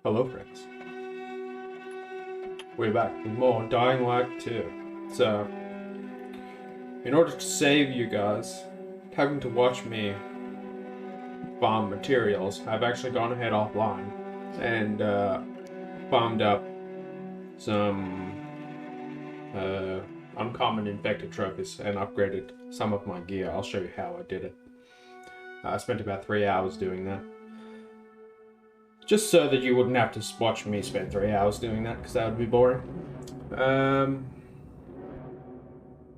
Hello friends, we're back with more Dying Light 2. So, in order to save you guys having to watch me farm materials, I've actually gone ahead offline and farmed up some uncommon infected trophies and upgraded some of my gear. I'll show you how I did it. I spent about 3 hours doing that. Just so that you wouldn't have to watch me spend 3 hours doing that, because that would be boring.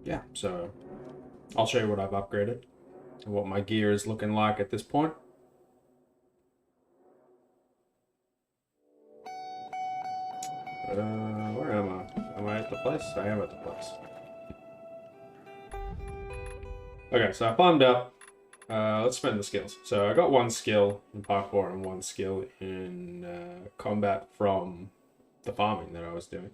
Yeah, so I'll show you what I've upgraded and what my gear is looking like at this point. Where am I? Am I at the place? I am at the place. Okay, so I farmed up. Let's spend the skills. So I got one skill in parkour and one skill in combat from the farming that I was doing.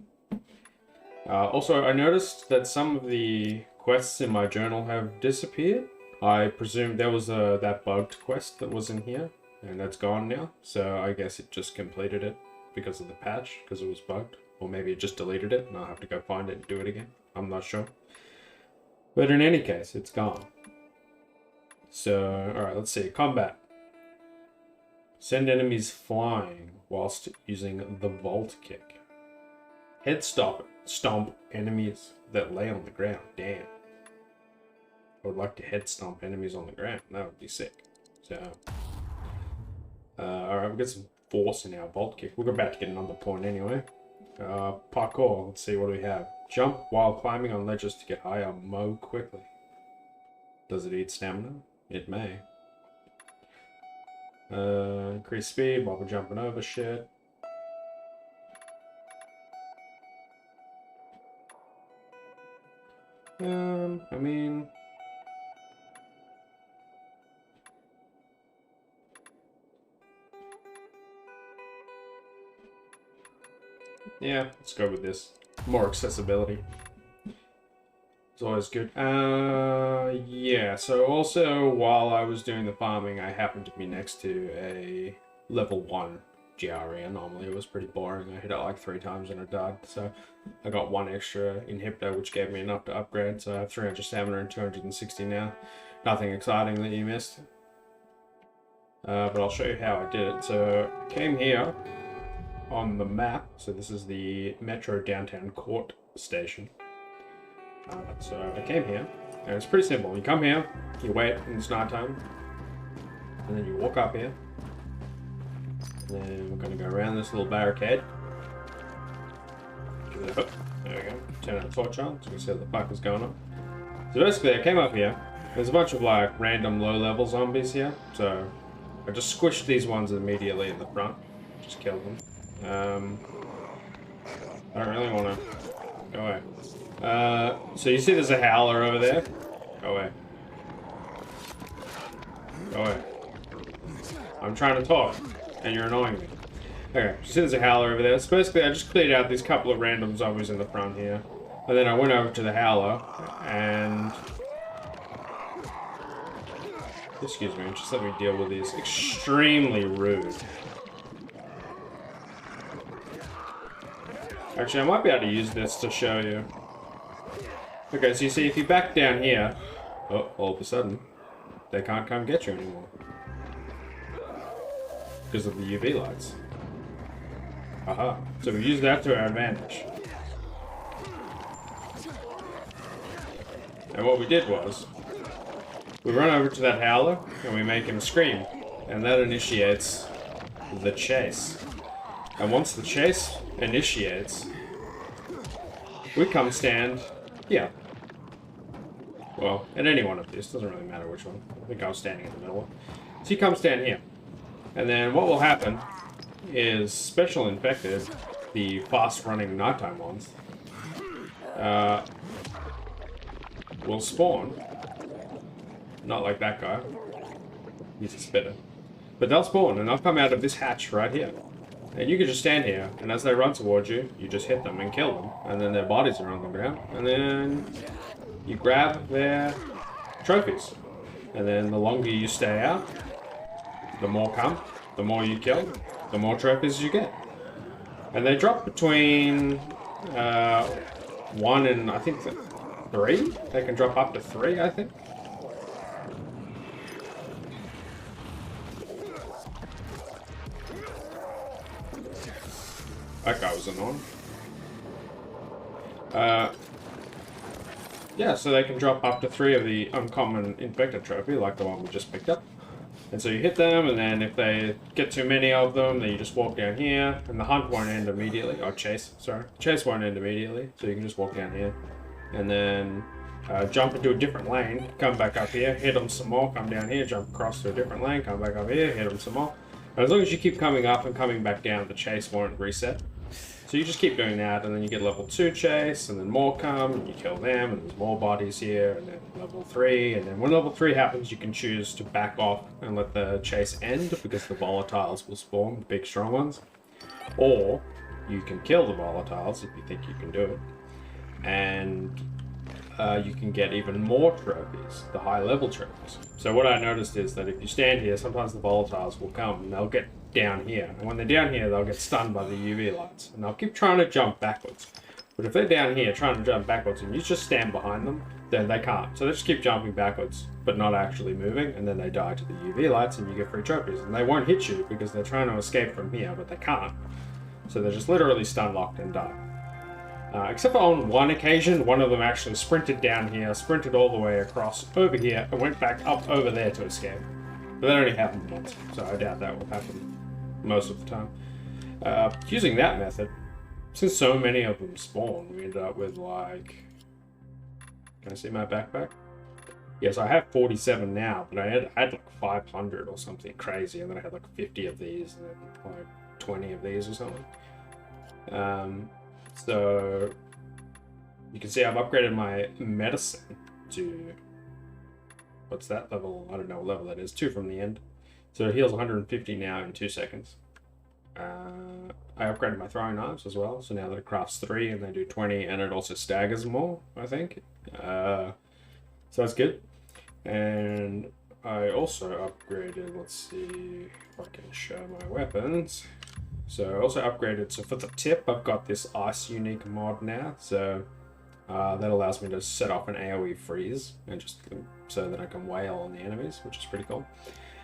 Also, I noticed that some of the quests in my journal have disappeared. I presume there was that bugged quest that was in here, and that's gone now. So I guess it just completed it because of the patch, because it was bugged. Or maybe it just deleted it, and I'll have to go find it and do it again. I'm not sure. But in any case, it's gone. So, alright, let's see. Combat. Send enemies flying whilst using the vault kick. Head stomp enemies that lay on the ground. Damn. I would like to head stomp enemies on the ground. That would be sick. So, alright, we've got some force in our vault kick. We're about to get another point anyway. Parkour. Let's see what do we have. Jump while climbing on ledges to get higher. Mow quickly. Does it eat stamina? It may. Increase speed while we're jumping over shit. I mean... yeah, let's go with this. More accessibility. It's always good. Yeah, so also while I was doing the farming, I happened to be next to a level 1 GRE. Normally it was pretty boring. I hit it like 3 times and it died. So I got 1 extra inhibitor, which gave me enough to upgrade. So I have 300 stamina and 260 now. Nothing exciting that you missed. But I'll show you how I did it. So I came here on the map. So this is the Metro Downtown Court Station. So I came here, and it's pretty simple. You come here, you wait, and it's night time, and then you walk up here. And then we're going to go around this little barricade. Give it a hook. There we go. Turn our torch on, so we see what the fuck is going on. So basically, I came up here. There's a bunch of like random low-level zombies here, so I just squished these ones immediately in the front. Just killed them. I don't really want to go away. So you see there's a howler over there? Go away. Go away. I'm trying to talk, and you're annoying me. Okay, you see there's a howler over there. So basically I just cleared out these couple of random zombies in the front here. And then I went over to the howler, and... excuse me, just let me deal with these. Extremely rude. Actually, I might be able to use this to show you. Okay, so you see, if you back down here, oh, all of a sudden, they can't come get you anymore. Because of the UV lights. Aha. So we use that to our advantage. And what we did was, we run over to that howler, and we make him scream. And that initiates the chase. And once the chase initiates, we come stand here. Well, at any one of these, doesn't really matter which one. I think I was standing in the middle one. So you come stand here. And then what will happen is special infected, the fast-running nighttime ones, will spawn. Not like that guy. He's a spitter. But they'll spawn, and they'll come out of this hatch right here. And you can just stand here, and as they run towards you, you just hit them and kill them. And then their bodies are on the ground. And then you grab their trophies. And then the longer you stay out, the more come, the more you kill, the more trophies you get. And they drop between 1 and I think 3. They can drop up to 3, I think. That guy was annoying. Yeah, so they can drop up to 3 of the uncommon infected trophy, like the one we just picked up. And so you hit them, and then if they get too many of them, then you just walk down here, and the hunt won't end immediately. Oh, chase, sorry. Chase won't end immediately, so you can just walk down here. And then jump into a different lane, come back up here, hit them some more, come down here, jump across to a different lane, come back up here, hit them some more. And as long as you keep coming up and coming back down, the chase won't reset. So you just keep doing that, and then you get level 2 chase, and then more come, and you kill them, and there's more bodies here, and then level 3, and then when level 3 happens, you can choose to back off and let the chase end, because the volatiles will spawn, the big strong ones. Or, you can kill the volatiles if you think you can do it, and you can get even more trophies, the high level trophies. So what I noticed is that if you stand here, sometimes the volatiles will come, and they'll get down here, and when they're down here they'll get stunned by the UV lights, and they'll keep trying to jump backwards. But if they're down here trying to jump backwards and you just stand behind them, then they can't. So they just keep jumping backwards but not actually moving, and then they die to the UV lights and you get free trophies. And they won't hit you because they're trying to escape from here, but they can't. So they're just literally stun locked and die. Except for on one occasion, one of them actually sprinted down here, sprinted all the way across over here, and went back up over there to escape. But that only happened once, so I doubt that will happen most of the time. Using that method, since so many of them spawn, we ended up with like... Can I see my backpack? Yes, I have 47 now, but I had like 500 or something crazy, and then I had like 50 of these, and then like 20 of these or something. So you can see I've upgraded my medicine to... What's that level? I don't know what level that is. 2 from the end. So it heals 150 now in 2 seconds. I upgraded my throwing knives as well, so now that it crafts 3 and they do 20, and it also staggers more, I think. So that's good. And I also upgraded, let's see if I can show my weapons. So I also upgraded, so for the tip, I've got this ice unique mod now, so that allows me to set off an AoE freeze, and just so that I can wail on the enemies, which is pretty cool.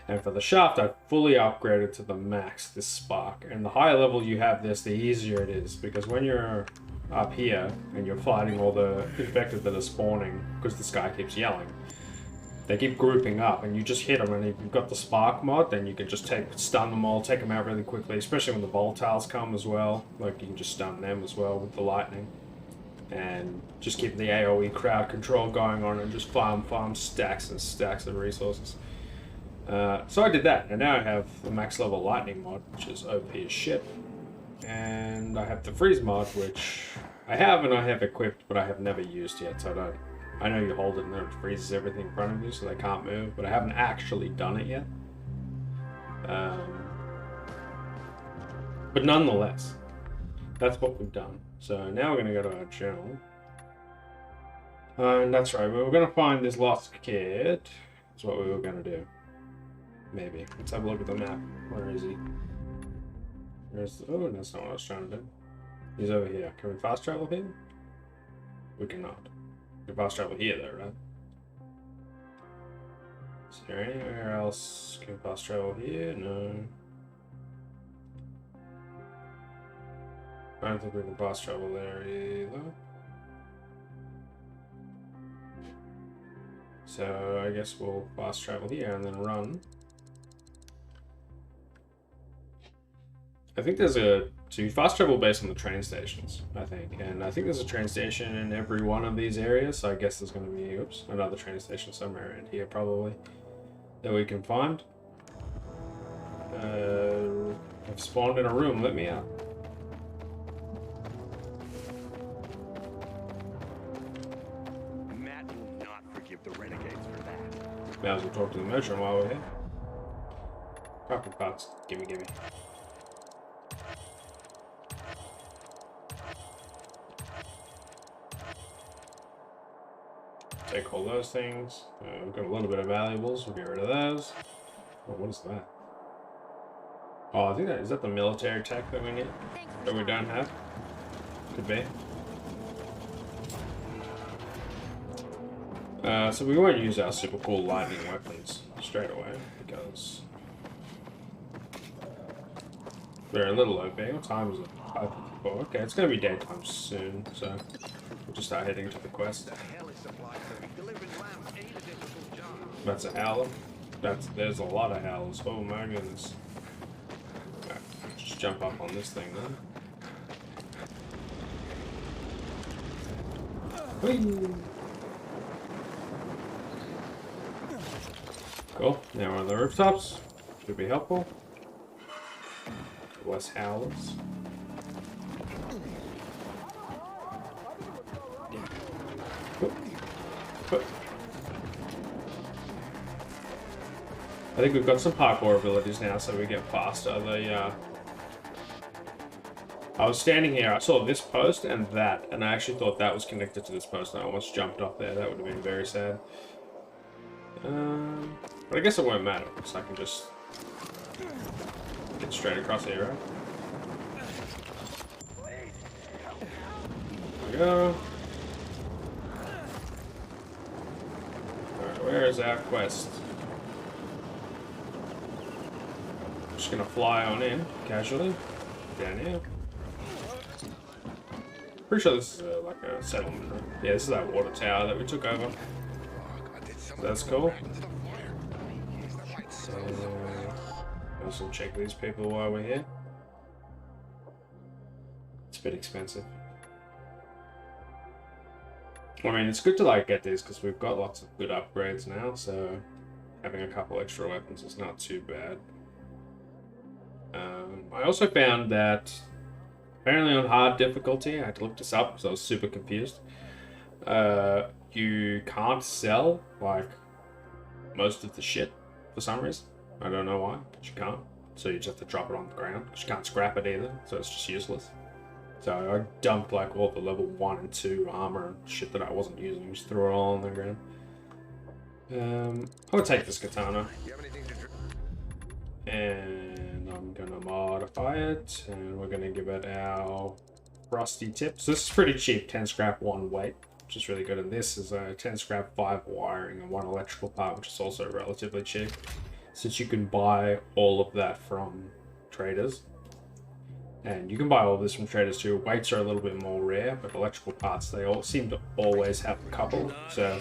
And for the shaft, I've fully upgraded to the max, this spark. And the higher level you have this, the easier it is. Because when you're up here, and you're fighting all the infected that are spawning, because this guy keeps yelling, they keep grouping up, and you just hit them, and if you've got the spark mod, then you can just stun them all, take them out really quickly, especially when the volatiles come as well. Like, you can just stun them as well with the lightning. And just keep the AoE crowd control going on, and just farm stacks and stacks of resources. So I did that, and now I have the max level lightning mod, which is OP as shit. And I have the freeze mod, which I have and I have equipped, but I have never used yet, so I know you hold it and then it freezes everything in front of you so they can't move, but I haven't actually done it yet. But nonetheless, that's what we've done. So now we're going to go to our journal. And that's right, we were going to find this lost kid. That's what we were going to do. Maybe. Let's have a look at the map. Where is he? Oh, that's not what I was trying to do. He's over here. Can we fast travel him? We cannot. We can fast travel here though, right? Is there anywhere else? Can we fast travel here? No. I don't think we can fast travel there either. So I guess we'll fast travel here and then run. I think there's so you fast travel based on the train stations, I think. And I think there's a train station in every one of these areas, so I guess there's going to be, oops, another train station somewhere around here probably that we can find. I've spawned in a room, let me out. Matt will not forgive the renegades for that. May as well talk to the merchant while we're here. Crafting parts, gimme. Take all those things. We've got a little bit of valuables. We'll get rid of those. Oh, what is that? Oh, I think that is that the military tech that we need that we don't have. Could be. So we won't use our super cool lightning weapons straight away because they're a little OP. What time is it? 5:54. Okay, it's gonna be daytime soon, so we'll just start heading to the quest. That's a howler. There's a lot of howlers. Oh my goodness. Right, just jump up on this thing then. Whee! Cool. Now we're on the rooftops. Should be helpful. Less howlers. I think we've got some parkour abilities now, so we get faster. I was standing here, I saw this post and that, and I actually thought that was connected to this post, and I almost jumped off there. That would have been very sad. But I guess it won't matter, because I can just get straight across here, right? There we go. Alright, where is our quest? Just gonna fly on in, casually. Down here. Pretty sure this is like a settlement. Yeah, this is that water tower that we took over. So that's cool. So, also check these people while we're here. It's a bit expensive. I mean, it's good to like get these because we've got lots of good upgrades now, so having a couple extra weapons is not too bad. I also found that apparently on hard difficulty, I had to look this up because I was super confused. You can't sell like most of the shit for some reason. I don't know why, but you can't. So you just have to drop it on the ground because you can't scrap it either, so it's just useless. So I dumped like all the level 1 and 2 armor and shit that I wasn't using, just threw it all on the ground. I'll take this katana. And I'm gonna modify it, and we're gonna give it our rusty tip. So this is pretty cheap, 10 scrap, 1 weight, which is really good. And this is a 10 scrap, 5 wiring, and 1 electrical part, which is also relatively cheap, since you can buy all of that from traders. And you can buy all of this from traders too. Weights are a little bit more rare, but electrical parts, they all seem to always have a couple. So,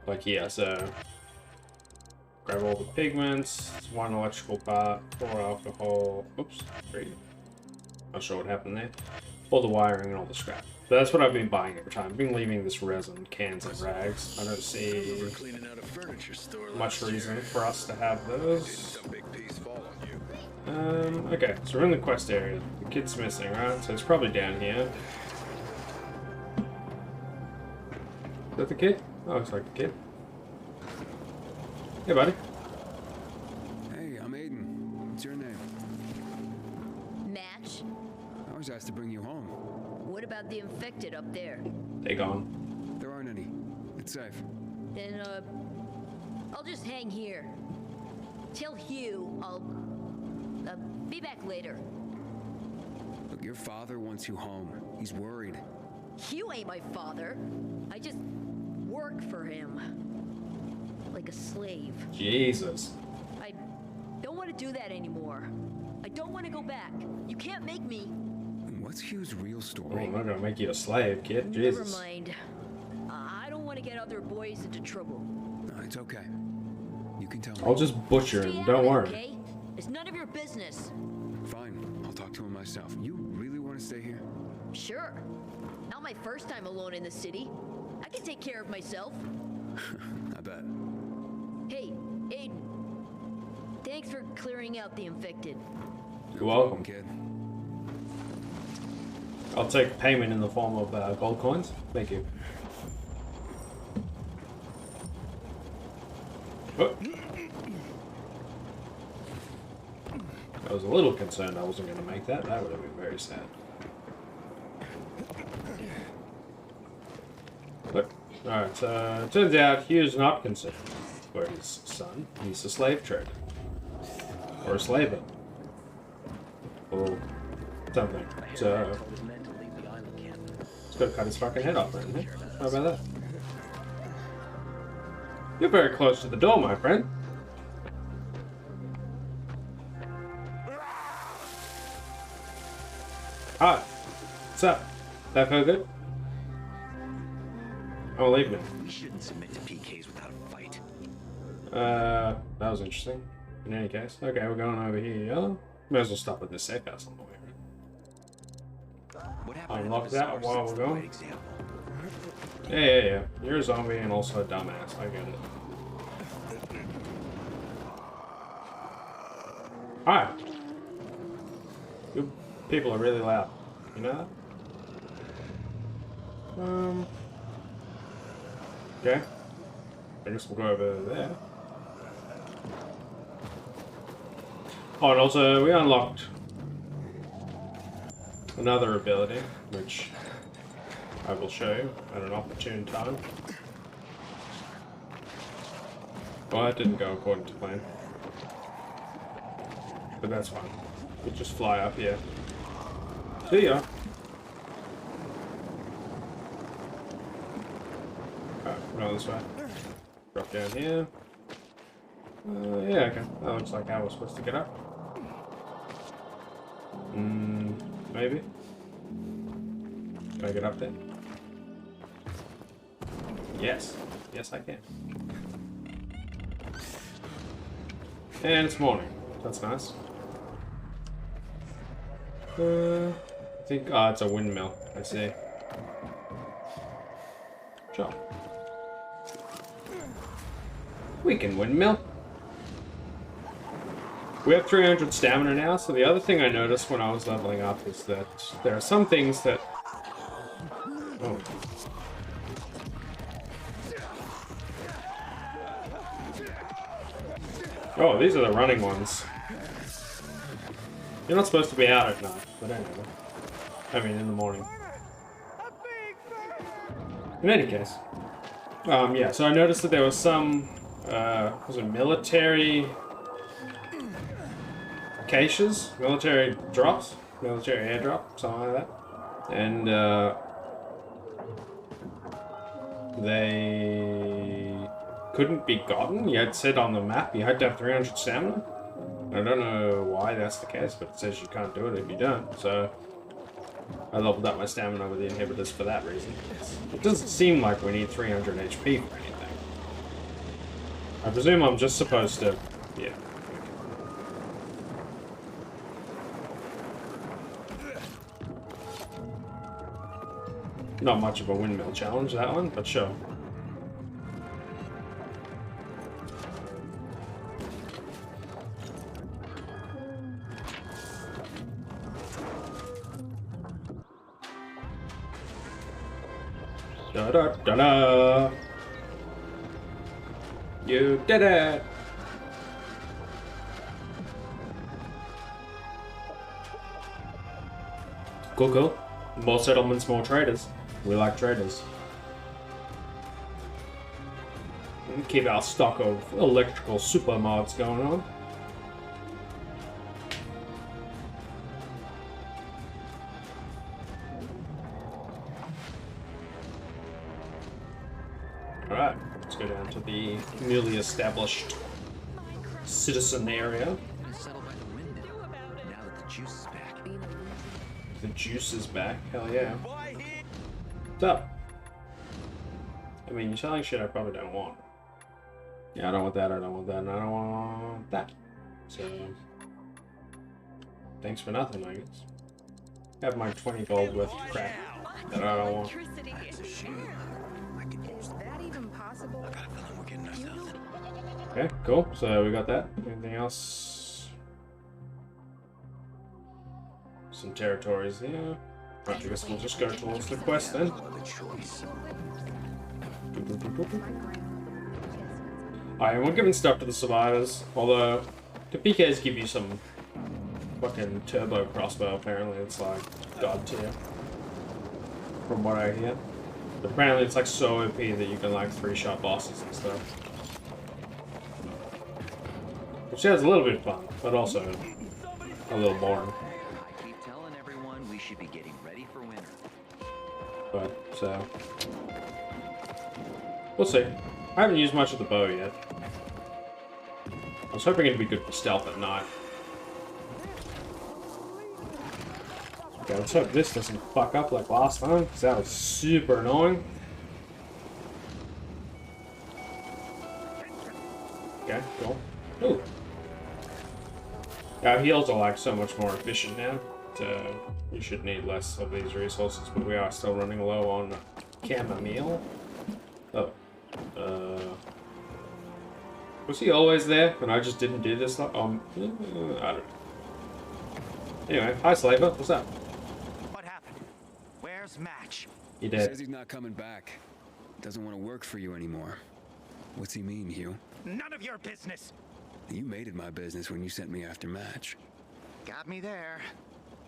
like here, so grab all the pigments, 1 electrical part, 4 alcohol, oops, 3. Not sure what happened there. All the wiring and all the scrap. So that's what I've been buying every time. I've been leaving this resin, cans and rags. I don't see much reason for us to have those. Okay, so we're in the quest area. The kid's missing, right? So it's probably down here. Is that the kid? Oh, looks like the kid. Hey, buddy. Hey, I'm Aiden. What's your name? Match? I was asked to bring you home. What about the infected up there? They gone. There aren't any. It's safe. Then, I'll just hang here. Tell Hugh I'll, be back later. Look, your father wants you home. He's worried. Hugh ain't my father. I just work for him. Like a slave. Jesus. I don't want to do that anymore. I don't want to go back. You can't make me. What's Hugh's real Oh, story? I'm not gonna make you a slave, kid. Never Jesus. mind. I don't want to get other boys into trouble. No, it's okay. You can tell me. I'll just butcher Stay him, out don't of it, worry. okay? It's none of your business. Fine. I'll talk to him myself. You really want to stay here? Sure. Not my first time alone in the city. I can take care of myself. I bet. Hey, Aiden. Thanks for clearing out the infected. You're welcome. Kid. I'll take payment in the form of gold coins. Thank you. Oh. I was a little concerned I wasn't going to make that. That would have been very sad. But, alright, turns out Hugh's not concerned. for his son. He's a slave trader. Or a slaver. Or something. So, let's go cut his fucking head off right now. How about that? You're very close to the door, my friend. Hi. What's up? That feel good? Oh, leave me. We shouldn't submit to PKs without a fight. That was interesting. In any case. Okay, we're going over here. Yeah? May as well stop at this safe house on the way. What happened Unlock to the that Tsar's while is we're the right going. example. Yeah. You're a zombie and also a dumbass. I get it. Hi. You people are really loud. You know that? Okay. I guess we'll go over there. Oh, and also we unlocked another ability, which I will show you at an opportune time. Well, that didn't go according to plan. But that's fine. We'll just fly up here. See ya! Alright, we're going this way. Drop down here. Yeah, okay. That looks like how we're supposed to get up. Maybe? Can I get up there? Yes. Yes, I can. And it's morning. That's nice. I think... Oh, it's a windmill. I see. Sure. We can windmill. We have 300 stamina now, so the other thing I noticed when I was leveling up is that there are some things that... Oh. Oh, these are the running ones. You're not supposed to be out at night, but anyway. I mean, in the morning. In any case. Yeah, so I noticed that there was some, was it military caches? Military drops? Military airdrop? Something like that. And, they couldn't be gotten. You had said on the map you had to have 300 stamina. I don't know why that's the case, but it says you can't do it if you don't, so I leveled up my stamina with the inhibitors for that reason. It doesn't seem like we need 300 HP for anything. I presume I'm just supposed to... Yeah. Not much of a windmill challenge, that one, but sure. Da da da da! You did it! Cool, cool. More settlements, more traders. We like traders. Keep our stock of electrical super mods going on. Alright, let's go down to the newly established citizen area. Settle by the windmill. Now that the juice is back. The juice is back, hell yeah. What's up? I mean, you're selling shit I probably don't want. Yeah, I don't want that, I don't want that, and I don't want that. So, thanks for nothing, I guess. Have my 20 gold worth of crap that I don't want. Okay, cool. So we got that. Anything else? Some territories here. Right, I guess we'll just go towards the quest then. Alright, we're giving stuff to the survivors, although the PKs give you some fucking turbo crossbow, apparently it's like god tier. From what I hear. But apparently it's like so OP that you can like 3-shot bosses and stuff. Which has a little bit of fun, but also a little boring. I keep telling everyone we should be getting ready for winter. But, we'll see. I haven't used much of the bow yet. I was hoping it'd be good for stealth at night. Okay, let's hope this doesn't fuck up like last time, because that was super annoying. Okay, cool. Ooh. Our heals are like so much more efficient now, so you should need less of these resources, but we are still running low on chamomile. Oh. Was he always there and I just didn't do this? I don't know. Anyway, hi Slaver, what's up? What happened? Where's Match? You He dead. says he's not coming back. Doesn't want to work for you anymore. What's he mean, Hugh? None of your business. You made it my business when you sent me after Match. Got me there.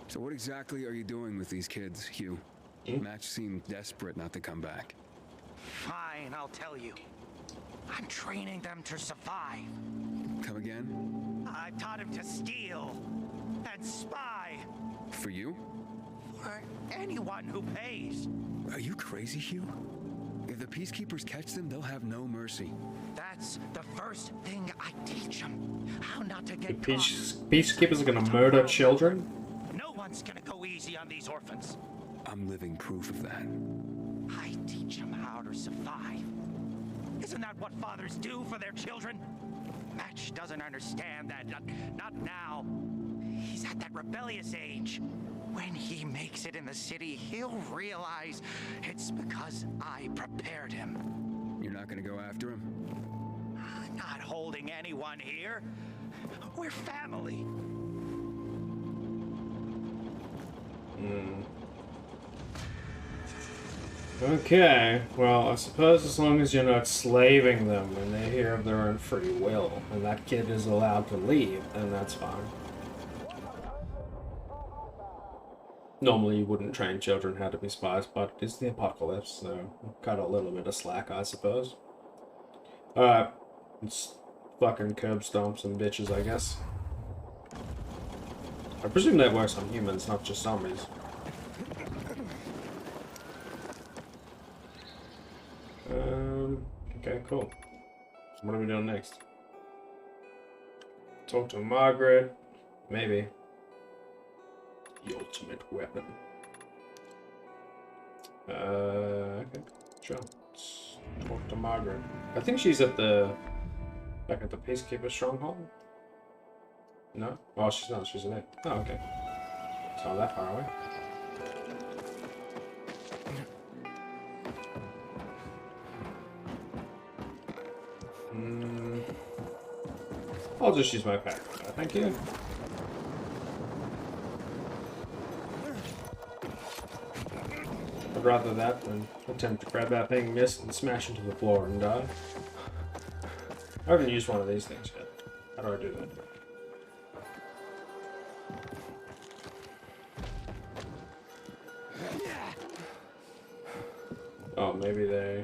So what exactly are you doing with these kids, Hugh? Hmm? Match seemed desperate not to come back. Fine, I'll tell you. I'm training them to survive. Come again? I've taught him to steal and spy For you? for anyone who pays. Are you crazy, Hugh? If the peacekeepers catch them, they'll have no mercy. That's the first thing I teach them. How not to The get caught. peacekeepers are gonna murder children? No one's gonna go easy on these orphans. I'm living proof of that. I teach them how to survive. Isn't that what fathers do for their children? Match doesn't understand that. Not now. He's at that rebellious age. When he makes it in the city, he'll realize it's because I prepared him. You're not gonna go after him? I'm not holding anyone here. We're family. Okay, well, I suppose as long as you're not slaving them and they're here of their own free will, and that kid is allowed to leave, then that's fine. Normally you wouldn't train children how to be spies, but it's the apocalypse, so cut a little bit of slack, I suppose. Alright, let's fucking curb stomp some bitches, I guess. I presume that works on humans, not just zombies. Okay, cool. So what are we doing next? Talk to Margaret. Maybe. The ultimate weapon. Okay. Sure. Let's talk to Margaret. I think she's at the... back at the Peacekeeper Stronghold? No? Oh, she's not. She's in it. Oh, okay. It's not that far away. I'll just use my pack. Thank you. I'd rather that than attempt to grab that thing, miss, and smash into the floor and die. I haven't used one of these things yet. How do I do that? Oh, maybe they...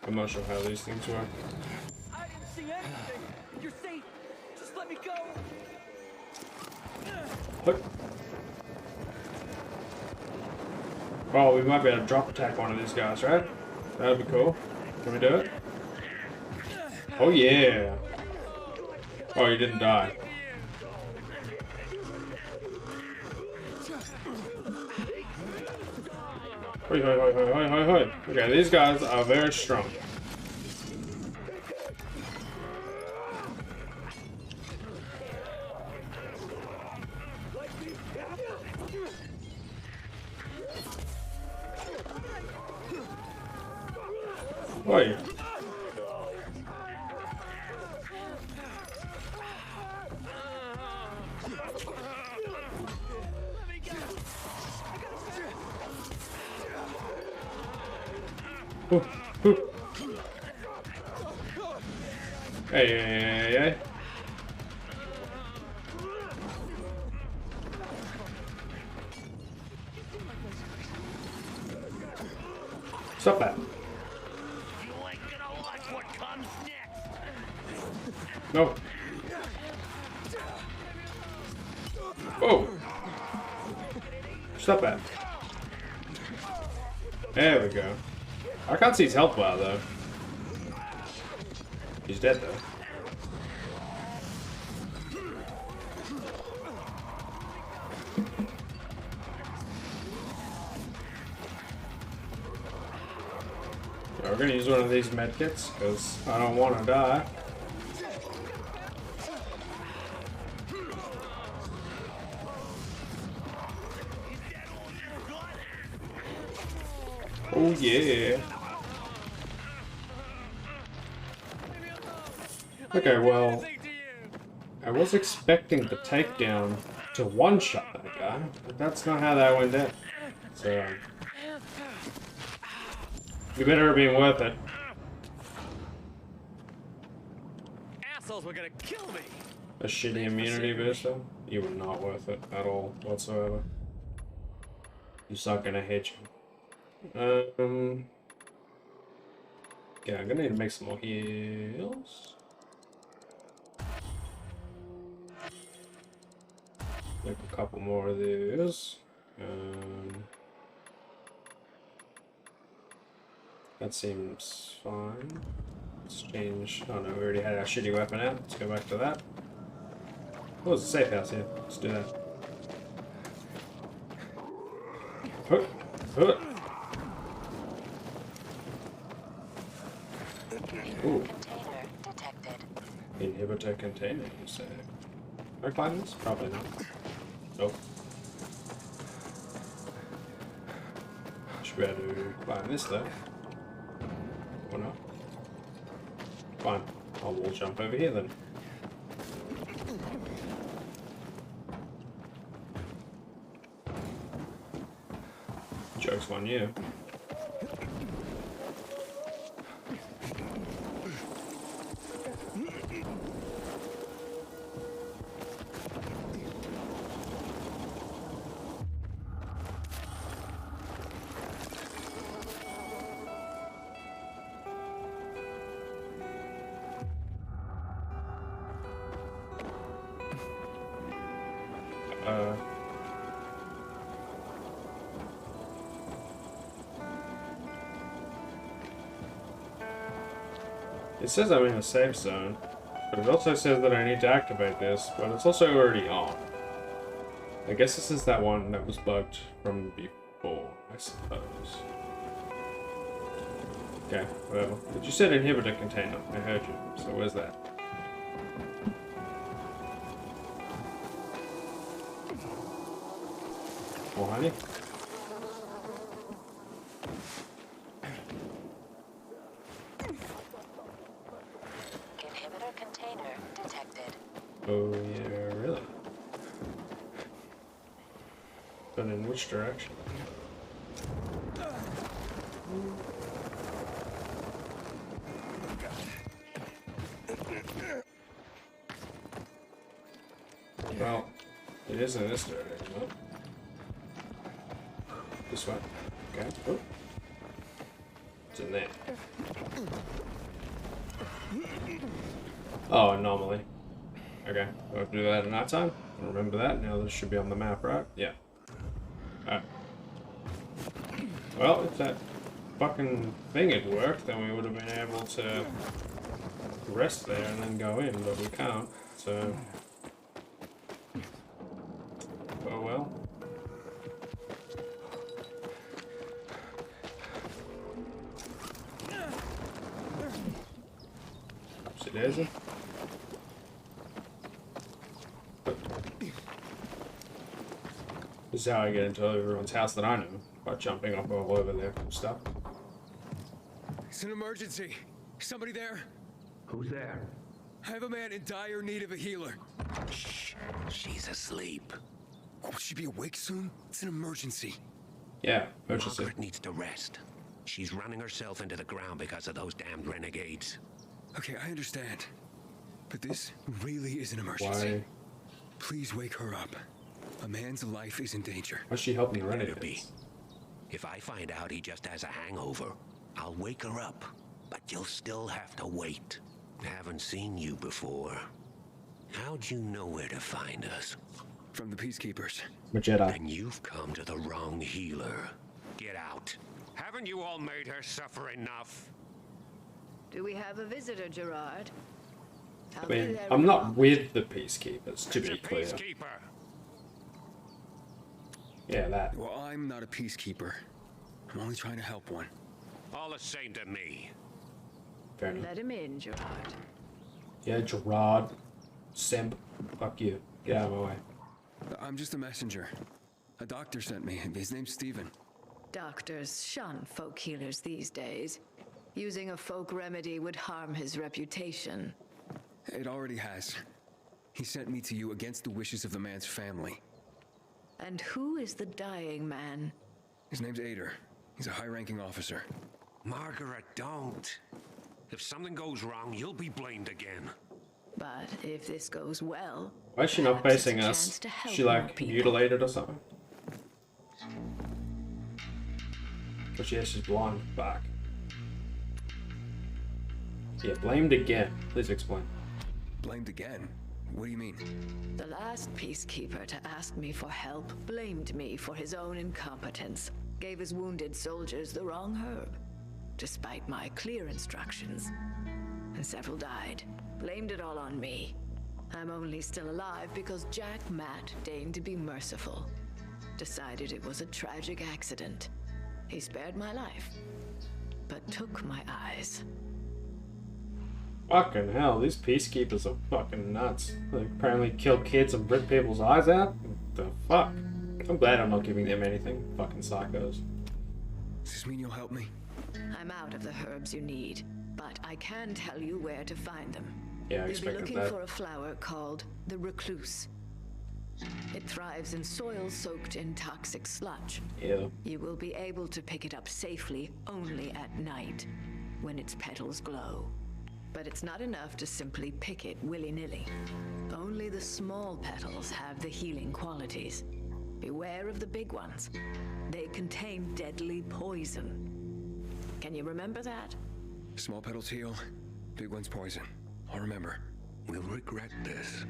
I'm not sure how these things work. I didn't see anything. You're safe. Just let me go. What? Oh, we might be able to drop attack one of these guys, right? That'd be cool. Can we do it? Oh yeah! Oh, you didn't die. Hoi, hoi, hoi, hoi, hoi, hoi, hoi. Okay, these guys are very strong. Oi. Ooh, ooh. Hey, hey, hey, hey. Stop that. No. Whoa. Stop that. There we go. I can't see his health bar though. He's dead though. Yeah, we're gonna use one of these medkits because I don't want to die. Oh yeah. Okay, well, I was expecting the takedown to one-shot that guy, but that's not how that went down. So, you better have been worth it. Assholes were gonna kill me. A shitty immunity booster? You were not worth it at all, whatsoever. He's not gonna hit you. Okay, I'm gonna need to make some more heals. Make a couple more of these. That seems fine. Let's change. Oh no, we already had our shitty weapon out. Let's go back to that. Oh, there's a safe house here. Let's do that. Hook. Hook. Ooh. Container detected. Inhibitor container, you say? Can I climb this? Probably not. Nope. Should be able to climb this though. Or not? Fine. I'll wall jump over here then. Joke's on you. It says I'm in a safe zone, but it also says that I need to activate this, but it's also already on. I guess this is that one that was bugged from before, I suppose. Okay, whatever. But you said inhibitor container. I heard you. So where's that? More honey? Inhibitor container detected. Oh yeah, really? But in which direction? Well, it is in this direction, huh? This way. Okay. Oh. It's in there. Oh, anomaly. Okay. We'll have to do that at night time. Remember that. Now this should be on the map, right? Yeah. Alright. Well, if that fucking thing had worked, then we would have been able to rest there and then go in, but we can't, so... Oh well. Oopsie daisy. This is how I get into everyone's house that I know, by jumping up all over their stuff. It's an emergency. Somebody there? Who's there? I have a man in dire need of a healer. Shh. She's asleep. Will she be awake soon? It's an emergency. Yeah, emergency. Margaret needs to rest. She's running herself into the ground because of those damned renegades. Okay, I understand. But this really is an emergency. Why? Please wake her up. A man's life is in danger. Why's she helping the Better renegades? be. If I find out he just has a hangover, I'll wake her up. But you'll still have to wait. Haven't seen you before. How'd you know where to find us? From the Peacekeepers. I'm a Jedi. Then you've come to the wrong healer. Get out. Haven't you all made her suffer enough? Do we have a visitor, Gerard? I mean, I'm not with the Peacekeepers, to It's be a clear. peacekeeper. Yeah, that. Well, I'm not a peacekeeper. I'm only trying to help one. All the same to me. Fair enough. Let him in, Gerard. Yeah, Gerard. Simp. Fuck you. Get out of my way. I'm just a messenger. A doctor sent me. His name's Steven. Doctors shun folk healers these days. Using a folk remedy would harm his reputation. It already has. He sent me to you against the wishes of the man's family. And who is the dying man? His name's Ader. He's a high-ranking officer. Margaret, don't. If something goes wrong, you'll be blamed again. But if this goes well, Why is she not perhaps it's a facing us? chance to help She more like people. mutilated or something? Oh, she's blind. Back. Yeah, blamed again. Please explain. Blamed again? What do you mean? The last peacekeeper to ask me for help blamed me for his own incompetence, gave his wounded soldiers the wrong herb, despite my clear instructions. And several died. Blamed it all on me. I'm only still alive because Jack Matt deigned to be merciful. Decided it was a tragic accident. He spared my life, but took my eyes. Fucking hell, these peacekeepers are fucking nuts. They apparently kill kids and rip people's eyes out? What the fuck? I'm glad I'm not giving them anything. Fucking psychos. Does this mean you'll help me? I'm out of the herbs you need, but I can tell you where to find them. Yeah, I You'll be expected looking that. for a flower called the recluse. It thrives in soil soaked in toxic sludge. Yeah. You will be able to pick it up safely only at night, when its petals glow. But it's not enough to simply pick it willy-nilly. Only the small petals have the healing qualities. Beware of the big ones. They contain deadly poison. Can you remember that? Small petals heal, big ones poison. I'll remember. We'll regret this.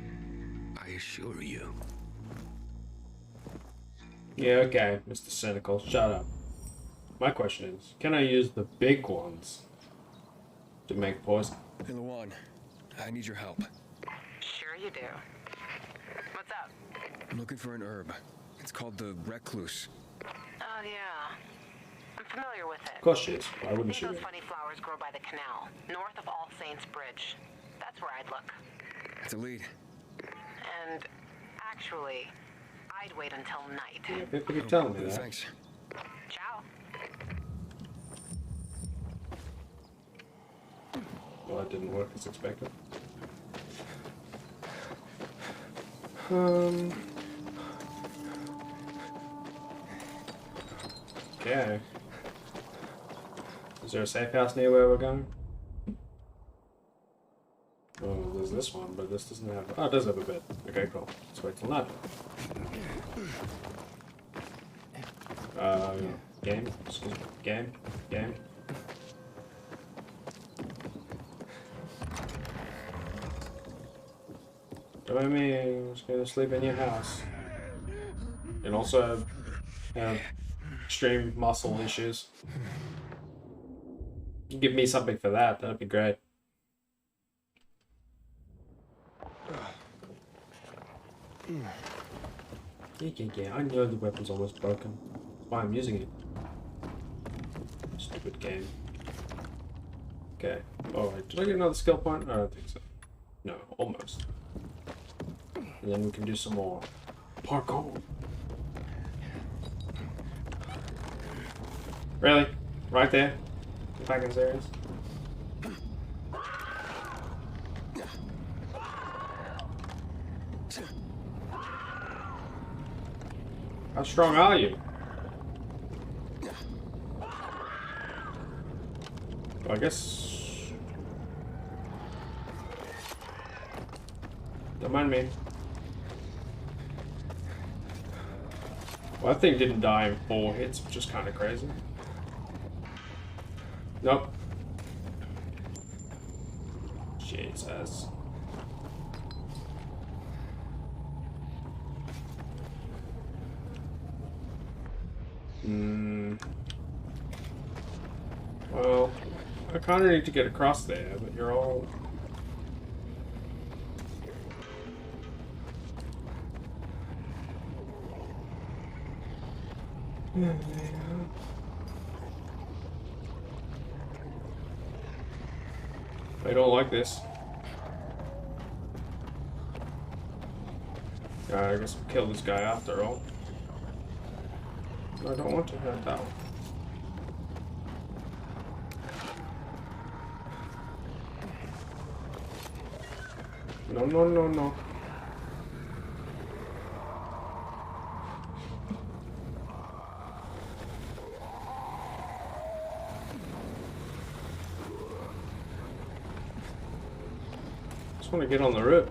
I assure you. Yeah, okay, Mr. Cynical, shut up. My question is, can I use the big ones to make poison? Hey, Lawan, I need your help. Sure you do. What's up? I'm looking for an herb. It's called the recluse. Oh, yeah. I'm familiar with it. Of course she is. Why wouldn't she Those be? funny flowers grow by the canal, north of All Saints Bridge. That's where I'd look. It's a lead. And actually, I'd wait until night. Yeah, people keep telling me that. Thanks. Ciao. Well, that didn't work as expected. Okay. Is there a safe house near where we're going? Oh, there's this one, but this doesn't have... Oh, it does have a bed. Okay, cool. Let's wait till night. Game? Excuse me. Game? Game? Don't me, I'm just gonna sleep in your house. And also have extreme muscle issues. You give me something for that, that'd be great. Yeah, I know the weapon's almost broken. That's why I'm using it. Stupid game. Okay. Oh, wait, did I get another skill point? I don't think so. No, almost. And then we can do some more parkour. Really? Right there? You fucking serious? How strong are you? Well, I guess... Don't mind me. Well, that thing didn't die in 4 hits, which is kind of crazy. Nope. Shit. it says. Well, I kind of need to get across there, but you're all... I don't like this. I guess we'll kill this guy after all. I don't want to hurt that one. No, no, no, no. Just want to get on the roof.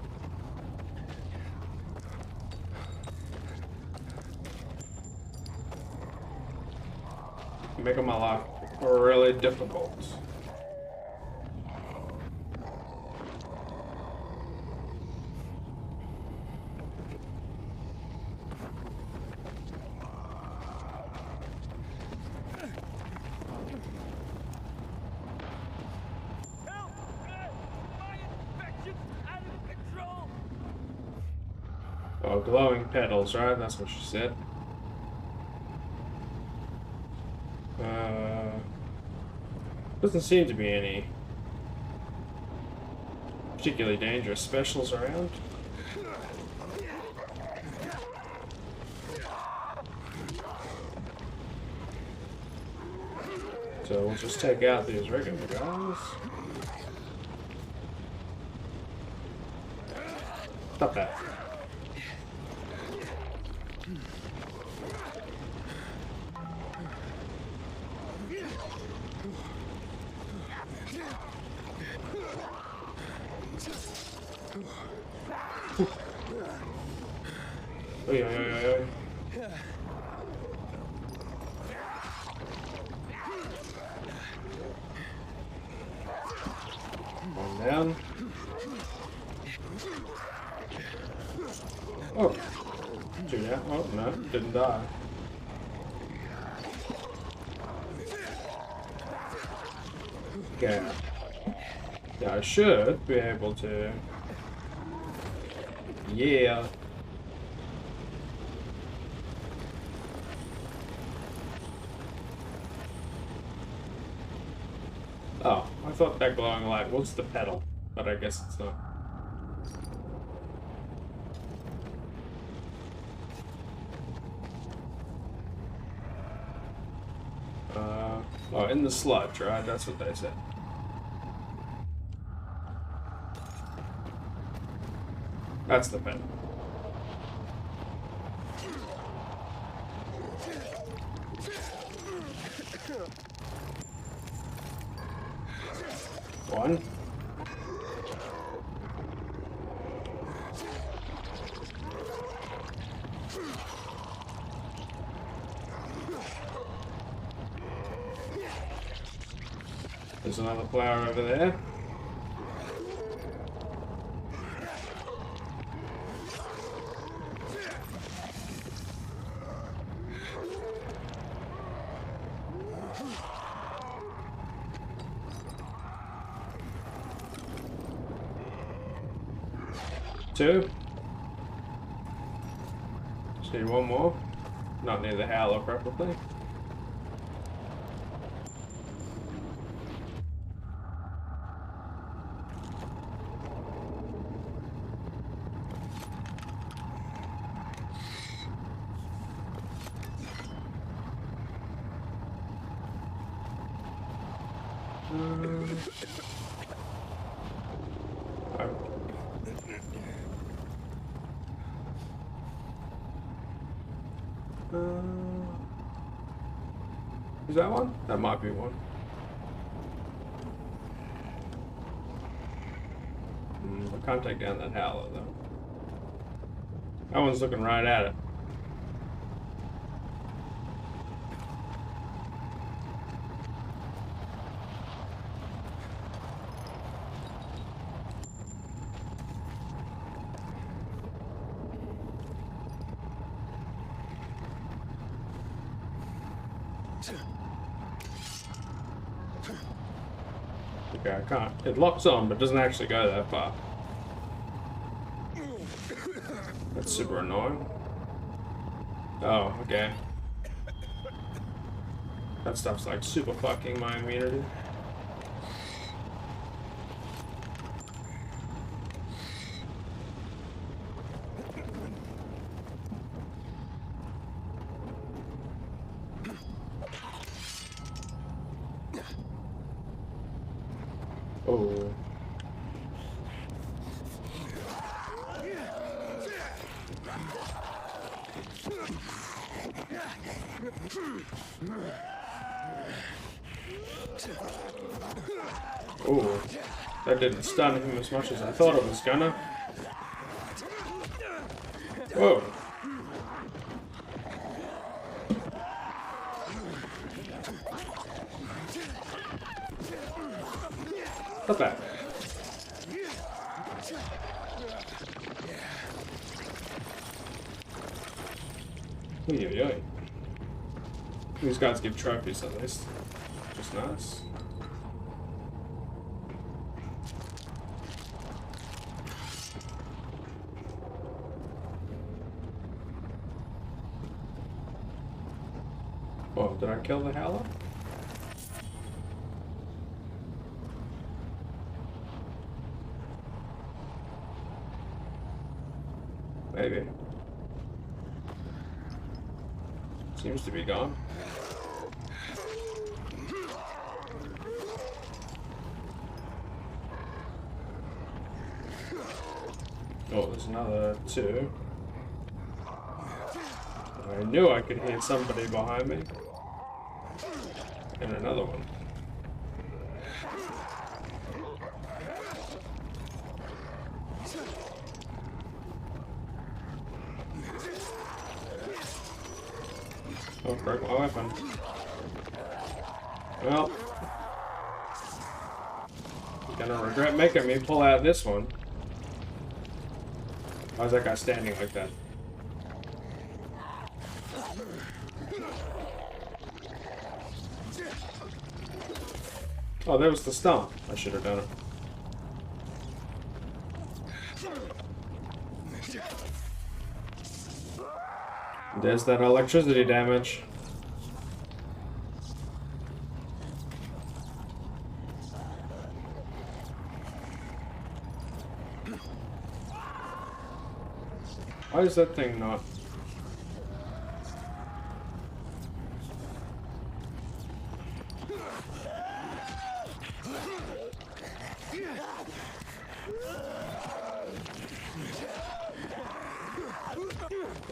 Making my life really difficult. Help! My infection's out of control! Oh, glowing petals, right? That's what she said. Doesn't seem to be any particularly dangerous specials around. So we'll just take out these regular guys. Stop that. Oi, oi, oi, oi. One down. Oh, two down. Oh no, didn't die. Okay. Yeah, I should be able to. Yeah. Oh, I thought that glowing light was the pedal, but I guess it's not. Oh, in the sludge, right? That's what they said. That's the pedal. One. There's another flower over there. Two. Just need one more. Not near the howler, probably. Is that one? That might be one. I can't take down that howler though. That one's looking right at it. Okay, I can't. It locks on, but doesn't actually go that far. That's super annoying. Oh, okay. That stuff's like super fucking my immunity. Oh. Oh, that didn't stun him as much as I thought it was gonna. Whoa. Stop that. Oy. These guys give trophies at least. Just nice. Whoa, did I kill the howler? Maybe. Seems to be gone. Oh, there's another two. I knew I could hear somebody behind me. And another one. Oh, broke my weapon. Well, gonna regret making me pull out this one. Why is that guy standing like that? Oh, there was the stump. I should have done it. There's that electricity damage. Why is that thing not?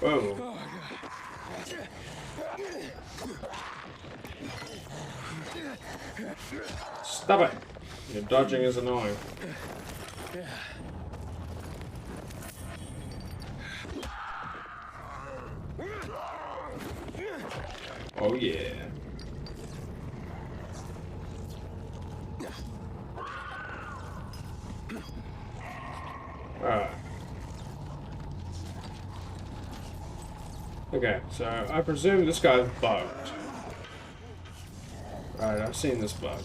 Whoa. Stop it! Your dodging is annoying. Oh yeah. Alright. Okay, so I presume this guy's bugged. Alright, I've seen this bug.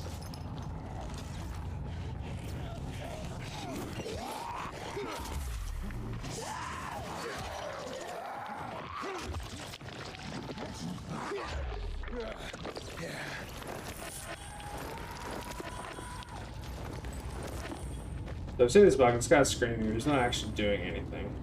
So I've seen this bug, this guy's screaming, but he's not actually doing anything.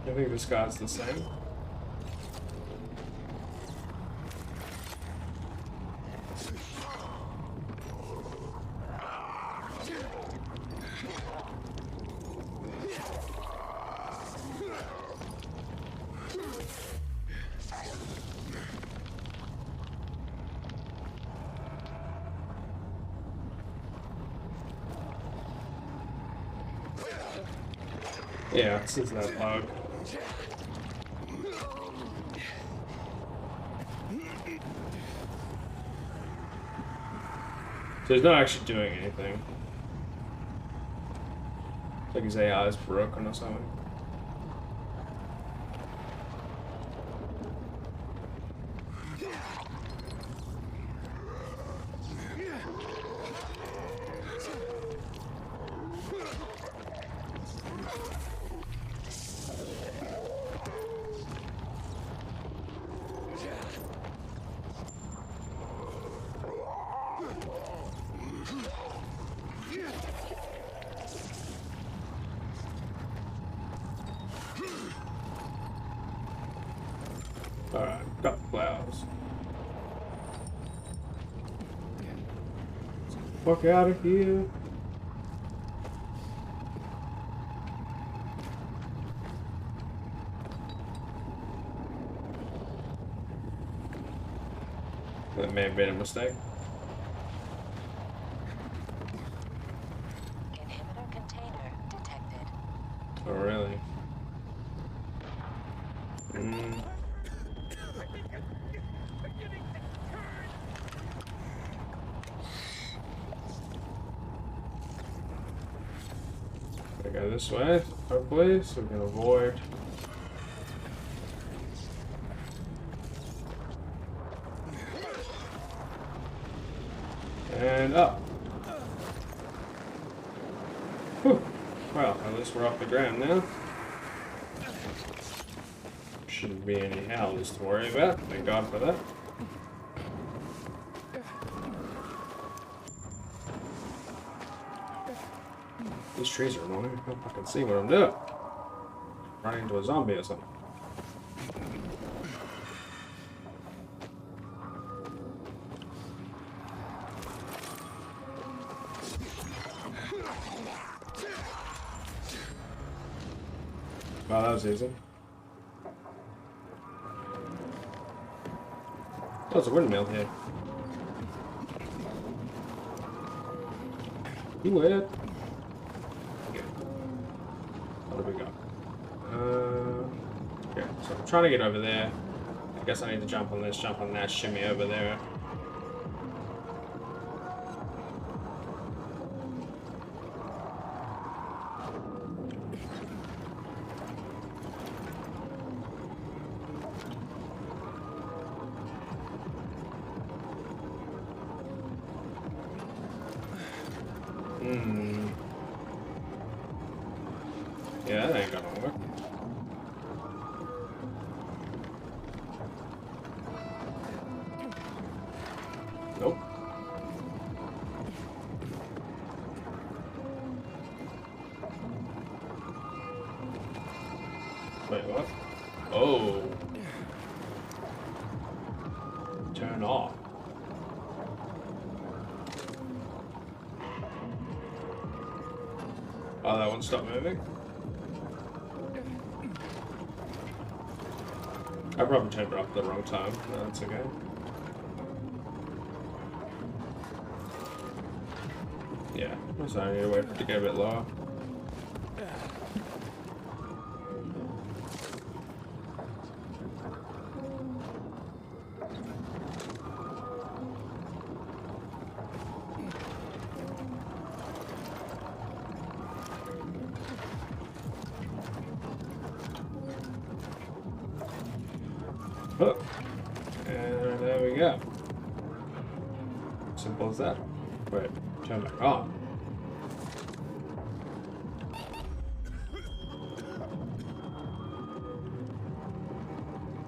I think this guy's the same. Yeah, this is that bug. So he's not actually doing anything. It's like his AI is broken or something. Alright, got the flowers. Fuck out of here. That may have been a mistake. Inhibitor container detected. Oh, really? Hmm. I go this way, hopefully, so we can avoid. And up. Whew. Well, at least we're off the ground now. Shouldn't be any howlers to worry about. Thank God for that. These trees are annoying. I hope I can see what I'm doing. Running into a zombie or something. Oh, that was easy. Oh, there's a windmill here. You weird. Okay. What do we got? Okay, so I'm trying to get over there. I guess I need to jump on this, jump on that, shimmy over there. Yeah, that ain't gonna work. Nope. Wait, what? Oh. Turn off. Oh, that one stopped moving? I probably turned it off at the wrong time. No, that's okay. Yeah, so I need to wait to get a bit lower. Oh, and there we go. Simple as that. Wait, turn back on.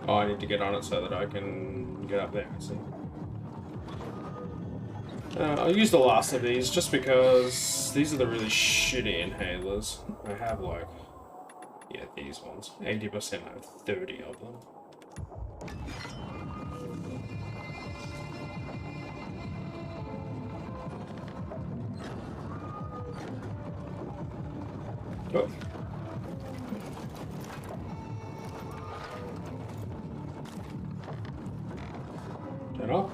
Oh, I need to get on it so that I can get up there, I see. I'll use the last of these just because these are the really shitty inhalers. I have like, yeah, these ones. 80%, I have 30 of them. Oh. Turn off.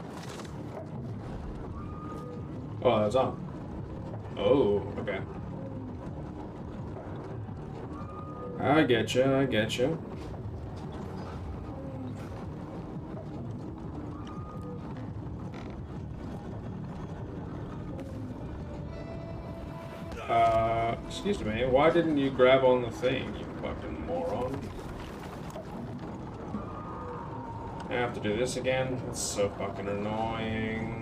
Oh, that's on. Oh, okay. I get you, I get you. Excuse me, why didn't you grab on the thing, you fucking moron? I have to do this again? That's so fucking annoying.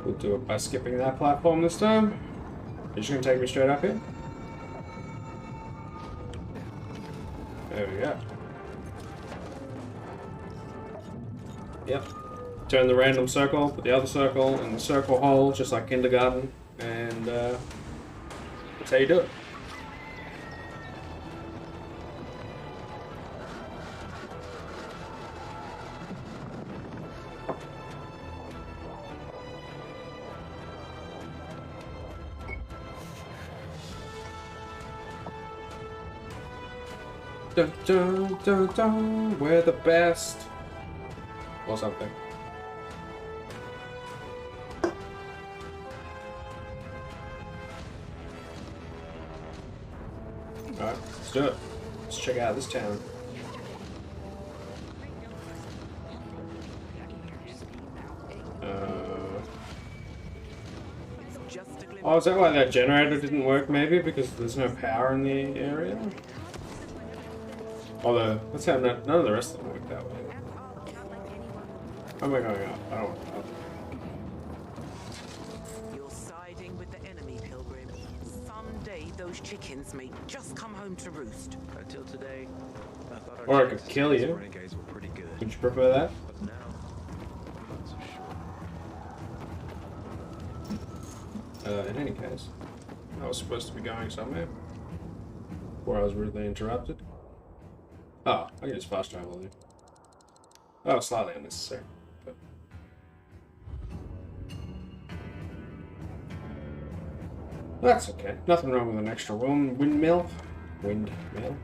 We'll do it by skipping that platform this time. You're just gonna take me straight up here? There we go. Yep. Turn the random circle, put the other circle in the circle hole, just like kindergarten, and that's how you do it. Dun, dun, dun, dun, we're the best. Or something. Alright, let's do it. Let's check out this town. Oh, is that why that generator didn't work maybe? Because there's no power in the area? Although, let's have none of the rest of them work that way. How am I going up? I don't want to up. You're siding with the enemy, Pilgrim. Someday those chickens may just come home to roost. Until today, I thought our Or I could kill you. renegades were pretty good. Would you prefer that? But now, not so sure. In any case, I was supposed to be going somewhere. Before I was rudely interrupted. Oh, I can just fast travel there. Oh, slightly unnecessary. But... that's okay. Nothing wrong with an extra windmill. Windmill.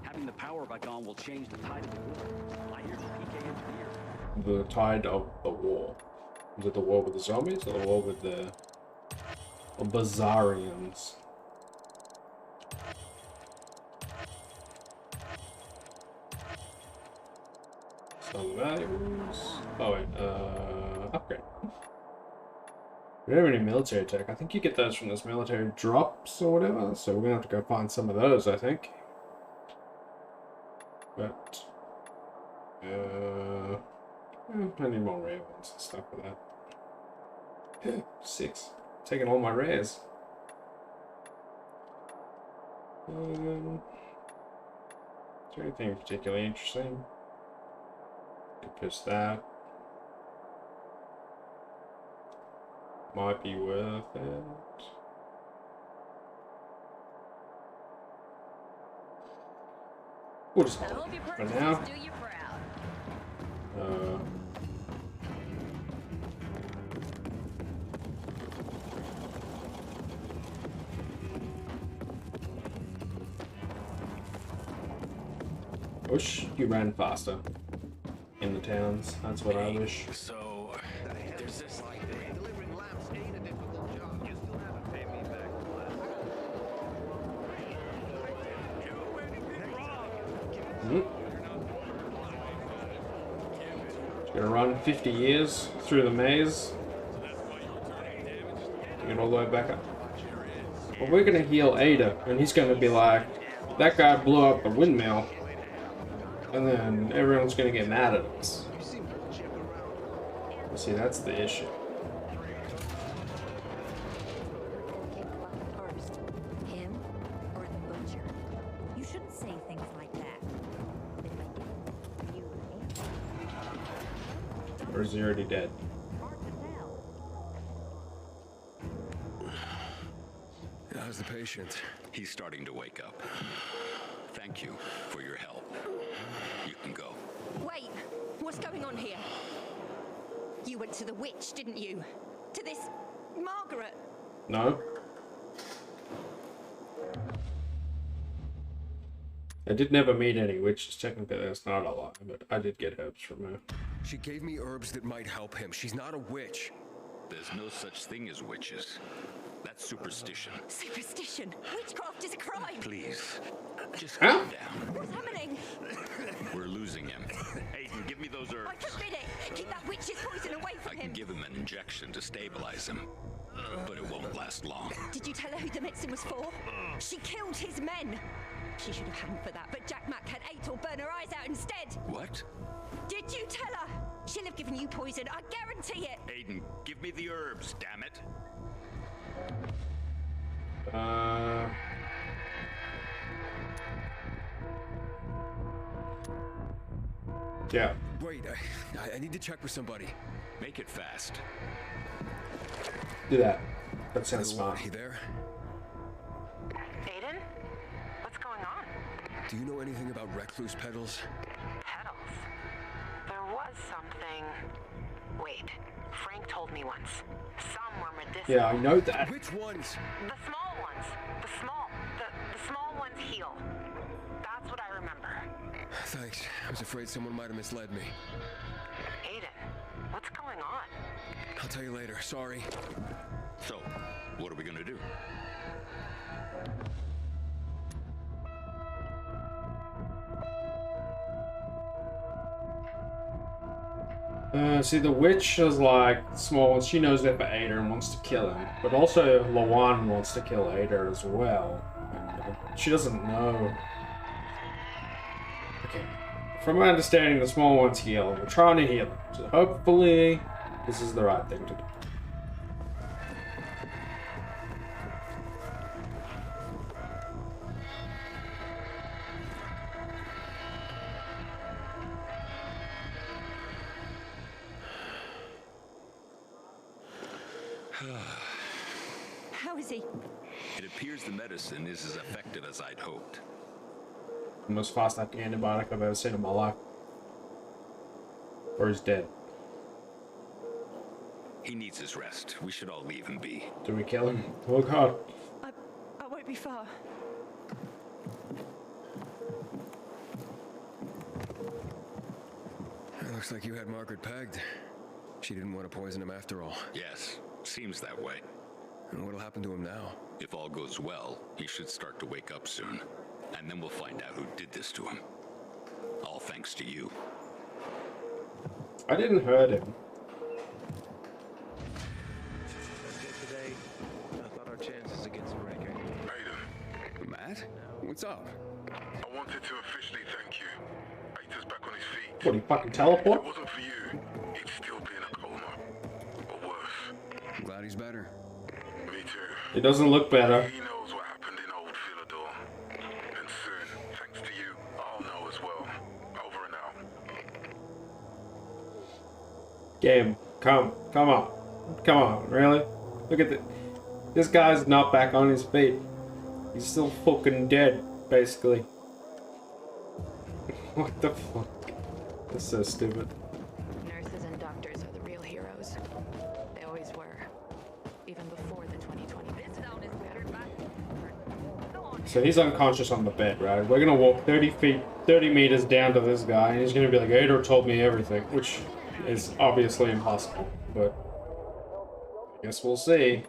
Having the power back on will change the tide of the war. I hear the PK engineer. The tide of the war. Is it the war with the zombies or the war with the Bazarians? Some values. Oh wait, upgrade. We don't have any military tech. I think you get those from those military drops or whatever, so we're gonna have to go find some of those, I think. But I need more rare ones and stuff for that. 6. Taking all my rares. Is there anything particularly interesting? Could push that. Might be worth it. We'll just hold it for now. Wish you ran faster in the towns. That's what I wish. So, there's this Delivering lamps ain't a difficult job. You still haven't paid me back for last. Just gonna run 50 years through the maze. To get all the way back up. Well, we're gonna heal Ada, and he's gonna be like, that guy blew up the windmill. And then everyone's gonna get mad at us. You see, that's the issue. First, him or the butcher? You shouldn't say things like that. If I did, you would. Or is he already dead? Hard to tell. How's the patient? He's starting to wake up. Thank you for your help. You can go. Wait, what's going on here? You went to the witch, didn't you? To this Margaret. No. I did never meet any witches. Technically, that's not a lie, but I did get herbs from her. She gave me herbs that might help him. She's not a witch. There's no such thing as witches. That's superstition. Superstition. Witchcraft is a crime. Please, just calm down. What's happening? We're losing him. Aiden, give me those herbs. I forbid it. Keep that witch's poison away from I can him. give him an injection to stabilize him, but it won't last long. Did you tell her who the medicine was for? She killed his men. She should have hanged for that, but Jack Mack had ate or burn her eyes out instead. What? Did you tell her? She'll have given you poison, I guarantee it. Aiden, give me the herbs, damn it. Yeah. Wait, I need to check with somebody. Make it fast. Do that. That sounds smart. You there? Aiden? What's going on? Do you know anything about recluse petals? Petals? There was something... Wait, Frank told me once. Some were medicinal. Yeah, I know that. Which ones? The small ones. The small ones heal. That's what I remember. Thanks. I was afraid someone might have misled me. Aiden, what's going on? I'll tell you later. Sorry. So, what are we gonna do? See, the witch is like small, and she knows that for Ada and wants to kill him. But also, Lawan wants to kill Ada as well. And she doesn't know. Okay. From my understanding, the small ones heal. We're trying to heal them. So hopefully, this is the right thing to do. How is he? It appears the medicine is as effective as I'd hoped. The most fast-acting antibiotic I've ever seen in my life. Or he's dead. He needs his rest. We should all leave him be. Do we kill him? Oh god. I won't be far. It looks like you had Margaret pegged. She didn't want to poison him after all. Yes, seems that way. And what'll happen to him now? If all goes well, he should start to wake up soon. And then we'll find out who did this to him. All thanks to you. I didn't hurt him. Today, I thought our chances against Wrecker. Aiden, Matt? What's up? I wanted to officially thank you. Aita's back on his feet. What, he fucking If teleport? it wasn't for you, he'd still be in a coma. Or worse. I'm glad he's better. Me too. It doesn't look better. He knows what happened in old Philidor. And soon, thanks to you, I'll know as well. Over and out. Game, come on, really? Look at this guy's not back on his feet. He's still fucking dead, basically. What the fuck? That's so stupid. Nurses and doctors are the real heroes. They always were. Even before the 2020 pandemic. So he's unconscious on the bed, right? We're gonna walk 30 meters down to this guy, and he's gonna be like, Ada told me everything, which is obviously impossible, but I guess we'll see.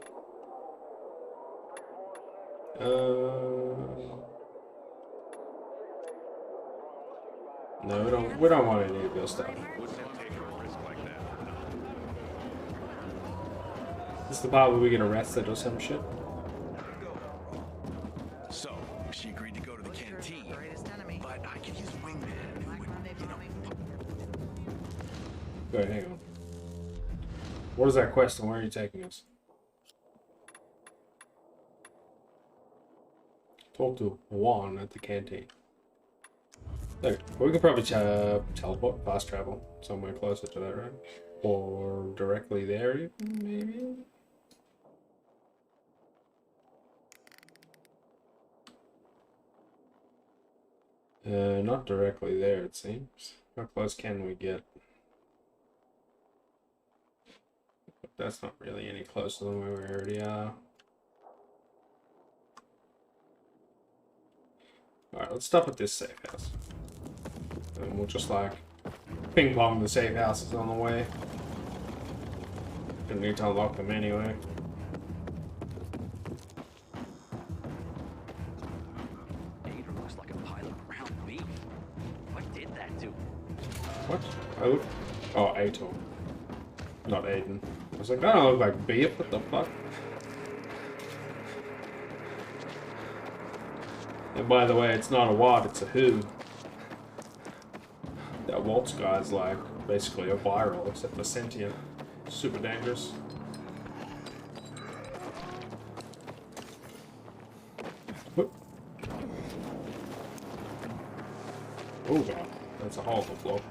No, we don't want any of your stuff. This is the part where we get arrested or some shit. So, she agreed to go to the canteen. But I could use a wingman who would, Wait, hang on. What is that quest and where are you taking us? Talk to Juan at the canteen. There, we could probably teleport, fast travel somewhere closer to that, right? Or directly there, maybe? Not directly there, it seems. How close can we get? that's not really any closer than where we already are. Alright, let's stop at this safe house. And we'll just like ping pong the safe houses on the way. Gonna need to unlock them anyway. Gator looks like a pile of ground beef. What did that to? What? Oh, Ator. Not Aiden. I was like, that don't look like beef, what the fuck? And by the way, it's not a what, it's a who. That Waltz guy's like basically a viral, except for sentient. Super dangerous. Whoop. Oh god, that's a horrible blow.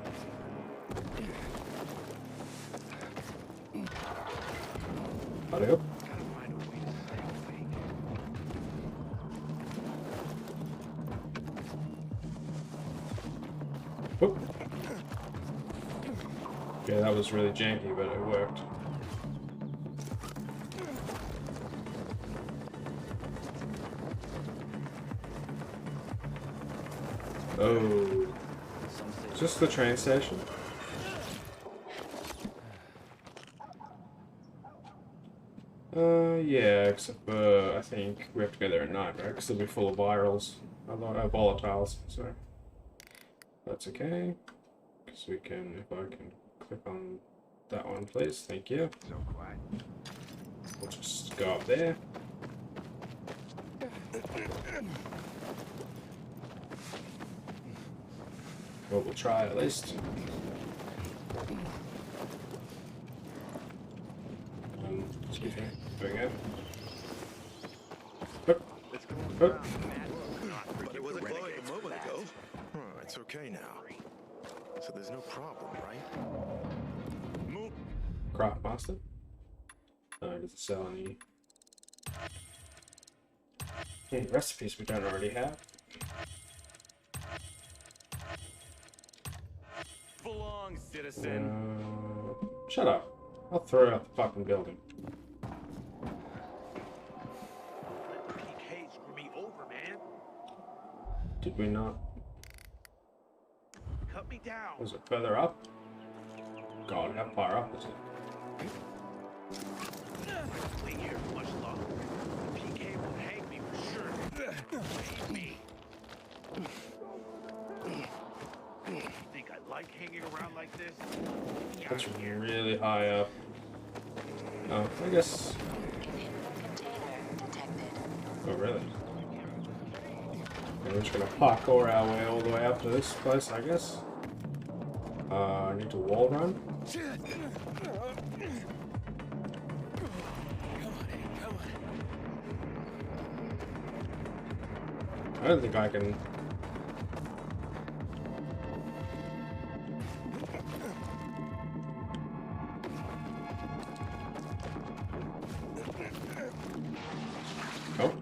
Hurry up. Whoop. Yeah, that was really janky, but it worked. Oh. Is this the train station? Yeah, except I think we have to go there at night, right? Because they'll be full of volatiles, so that's okay. Because we can, if I can click on that one, please, thank you. We'll just go up there. Well, we'll try at least. Excuse me. There we go. But it wasn't glowing a moment ago. Oh, it's okay now. So there's no problem, right? Move. Craft master. Does it sell any recipes we don't already have? Full on, citizen. Shut up. I'll throw out the fucking building. PK screw me over, man. Did we not? Cut me down. Was it further up? God, how far up is it? Wait here much longer. The PK will hang me for sure. Hate me. Think I like hanging around like this? That's really high up. Oh, I guess. Oh, really? We're just gonna parkour our way all the way up to this place, I guess. I need to wall run. I don't think I can. Oh.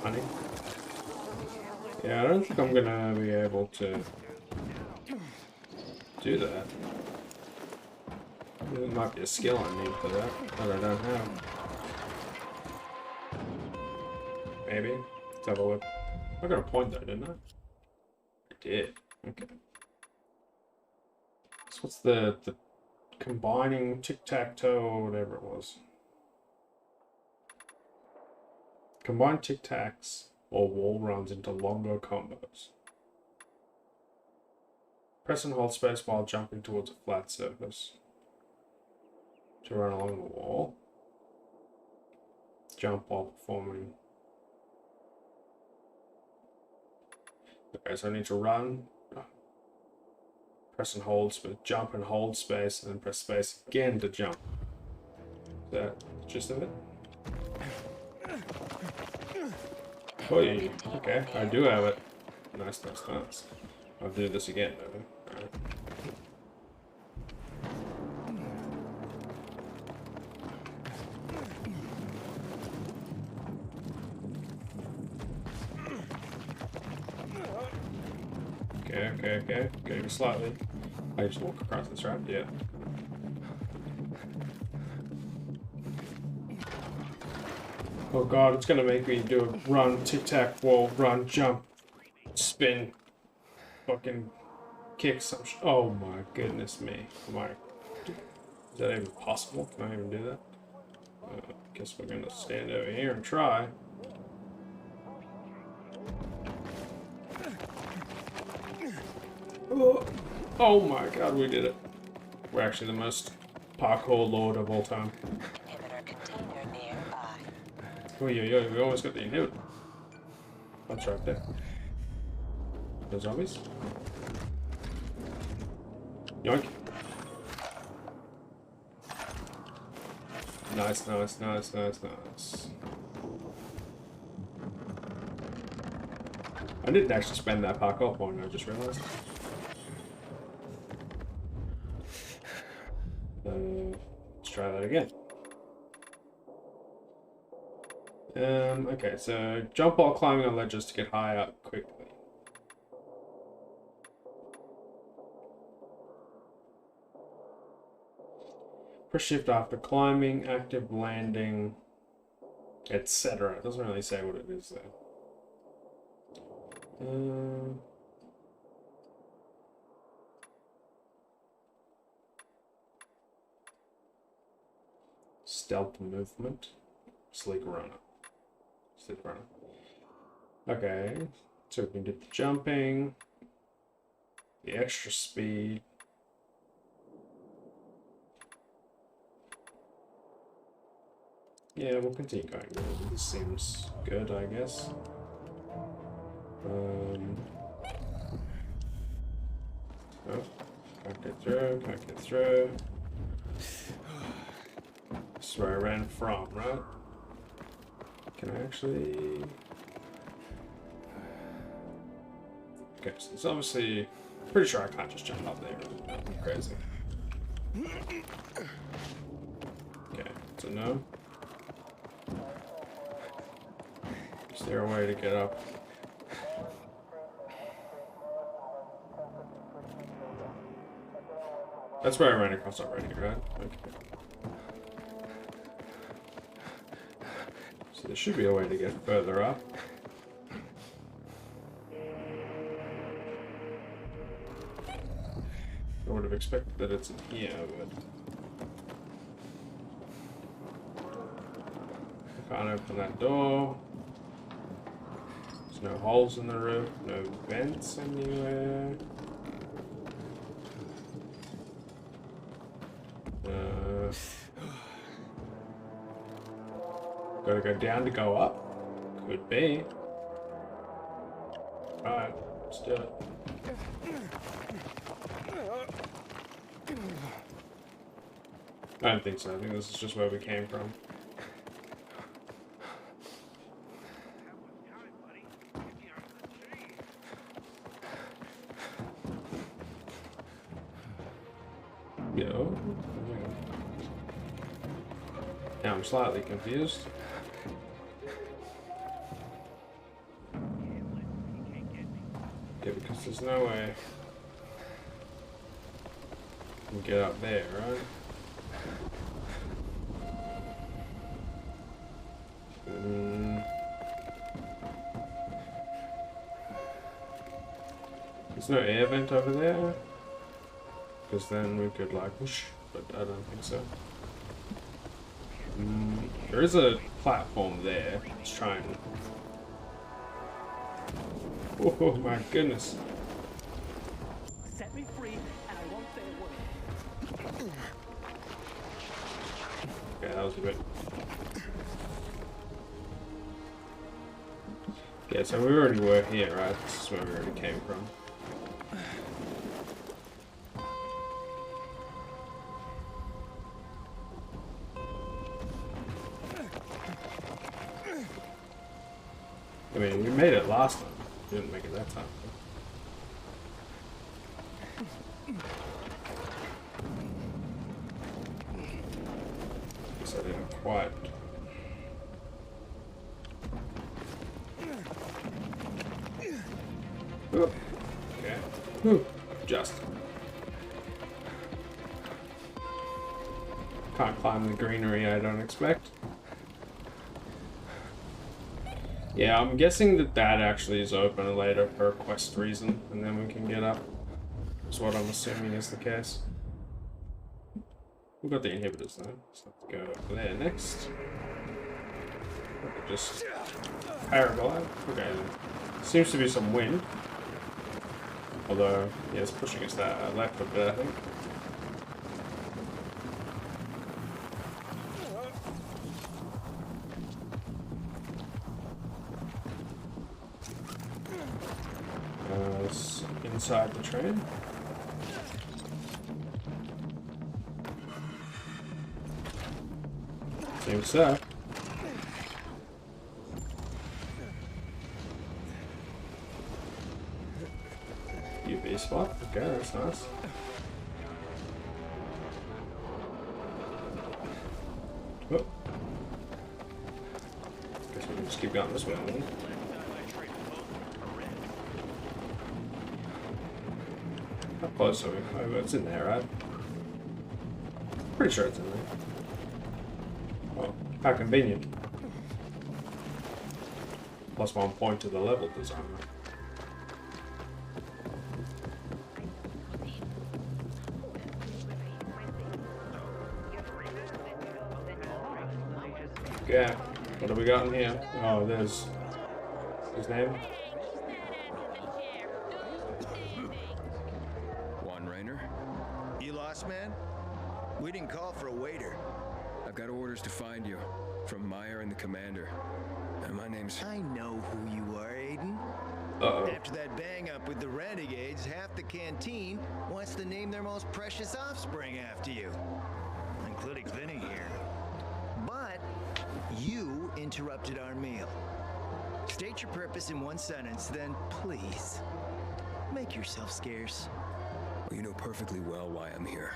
Honey. Yeah, I don't think I'm gonna be able to do that. There might be a skill I need for that I don't have. Maybe. Let's have a look. I got a point though, didn't I? I did. Okay. So what's the combining tic-tac-toe or whatever it was? Combine tic-tacs or wall runs into longer combos. Press and hold space while jumping towards a flat surface. To run along the wall. Jump while performing. Okay, so I need to run. Press and hold space, jump and hold space, and then press space again to jump. Is that the gist of it? Oh yeah, okay, I do have it. Nice. I'll do this again, though. Alright. maybe slightly. I just walk across this, right? Yeah. Oh god, it's gonna make me do a run, tic-tac, wall, run, jump, spin, fucking kick some oh my goodness me. Is that even possible? Can I even do that? Guess we're gonna stand over here and try. Oh my god, we did it. We're actually the most parkour lord of all time. Oh yeah, we almost got the inhibitor. That's right there. The zombies? Yoink. Nice, nice, nice, nice, nice. I didn't actually spend that parkour point, I just realized. Let's try that again. Okay, so jump while climbing on ledges to get high up quickly. Press shift after climbing, active landing, etc. It doesn't really say what it is there. Stealth movement, sleek runner. Okay, so we can do the jumping, the extra speed. Yeah, we'll continue going. This seems good, I guess. Oh, can't get through, can't get through. This is where I ran from, right? Can I actually... Okay, so it's obviously... Pretty sure I can't just jump up there. That'd be crazy. Okay, so no. Is there a way to get up? That's where I ran across already, right? Okay. So there should be a way to get further up. I would have expected that it's in here, but... I can't open that door. There's no holes in the roof, no vents anywhere. Gotta go down to go up. Could be. Alright, let's do it. I don't think so. I think this is just where we came from. Yo. Now I'm slightly confused. Yeah, because there's no way we can get up there, right? There's no air vent over there, because then we could like whoosh, but I don't think so. There is a platform there. Let's try and... Oh my goodness. Set me free and I won't say a word. Okay, that was a bit... Yeah, so we already were here, right? This is where we already came from. I mean, we made it last time. We didn't make it that time. Guess I didn't quite. Oh, okay. Just. quest. Can't climb the greenery, I don't expect. Yeah, I'm guessing that that actually is open later for a quest reason, and then we can get up. That's what I'm assuming is the case. We've got the inhibitors though, so let's go over there next. Just paraglide. Okay, seems to be some wind. Although, yeah, it's pushing us that left a bit, I think. It's inside the train. Seems so. UV spot. Okay, that's nice. Oh. Guess we can just keep going this way, then. How close are we? Oh, it's in there, right? Pretty sure it's in there. Oh, how convenient. Plus 1 point to the level designer. Okay, what have we got in here? Oh, there's his name. You lost, man? We didn't call for a waiter. I've got orders to find you from Meyer and the commander. And my name's... I know who you are, Aiden. Uh-oh. After that bang-up with the renegades, half the canteen wants to name their most precious offspring after you. Including Vinny here. But you interrupted our meal. State your purpose in one sentence, then please, make yourself scarce. Well, you know perfectly well why I'm here.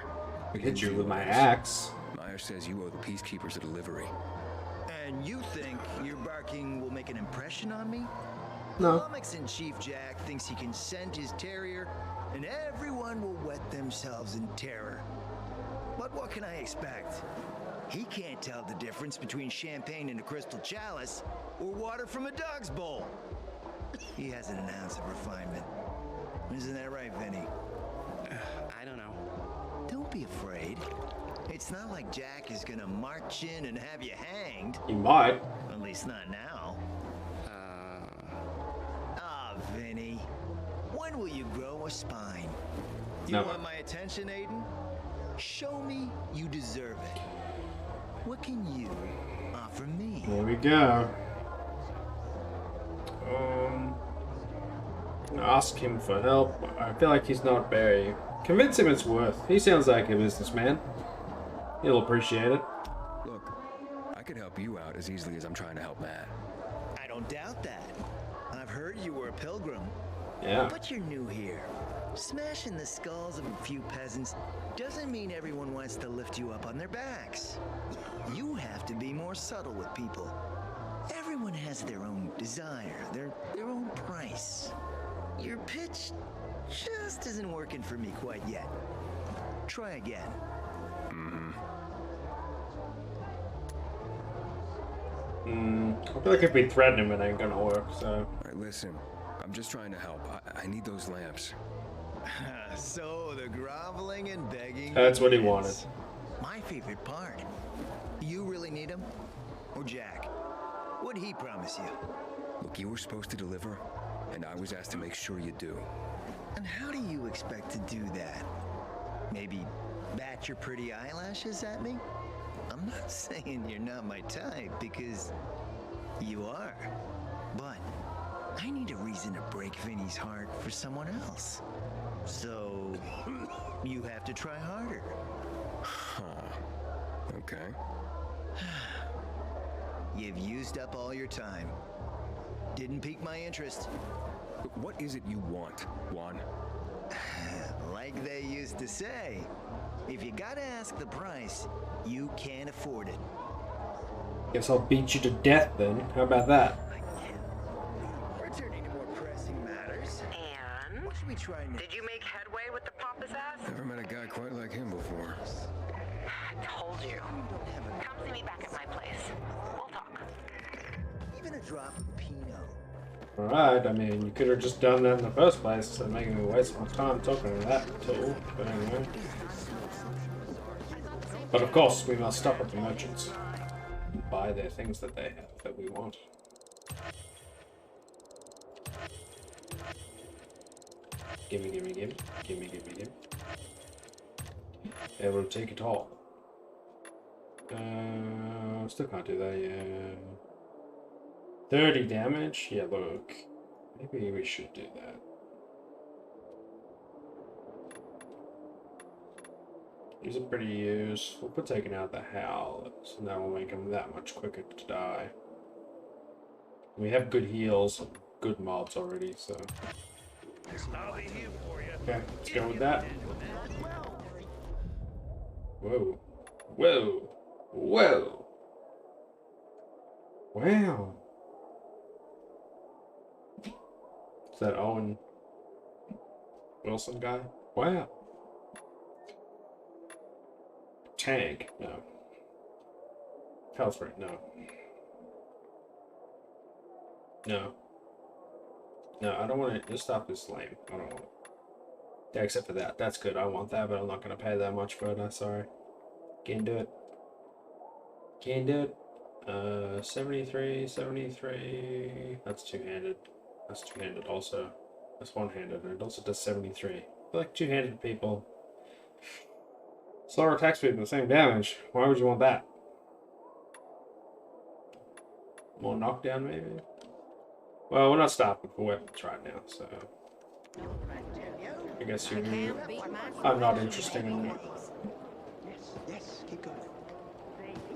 I hit you with my axe. Meyer says you owe the peacekeepers a delivery. And you think your barking will make an impression on me? No. Flummoxin Jack thinks he can scent his terrier, and everyone will wet themselves in terror. But what can I expect? He can't tell the difference between champagne in a crystal chalice or water from a dog's bowl. He hasn't an ounce of refinement. Isn't that right, Vinny? I don't know. Don't be afraid. It's not like Jack is gonna march in and have you hanged. He might. At least not now. Vinny. When will you grow a spine? You want my attention, Aiden? Show me you deserve it. What can you offer me? There we go. Ask him for help. I feel like he's not very... Convince him it's worth. He sounds like a businessman. He'll appreciate it. Look, I could help you out as easily as I'm trying to help Matt. I don't doubt that. I've heard you were a pilgrim. Yeah. But you're new here. Smashing the skulls of a few peasants doesn't mean everyone wants to lift you up on their backs. You have to be more subtle with people. Everyone has their own desire, their own price. Your pitch just isn't working for me quite yet. Try again. I feel like if we threaten him, it ain't gonna work, so... Alright, listen. I'm just trying to help. I need those lamps. So, the groveling and begging... That's what he wanted. My favorite part. You really need him? Or Jack? What'd he promise you? Look, you were supposed to deliver, and I was asked to make sure you do. And how do you expect to do that? Maybe bat your pretty eyelashes at me? I'm not saying you're not my type, because you are. But I need a reason to break Vinny's heart for someone else. So you have to try harder. Huh. Okay. You've used up all your time. Didn't pique my interest. What is it you want, Juan? Like they used to say, if you gotta ask the price, you can't afford it. Guess I'll beat you to death then. How about that? Returning to more pressing matters. And what should we try next? Did you make headway with the this ass? Never met a guy quite like him before. I told you. Come see me back at my place. We'll talk. Even a drop of Pinot. Alright, I mean, you could have just done that in the first place instead of making me waste my time talking to that tool. But anyway. But of course, we must stop at the merchants and buy their things that they have that we want. Gimme, gimme, gimme, gimme, gimme, gimme. It will take it all. Still can't do that, yeah. 30 damage? Yeah, look. Maybe we should do that. These are pretty useful for taking out the howlers, and that will make them that much quicker to die. We have good heals and good mobs already, so. Okay, let's go with that. Whoa. Whoa. Whoa. Wow. Is that Owen Wilson guy? Wow. Tank? No. Health rate? No. No. No, I don't want it. This stuff is lame. I don't want it. Yeah, except for that. That's good. I want that, but I'm not going to pay that much for it. I'm sorry. Can't do it. Can't do it. 73, 73. That's two-handed. That's two-handed also. That's one-handed, and it also does 73. I feel like two-handed people. Slower attack speed and the same damage. Why would you want that? More knockdown, maybe? Well, we're not stopping for weapons right now, so... I guess I'm not interested in it. Yes, keep going.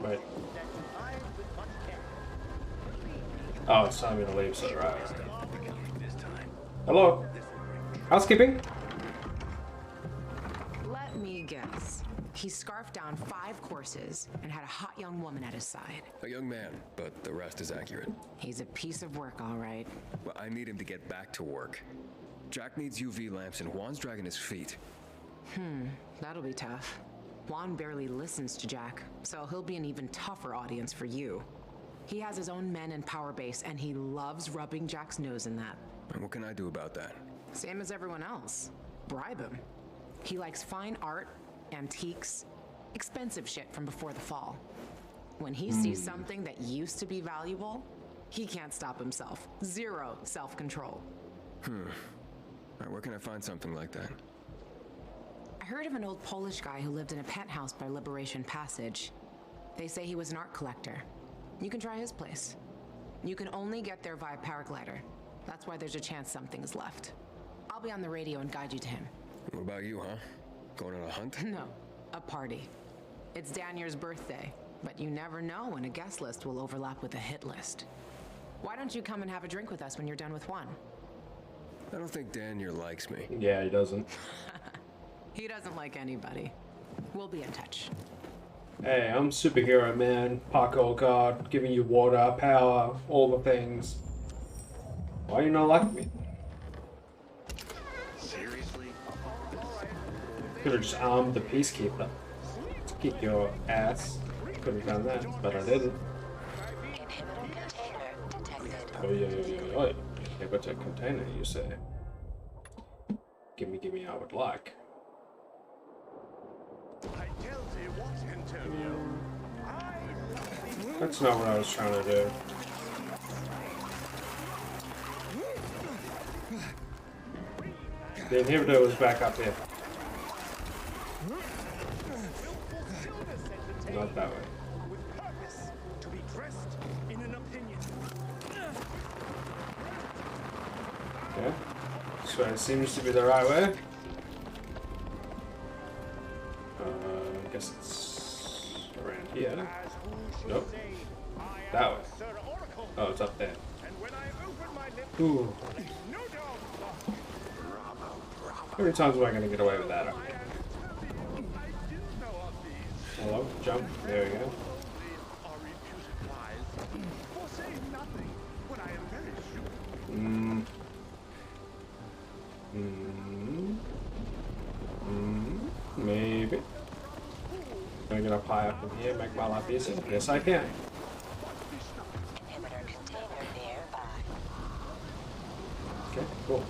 Wait. Oh, it's time to leave, so right. Hello? Housekeeping? Let me guess. He scarfed down 5 courses and had a hot young woman at his side. A young man, but the rest is accurate. He's a piece of work, all right. Well, I need him to get back to work. Jack needs UV lamps and Juan's dragging his feet. That'll be tough. Juan barely listens to Jack, so he'll be an even tougher audience for you. He has his own men and power base, and he loves rubbing Jack's nose in that. And what can I do about that? Same as everyone else. Bribe him. He likes fine art, antiques, expensive shit from before the fall. When he sees something that used to be valuable, he can't stop himself. Zero self-control. All right, where can I find something like that? I heard of an old Polish guy who lived in a penthouse by Liberation Passage. They say he was an art collector. You can try his place. You can only get there via paraglider. That's why there's a chance something's left. I'll be on the radio and guide you to him. What about you, huh? Going on a hunt? No, a party. It's Danier's birthday, but you never know when a guest list will overlap with a hit list. Why don't you come and have a drink with us when you're done with one? I don't think Danier likes me. Yeah, he doesn't. He doesn't like anybody. We'll be in touch. Hey, I'm superhero man, Parkour god, giving you water, power, all the things. Why do you not like me? Seriously? Could have just armed the peacekeeper to kick your ass. Could have done that, but I didn't. Oh yeah. Inhibitor container, you say? Gimme, I would like. That's not what I was trying to do. The inhibitor was back up here. Not that way. Okay. So it seems to be the right way. I guess it's around here. Nope. That way. Oh, it's up there. Ooh. How many times am I going to get away with that? Okay. Hello? Jump. There we go. Maybe. Can I get up high up in here, make my life easier? Yes, I can. Okay, cool.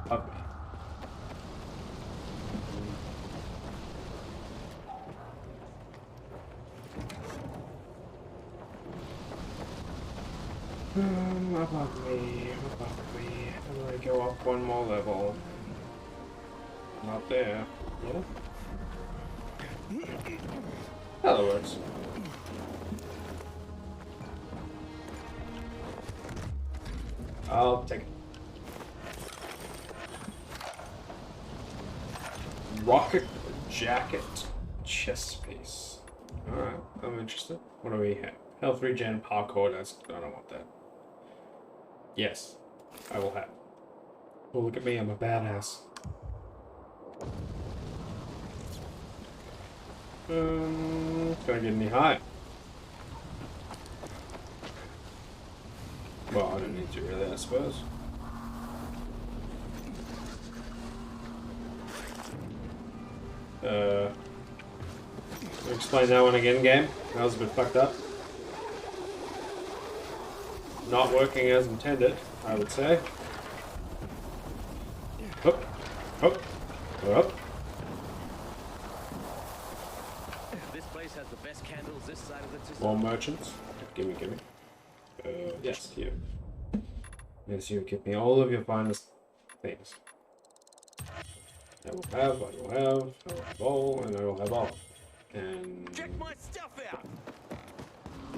Above me. Above me. How do I go up one more level? Not there. Yeah? That works. I'll take it. Rocket jacket chest piece. Alright, I'm interested. What do we have? Health regen, parkour, I don't want that. Yes, I will have. Oh, look at me, I'm a badass. Can I get any high? Well, I don't need to really, I suppose. Explain that one again, game. That was a bit fucked up. Not working as intended, I would say. Up, up, up. This place has the best candles this side of the system. More merchants. Gimme. Yes, you. Yes, you give me all of your finest things. I will have all, and I will have all. And check my stuff out.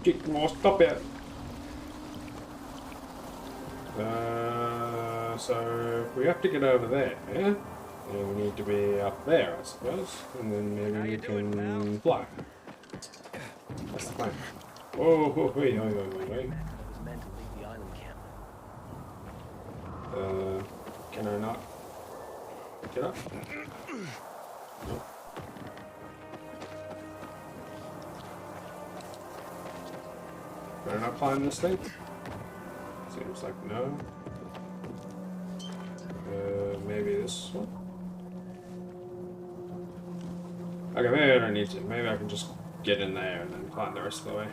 Check more stuff out. So we have to get over there, yeah? And we need to be up there, I suppose. And then maybe we can fly. That's the plan. Whoa, wait. Can I not get up? Nope. Can I not climb this thing? Seems like no. Maybe this one? Okay, maybe I don't need to. Maybe I can just get in there and then climb the rest of the way.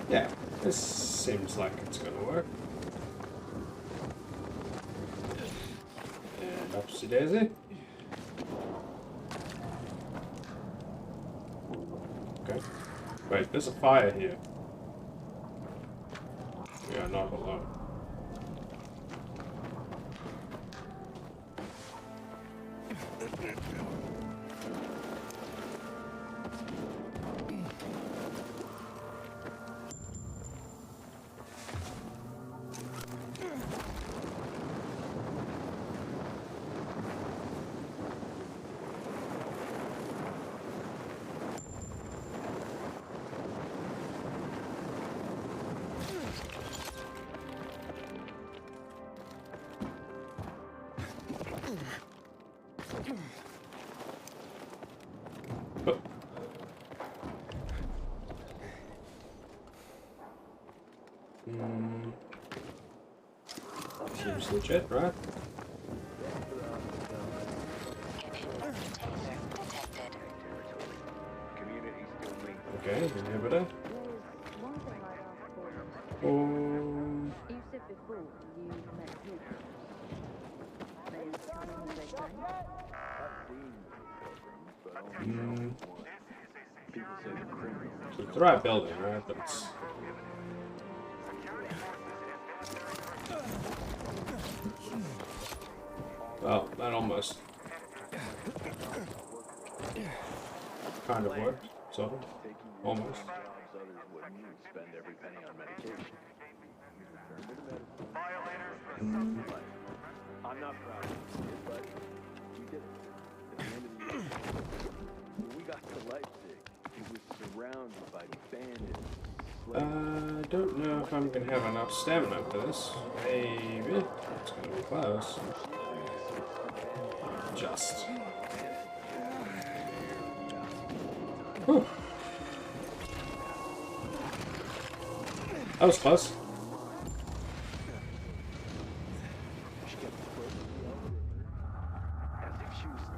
Yeah, this seems like it's gonna work. And upsy daisy. Okay. Wait, there's a fire here. We are not alone. Seems legit, right? Okay, inhibitor. You said before you met people. It's the right building, right? But it's... Well, that almost kind of worked, sort of, almost. I'm not proud of it, but we did it. At the end of the year, when we got to Leipzig, it was surrounded by bandits. I don't know if I'm gonna have enough stamina for this. Maybe. It's gonna be close. Whew. That was close.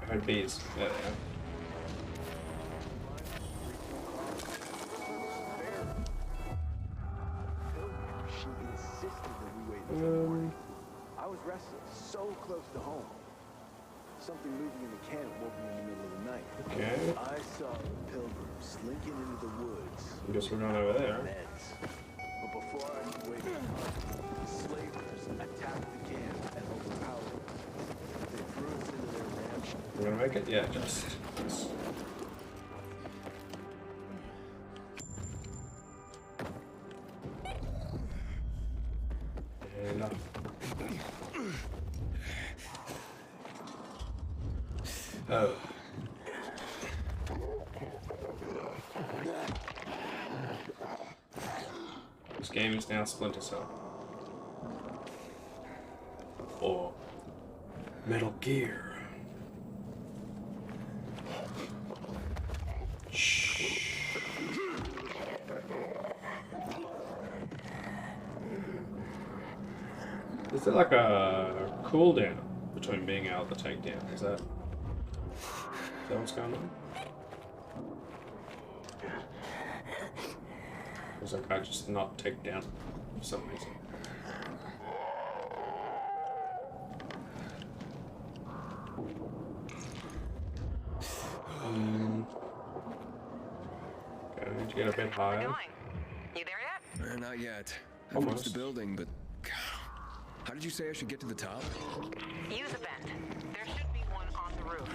I heard bees. There they are. She insisted that we wait until morning. I was restless, so close to home. Something moving in the camp woke me in the middle of the night. Okay. I saw the pilgrims slinking into the woods. I guess we're going over there. But before I could wake up, the slavers attacked the camp and overpowered us. They threw us into their ranch. We're gonna make it? Yeah, just. Nice. And up. Oh. This game is now Splinter Cell. Or Metal Gear. Shh. Is there like a cooldown between being able to take down? Is that what's going on? Or is that guy just not take down for some reason? Okay, I need to get a bit higher. You there yet? Not yet. I've Almost. reached the building, but how did you say I should get to the top? Use a vent. There should be one on the roof.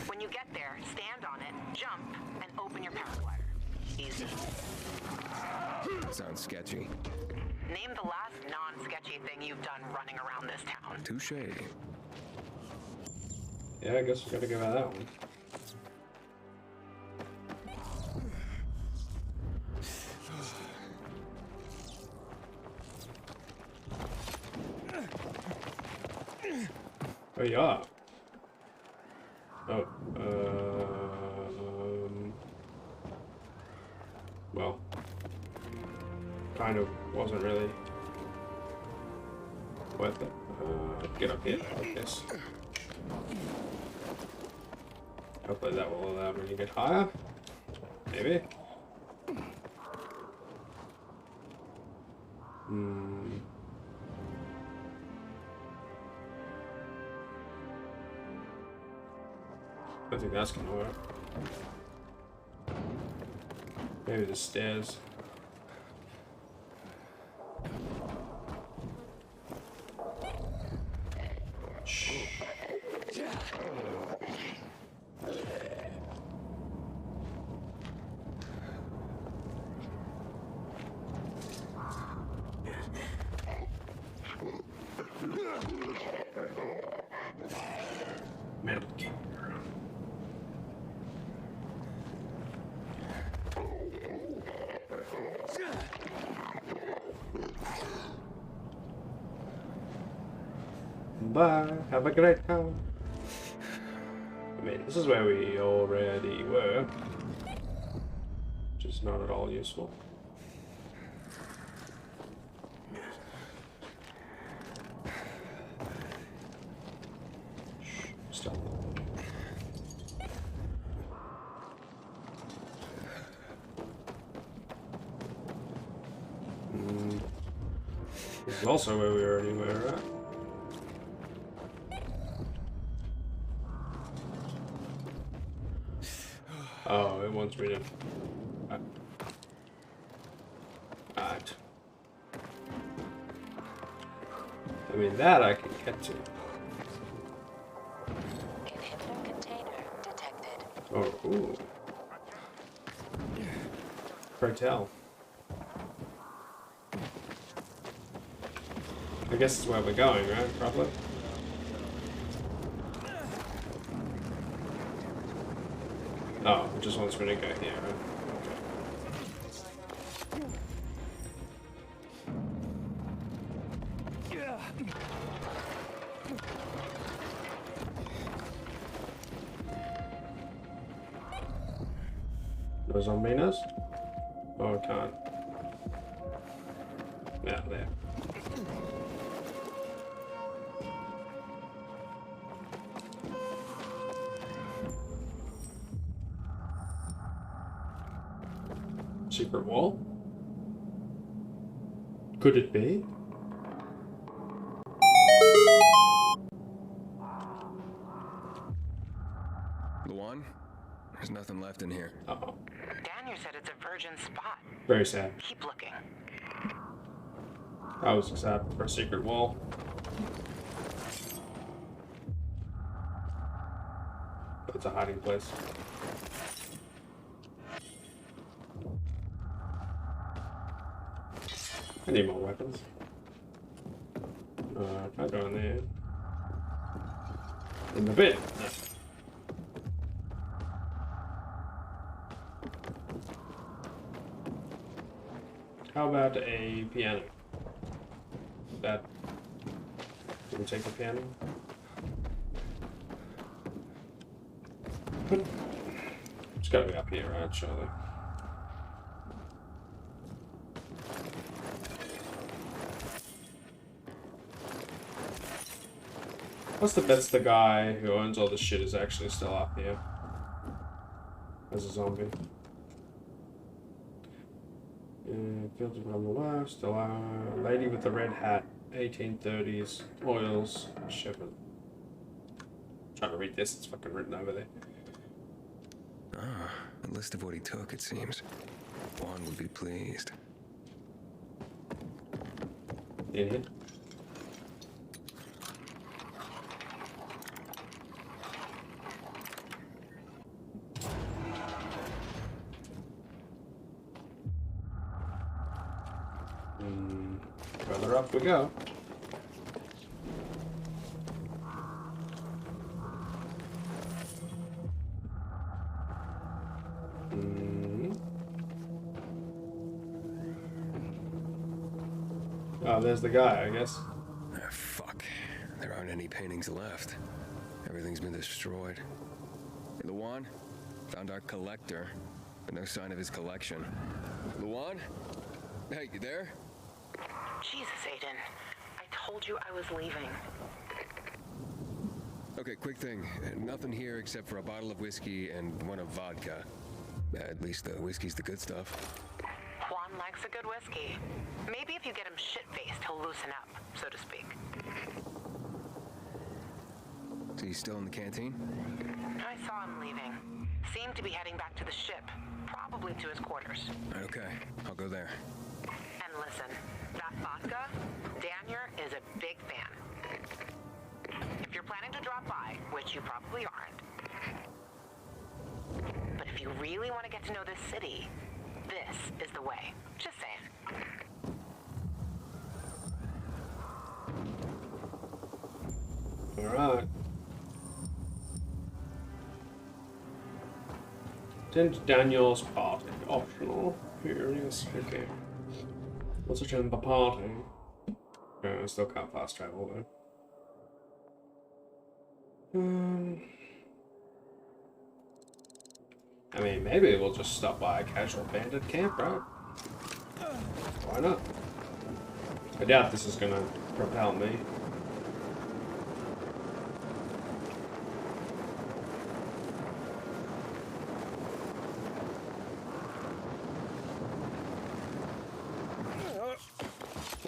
When you get there, stand on it, jump, and open your paraglider. Easy. Sounds sketchy. Name the last non-sketchy thing you've done running around this town. Touche. Yeah, I guess we gotta go by that one. Oh, yeah. Oh, well, kind of wasn't really worth it. Get up here, I guess. Hopefully that will allow me to get higher. Maybe. I think that's gonna work. Maybe the stairs. Shh. Metal Gear. Bye. Have a great time. I mean, this is where we already were, which is not at all useful. Stop. This is also where we already were at. Oh, it wants me to... Alright. I mean, that I can get to. Inhibitor container detected. Oh, ooh. Pray tell. I guess it's where we're going, right? Probably. Oh, it just wants me to go here, right? No zombie nest? Oh, I can't. Yeah, there. Secret wall? Could it be? Luan? There's nothing left in here. Uh-oh. Daniel said it's a virgin spot. Very sad. Keep looking. I was excited for a secret wall. It's a hiding place. I need more weapons. Can I go in there? In the bin? No. How about a piano? That. Can we take the piano? It's gotta be up here, right? Surely. What's the best the guy who owns all this shit is actually still up here? As a zombie. Fields around the left, still lady with the red hat, 1830s, oils, Shepherd. Trying to read this, it's fucking written over there. Ah, a list of what he took, it seems. Juan would be pleased. In here? Further up we go. Oh, there's the guy, I guess. Ah, fuck. There aren't any paintings left. Everything's been destroyed. Hey, Luan? Found our collector, but no sign of his collection. Luan? Hey, you there? Jesus, Aiden. I told you I was leaving. Okay, quick thing. Nothing here except for a bottle of whiskey and one of vodka. At least the whiskey's the good stuff. Juan likes a good whiskey. Maybe if you get him shit-faced, he'll loosen up, so to speak. So he's still in the canteen? I saw him leaving. Seemed to be heading back to the ship, probably to his quarters. Okay, I'll go there. And listen, that vodka, Daniel is a big fan. If you're planning to drop by, which you probably aren't, but if you really want to get to know this city, this is the way. Just saying. Alright. Attend Daniel's party. Optional. Here, yes, okay. Let's attend the party. I still can't fast travel though. I mean, maybe we'll just stop by a casual bandit camp, right? Why not? I doubt this is gonna propel me.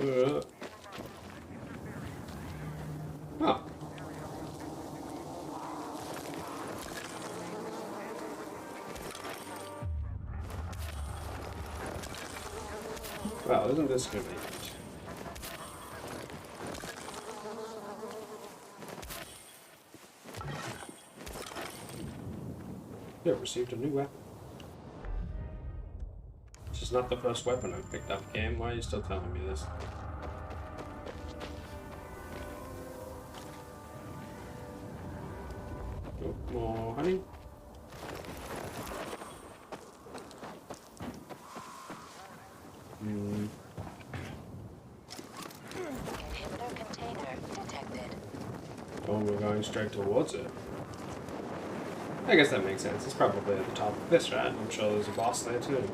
Oh. Wow, isn't this convenient? You have received a new weapon. This is not the first weapon I've picked up, game. Why are you still telling me this? Oh, more honey. Inhibitor container detected. Oh, we're going straight towards it. I guess that makes sense. It's probably at the top of this, right? I'm sure there's a boss there too.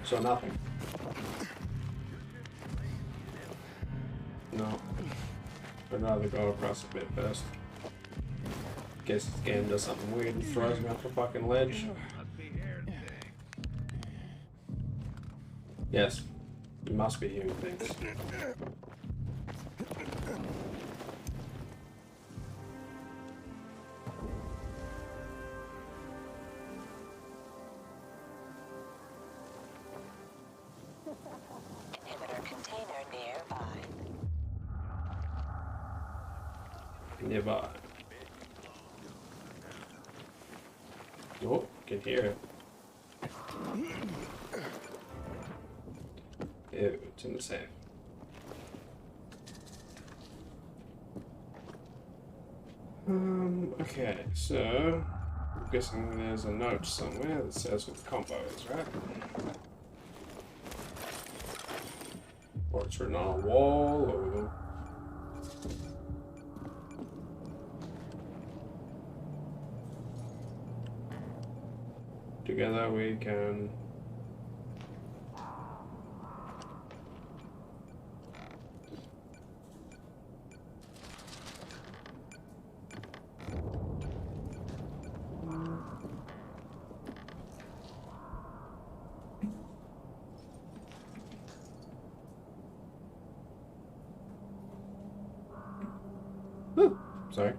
So nothing. No. I'd rather go across a bit first. In case this game does something weird and throws me off a fucking ledge. Yes. You must be hearing things. Inhibitor container nearby. Nearby. Oh, can hear it. Ew, it's in the safe. Okay, so I'm guessing there's a note somewhere that says what the combo is, right? Or it's written on a wall, or together we can sorry.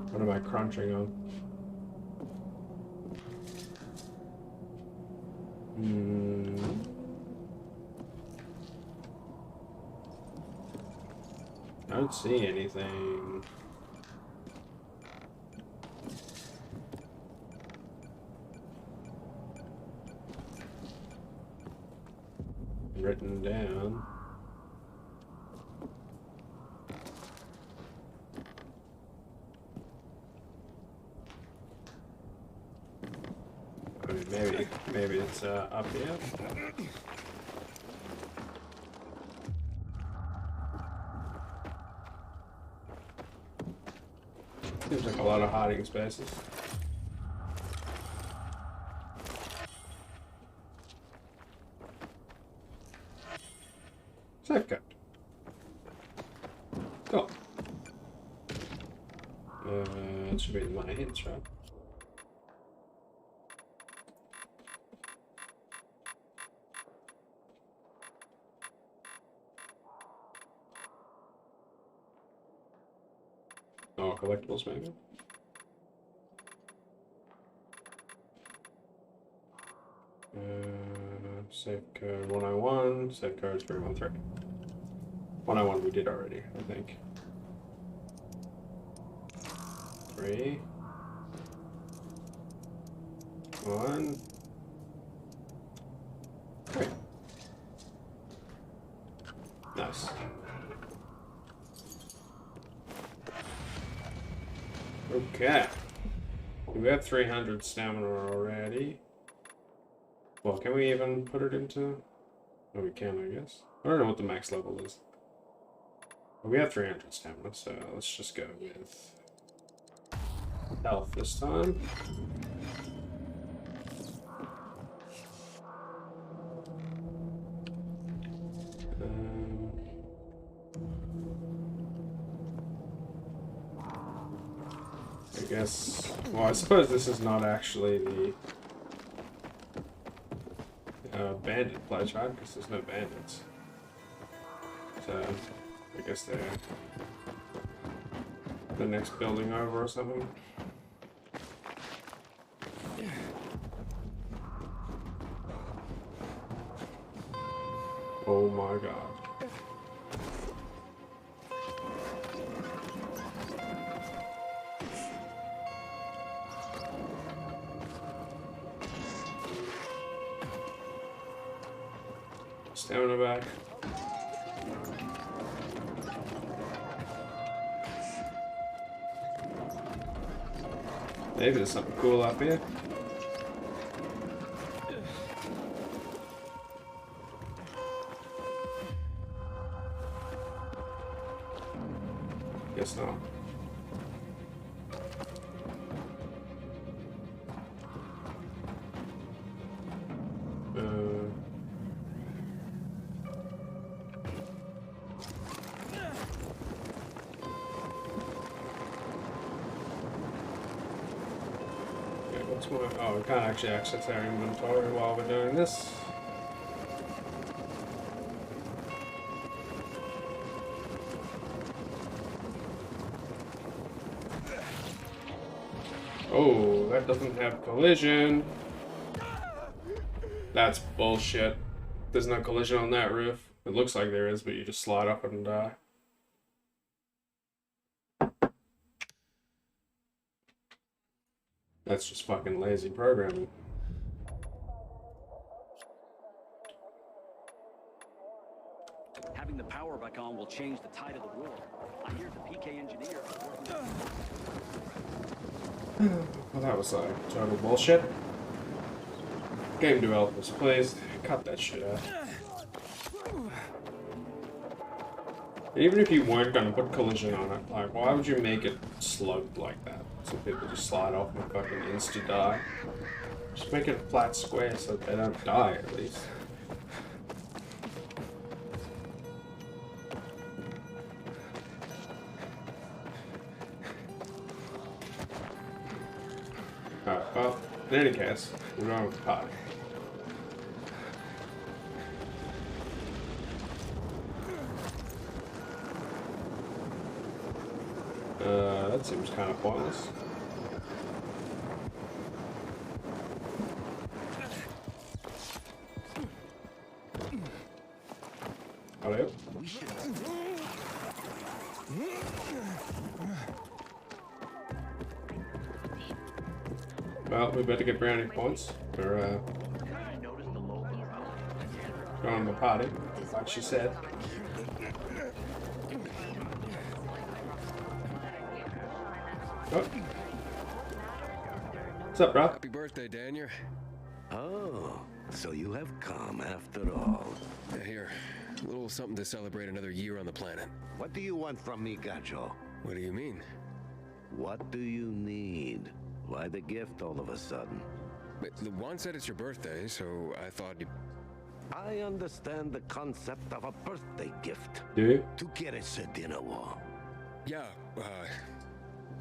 What am I crunching on? I don't see anything. Written down. I mean, maybe it's up here. Seems like a lot of hiding spaces. Safe code. Cool. It should be in my hints, right? Oh, collectibles maybe? Safe code 101, safe code 313. 101 we did already, I think. 3 1 3. Nice. Okay. We have 300 stamina already. Well, can we even put it into... Oh, we can, I guess. I don't know what the max level is. But we have 300 stamina, so let's just go with health this time. I guess... Well, I suppose this is not actually the... bandit place, right? Because there's no bandits. So, I guess they're the next building over or something. Oh my god. Stamina back. Maybe there's something cool up here. Guess not. What's my... Oh, we can't actually access our inventory while we're doing this. Oh, that doesn't have collision. That's bullshit. There's no collision on that roof. It looks like there is, but you just slide up and die. That's just fucking lazy programming. Having the power back on will change the tide of the war. I hear the PK engineer. Well, that was like total bullshit. Game developers, please cut that shit out. Even if you weren't gonna put collision on it, like, why would you make it sloped like that? So people just slide off and fucking insta-die. Just make it a flat square so they don't die, at least. Alright, well, in any case, we're going with the party. That seems kind of pointless. Hello? Well, we better get brownie points for going to the party, like she said. Oh. What's up, bro? Happy birthday, Daniel. Oh, so you have come after all. Yeah, here. A little something to celebrate another year on the planet. What do you want from me, Gacho? What do you mean? What do you need? Why the gift all of a sudden? The one said it's your birthday, so I thought you... I understand the concept of a birthday gift. Do you? To get us a dinner wall. Yeah,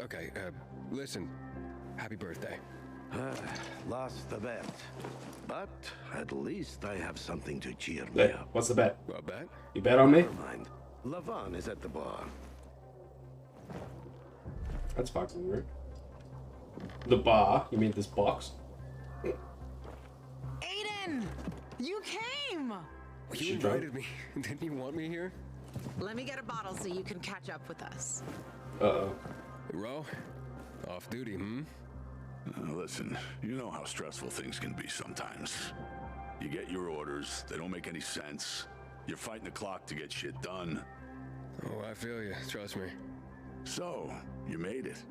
okay, listen. Happy birthday. Lost the bet. But at least I have something to cheer me up. What's the bet? A bet? You bet on me? Never mind. Lavon is at the bar. That's fucking weird. The bar? You mean this box? Aiden! You came! You invited me. Didn't you want me here? Let me get a bottle so you can catch up with us. Uh-oh. Ro? Off duty, hmm? Listen, you know how stressful things can be sometimes. You get your orders, they don't make any sense. You're fighting the clock to get shit done. Oh, I feel you. Trust me. So, you made it.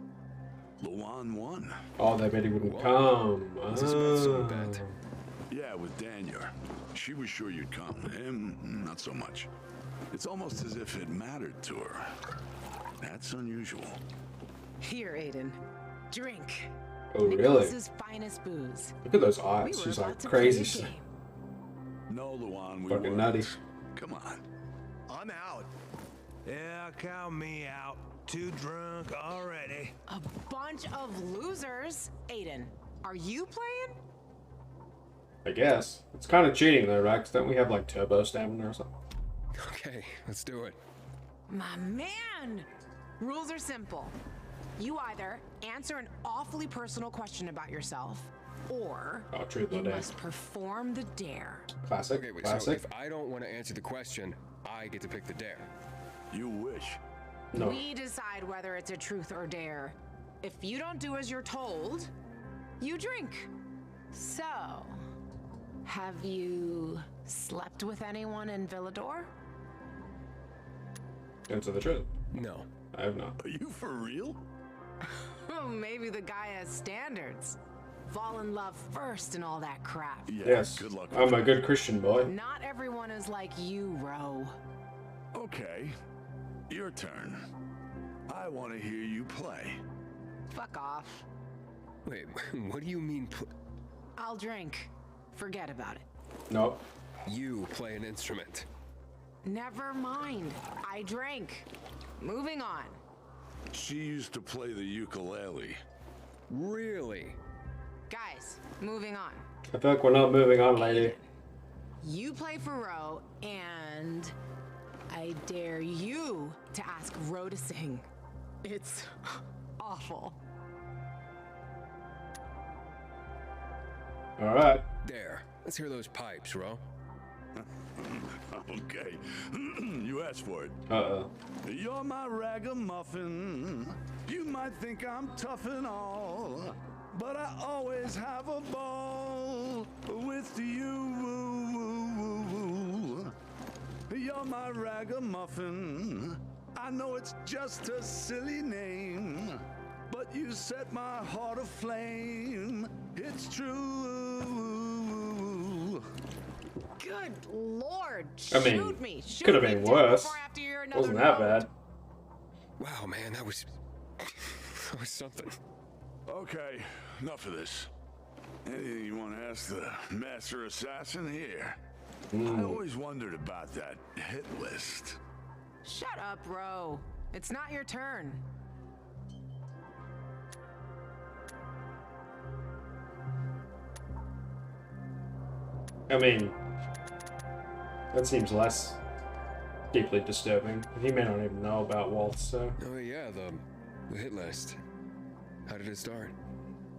Luan won. Oh, they bet he wouldn't come. This is about so bad. Yeah, with Daniel. She was sure you'd come. Him, not so much. It's almost as if it mattered to her. That's unusual. Here, Aiden. Drink. Oh, really? Nicholas's finest booze. Look at those eyes. She's like crazy. No, Luan, we fucking weren't. nutty. Come on. I'm out. Yeah, count me out. Too drunk already. A bunch of losers. Aiden, are you playing? I guess. It's kind of cheating though, right? 'Cause don't we have like turbo stamina or something? Okay, let's do it. My man! Rules are simple. You either answer an awfully personal question about yourself, or you must perform the dare. Classic. Okay, wait, classic. so if I don't want to answer the question, I get to pick the dare. You wish. No. We decide whether it's a truth or dare. If you don't do as you're told, you drink. So, have you slept with anyone in Villador? Answer the truth. No. I have not. Are you for real? Maybe the guy has standards. Fall in love first and all that crap. Yeah, Yes, good luck. I'm a good Christian boy. Not everyone is like you, Ro. Okay, your turn. I want to hear you play. Fuck off. Wait, what do you mean? I'll drink. Forget about it. Nope. You play an instrument. Never mind. I drank. Moving on. She used to play the ukulele. Really? Guys, moving on. I feel like we're not moving on, lady. You play for Ro, and I dare you to ask Ro to sing. It's awful. All right. There. Let's hear those pipes, Ro. Okay, you asked for it. Uh-oh. You're my ragamuffin. You might think I'm tough and all, but I always have a ball with you. You're my ragamuffin. I know it's just a silly name, but you set my heart aflame. It's true. Good lord. I mean, Shoot me. Shoot could have me been down worse. before I have to hear another Wasn't that note. bad? Wow, man, that was something. Okay, enough of this. Anything you want to ask the master assassin here? I always wondered about that hit list. Shut up, Ro. It's not your turn. I mean, that seems less deeply disturbing. He may not even know about Waltz, so... Oh yeah, the hit list. How did it start?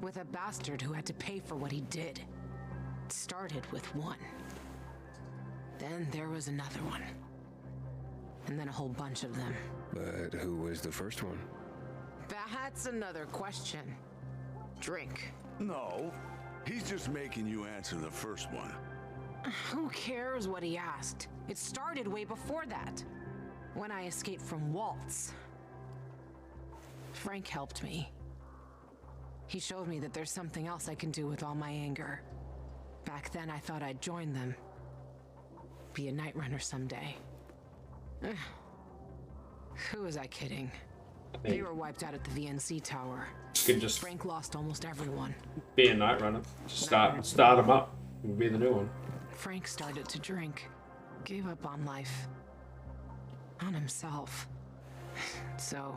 With a bastard who had to pay for what he did. It started with one. Then there was another one. And then a whole bunch of them. But who was the first one? That's another question. Drink. No, he's just making you answer the first one. Who cares what he asked? It started way before that. When I escaped from Waltz. Frank helped me. He showed me that there's something else I can do with all my anger. Back then I thought I'd join them. Be a night runner someday. Who was I kidding? They were wiped out at the VNC tower. You could just Frank lost almost everyone. be a night runner. Just start him up. He'd be the new one. Frank started to drink. Gave up on life. On himself. So,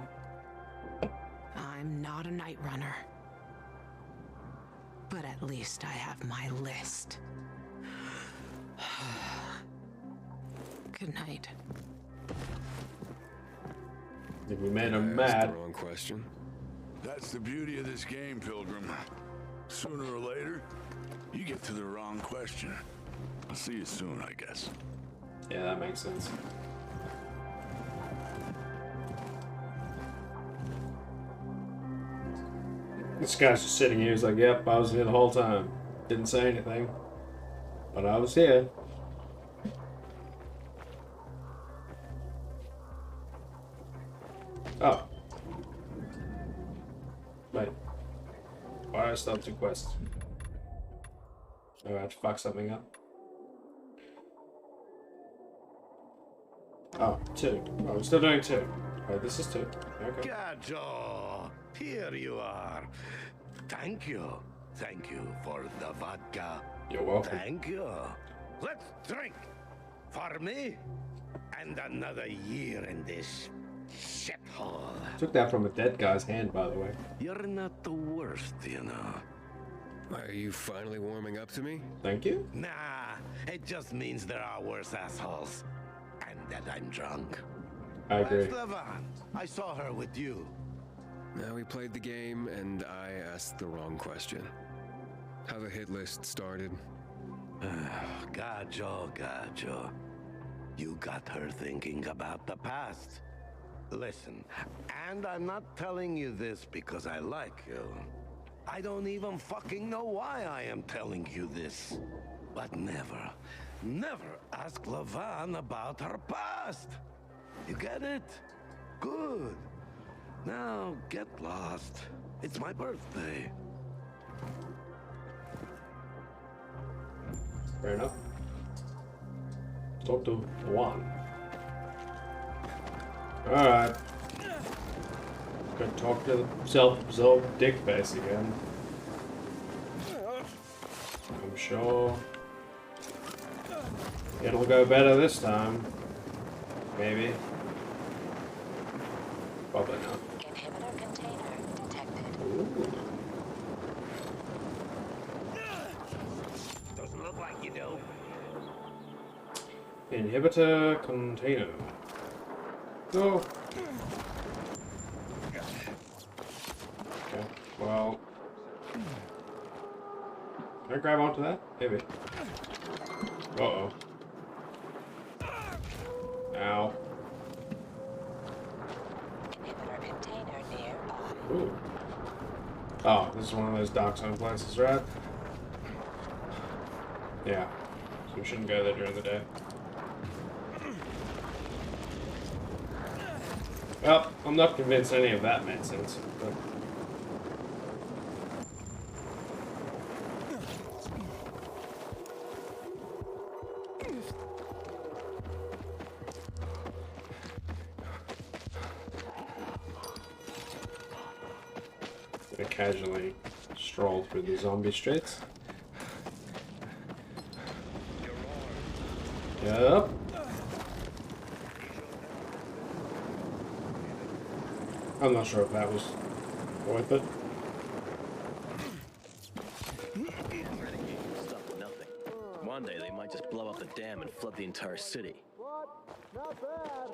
I'm not a night runner. But at least I have my list. Good night. I think we made him That's mad. the wrong question. That's the beauty of this game, Pilgrim. Sooner or later, you get to the wrong question. I'll see you soon, I guess. Yeah, that makes sense. This guy's just sitting here. He's like, yep, I was here the whole time. Didn't say anything. But I was here. Oh. Wait. Why did I start two quests? Oh, I had to fuck something up. Oh, two. Oh, we're still doing two. Right, this is two. Okay. Gajo, here you are. Thank you. Thank you for the vodka. You're welcome. Thank you. Let's drink. For me, and another year in this shithole. Took that from a dead guy's hand, by the way. You're not the worst, you know. Are you finally warming up to me? Thank you. Nah, it just means there are worse assholes. And that I'm drunk. I agree. Where's Levan? I saw her with you. Now we played the game, and I asked the wrong question. How the hit list started. Gajo. You got her thinking about the past. Listen, and I'm not telling you this because I like you. I don't even fucking know why I am telling you this. But never ask Levan about her past. You get it? Good. Now get lost. It's my birthday. Fair enough. Talk to Juan. Alright. Go talk to the self-absorbed dick face again. I'm sure it'll go better this time. Maybe. Probably not. Inhibitor container detected. Ooh. Doesn't look like you do. Inhibitor container. Oh. Okay, well. Can I grab onto that? Maybe. Uh-oh. Ow. Inhibitor container nearby. Ooh. Oh, this is one of those dark zone places, right? Yeah. So we shouldn't go there during the day. Well, I'm not convinced any of that made sense. But... I casually stroll through the zombie streets. Yep. I'm not sure if that was worth it. Stop with nothing. One day they might just blow up the dam and flood the entire city.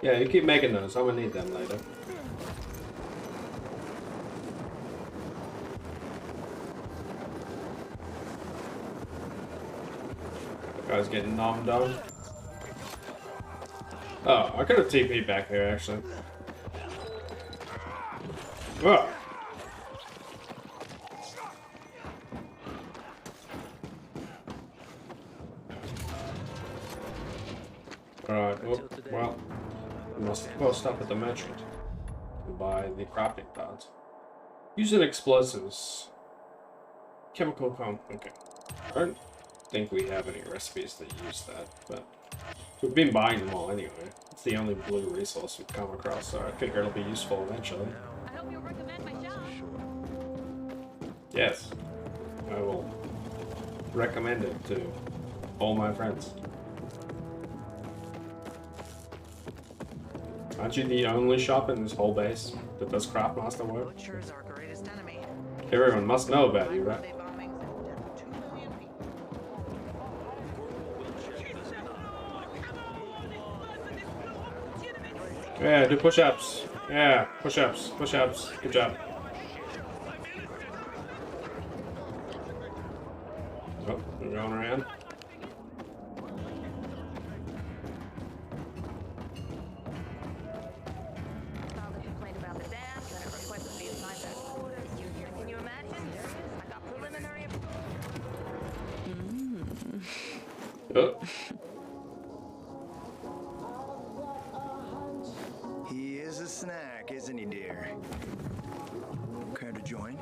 Yeah, you keep making those. I'm gonna need them later. That guy's getting nommed on. Oh, I could have TP'd back there actually. Whoa. Alright, well, we must stop at the merchant and buy the crafting parts. Using explosives. Chemical comp. Okay. I don't think we have any recipes that use that, but we've been buying them all anyway. It's the only blue resource we've come across, so I figure it'll be useful eventually. I hope you'll recommend my shop. Yes, I will recommend it to all my friends. Aren't you the only shop in this whole base that does craftmaster work? Butcher's our greatest enemy. Everyone must know about you, right? Yeah, do push-ups. Yeah, push-ups, push-ups. Good job. Oh, we're going around. Complained about the dance and it requested me to sign that. Can you imagine? I got preliminary. Oh. He is a snack, isn't he, dear? Care to join?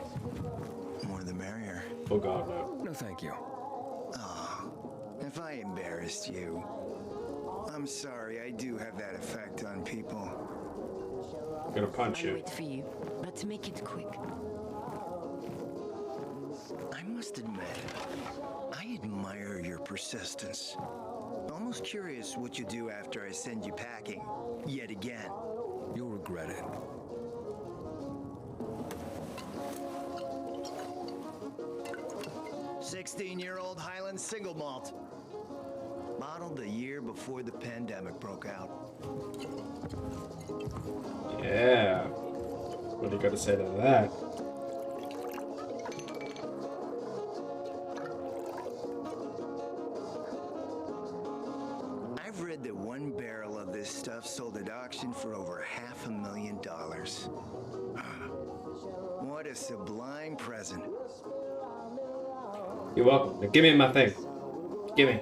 More the merrier. Oh god, no. No, thank you. Oh, if I embarrassed you, I'm sorry. I do have that effect on people. I'm gonna punch I'll you. wait for you, but to make it quick. I must admit, I admire your persistence. Almost curious what you do after I send you packing, yet again. You'll regret it. "16-year-old Highland single malt. Bottled the year before the pandemic broke out." Yeah. What do you got to say to that? I've read that one barrel of this stuff sold at auction for over $500,000. What a sublime present. You're welcome. Now give me my thing. Give me.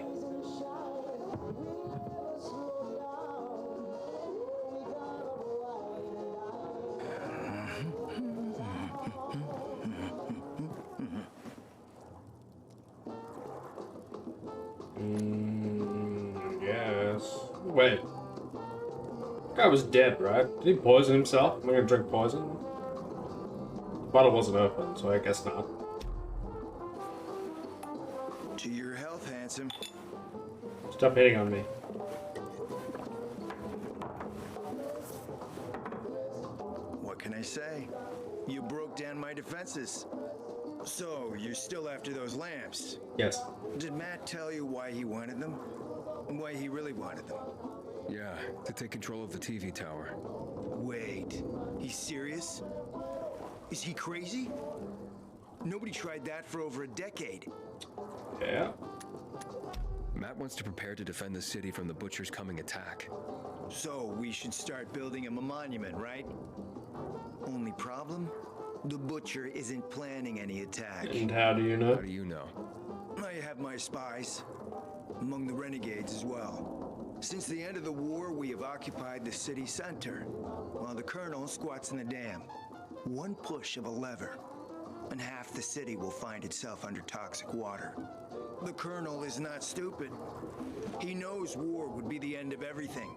Wait. Guy was dead, right? Did he poison himself? Am I gonna drink poison? The bottle wasn't open, so I guess not. To your health, handsome. Stop hitting on me. What can I say? You broke down my defenses. So, you're still after those lamps? Yes. Did Matt tell you why he wanted them? Why he really wanted them? Yeah, to take control of the TV tower. Wait, he's serious? Is he crazy? Nobody tried that for over a decade. Yeah. Matt wants to prepare to defend the city from the Butcher's coming attack. So, we should start building him a monument, right? Only problem? The Butcher isn't planning any attack. And how do you know? How do you know? I have my spies. Among the renegades as well. Since the end of the war, we have occupied the city center, while the Colonel squats in the dam. One push of a lever, and half the city will find itself under toxic water. The Colonel is not stupid. He knows war would be the end of everything.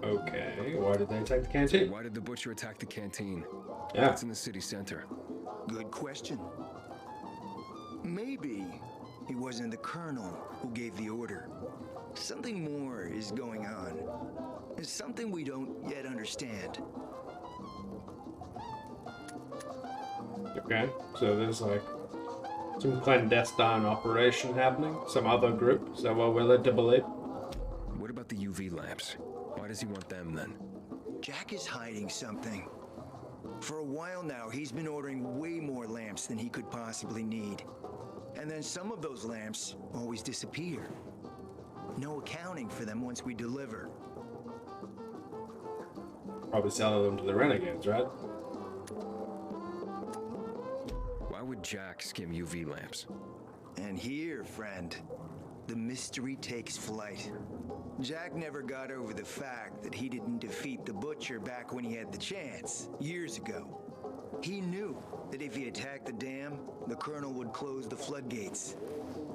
Okay, why did they attack the canteen? Why did the Butcher attack the canteen? Yeah. It's in the city center. Good question. Maybe it wasn't the Colonel who gave the order. Something more is going on. It's something we don't yet understand. Okay, so there's like some clandestine operation happening. Some other group. Is that what we're led to believe? What about the UV lamps? Why does he want them then? Jack is hiding something. For a while now, he's been ordering way more lamps than he could possibly need. And then some of those lamps always disappear. No accounting for them once we deliver. Probably selling them to the renegades, right? Why would Jack skim UV lamps? And here, friend, the mystery takes flight. Jack never got over the fact that he didn't defeat the Butcher back when he had the chance, years ago. He knew that if he attacked the dam, the Colonel would close the floodgates.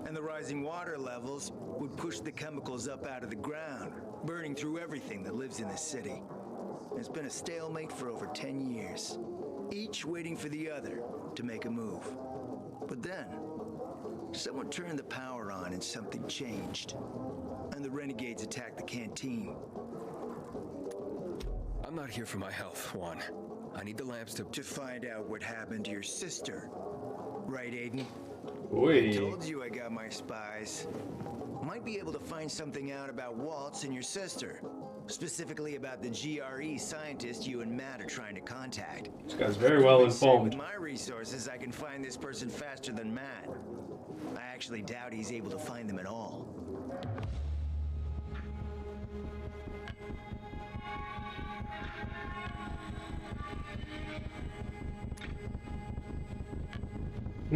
And the rising water levels would push the chemicals up out of the ground, burning through everything that lives in the city. It's been a stalemate for over 10 years, each waiting for the other to make a move. But then, someone turned the power on and something changed. And the renegades attacked the canteen. I'm not here for my health, Juan. I need the lamps to find out what happened to your sister. Right, Aiden? Oy. I told you I got my spies. Might be able to find something out about Waltz and your sister. Specifically about the GRE scientist you and Matt are trying to contact. This guy's very well informed. With my resources, I can find this person faster than Matt. I actually doubt he's able to find them at all. I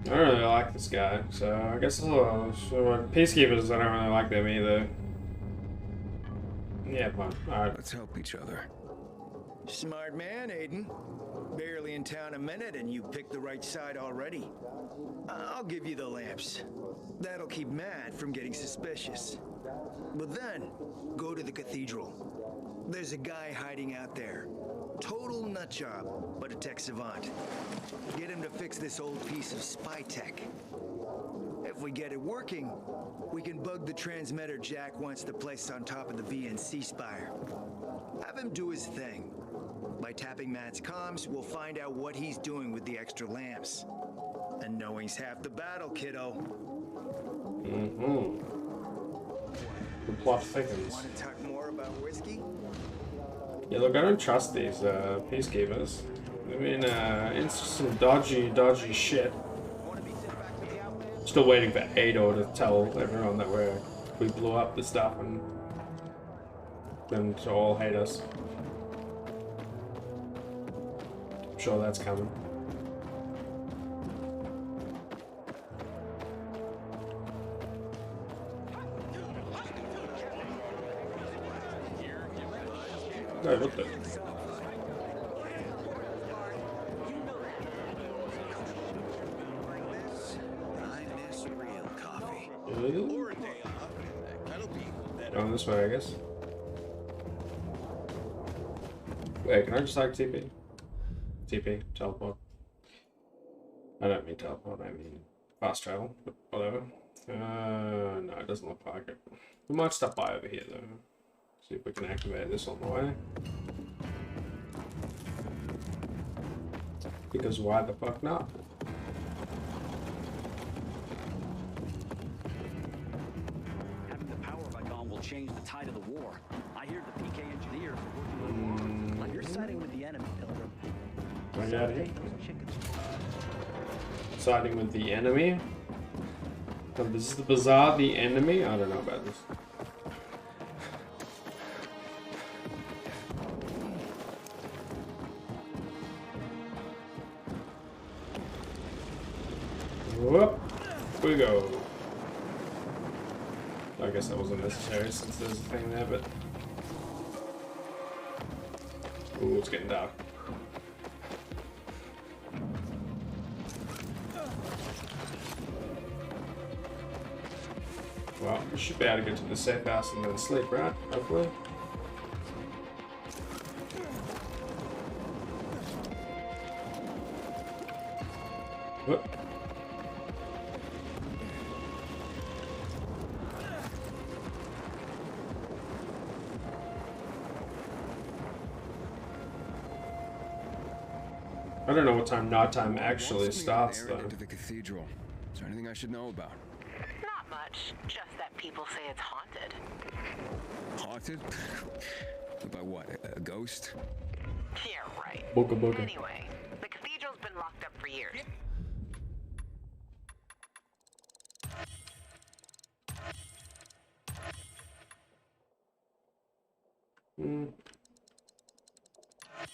don't really like this guy, so I guess peacekeepers, I don't really like them either. Yeah, fine. Alright. Let's help each other. Smart man, Aiden. Barely in town a minute and you picked the right side already. I'll give you the lamps. That'll keep Matt from getting suspicious. But then, go to the cathedral. There's a guy hiding out there. Total nutjob, but a tech savant. Get him to fix this old piece of spy tech. If we get it working, we can bug the transmitter Jack wants to place on top of the VNC spire. Have him do his thing. By tapping Matt's comms, we'll find out what he's doing with the extra lamps. And knowing's half the battle, kiddo. The plot thickens. Want to talk more about whiskey? Yeah, look, I don't trust these peacekeepers. I mean, it's just some dodgy shit. Still waiting for Ado to tell everyone that we blew up the stuff and them to all hate us. I'm sure that's coming. No, what the? Going this way, I guess. Wait, can I just like TP? TP, teleport. I don't mean teleport, I mean fast travel, but whatever. No, it doesn't look like it. We might stop by over here though. See if we can activate this on the way. Because why the fuck not? Having the power of Icon will change the tide of the war. I hear the PK engineers are working on You're siding with the enemy, Pilgrim. Can I get out of here? Those chickens. Siding with the enemy? Oh, this is the bazaar, the enemy? I don't know about this. Whoop! We go. I guess that wasn't necessary since there's a thing there, but... Ooh, it's getting dark. Well, we should be able to get to the safe house and then sleep, right? Hopefully. Whoop. I don't know what time nighttime actually starts, though. Into the cathedral. Is there anything I should know about? Not much, just that people say it's haunted. Haunted? By what? A ghost? Yeah, right. Booga booga. Anyway, the cathedral's been locked up for years.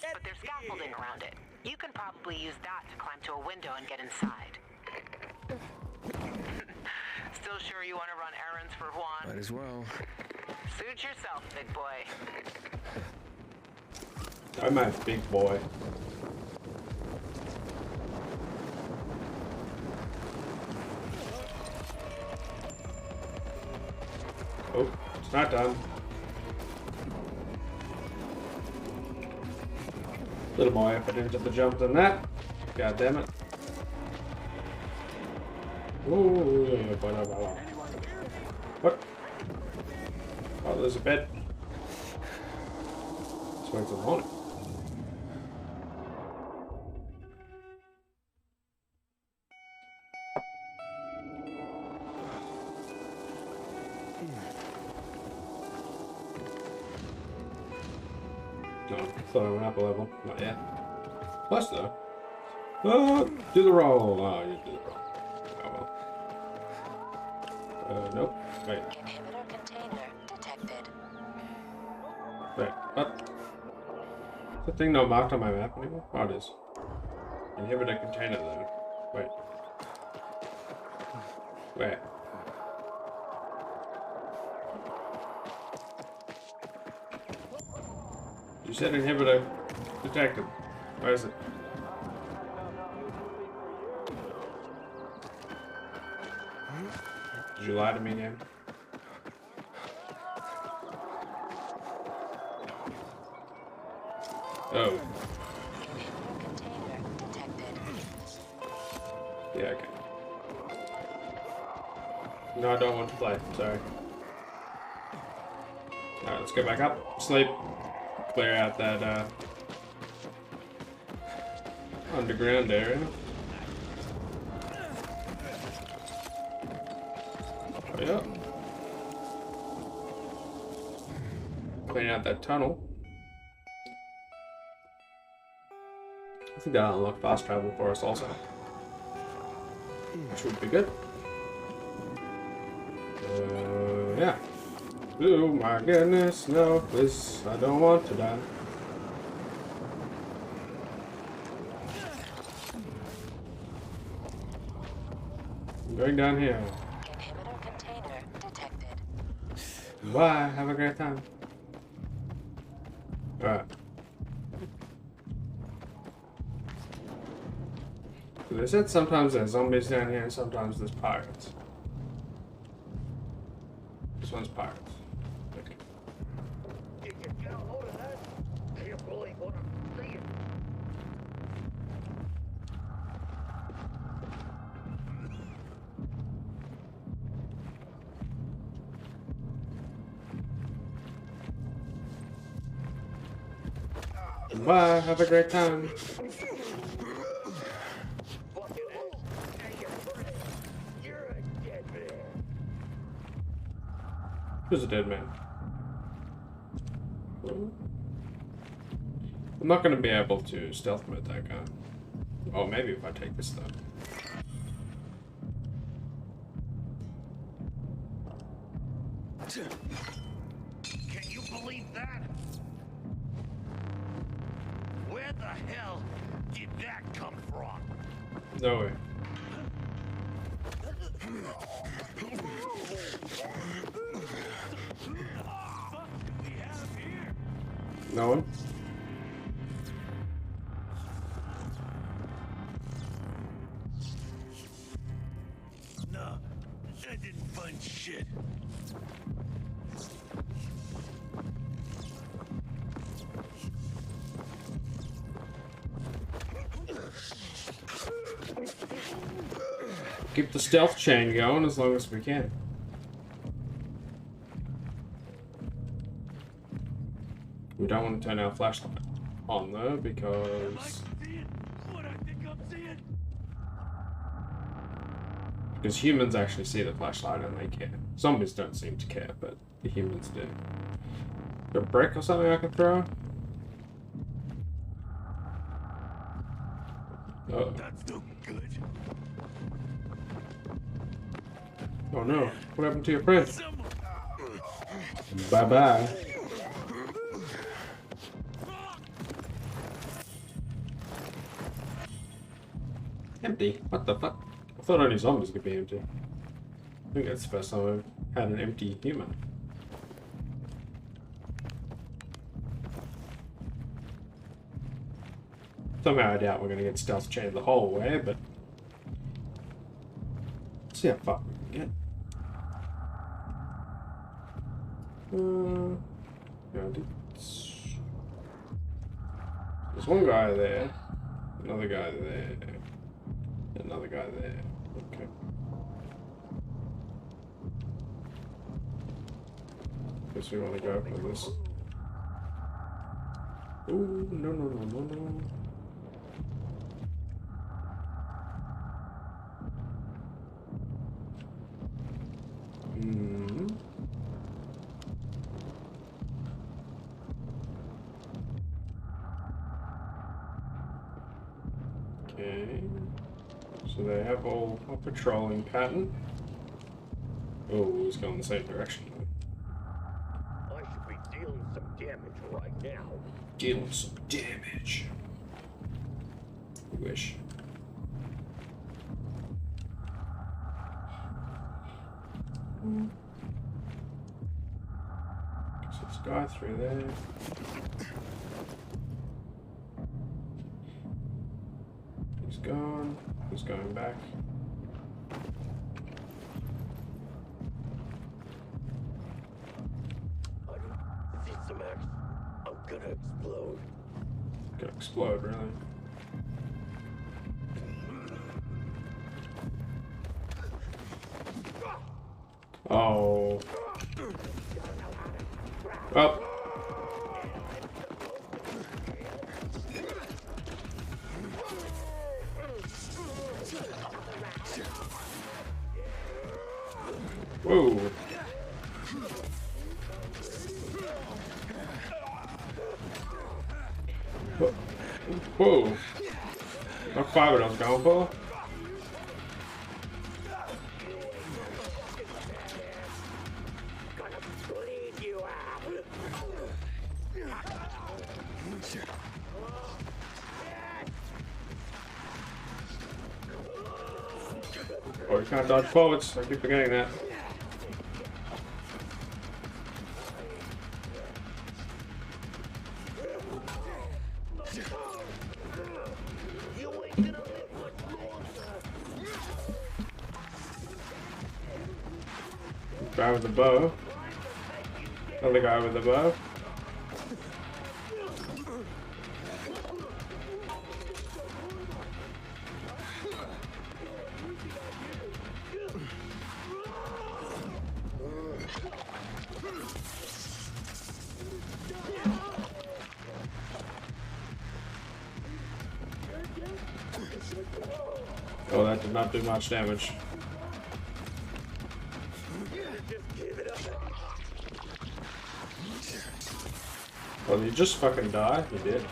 But there's scaffolding around it. You can probably use that to climb to a window and get inside. Still sure you want to run errands for Juan? Might as well. Suit yourself, big boy. I'm a big boy. Oh, it's not done. Little more effort into the jump than that. God damn it. Ooh, what? Oh, there's a bed. Let's wait till the morning. No, thought I went up a level. Not yet. Plus though. Do the roll. Oh, you do the roll. Oh well. Nope. Wait. Inhibitor container detected. Wait, what? Is the thing not marked on my map anymore? Oh, it is. Inhibitor container though. Wait. Where? You said inhibitor detected. Where is it? Did you lie to me again? Oh. Container detected. Yeah, okay. No, I don't want to play. Sorry. Alright, let's go back up. Sleep. Clear out that underground area. Oh, yeah. Clean out that tunnel. I think that'll unlock fast travel for us also. Which would be good. Yeah. Oh my goodness, no, please, I don't want to die. I'm going down here. Inhibitor container detected. Bye, have a great time. Alright. So they said sometimes there's zombies down here and sometimes there's pirates. This one's pirates. Bye, have a great time. Who's a dead man? I'm not going to be able to stealth mode that guy. Oh, maybe if I take this though. Can you believe that? Where the hell did that come from? No way. No one? No, I didn't find shit. Keep the stealth chain going as long as we can. We don't want to turn our flashlight on though because humans actually see the flashlight and they care. Zombies don't seem to care, but the humans do. A brick or something I can throw? Oh. That's no good. Oh no, what happened to your friend? Bye bye. Empty? What the fuck? I thought only zombies could be empty. I think that's the first time I've had an empty human. Somehow I doubt we're gonna get stealth chained the whole way, but let's see how far we can get. There's one guy there, another guy there, another guy there. Okay. Guess we want to go for this. Ooh, no, no, no, no, no. Okay. So they have all a patrolling pattern. Oh, he's going the same direction. I should be dealing some damage right now. Dealing some damage. Wish. Guess this guy through there. He's gone. He's going back. See some action. I'm gonna explode. Gonna explode, really? Oh. Well. Whoa. Whoa. Not quite what I was going for. Oh, you can't dodge forwards. I keep forgetting that. Guy with the bow. Another guy with the bow. Oh, that did not do much damage. Oh, did you just fucking die? You did.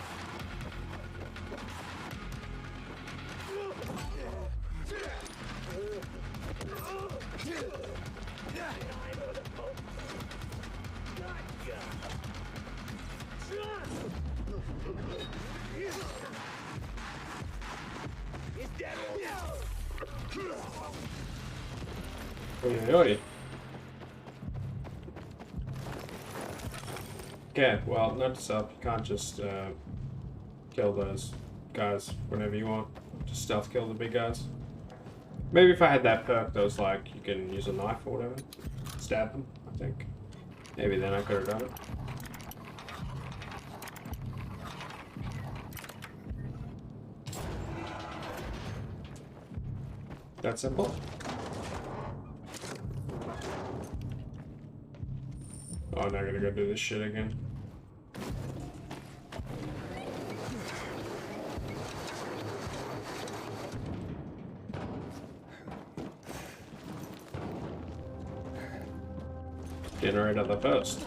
Oi. Okay, well, note to self, you can't just kill those guys whenever you want. Just stealth kill the big guys. Maybe if I had that perk that was like, you can use a knife or whatever. Stab them, I think. Maybe then I could have done it. That simple. Oh, now I gotta go do this shit again. Generator the first.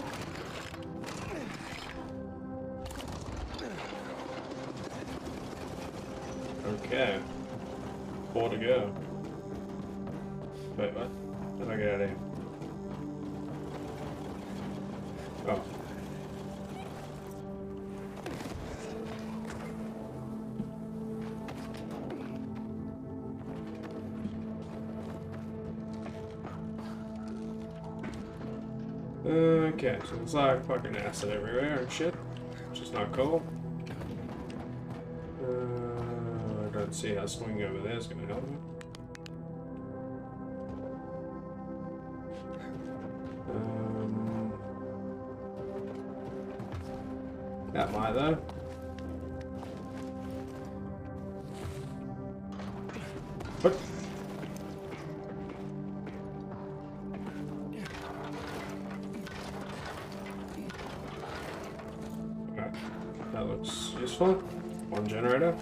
Okay. 4 to go. Wait, what? How do I get out of here? Oh. Okay, so there's like fucking acid everywhere and shit, which is not cool. I don't see how swinging over there is going to help me. That might though. What? Okay, that looks useful. One generator.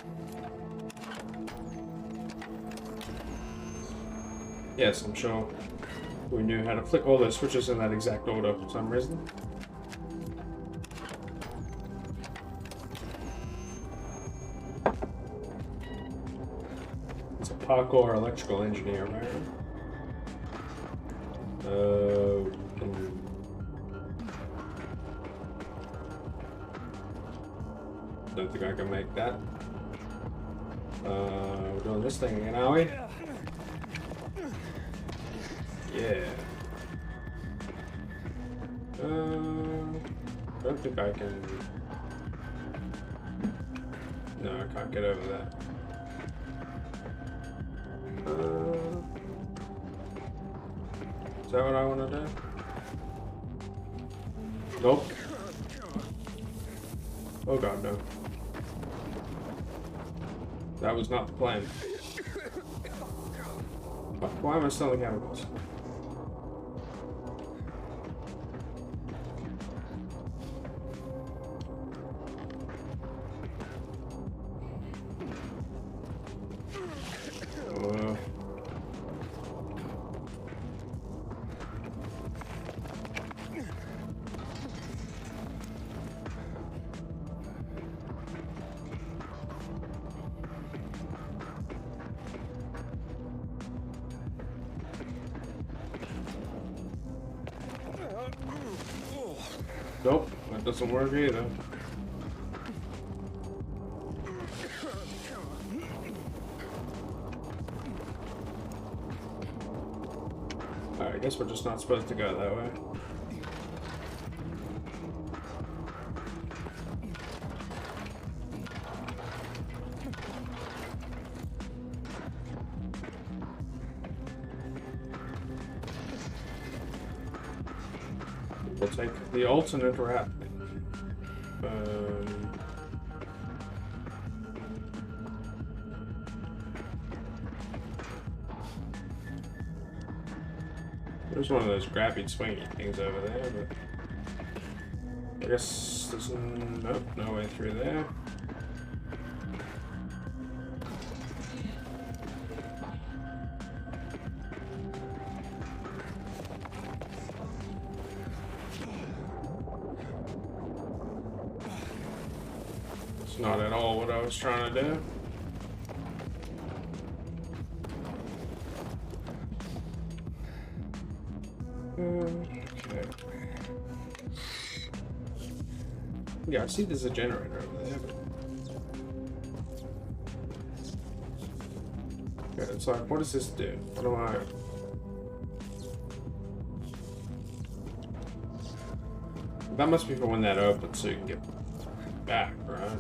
Yes, I'm sure we knew how to flick all those switches in that exact order for some reason. Parkour electrical engineer, man. Don't think I can make that. We're doing this thing again, are we? Yeah. Don't think I can. No, I can't get over that. Is that what I want to do? Nope. Oh god, no. That was not the plan. Why am I selling chemicals? Nope, that doesn't work either. Alright, I guess we're just not supposed to go that way. We'll take the alternate route. There's one of those grabby swingy things over there, but I guess there's no way through there. It's not at all what I was trying to do. Okay. Yeah, I see there's a generator over there. But... Okay, it's like, what does this do? What do I... That must be for when that opens so you can get back, right?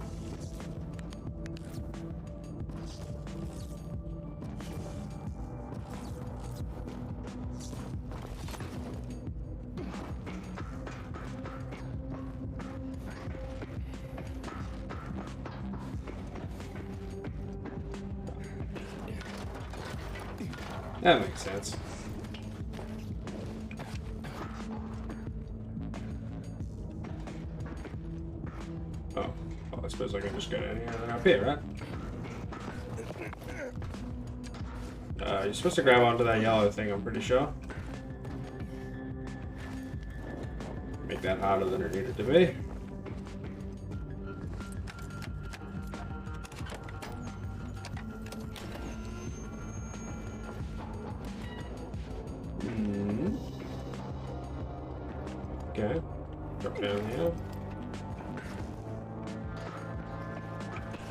That makes sense. Oh, well, I suppose I can just go down here and then up here, right? You're supposed to grab onto that yellow thing, I'm pretty sure. Make that harder than it needed to be. Okay, drop down here.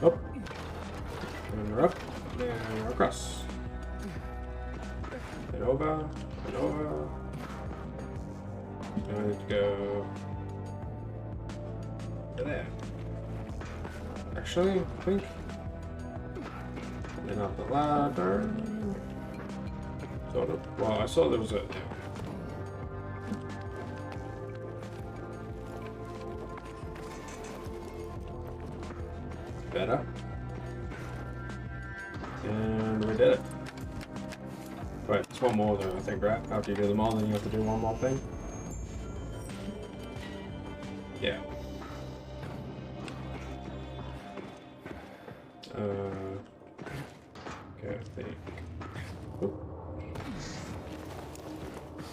Up. And we're up. And we're across. And over. And over. And I need to go to there. Actually, I think. And then up the ladder. Sort of. Well, I saw there was a. Better. And we did it. Right, it's one more though, I think, right? After you do them all, then you have to do one more thing. Yeah. Okay, I think. Oop.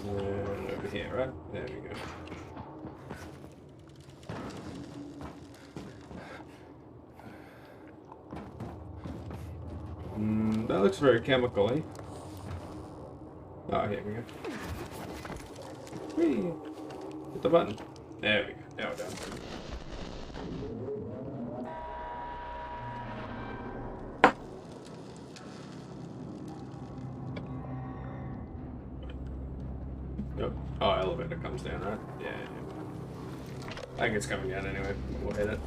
And over here, right? There we go. That looks very chemical-y. Oh, here we go. Whee! Hit the button. There we go. Now we're done. Oh, elevator comes down, right? Yeah. I think it's coming down anyway. We'll hit it.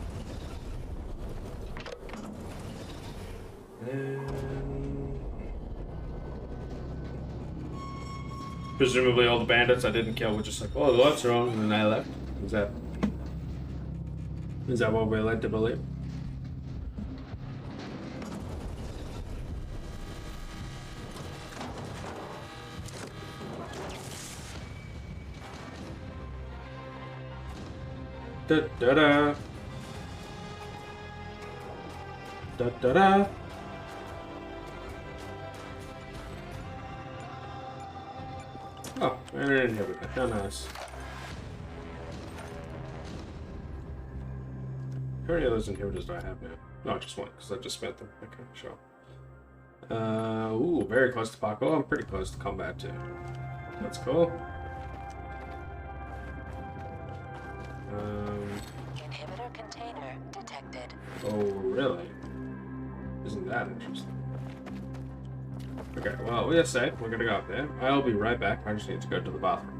And... presumably all the bandits I didn't kill were just like, oh, the lights are on, and then I left. Is that what we're led to believe? Da da da. Da da da. Oh, and an inhibitor. How nice. How many of those inhibitors do I have now? No, just one, because I just spent them. Okay, sure. Ooh, very close to Parkour. I'm pretty close to combat too. That's cool. Inhibitor container detected. Oh, really? Isn't that interesting? Okay, well, we are safe. We're gonna go up there. I'll be right back. I just need to go to the bathroom.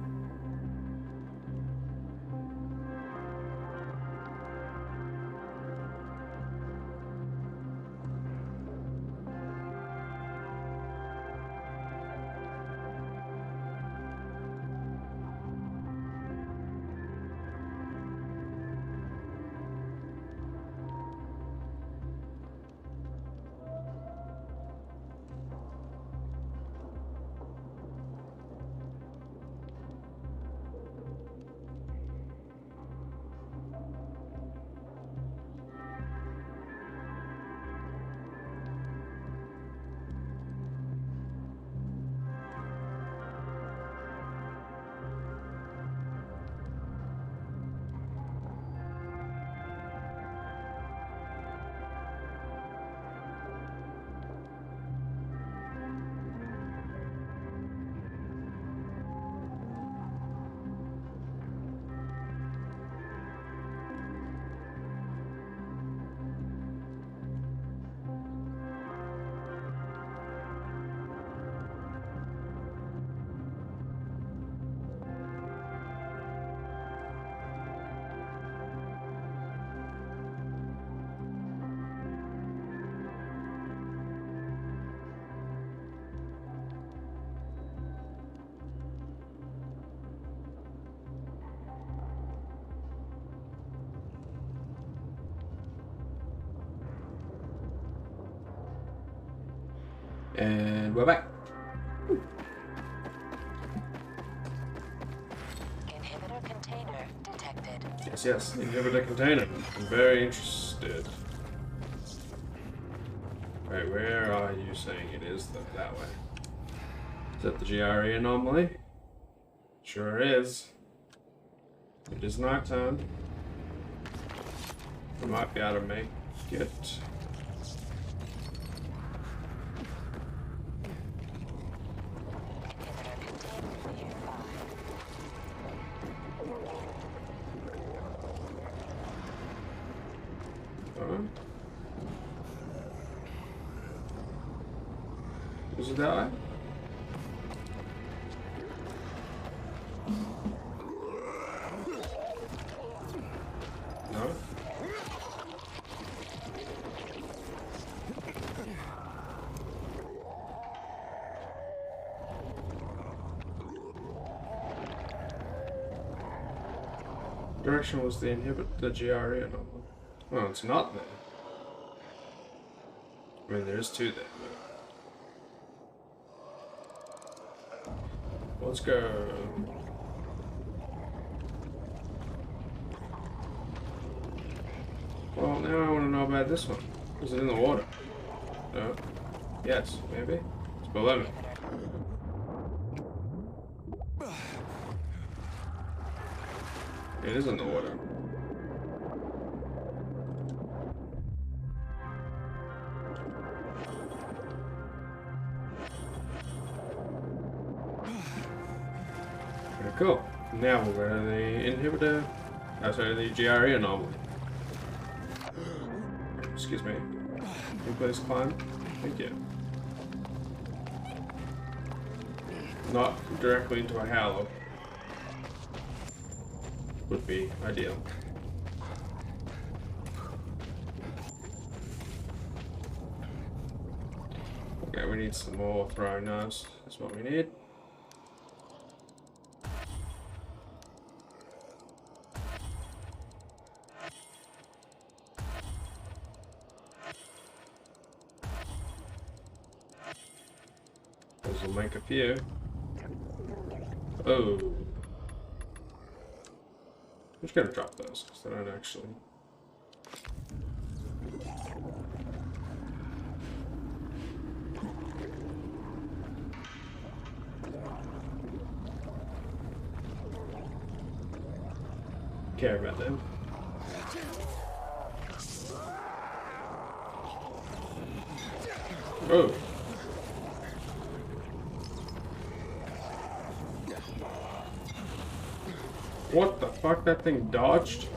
And we're back. Inhibitor container detected. Yes, inhibitor container. I'm very interested. Wait, where are you saying it is that way? Is that the GRE anomaly? Sure is. It is nighttime. I might be able to make it. Is it that way? No? Direction was the GRE anomaly. Well, it's not there. I mean, there's two there. But let's go. Well, now I want to know about this one. Is it in the water? No? Yes, maybe? It's below me. It is in the water. Very cool. Now we'll go to the inhibitor. Oh, sorry, the GRE anomaly. Excuse me. Can you please climb? Thank you. Not directly into a howler. Would be ideal. Okay, we need some more throwing knives. That's what we need. Those will make a few. Oh. I'm just gonna drop those because they don't actually. Care about them. Oh. What the fuck? That thing dodged?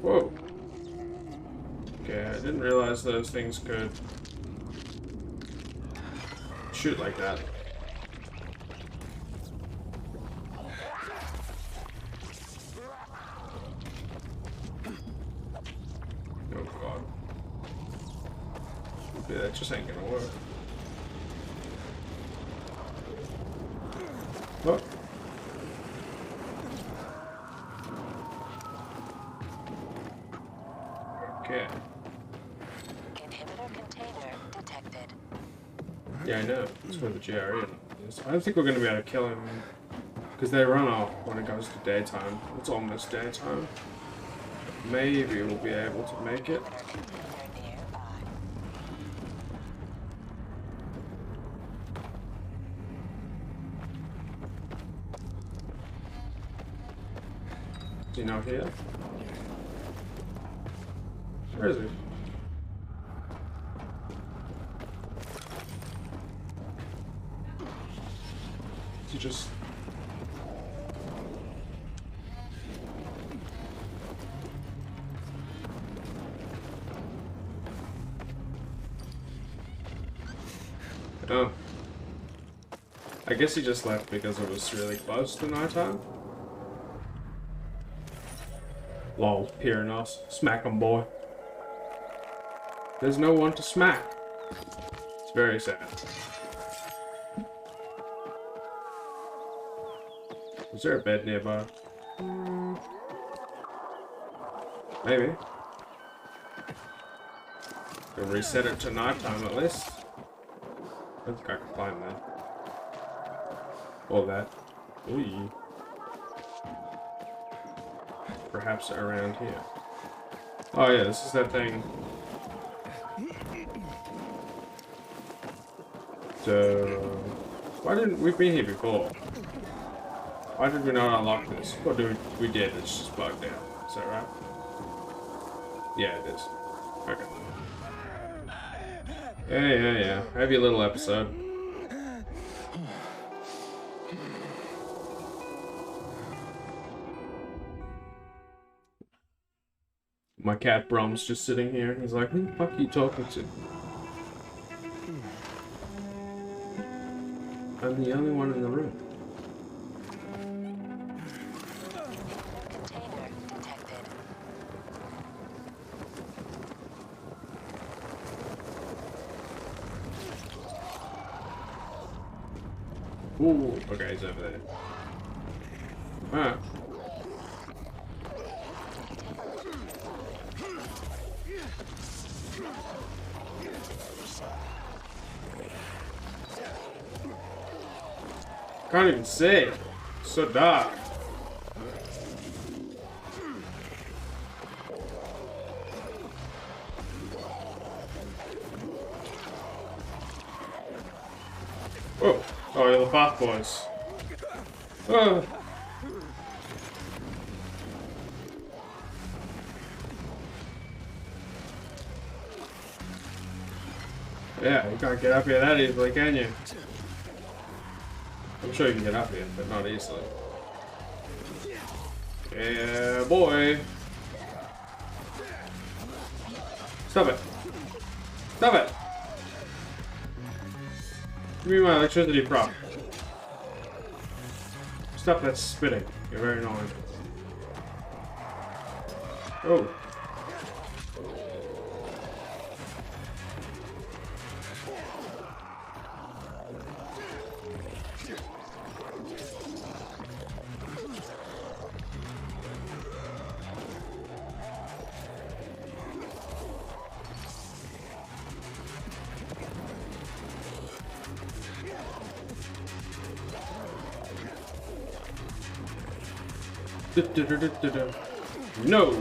Whoa. Okay, I didn't realize those things could shoot like that. Oh god. Yeah, that just ain't gonna work. What? Okay. Inhibitor container detected. Yeah, I know. That's where the GRE is. I don't think we're gonna be able to kill him because they run off when it goes to daytime. It's almost daytime. Maybe we'll be able to make it. Is he not here? Where is he? Is he just... Oh. I guess he just left because it was really close to nighttime. Lol, hearing us. Smack 'em, boy. There's no one to smack. It's very sad. Is there a bed nearby? Maybe. Can reset it to nighttime at least. I don't think I can climb that. Or that. Ooh. Perhaps around here. Oh yeah, this is that thing. So, why didn't we be here before? Why did we not unlock this? Or we did, it's just bugged out. Is that right? Yeah, it is. Okay. Yeah. Have your little episode. My cat Brom's just sitting here. He's like, who the fuck are you talking to? I'm the only one in the room. Container detected. Ooh, okay, he's over there. Ah. Can't even see. It's so dark. Oh, oh, you're the fast boys. Oh. Yeah, you can't get up here that easily, can you? I'm sure you can get up here, but not easily. Yeah, boy. Stop it. Stop it. Give me my electricity prop. Stop that spitting. You're very annoying. Oh. No.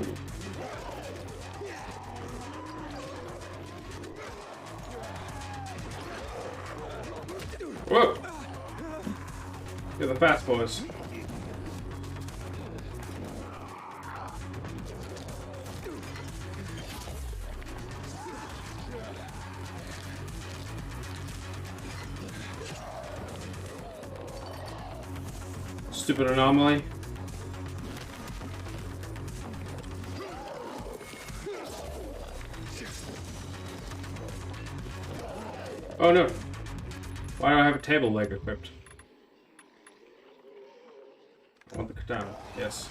Whoa. You're the fast boys. Stupid anomaly. Oh no! Why do I have a table leg equipped? I want the katana. Yes.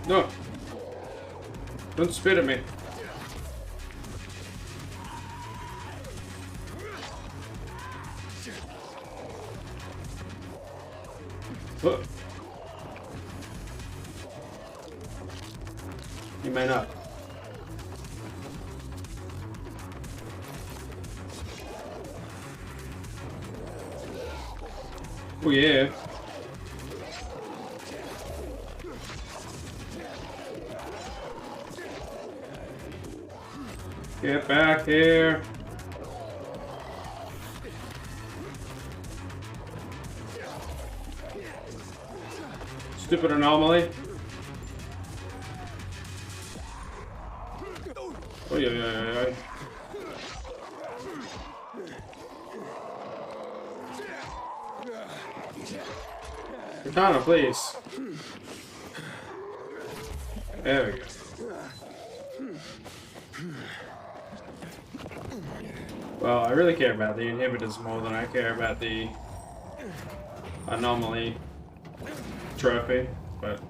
No! Don't spit at me. Look. You may not. Oh yeah. Get back here. Stupid anomaly. Oh yeah. Katana, please. There we go. Well, I really care about the inhibitors more than I care about the anomaly trophy, but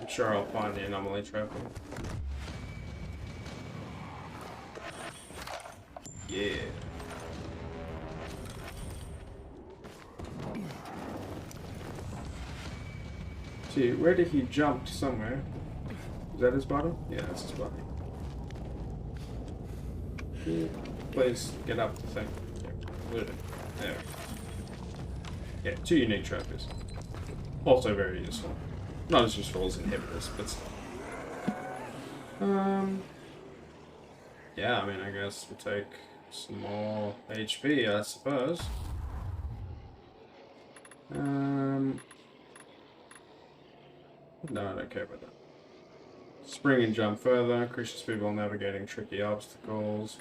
I'm sure I'll find the anomaly trap. Yeah. See, where did he jump somewhere? Is that his bottom? Yeah, that's his bottom. Please get up the thing. Yeah, there. Yeah, 2 unique trophies. Also very useful. Not as useful as inhibitors, but still. Yeah, I mean, I guess we'll take some more HP, I suppose. No, I don't care about that. Spring and jump further, increases speed while navigating tricky obstacles.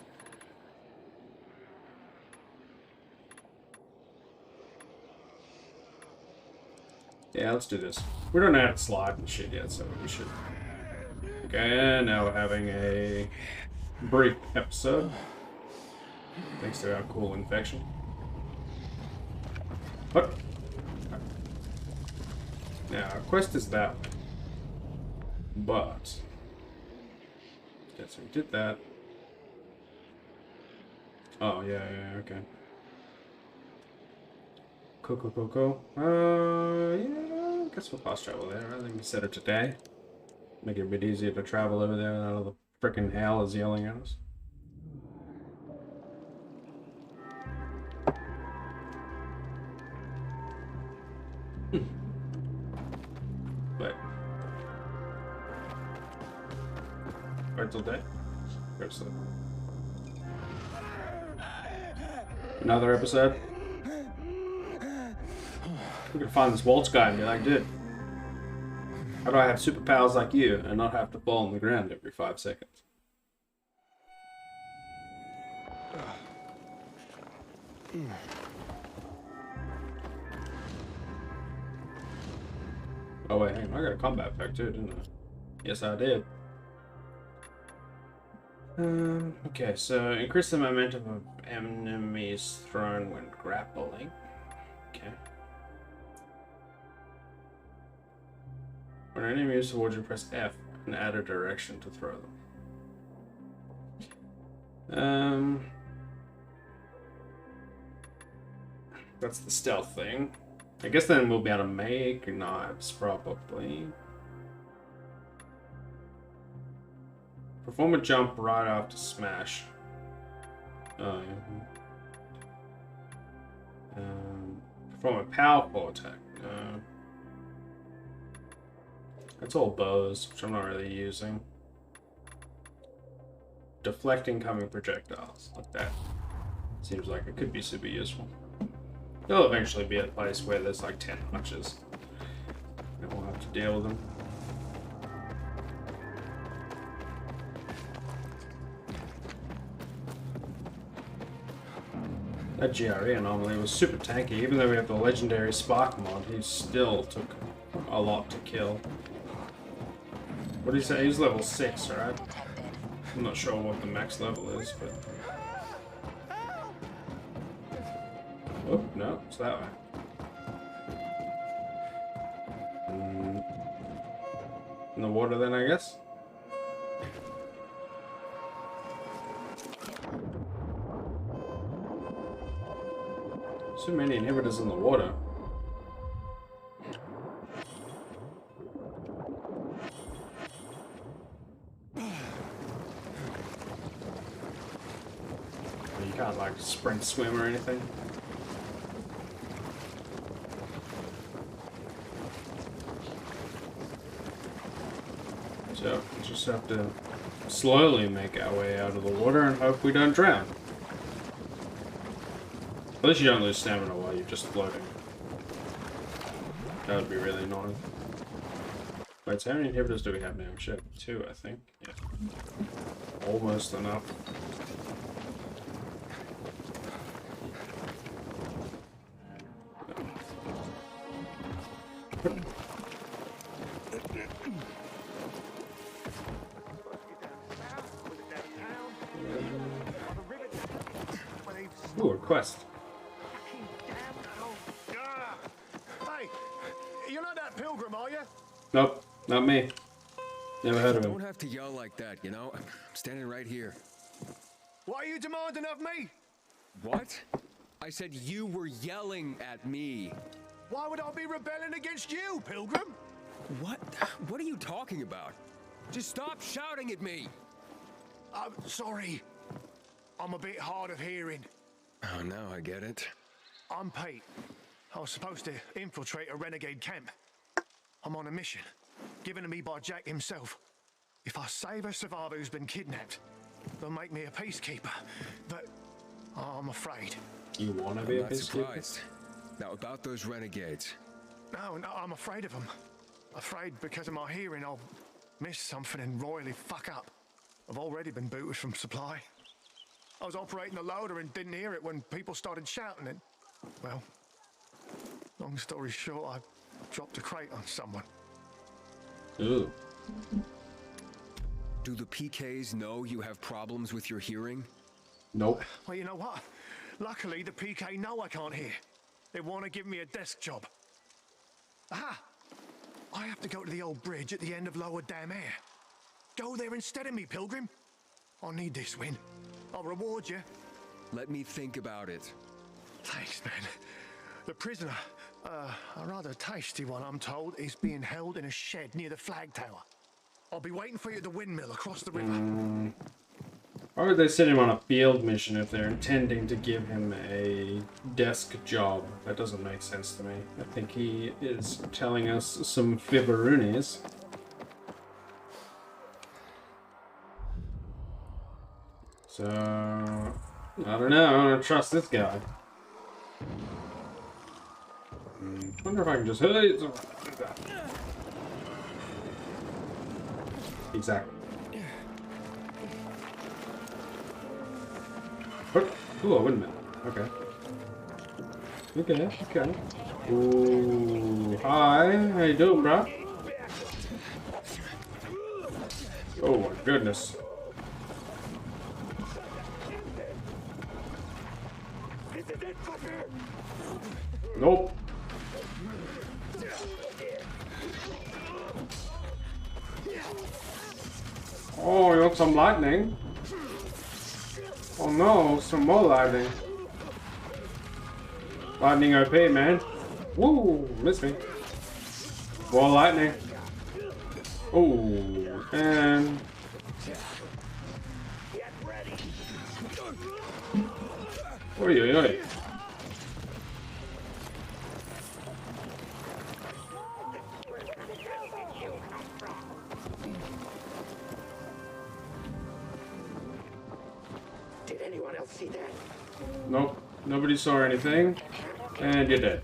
Yeah, let's do this. We don't know how to slide and shit yet, so we should. Okay, now we're having a brief episode. Thanks to our cool infection. What? Now, our quest is that way. But... okay, so we did that. Oh, yeah, okay. Cool. Yeah, I guess we'll fast travel there. I think we said it today. Make it a bit easier to travel over there without all the frickin' hell is yelling at us. Wait till day. Go to sleep. Another episode. We can find this Waltz guy and be like, dude, how do I have superpowers like you and not have to fall on the ground every 5 seconds? Oh wait, hang on, I got a combat pack too, didn't I? Yes, I did. Okay, so increase the momentum of enemies thrown when grappling. Okay. When an enemy moves towards you, press F and add a direction to throw them. That's the stealth thing. I guess then we'll be able to make knives, probably. Perform a jump right after smash. Oh, yeah. Perform a powerful attack. That's all bows, which I'm not really using. Deflect incoming projectiles, like that. Seems like it could be super useful. There'll eventually be a place where there's like 10 archers, and we'll have to deal with them. That GRE anomaly was super tanky. Even though we have the legendary Spark mod, he still took a lot to kill. What did he say? He's level 6, right? I'm not sure what the max level is, but... oh, no, it's that way. In the water then, I guess? So many inhibitors in the water. You can't like sprint swim or anything. So we just have to slowly make our way out of the water and hope we don't drown. At least you don't lose stamina while you're just floating. That would be really annoying. Wait, so how many inhibitors do we have now? Shit, 2, I think. Yeah. Almost enough. Ooh, a quest. Hey, you're not that pilgrim, are you? Nope. Not me. Never heard of him. Don't have to yell like that, you know? I'm standing right here. What are you demanding of me? What? I said you were yelling at me. Why would I be rebelling against you, Pilgrim? What? What are you talking about? Just stop shouting at me. I'm sorry. I'm a bit hard of hearing. Oh, now I get it. I'm Pete. I was supposed to infiltrate a renegade camp. I'm on a mission, given to me by Jack himself. If I save a survivor who's been kidnapped, they'll make me a peacekeeper. But I'm afraid. You want to be a peacekeeper? Surprised. Now, about those renegades. No, I'm afraid of them. Afraid because of my hearing I'll miss something and royally fuck up. I've already been booted from supply. I was operating the loader and didn't hear it when people started shouting and, well, long story short, I dropped a crate on someone. Ooh. Do the PKs know you have problems with your hearing? Nope. Well, you know what? Luckily, the PK know I can't hear. They want to give me a desk job. Aha! I have to go to the old bridge at the end of Lower Dam Air. Go there instead of me, Pilgrim. I need this win. I'll reward you. Let me think about it. Thanks, man. The prisoner, a rather tasty one, I'm told, is being held in a shed near the flag tower. I'll be waiting for you at the windmill across the river. Why would they send him on a field mission if they're intending to give him a desk job? That doesn't make sense to me. I think he is telling us some fibberoonies. So, I don't know. I don't trust this guy. Wonder if I can just hit it. Exactly. Ooh, a windmill. Okay. Okay. Ooh, hi. How you doing, bro? Oh my goodness. Nope. Oh, you want some lightning? Oh no, some more lightning. Lightning OP, man. Woo, missed me. More lightning. Oh, and... Oi, oi, oi. Did anyone else see that? Nope, nobody saw anything. And you're dead.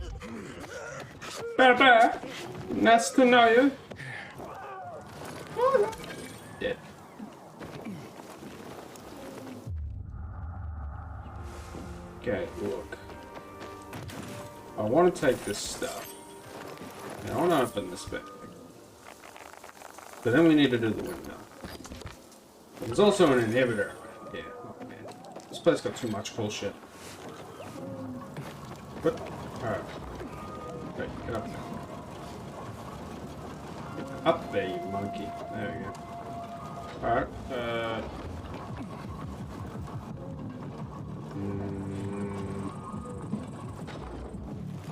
Bye-bye. Nice to know you. Dead. Okay, look. I want to take this stuff. And I want to open this bit. But then we need to do the window. There's also an inhibitor. Yeah, oh man. This place got too much cool shit. What? Alright. Okay, get up there. Get up there, you monkey. There we go. Alright,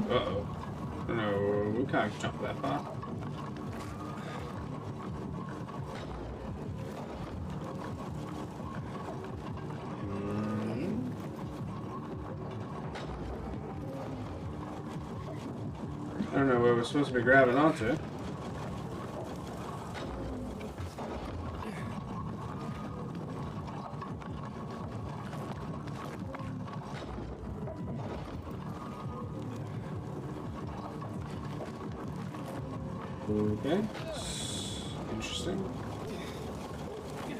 uh-oh. No, we can't jump that far. I don't know where we're supposed to be grabbing onto. Okay. Interesting.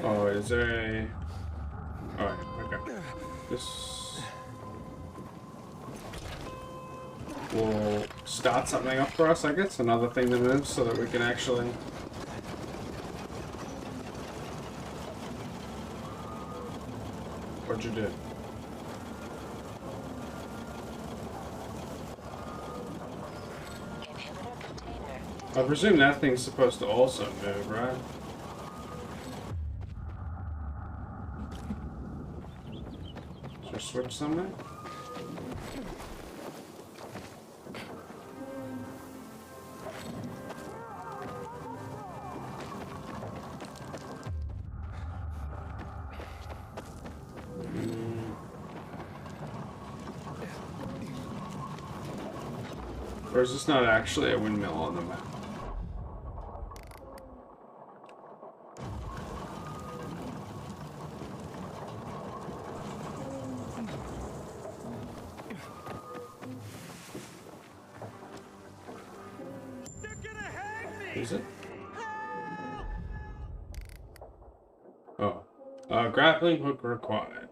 Oh, is there a... Alright, okay. This... will start something up for us, I guess. Another thing to move so that we can actually... What'd you do? I presume that thing's supposed to also move, right? Should I switch something? Or is this not actually a windmill on the map? Is it? Oh. Grappling hook required.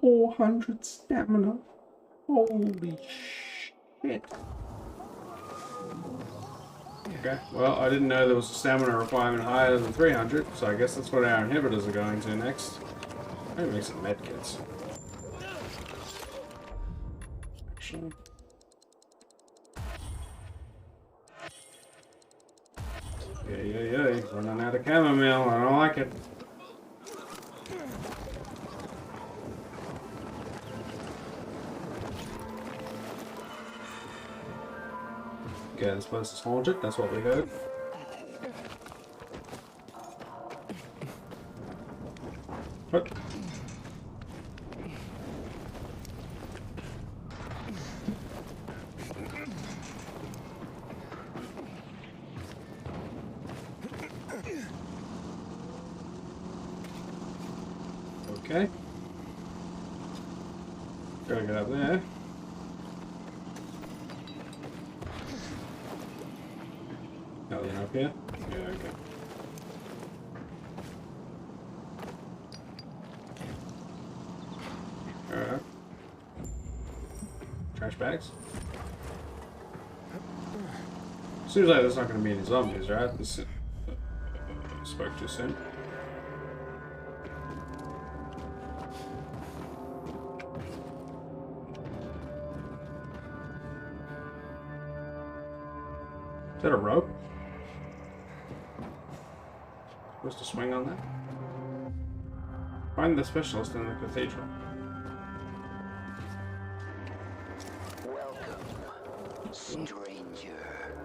400 stamina. Holy shit. Okay, well, I didn't know there was a stamina requirement higher than 300, so I guess that's what our inhibitors are going to next. I'm gonna make some medkits. Actually. Yeah. Running out of chamomile. I don't like it. Okay, this place is haunted. That's what we heard. What? Okay. Gotta get up there. Nothing up here? Yeah, okay. Alright. Trash bags? Seems like there's not gonna be any zombies, right? This spoke too soon. Is that a rope? Supposed to swing on that? Find the specialist in the cathedral. Welcome, stranger.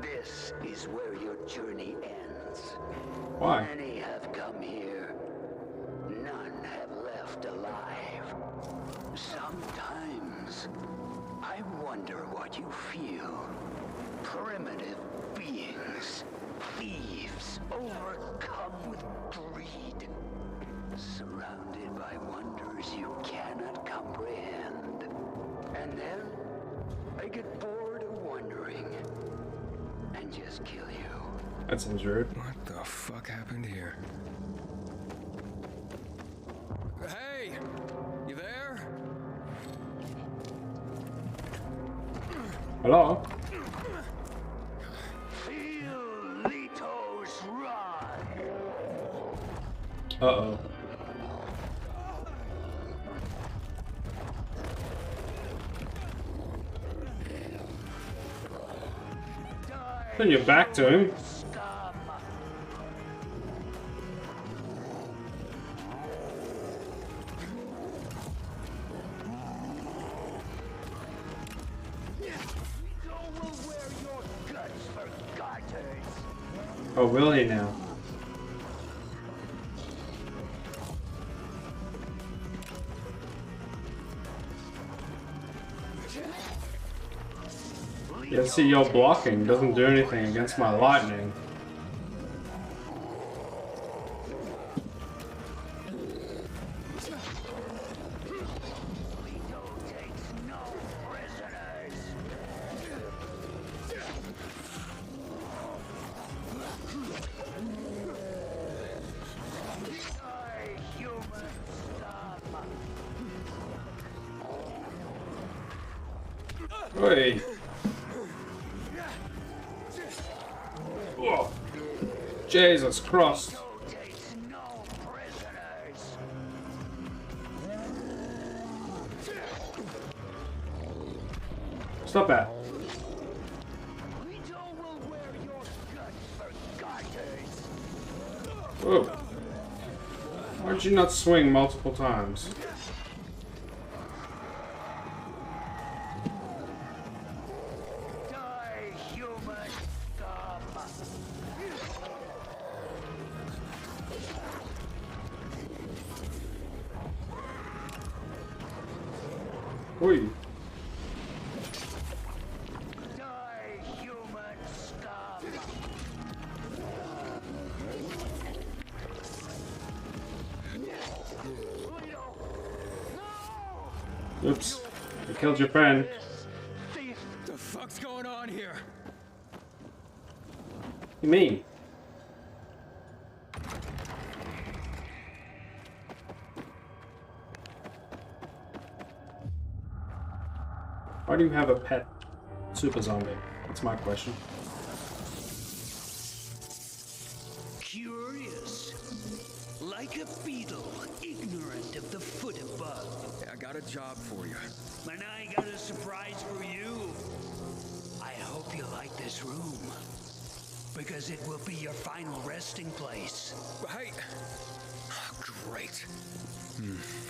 This is where your journey ends. Why? Many have come here. None have left alive. Sometimes I wonder what you feel. Primitive beings, thieves, overcome with greed, surrounded by wonders you cannot comprehend. And then I get bored of wondering and just kill you. That seems rude. What the fuck happened here? Hey! You there? Hello? Uh-oh. Turn your back to him. Oh, will he now? Yeah, see, your blocking doesn't do anything against my lightning. Oi. Whoa. Jesus Christ. Stop that. Whoa. Why did you not swing multiple times? Die, human scum! Oi. Die, human scum! Oops. I killed your friend. What the fuck's going on here? You mean? Why do you have a pet super zombie? That's my question. Curious. Like a beetle, ignorant of the foot above. Yeah, I got a job for you. And I got a surprise for you. I hope you like this room. Because it will be your final resting place. Hey! Oh, great.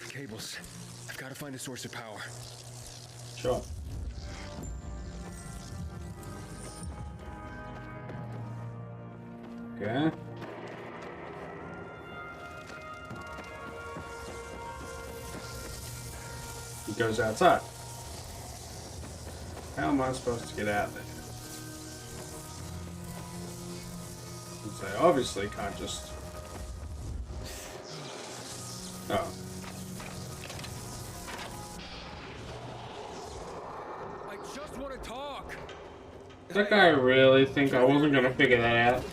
Cables. I've got to find a source of power. Sure. Okay. He goes outside. How am I supposed to get out there? Since I obviously can't just... Oh. I just want to talk. Does that guy really think I wasn't gonna figure that out?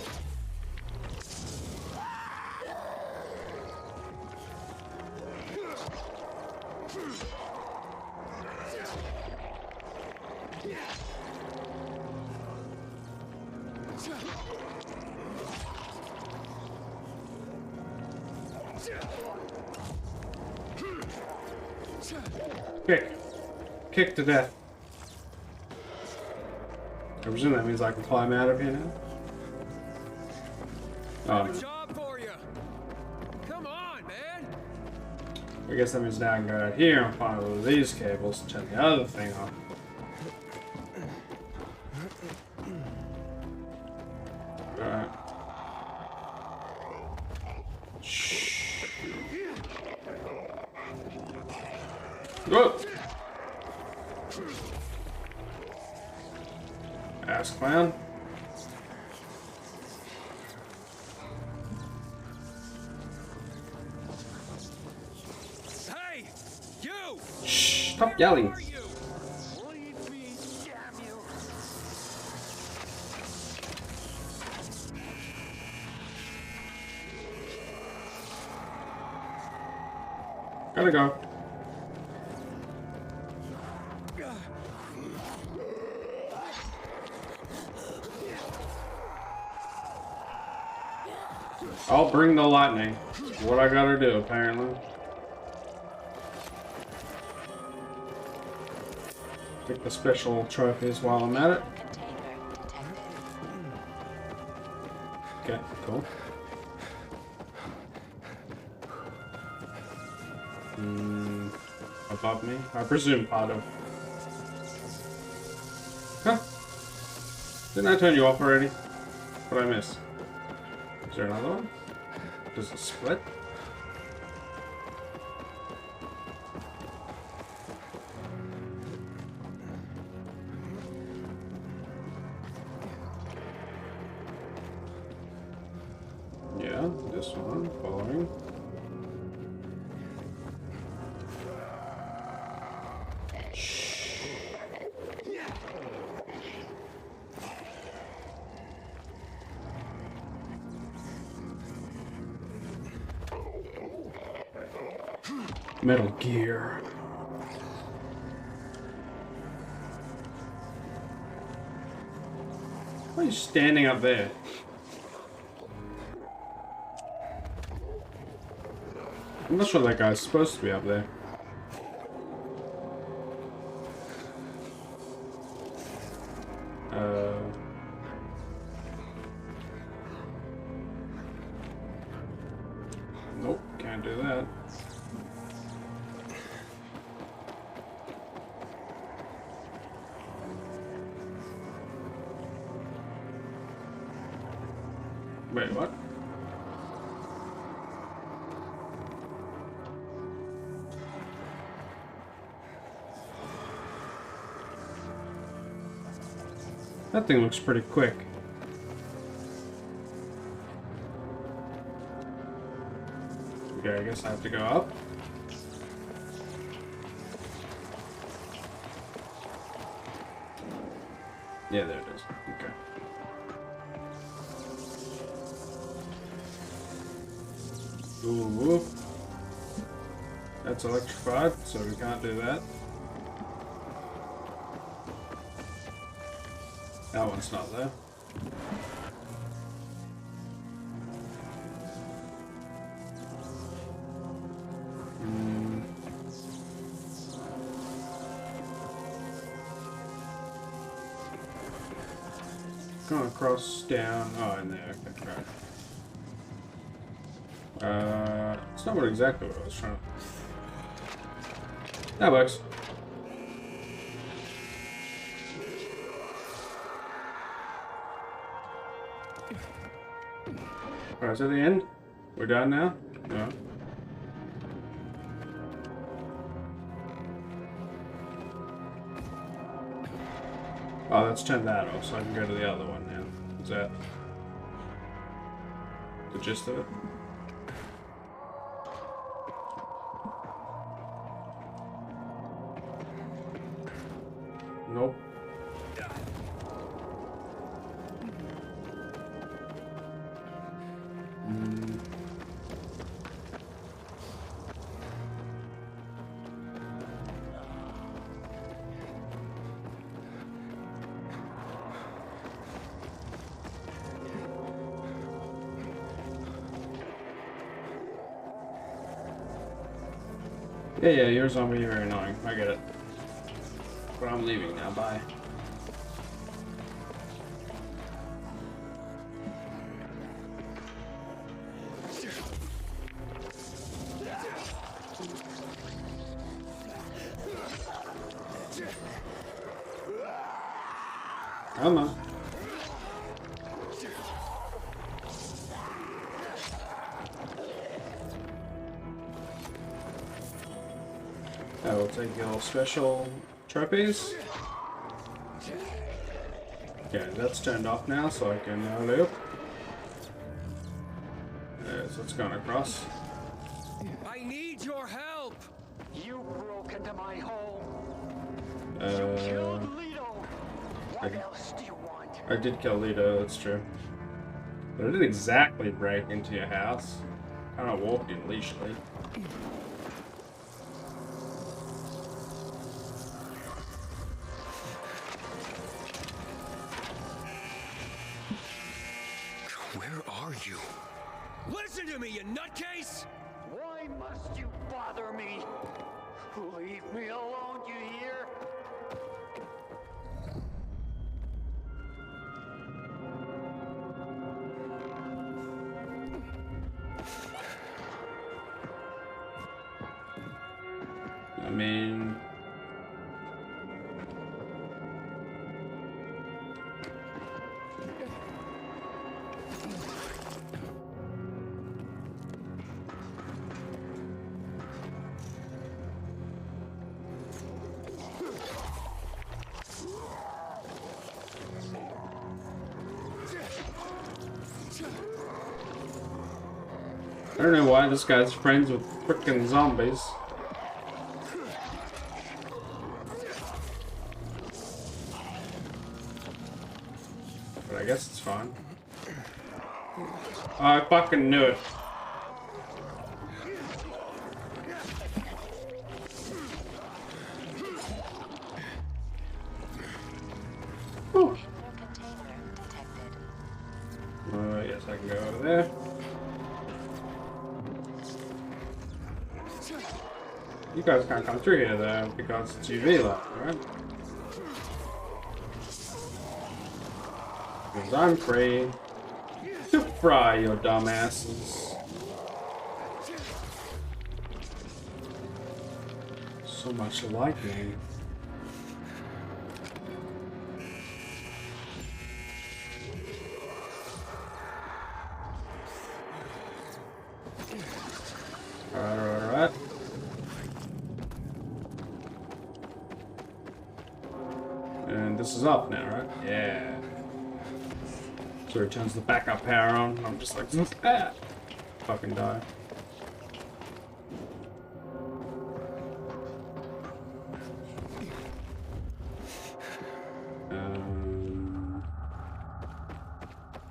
Kick. Kick to death. I presume that means I can climb out of here now? Oh, no. Job for you. Come on, man. I guess that means now I can go out here and find one of these cables and turn the other thing on. Alright. Shh. Go! Ass clown. Hey! You! Shh! Stop yelling. Leave me, damn you! Gotta go. I'll bring the lightning. What I gotta do, apparently. Take the special trophies while I'm at it. Okay, cool. Above me? I presume part of... Huh? Didn't I turn you off already? What did I miss? Is there another one? Does it split? Yeah, this one, following. Metal Gear. Why are you standing up there? I'm not sure that guy's supposed to be up there. that. Wait, what? That thing looks pretty quick. Okay, I guess I have to go up. Yeah, there it is. Okay. Ooh. That's electrified, so we can't do that. That one's not there. Going across, down, oh, in there, okay, right. It's not exactly what I was trying to... That works. Alright, is that the end? We're done now? No. Oh, let's turn that off so I can go to the other one now. Is that the gist of it? Nope. Yeah, you're a zombie, you're very annoying. I get it. But I'm leaving now, bye. Come on. I will take your special trophies. Okay, that's turned off now, so I can loop. So it's gone across. I need your help! You broke into my home. What else do you want? I did kill Lito, that's true. But I didn't exactly break into your house. Kind of walked in leisurely. Where are you? Listen to me, you nutcase! Why must you bother me? Leave me alone, you hear? I mean... I don't know why this guy's friends with frickin' zombies. But I guess it's fine. Oh, I fucking knew it. Whew. Yes, I can go over there. You guys can't come through here though, because it's UV light, right? Because I'm free to fry your dumbasses. So much lightning. Alright. And this is up now, right? Yeah. So it turns the backup power on. I'm just like, ah! Fucking die.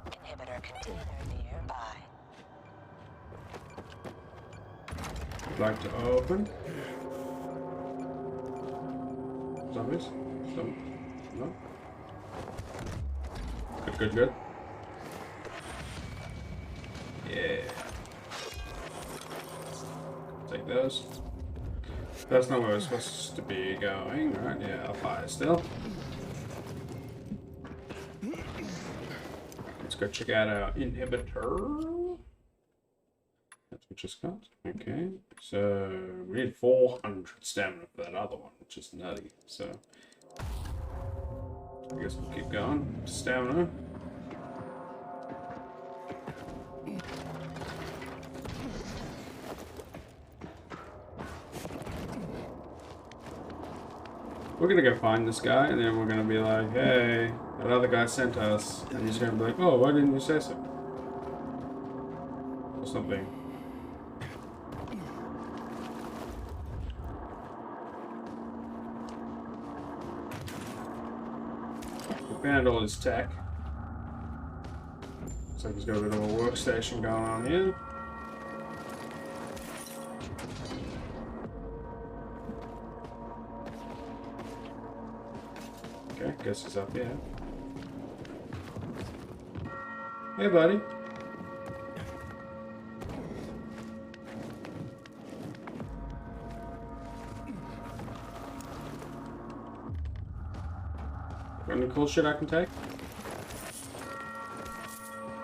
Inhibitor container nearby. I'd like to open. Zombies? No? Good. Yeah. Take those. That's not where we're supposed to be going, right? Yeah, up high still. Let's go check out our inhibitor. That's what just got. Okay. So we need 400 stamina for that other one, which is nutty. So I guess we'll keep going. Stamina. We're gonna go find this guy, and then we're gonna be like, hey, that other guy sent us. And he's gonna be like, oh, why didn't you say so? Or something. We found all his tech. Looks like he's got a bit of a workstation going on here. Okay, guess he's up here. Hey, buddy. Got any cool shit I can take?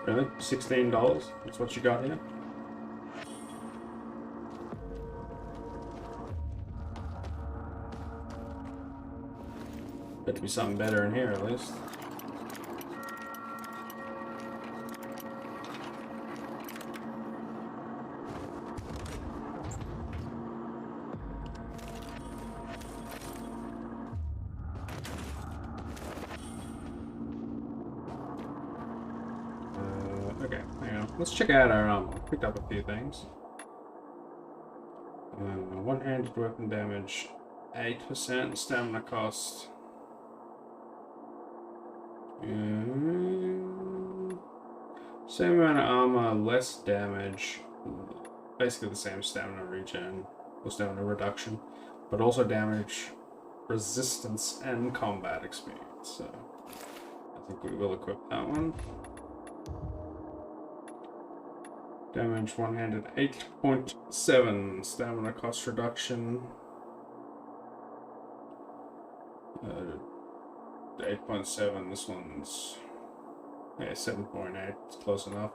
Really? $16? That's what you got here? Better be something better in here at least. Okay, hang on. Let's check out our ammo. Picked up a few things. One-handed weapon damage, 8% stamina cost. Same amount of armor, less damage. Basically the same stamina regen, or stamina reduction, but also damage, resistance, and combat experience. So I think we will equip that one. Damage one-handed 8.7, stamina cost reduction. 8.7, this one's 7.8, it's close enough.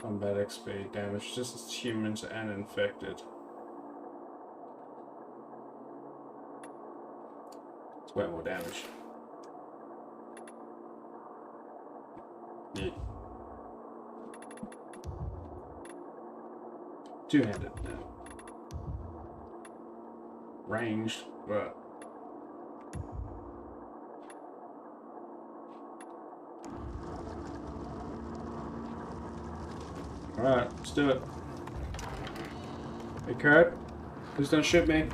Combat XP, damage resistance to humans and infected. It's way more damage. Yeah. Two-handed now. Ranged, but alright, let's do it. Hey, Kurt, please don't shoot me.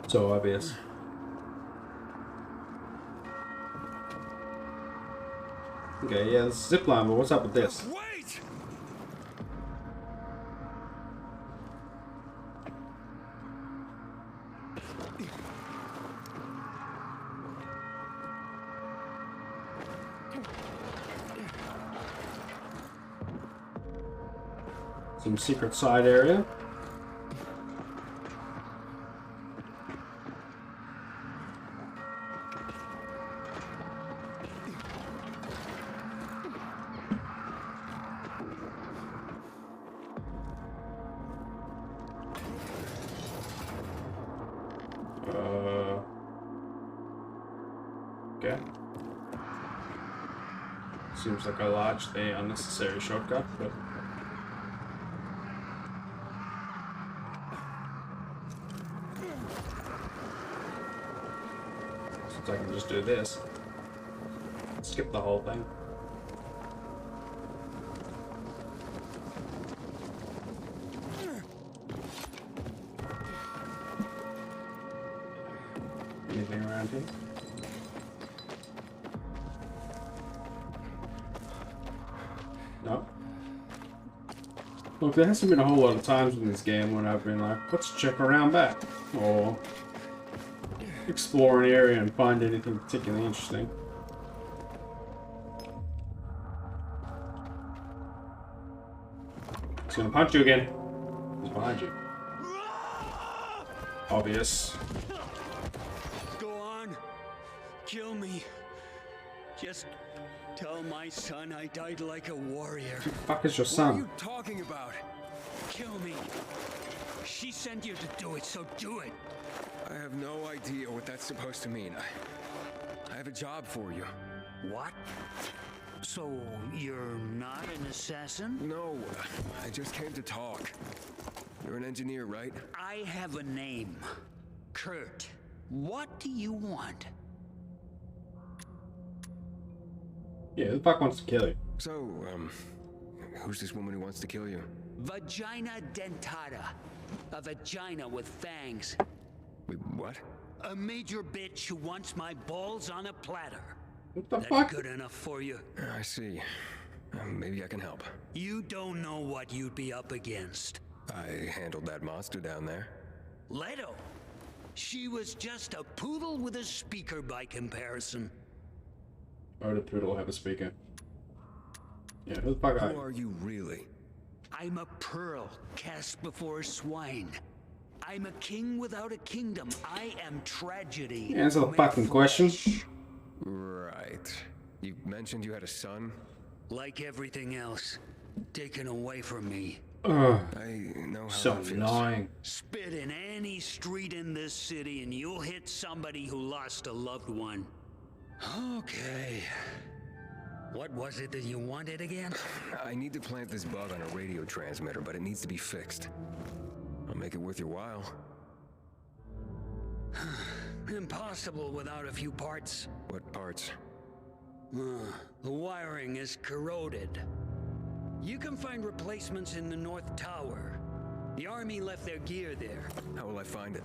So obvious. Okay, yeah, it's zip line, but what's up with this? Wait! Some secret side area. Okay. Seems like a largely unnecessary shortcut, but... Since I can just do this. Skip the whole thing. Anything around here? No. Look, there hasn't been a whole lot of times in this game when I've been like, let's check around back, or explore an area and find anything particularly interesting. He's gonna punch you again. He's behind you. Obvious. Go on. Kill me. Just tell my son I died like a warrior. Who the fuck is your son? What are you talking about? Kill me. She sent you to do it, so do it. I have no idea what that's supposed to mean. I have a job for you. What? So you're not an assassin? No, I just came to talk. You're an engineer, right? I have a name. Kurt. What do you want? Yeah, who the fuck wants to kill you? So, who's this woman who wants to kill you? Vagina dentata. A vagina with fangs. Wait, what? A major bitch who wants my balls on a platter. What the That fuck? good enough for you? I see. Maybe I can help. You don't know what you'd be up against. I handled that monster down there. Leto. She was just a poodle with a speaker by comparison. Why would a poodle have a speaker? Yeah, who the fuck are Who you? are you really? I'm a pearl cast before swine. I'm a king without a kingdom. I am tragedy. Answer the made fucking question. flesh. Right. You mentioned you had a son? Like everything else, taken away from me. Ugh. I know how So that feels. annoying. Spit in any street in this city and you'll hit somebody who lost a loved one. Okay. What was it that you wanted again? I need to plant this bug on a radio transmitter, but it needs to be fixed. I'll make it worth your while. Impossible without a few parts. What parts? The wiring is corroded. You can find replacements in the North Tower. The army left their gear there. How will I find it?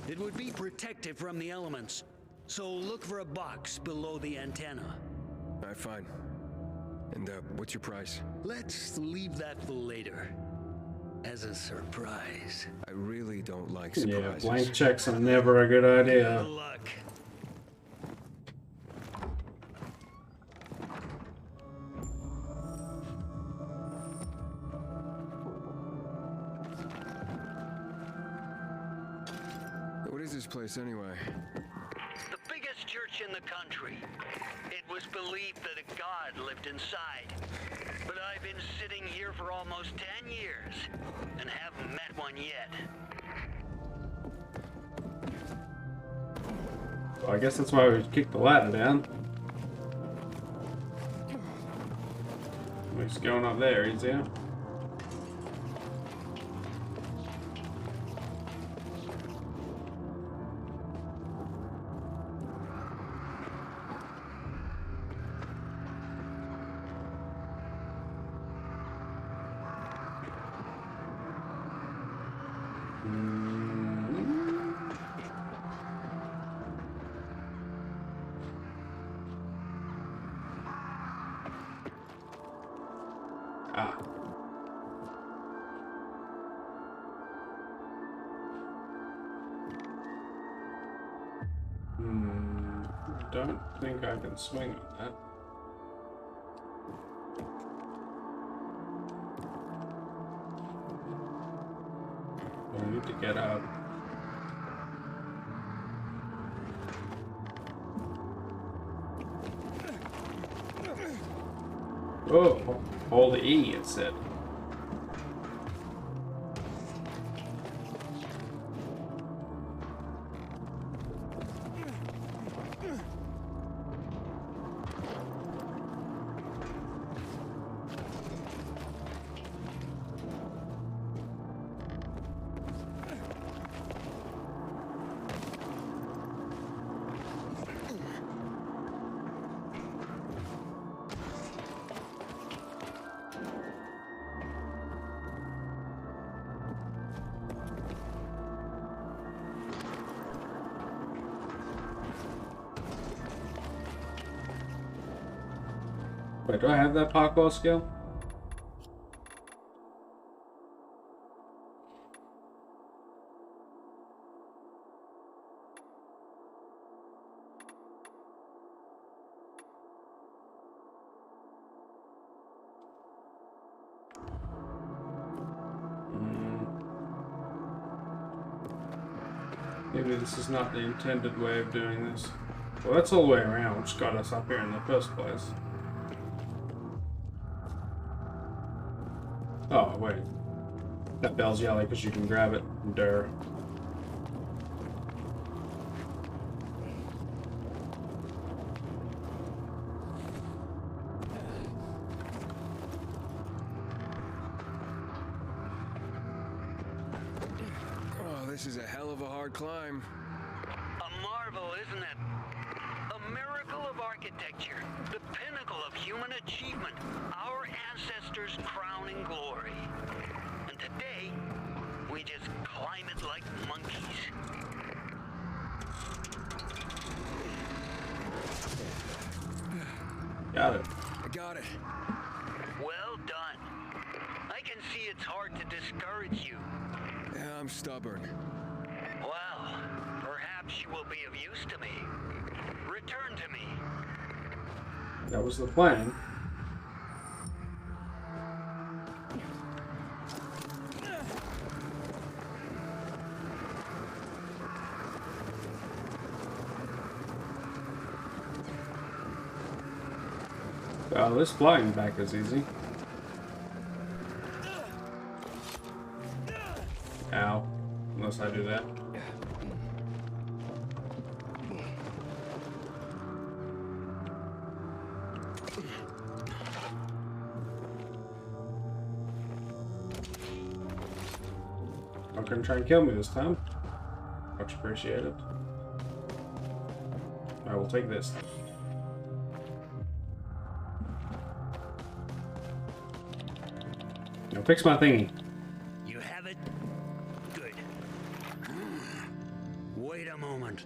It would be protected from the elements, so look for a box below the antenna. Alright, fine. And, what's your price? Let's leave that for later. As a surprise. I really don't like Yeah, surprises. blank checks are never a good idea. Good luck. What is this place anyway? The biggest church in the country. It was believed that a god lived inside. But I've been sitting here for almost 10 years and haven't met one yet. Well, I guess that's why we kicked the ladder down. What's going up there, easier? Ah. Don't think I can swing on that. I need to get up. Oh, hold E, it said. Wait, do I have that parkour skill? Maybe this is not the intended way of doing this. Well, that's all the way around, which got us up here in the first place. Oh, wait. That bell's yellow because you can grab it. Durr. Oh, this is a hell of a hard climb. A marvel, isn't it? A miracle of architecture, the pinnacle of human achievement, our ancestors' crowning glory. And today, we just climb it like monkeys. Got it. I got it. Well done. I can see it's hard to discourage you. Yeah, I'm stubborn. Well, perhaps you will be of use to me. Return to me. That was the plan. Oh, this flying back is easy. Ow. Unless I do that. Not gonna try and kill me this time. Much appreciated. I will take this. Now fix my thingy. You have it? Good. Wait a moment.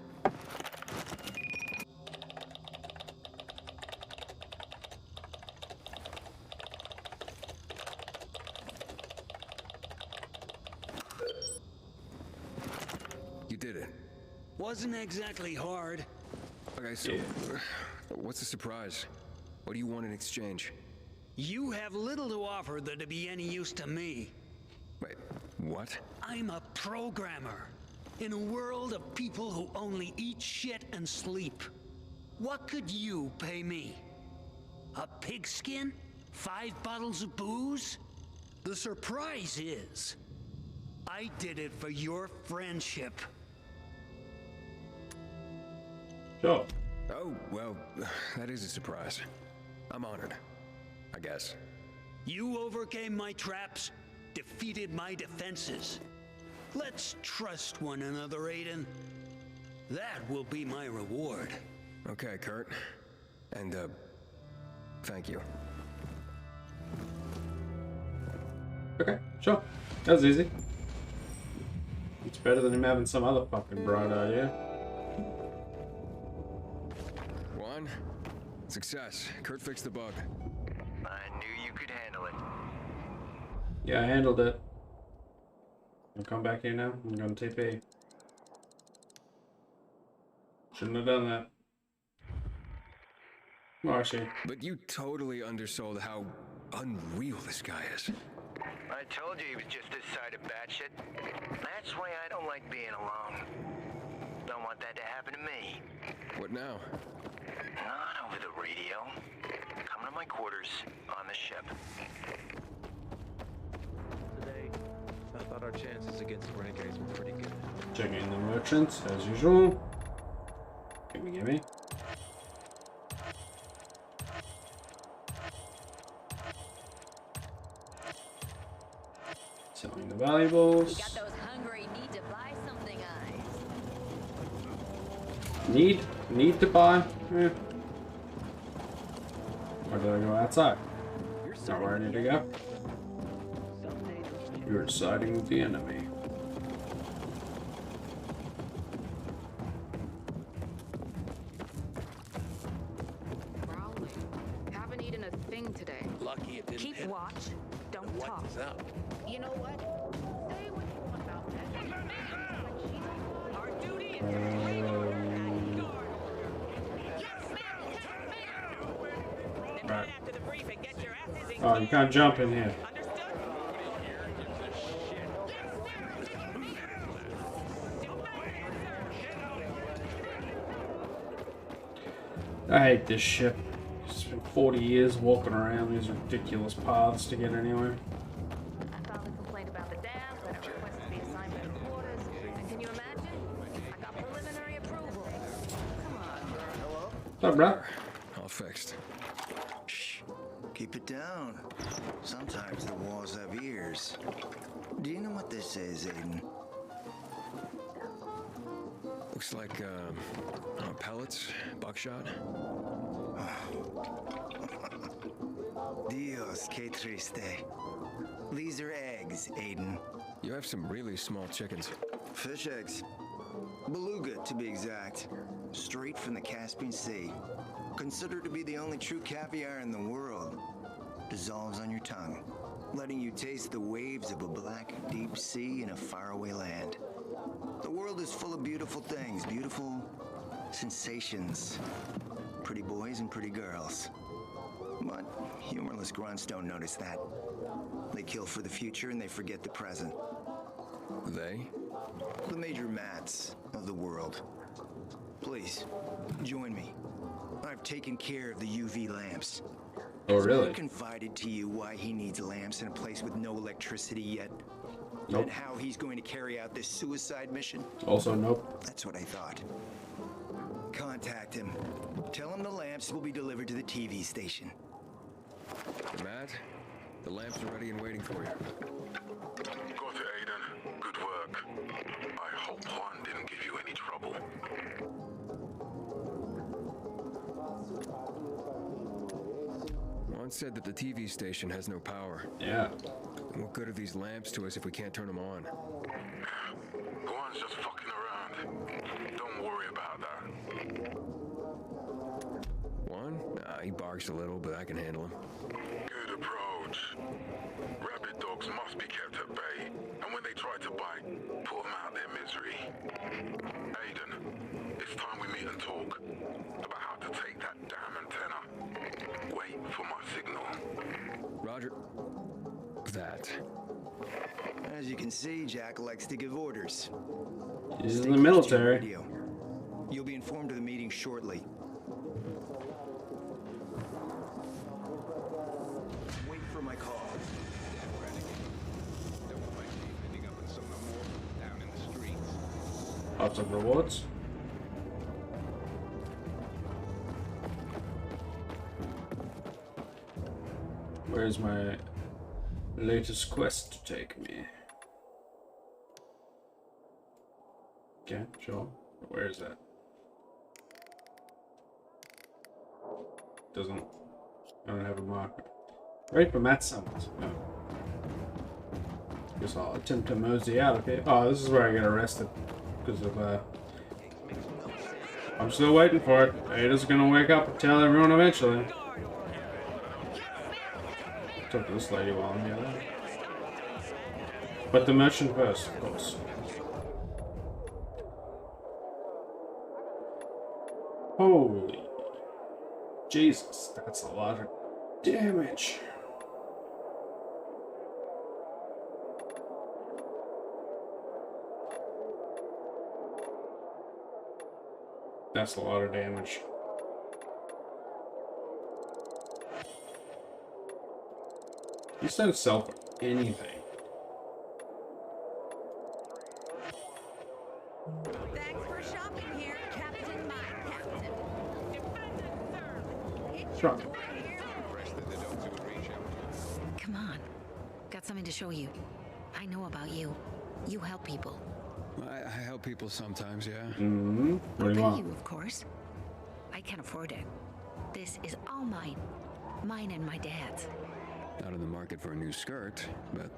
You did it. Wasn't exactly hard. Okay, so what's the surprise? What do you want in exchange? You have little to offer that'd be any use to me. Wait, what? I'm a programmer in a world of people who only eat shit and sleep. What could you pay me? A pigskin? 5 bottles of booze? The surprise is, I did it for your friendship. Sure. Oh, well, that is a surprise. I'm honored, I guess. You overcame my traps, defeated my defenses. Let's trust one another, Aiden. That will be my reward. Okay, Kurt. And, thank you. Okay, sure. That was easy. It's better than him having some other fucking bright idea. One, success. Kurt fixed the bug. I knew you could handle it. Yeah, I handled it. I'll come back here now. I'm gonna TP. Shouldn't have done that. Well, actually. But you totally undersold how unreal this guy is. I told you he was just this side of batshit. That's why I don't like being alone. Don't want that to happen to me. What now? Not over the radio. Come to my quarters on the ship. Today, I thought our chances against the renegades were pretty good. Checking the merchants, as usual. Gimme, gimme. Selling the valuables. We got those hungry need to buy something eyes. Need to buy? Eh. Or did I go outside? Not where I need to go. You're siding with the enemy. Haven't eaten a thing today. Lucky it didn't Keep hit. watch. Don't What talk. is up? You know what? Say what you want about that. Our duty is Right. Oh, you can't jump in here. I hate this ship. It's been 40 years walking around these ridiculous paths to get anywhere. I filed a complaint about the dam, but I requested the assignment of quarters. And can you imagine? I got preliminary approval. Come on. Hello? What's up, bro? All fixed. Shh. Keep it down. Sometimes the walls have ears. Do you know what this is, Aiden? Looks like pellets, buckshot. Dios, que triste. These are eggs, Aiden. You have some really small chickens. Fish eggs. Beluga, to be exact. Straight from the Caspian Sea. Considered to be the only true caviar in the world. Dissolves on your tongue, letting you taste the waves of a black, deep sea in a faraway land. The world is full of beautiful things, beautiful sensations. Pretty boys and pretty girls. But humorless grunts don't notice that. They kill for the future and they forget the present. They? The major mats of the world. Please, join me. I've taken care of the UV lamps. Oh, really? Has Mark confided to you why he needs lamps in a place with no electricity yet? Nope. And how he's going to carry out this suicide mission? Also, nope. That's what I thought. Contact him. Tell him the lamps will be delivered to the TV station. Matt, the lamps are ready and waiting for you. Got it, Aiden. Good work. I hope Juan didn't give you any trouble. Juan said that the TV station has no power. Yeah. What good are these lamps to us if we can't turn them on? Juan's just fucking around. Don't worry about that. Juan? Nah, he barks a little, but I can handle him. Good approach. Rabid dogs must be kept at bay, and when they try to bite, put them out their misery. Aiden, it's time we meet and talk about how to take that damn antenna. Wait for my signal. Roger. That. As you can see, Jack likes to give orders. He's Stay in the close to your military. radio. You'll be informed of the meeting shortly. Wait for my call. Lots of rewards. Where's my latest quest to take me? Okay, sure. Where is that? Doesn't. I don't have a marker. Right for Matt summons. Oh. Guess I'll attempt to mosey out of here. Oh, this is where I get arrested because of I'm still waiting for it. Ada's gonna wake up and tell everyone eventually. Talk to this lady while I'm here. But the merchant first, of course. Holy Jesus, that's a lot of damage. That's a lot of damage. You said sell for anything. Thanks for shopping here, Captain, my captain. Sure. Come on. Got something to show you. I know about you. You help people. I help people sometimes, yeah. Mm-hmm. What do you Pay want? you, of course. I can't afford it. This is all mine. Mine and my dad's. Not in the market for a new skirt, but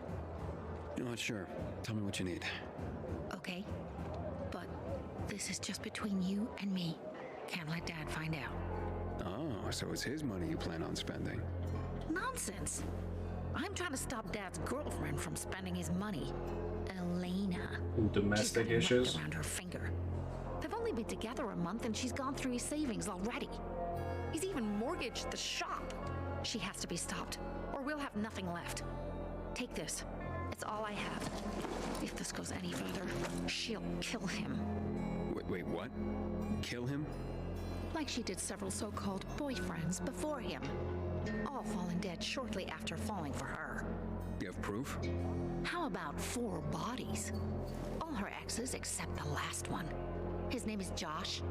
you know what, sure. Tell me what you need. Okay. But this is just between you and me. Can't let Dad find out. Oh, so it's his money you plan on spending. Nonsense. I'm trying to stop Dad's girlfriend from spending his money. Elena. Domestic issues. Around her finger. They've only been together a month and she's gone through his savings already. He's even mortgaged the shop. She has to be stopped, or we'll have nothing left. Take this. It's all I have. If this goes any further, she'll kill him. Wait, what? Kill him? Like she did several so-called boyfriends before him. All falling dead shortly after falling for her. You have proof? How about 4 bodies? All her exes except the last one. His name is Josh.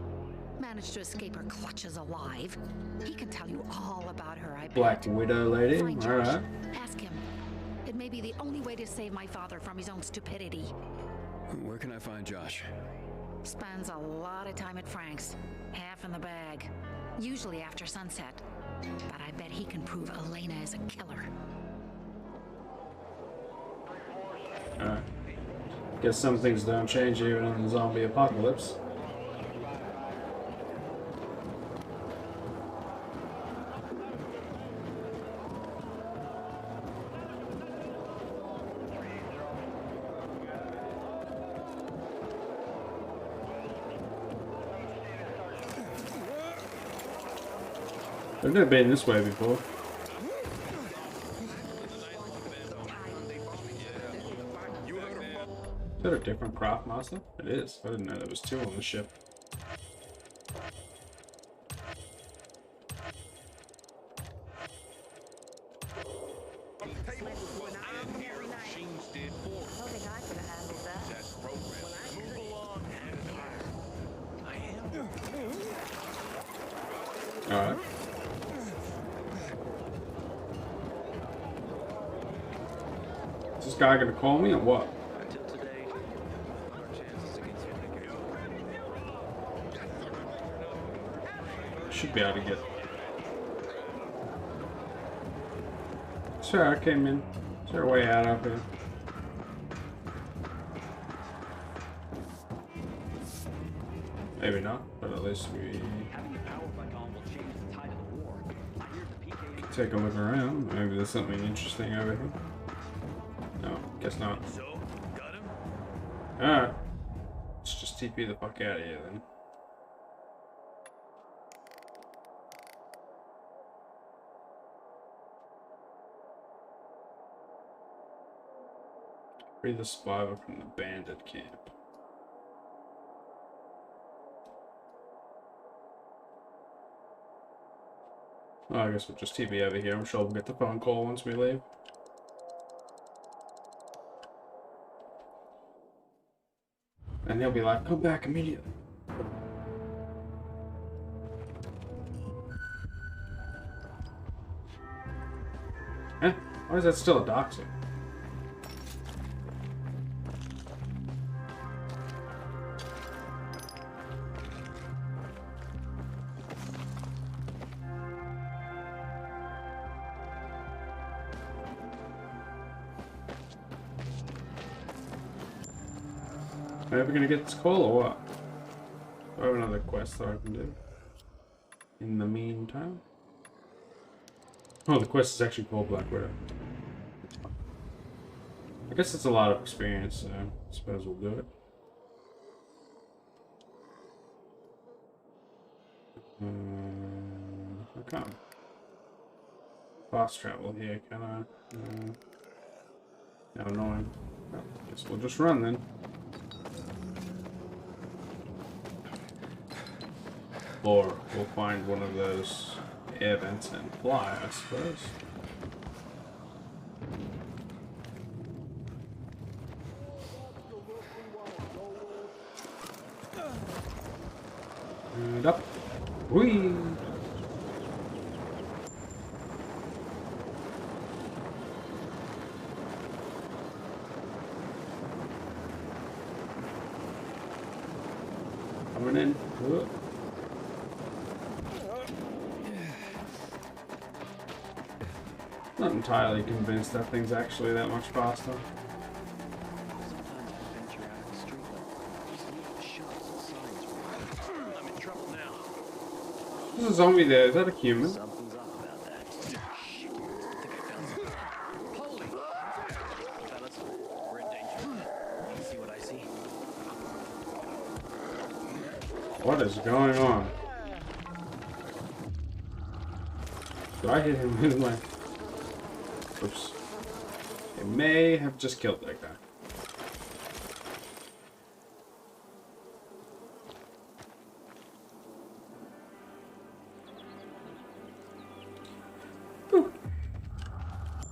Managed to escape her clutches alive. He can tell you all about her, I bet. Black Widow lady. Find All Josh. right. Ask him. It may be the only way to save my father from his own stupidity. Where can I find Josh? Spends a lot of time at Frank's. Half in the bag. Usually after sunset. But I bet he can prove Elena is a killer. Alright. Guess some things don't change even in the zombie apocalypse. I've never been this way before. Is that a different craft master? It is. I didn't know there was 2 on the ship. Alright. Is this guy gonna call me or what? Should be able to get. Sure, I came in. Is there a way out of here? Maybe not, but at least we take a look around. Maybe there's something interesting over here. No, guess not. Alright. Let's just TP the fuck out of here then. Free the survivor from the bandit camp. Well, I guess we'll just TP over here. I'm sure we'll get the phone call once we leave. And they'll be like, come back immediately. Eh? Why is that still a doxing? Am I ever gonna get this call or what? Do I have another quest that I can do? In the meantime? Oh, the quest is actually called Black Widow. I guess it's a lot of experience, so I suppose we'll do it. I can't fast travel here, can I? How annoying. Well, I guess we'll just run then. Or we'll find one of those air vents and fly, I suppose. And up. Whee! Coming in. Whoa. Not entirely convinced that thing's actually that much faster. There's a zombie there. Is that a human? Something's up about that. What is going on? Do I hit him with my... Oops. It may have just killed that guy.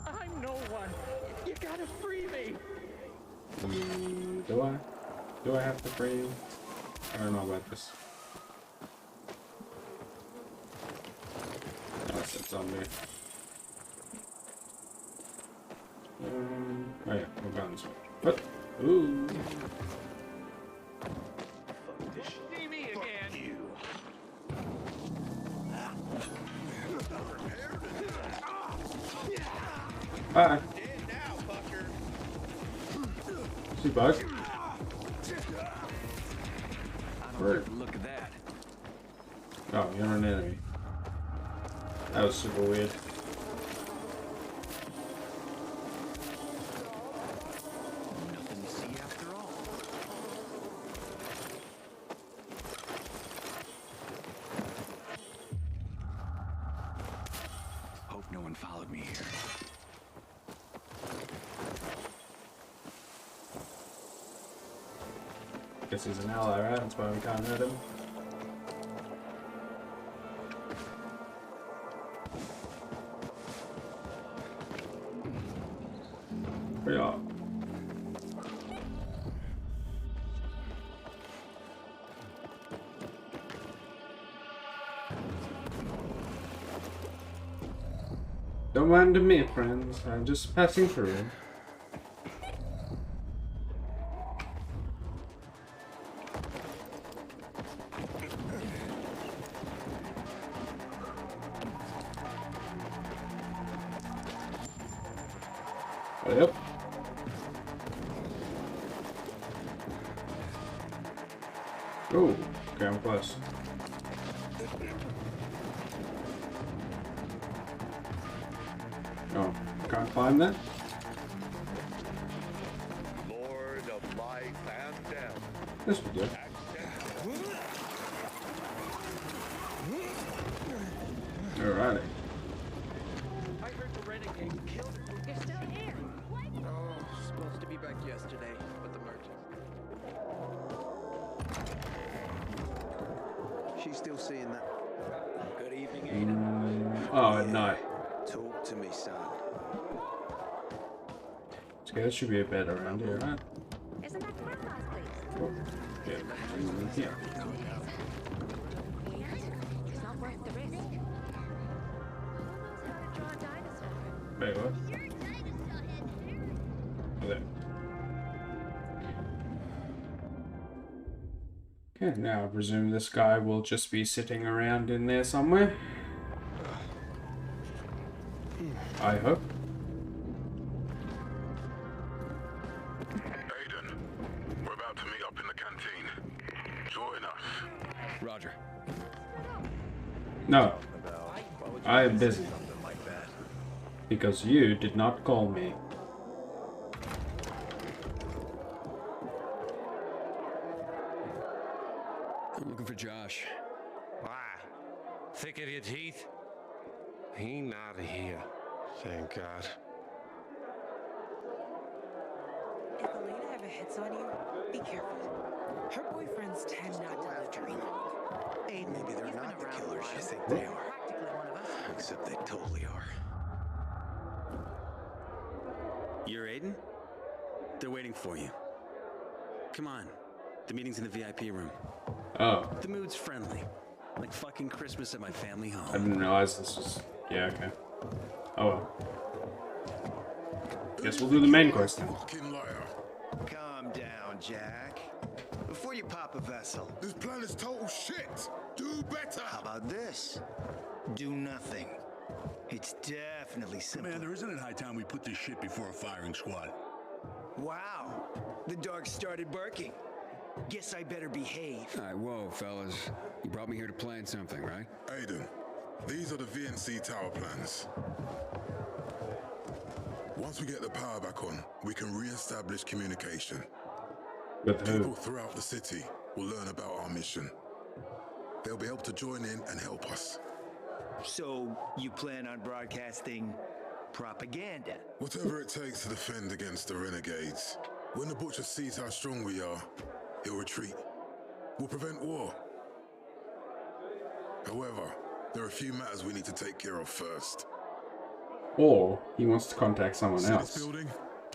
I'm no one. You gotta free me. Do I? Do I have to free you? I don't know about this. Oh, it's on me. Oh yeah, we're going this way. What? Ooh. See me again. Bye. See bug? Word. Look at that. Oh, you're an enemy. That was super weird. Nothing to see after all. Hope no one followed me here. Guess he's an ally, right? That's why we can't hurt him. We are. Don't mind me, friends. I'm just passing through. Yep. Oh, okay, I'm close. Oh, can't climb that? Lord of life and death. This we do. Alrighty. I heard the renegade killed her. You're still here. What? Oh, supposed to be back yesterday with the merchant. She's still seeing that. Good evening, Aiden. Oh, no. Talk to me, son. Okay, that should be a bed around here, right? Isn't that Grandma's place? Oh, yeah, here. It's not worth the risk. Who knows how to draw a dinosaur? Wait, what? Oh, there. Okay, now I presume this guy will just be sitting around in there somewhere. I hope. Aiden, we're about to meet up in the canteen. Join us. Roger. No. I am busy. Because you did not call me. I'm looking for Josh. Why? Thick of your teeth? He not here. Thank God. If Elena ever hits on you, be careful. Her boyfriends tend not to live very long. Aiden, maybe they're not the killers you think they are. Practically one of us. Except they totally are. You're Aiden? They're waiting for you. Come on. The meeting's in the VIP room. Oh. The mood's friendly. Like fucking Christmas at my family home. I didn't realize this was... Yeah, okay. Oh well. Guess we'll do the main quest then. Calm down, Jack. Before you pop a vessel. This plan is total shit. Do better. How about this? Do nothing. It's definitely simple. Commander, isn't it high time we put this shit before a firing squad? Wow. The dog started barking. Guess I better behave. All right, whoa, fellas. You brought me here to plan something, right? Aiden, these are the VNC tower plans. Once we get the power back on, we can re-establish communication. With who? People throughout the city will learn about our mission. They'll be able to join in and help us. So, you plan on broadcasting propaganda? Whatever it takes to defend against the renegades. When the Butcher sees how strong we are, he'll retreat. We'll prevent war. However, there are a few matters we need to take care of first. Or he wants to contact someone See else. this building?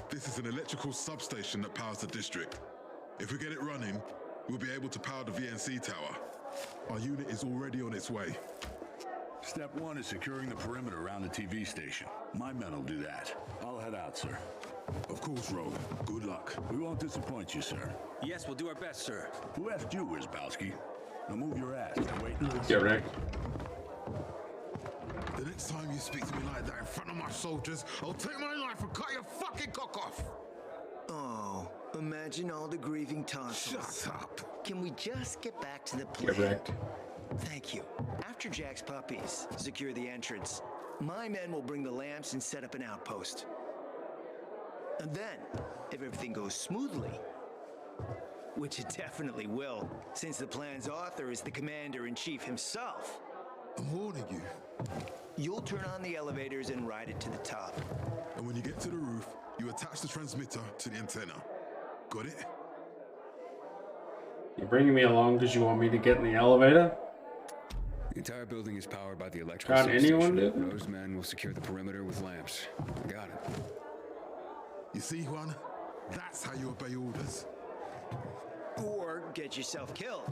This is an electrical substation that powers the district. If we get it running, we'll be able to power the VNC tower. Our unit is already on its way. Step 1 is securing the perimeter around the TV station. My men will do that. I'll head out, sir. Of course, Rogue. Good luck. We won't disappoint you, sir. Yes, we'll do our best, sir. Who asked you, Wierzbowski? Now move your ass and wait. Get wrecked. The next time you speak to me like that in front of my soldiers, I'll take my knife and cut your fucking cock off! Oh, imagine all the grieving tonsils. Shut up. Can we just get back to the Get plan? wrecked. Thank you. After Jack's puppies secure the entrance, my men will bring the lamps and set up an outpost. And then, if everything goes smoothly, which it definitely will, since the plan's author is the commander-in-chief himself. I'm warning you. You'll turn on the elevators and ride it to the top. And when you get to the roof, you attach the transmitter to the antenna. Got it? You're bringing me along because you want me to get in the elevator? The entire building is powered by the electrical Can't anyone substation. do it? Those men will secure the perimeter with lamps. Got it. You see, Juan? That's how you obey orders. Or get yourself killed.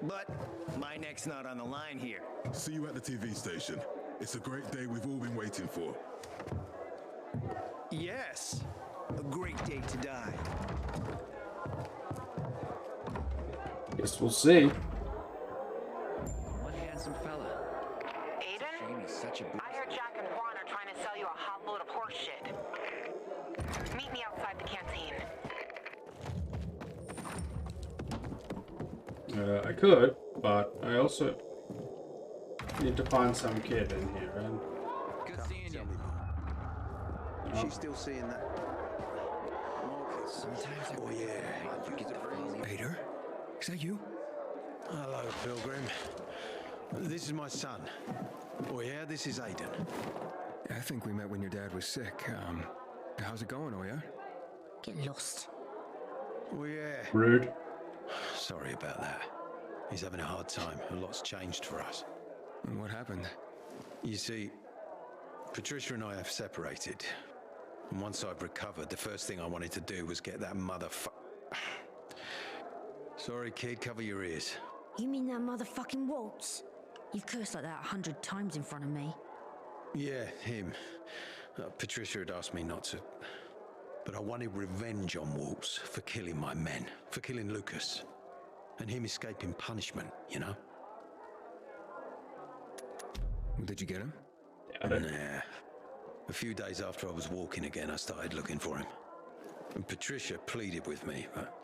But my neck's not on the line here. See you at the TV station. It's a great day we've all been waiting for. Yes, a great day to die. Guess we'll see. One handsome fella. Aiden? He's such a I heard Jack and Juan are trying to sell you a hot load of horse shit. Meet me outside the canteen. I could, but I also need to find some kid in here. And good seeing you. She's still seeing that. Sometimes Oh yeah. you get the crazy. Peter? Is that you? Hello, Pilgrim. This is my son. Oh yeah, this is Aiden. I think we met when your dad was sick. How's it going, Oya? Get lost. Oh yeah. rude. Sorry about that. He's having a hard time. A lot's changed for us. And what happened? You see, Patricia and I have separated. And once I've recovered, the first thing I wanted to do was get that Sorry, kid, cover your ears. You mean that motherfucking Waltz? You've cursed like that 100 times in front of me. Yeah, him. Patricia had asked me not to. But I wanted revenge on Waltz for killing my men, for killing Lucas. And him escaping punishment, you know? Did you get him? Nah. A few days after I was walking again, I started looking for him. And Patricia pleaded with me, but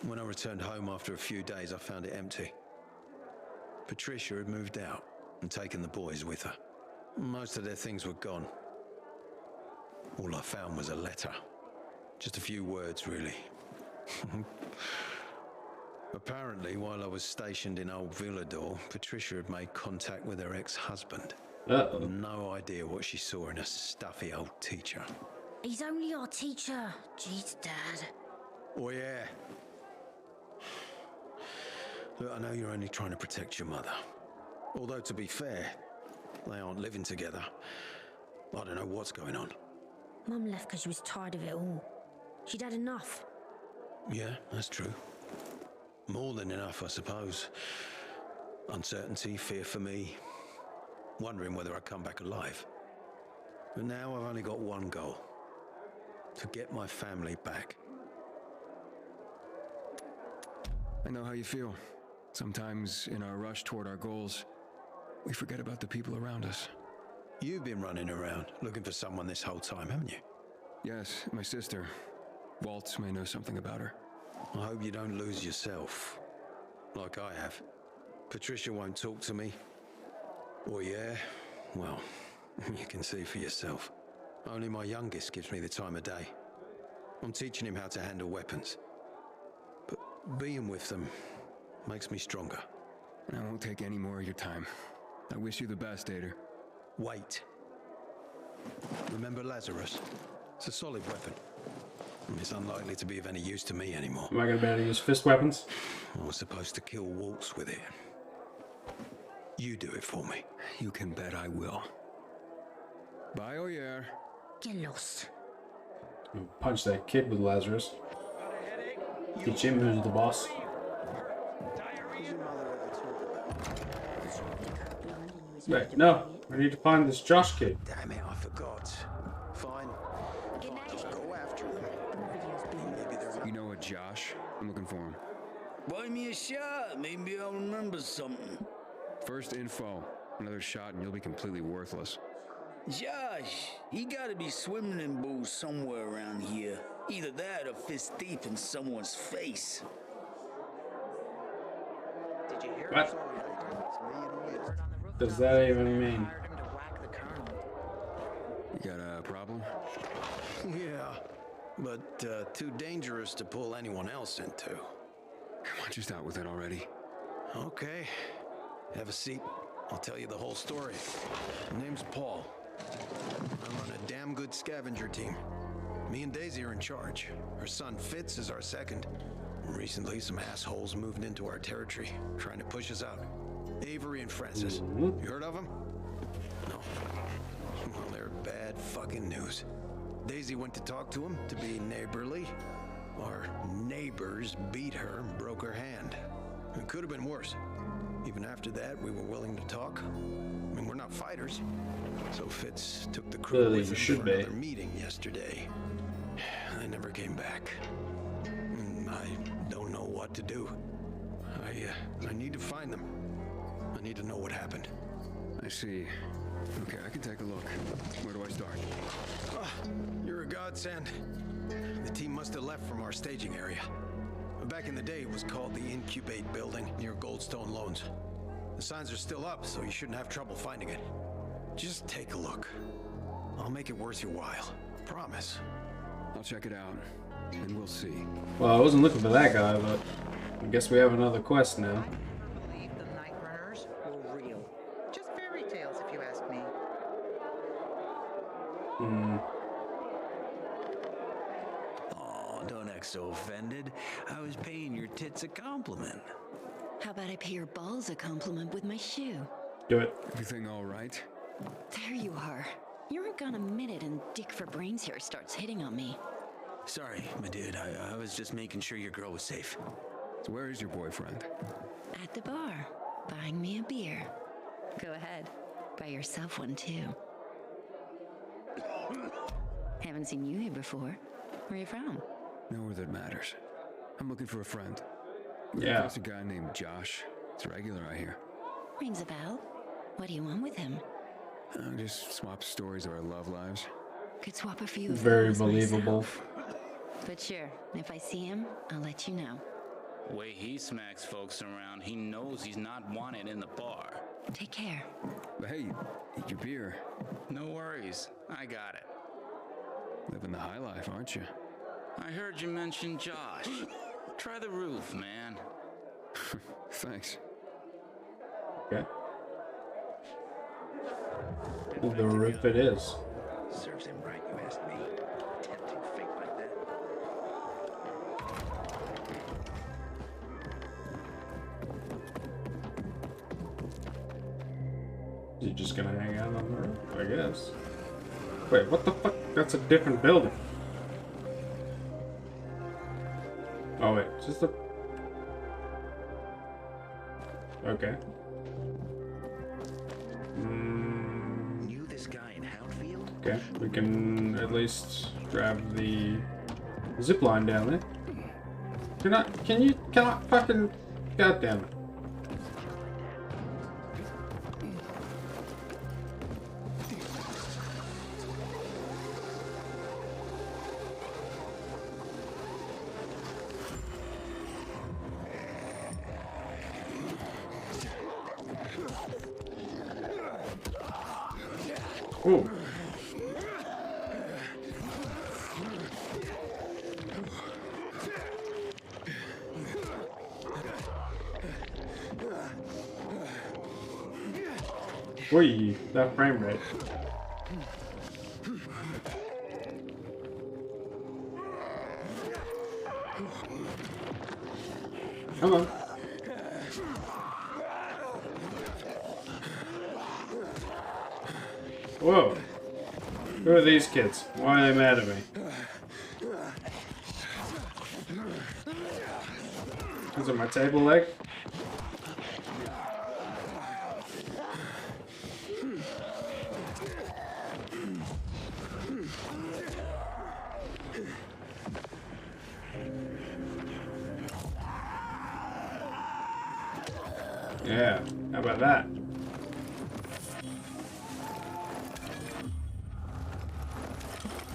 when I returned home after a few days, I found it empty. Patricia had moved out and taken the boys with her. Most of their things were gone. All I found was a letter. Just a few words, really. Apparently, while I was stationed in Old Villador, Patricia had made contact with her ex-husband. No idea what she saw in a stuffy old teacher. He's only our teacher. Jeez, Dad. Oh, yeah. Look, I know you're only trying to protect your mother. Although, to be fair, they aren't living together. I don't know what's going on. Mum left because she was tired of it all. She'd had enough. Yeah, that's true. More than enough, I suppose. Uncertainty, fear for me. Wondering whether I'd come back alive. But now I've only got one goal. To get my family back. I know how you feel. Sometimes, in our rush toward our goals, we forget about the people around us. You've been running around, looking for someone this whole time, haven't you? Yes, my sister. Waltz may know something about her. I hope you don't lose yourself, like I have. Patricia won't talk to me. Oh yeah? Well, you can see for yourself. Only my youngest gives me the time of day. I'm teaching him how to handle weapons. But being with them, Makes me stronger. I won't take any more of your time. I wish you the best, Ader. Wait. Remember Lazarus? It's a solid weapon. It's unlikely to be of any use to me anymore. Am I gonna be able to use fist weapons? I was supposed to kill Waltz with it. You do it for me. You can bet I will. Bye, Oyer. Get lost. Punch that kid with Lazarus. Teach him who's the boss. Wait, no. I need to find this Josh kid. Damn it, I forgot. Fine. Just go after them. You know a Josh? I'm looking for him. Buy me a shot. Maybe I'll remember something. First info. Another shot and you'll be completely worthless. Josh, he gotta be swimming in booze somewhere around here. Either that or fist deep in someone's face. Did you hear? What does that even mean? You got a problem? Yeah, but too dangerous to pull anyone else into. Come on, just out with it already. Okay. Have a seat. I'll tell you the whole story. My name's Paul. I run a damn good scavenger team. Me and Daisy are in charge. Her son Fitz is our second. Recently, some assholes moved into our territory, trying to push us out. Avery and Francis. You heard of them? No. Well, they're bad fucking news. Daisy went to talk to them to be neighborly. Our neighbors beat her and broke her hand. It could have been worse. Even after that, we were willing to talk. I mean, we're not fighters. So Fitz took the crew with him for another meeting yesterday. I never came back. I don't know what to do. I need to find them. I need to know what happened. I see. Okay, I can take a look. Where do I start? You're a godsend. The team must have left from our staging area. Back in the day, it was called the Incubate Building near Goldstone Loans. The signs are still up, so you shouldn't have trouble finding it. Just take a look. I'll make it worth your while. Promise. I'll check it out, and we'll see. Well, I wasn't looking for that guy, but I guess we have another quest now. I believe the Night Runners were real. Just fairy tales, if you ask me. Oh, don't act so offended. I was paying your tits a compliment. How about I pay your balls a compliment with my shoe? Do it. Everything all right? There you are. You aren't gonna minute and Dick for Brains here starts hitting on me. Sorry, my dude. I was just making sure your girl was safe. So where is your boyfriend? At the bar, buying me a beer. Go ahead, buy yourself one too. Haven't seen you here before. Where are you from? Nowhere that matters. I'm looking for a friend. Yeah. There's a guy named Josh. It's regular, I hear. Rings a bell. What do you want with him? Just swap stories of our love lives. Could swap a few of Very those believable. myself. But sure, if I see him, I'll let you know. Way he smacks folks around, he knows he's not wanted in the bar. Take care. But hey, eat your beer. No worries, I got it. Living the high life, aren't you? I heard you mention Josh. Try the roof, man. Thanks. Okay. The roof it is. Serves him right, you ask me. Tempting fate like that. Is he just gonna hang out on the roof? I guess. Wait, what the fuck? That's a different building. Oh wait, just a... Okay. Knew this guy in Houndfield? Okay, we can at least grab the zip line down there. Can you fucking... God damn it. Ooh. Oi, that frame rate. Come on. Whoa. Who are these kids? Why are they mad at me? Is it my table leg? Yeah, how about that?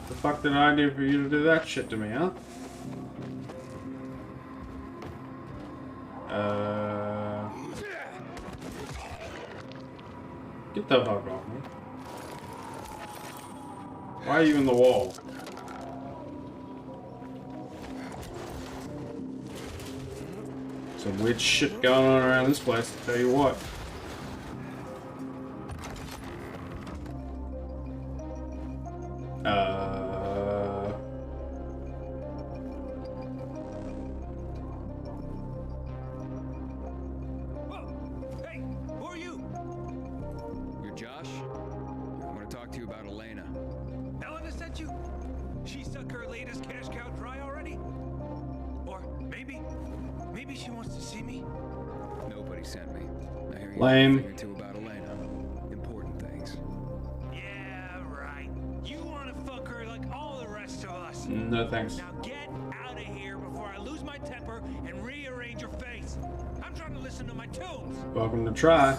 The fuck did I do for you to do that shit to me, huh? Get the fuck off me. Why are you in the wall? Some weird shit going on around this place, I'll tell you what. Hey, who are you? You're Josh? I want to talk to you about Elena. Elena sent you? She sucked her latest cash cow dry already? Or maybe she wants to see me? Nobody sent me. I hear you Lame. know a thing or two about Elena. Important things. Yeah, right. You want to fuck her like all the rest of us. No thanks. Now get out of here before I lose my temper and rearrange your face. I'm trying to listen to my tunes. Welcome to try.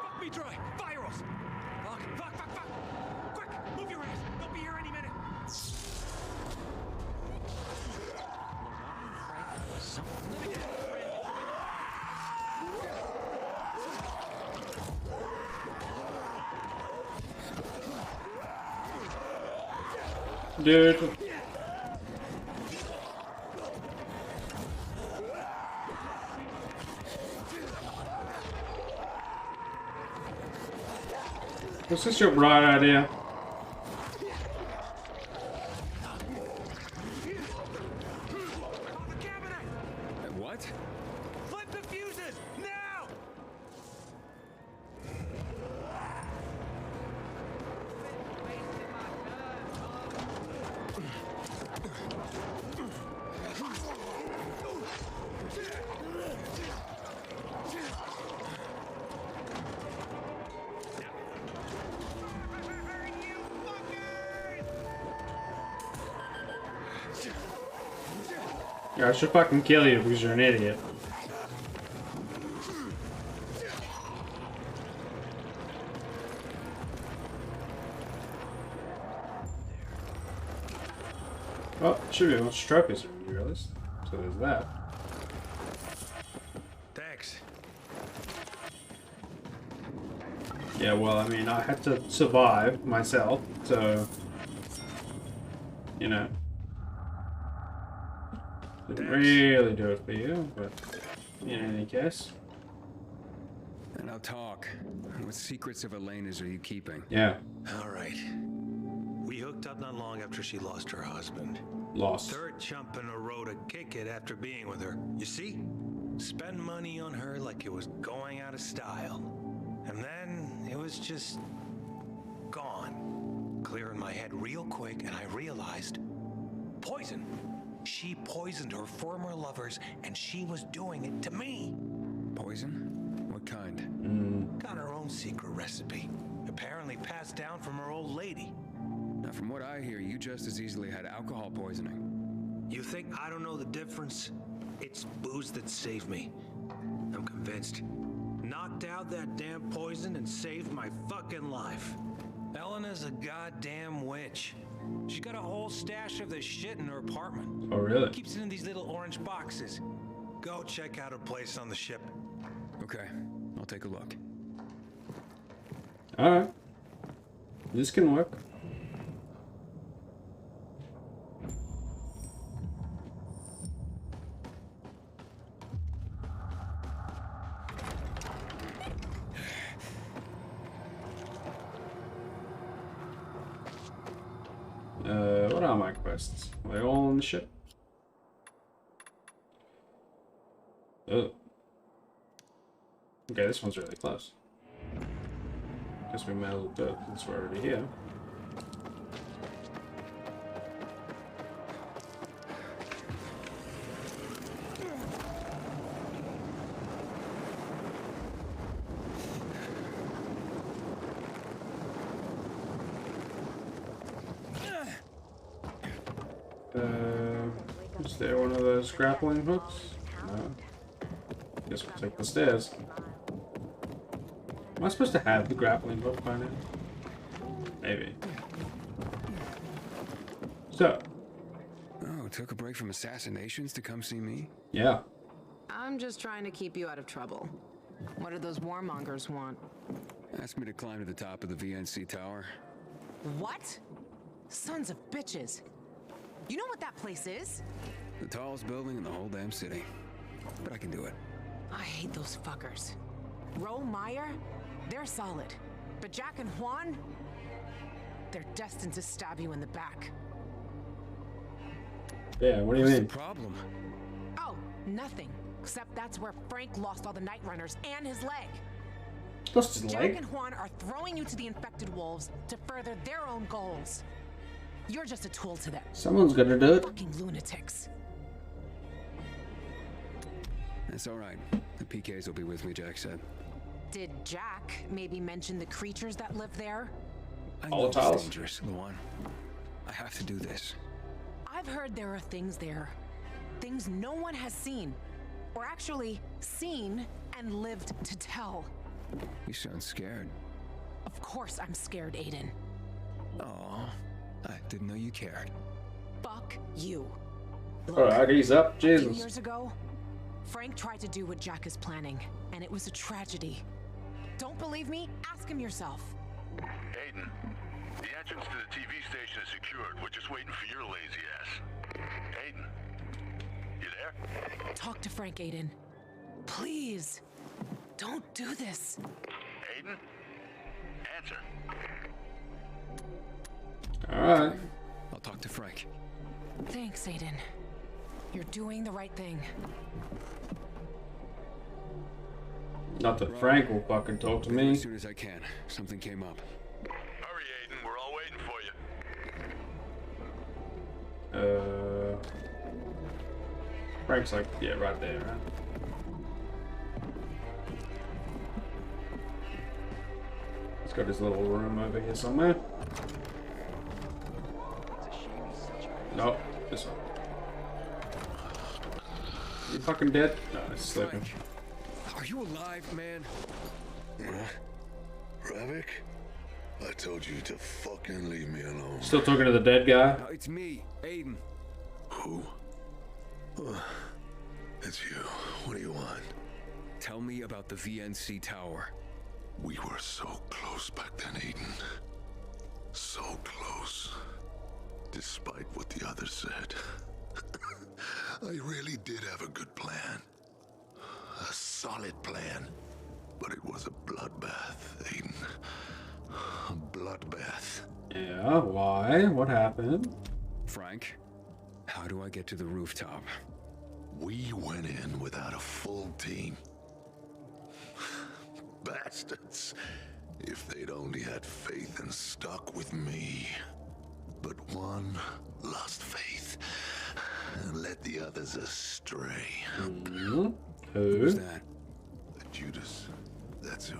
Fuck me dry. Virals. Fuck. Quick, move your ass. They'll be here any minute. Dude. Was this your bright idea? What? Flip the fuses now. Yeah, I should fucking kill you because you're an idiot. Well, should be a bunch of trophies if you realize. So there's that. Thanks. Yeah, well, I mean, I had to survive myself, so... You know. Didn't really do it for you, but in any case. And now talk. What secrets of Elena's are you keeping? Yeah. All right. We hooked up not long after she lost her husband. Lost. Third chump in a row to kick it after being with her. You see? Spend money on her like it was going out of style. And then it was just gone. Clearing my head real quick, and I realized poison. She poisoned her former lovers, and she was doing it to me. Poison? What kind? Got her own secret recipe. Apparently passed down from her old lady. Now, from what I hear, you just as easily had alcohol poisoning. You think I don't know the difference? It's booze that saved me. I'm convinced. Knocked out that damn poison and saved my fucking life. Elena's a goddamn witch. She's got a whole stash of this shit in her apartment. Oh, really? Keeps it in these little orange boxes. Go check out her place on the ship. Okay, I'll take a look. Alright. This can work. What are my quests? Are they all on the ship? Oh. Okay, this one's really close. Guess we might as well do it since we're already here. Is there one of those grappling hooks? No. Guess we'll take the stairs. Am I supposed to have the grappling hook by now? Maybe. So. Oh, took a break from assassinations to come see me? Yeah. I'm just trying to keep you out of trouble. What do those warmongers want? Asked me to climb to the top of the VNC tower. What? Sons of bitches. You know what that place is? The tallest building in the whole damn city. But I can do it. I hate those fuckers. Roe Meyer? They're solid. But Jack and Juan? They're destined to stab you in the back. Yeah, what do you What's mean? the problem? Oh, nothing. Except that's where Frank lost all the night runners and his leg. Lost his Jack leg? and Juan are throwing you to the infected wolves to further their own goals. You're just a tool to them. Someone's gonna do it. Fucking lunatics. That's all right. The PKs will be with me, Jack said. Did Jack maybe mention the creatures that live there? I know it's dangerous, Luan. I have to do this. I've heard there are things there. Things no one has seen. Or actually seen and lived to tell. You sound scared. Of course I'm scared, Aiden. Aw, I didn't know you cared. Fuck you. Alright, ease up. A few Jesus. years ago, Frank tried to do what Jack is planning, and it was a tragedy. Don't believe me? Ask him yourself. Aiden, the entrance to the TV station is secured. We're just waiting for your lazy ass. Aiden, you there? Talk to Frank, Aiden. Please. Don't do this. Aiden? Answer. Alright. I'll talk to Frank. Thanks, Aiden. You're doing the right thing. Not that Frank will fucking talk to me. As soon as I can. Something came up. Hurry, Aiden. We're all waiting for you. Frank's like, yeah, right there, right? He's got his little room over here somewhere. Nope, this one. You fucking dead? No, he's sleeping. Are you alive, man? Ravik? I told you to fucking leave me alone. Still talking to the dead guy? No, it's me, Aiden. Who? It's you. What do you want? Tell me about the VNC tower. We were so close back then, Aiden. So close. Despite what the others said. I really did have a good plan. A solid plan. But it was a bloodbath, Aiden. A bloodbath. Yeah, why? What happened? Frank, how do I get to the rooftop? We went in without a full team. Bastards. If they'd only had faith and stuck with me. But one lost faith and led the others astray. Who? Who's that? Judas. That's who.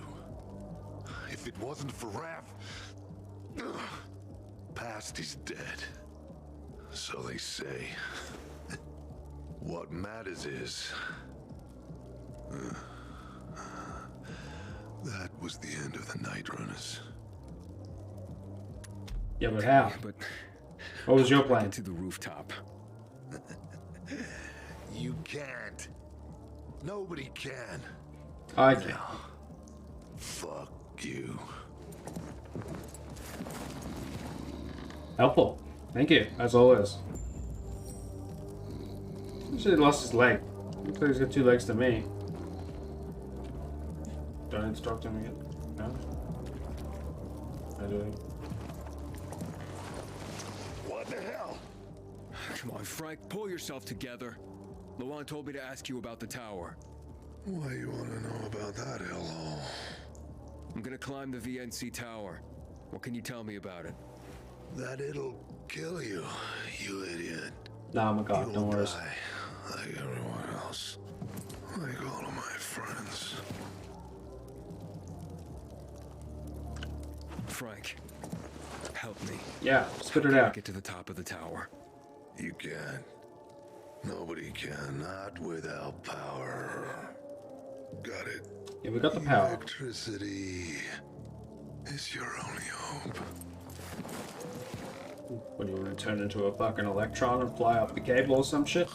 If it wasn't for Rav, past is dead. So they say. What matters is that was the end of the Night Runners. Yeah, but how? But what was your plan? To the rooftop. You can't. Nobody can. I can. Now, fuck you. Helpful. Thank you, as always. He should have lost his leg. Looks like he's got 2 legs to me. Do I need to talk to him again? No? I do. What? Come on, Frank, pull yourself together. Luan told me to ask you about the tower. Why you want to know about that hellhole? I'm gonna climb the VNC tower. What can you tell me about it? That it'll kill you, you idiot. Nah, my God, don't worry. Like everyone else. Like all of my friends. Frank, help me. Yeah, spit it How can I out. get to the top of the tower. You can't. Nobody can, not without power. Got it. Yeah, we got the power. Electricity is your only hope. What do you want to turn into a fucking electron and fly up the cable or some shit?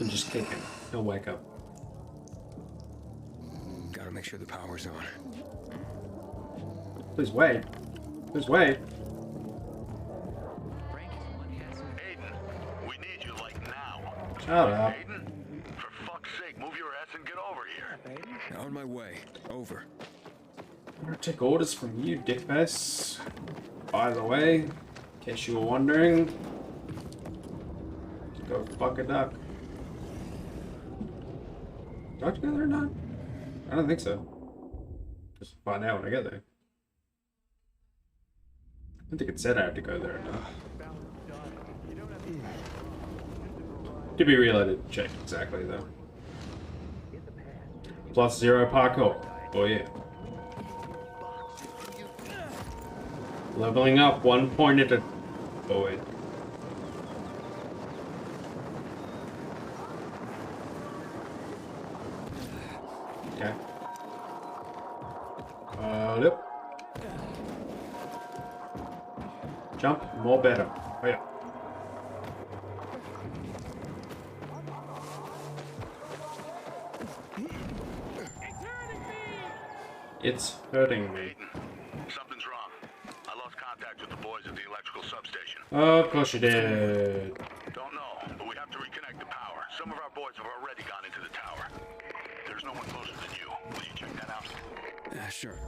And just kick him. He'll wake up. Gotta make sure the power's on. Please wait. Please wait. We need you like now. Shut up. Aiden, for fuck's sake, move your ass and get over here. On my way. Over. I'm gonna take orders from you, dickface. By the way, in case you were wondering, go fuck a duck. Do I have to go there or not? I don't think so. Just find out when I get there. I don't think it said I had to go there or not. To be real, I didn't check exactly though. +0 parkour. Oh yeah. Leveling up 1 point at a... Oh wait. Okay. Yep. Jump, more better. Oh yeah. It's hurting me. Something's wrong. I lost contact with the boys at the electrical substation. Of course you did. Don't know, but we have to reconnect the power. Some of our boys have already gone into the tower. There's no one closer than you. Will you check that out? Sure.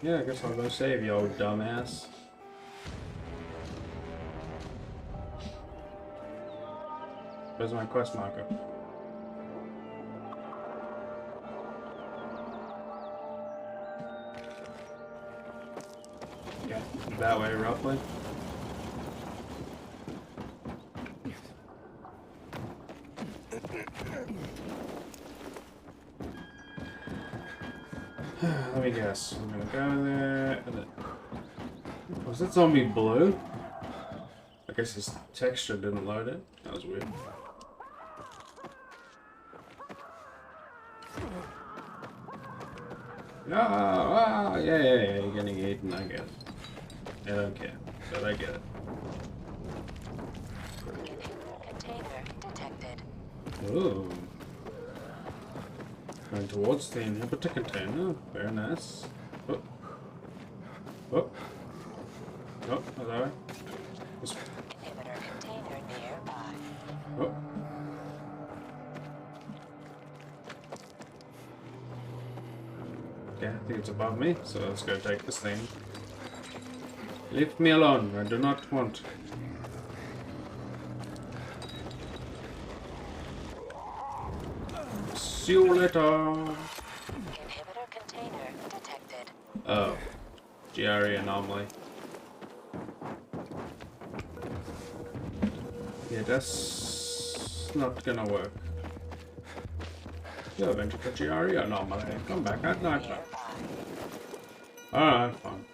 Yeah, I guess I'll go save you, old dumbass. Where's my quest marker? Yeah, that way roughly. Let me guess. I'm gonna go there and then... Was that zombie blue? I guess his texture didn't load it. That was weird. Oh, yeah, you're getting eaten, I guess. I don't care, but I get it. Container detected. Ooh. Going towards the inhibitor container. Very nice. Oh. Oh. Oh, hello. This... Inhibitor container nearby. Oh. Okay, I think it's above me, so let's go take this thing. Leave me alone, I do not want. See you later. Inhibitor container detected. Oh. GRE anomaly. Yeah, that's not gonna work. You have entered the GRE anomaly. Come back at night time. Alright, fine.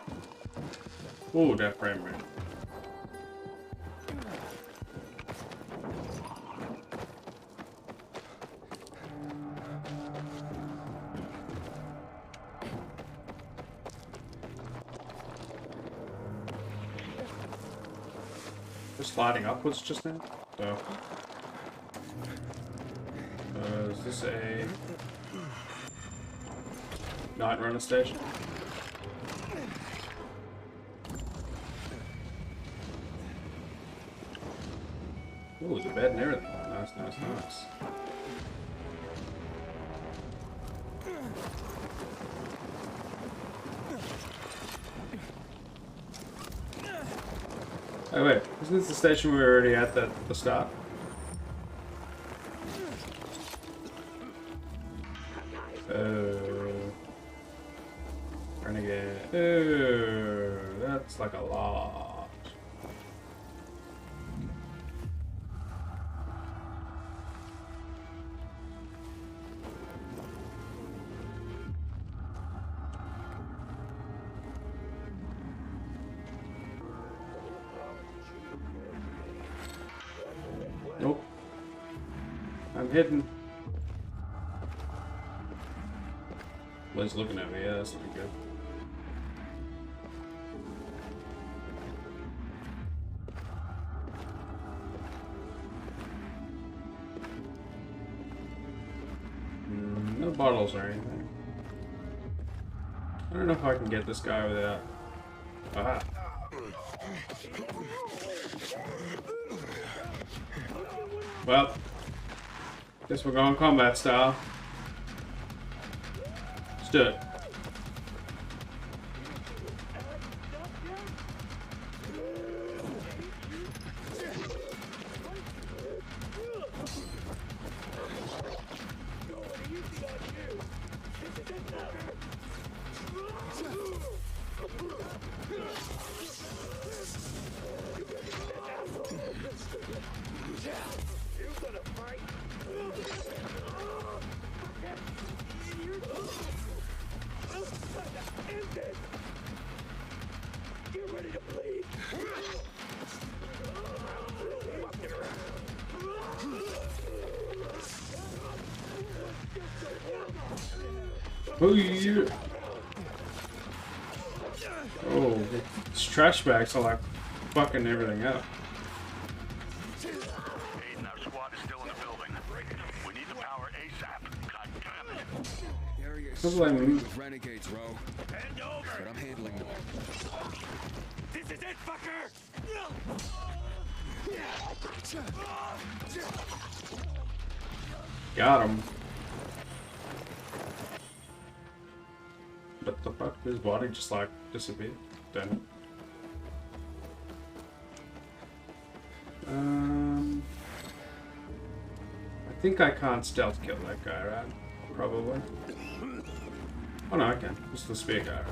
Ooh, that frame rate. Just sliding upwards just now? So. Is this a night runner station? Ooh, the bed and everything. Nice, nice, nice. Oh wait, isn't this the station we were already at the start? Renegade. Oh, that's like a lot. Nope. I'm hidden. Liz looking at me, yeah, that's looking good. No bottles or anything. I don't know if I can get this guy without... Aha! Well, guess we're going combat style. Let's do it. Oh, yeah. Oh, these trash bags are like fucking everything up. Aiden, our squad is still in the building. We need the power ASAP. God damn it. Area is Sounds like me. with renegades, Ro. Hand over. But I'm handling them. This is it, fucker. Got him. What the fuck? His body just like disappeared. Damn it. I think I can't stealth kill that guy, right? Probably. Oh no, I can. It's the spear guy.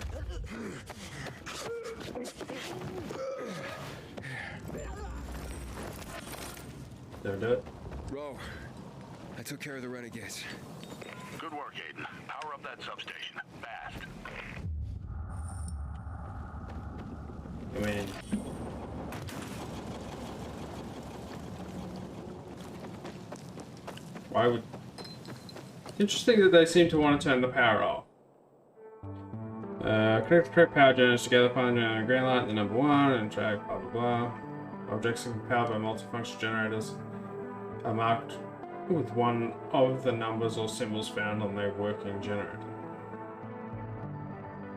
Did I do it? Ro, I took care of the renegades. Good work, Aiden. Power up that substation. Fast. I mean... Why would... Interesting that they seem to want to turn the power off. Connect the correct power generators together, find a green light, the number 1, and track blah blah blah. Objects can be powered by multifunction generators are marked with one of the numbers or symbols found on their working generator.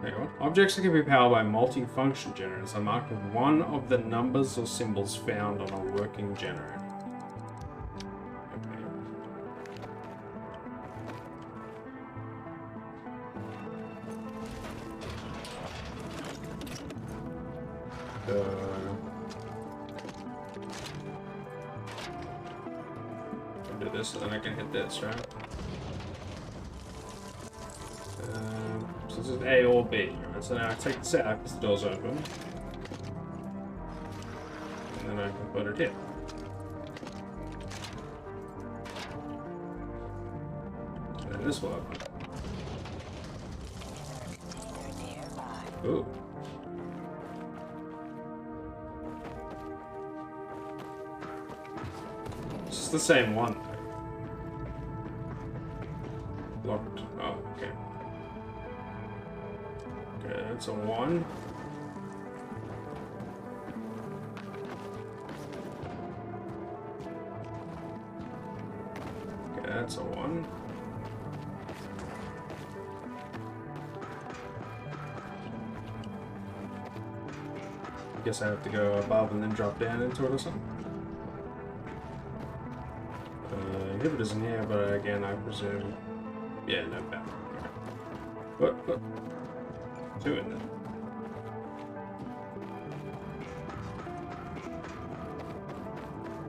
Hang on. Objects that can be powered by multifunction generators are marked with one of the numbers or symbols found on a working generator. Do this, so then I can hit this, right? So this is A or B, right? So now I take this out because the door's open. And then I can put it here. And then this will open. Ooh. It's the same one. Locked. Oh, okay. Okay, that's a 1. Okay, that's a 1. Guess I have to go above and then drop down into it or something. Inhibitor's in here, but again, I presume... Yeah, no power. What? 2 in there.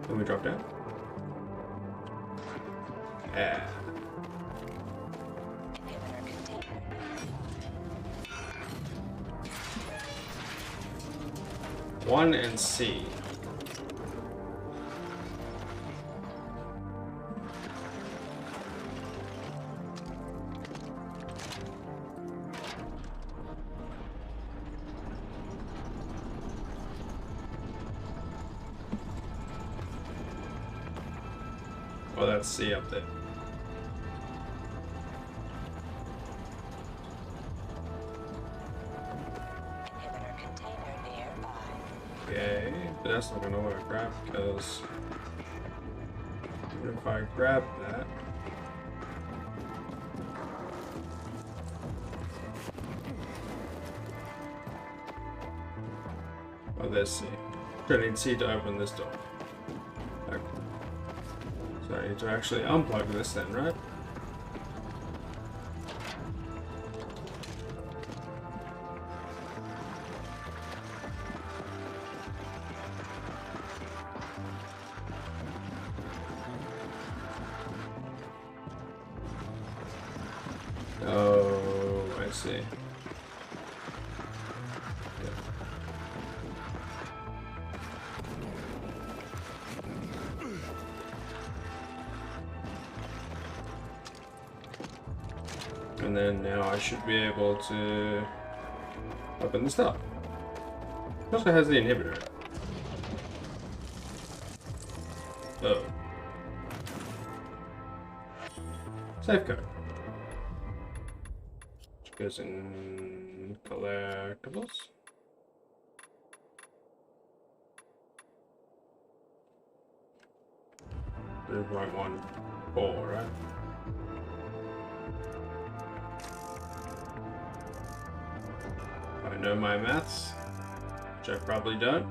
Then we drop down. Yeah. One and C. Oh, that's C up there. Okay, but that's not gonna work, right? Because even if I grab that, oh, there's C. I need C to open this door. Okay. So I need to actually unplug this then, right? Oh, I see. And then now I should be able to open this up. It also has the inhibitor. Oh. Safe code. Which goes in collectibles. $3.14, right? I know my maths, which I probably don't.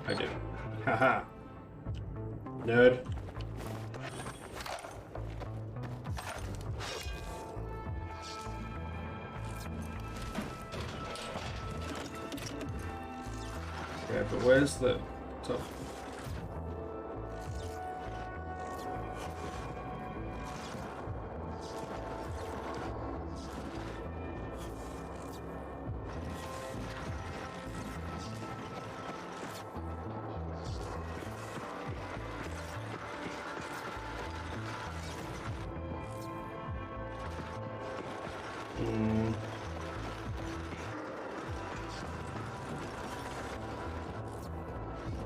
I do. Haha. Nerd. Yeah, but where's the top?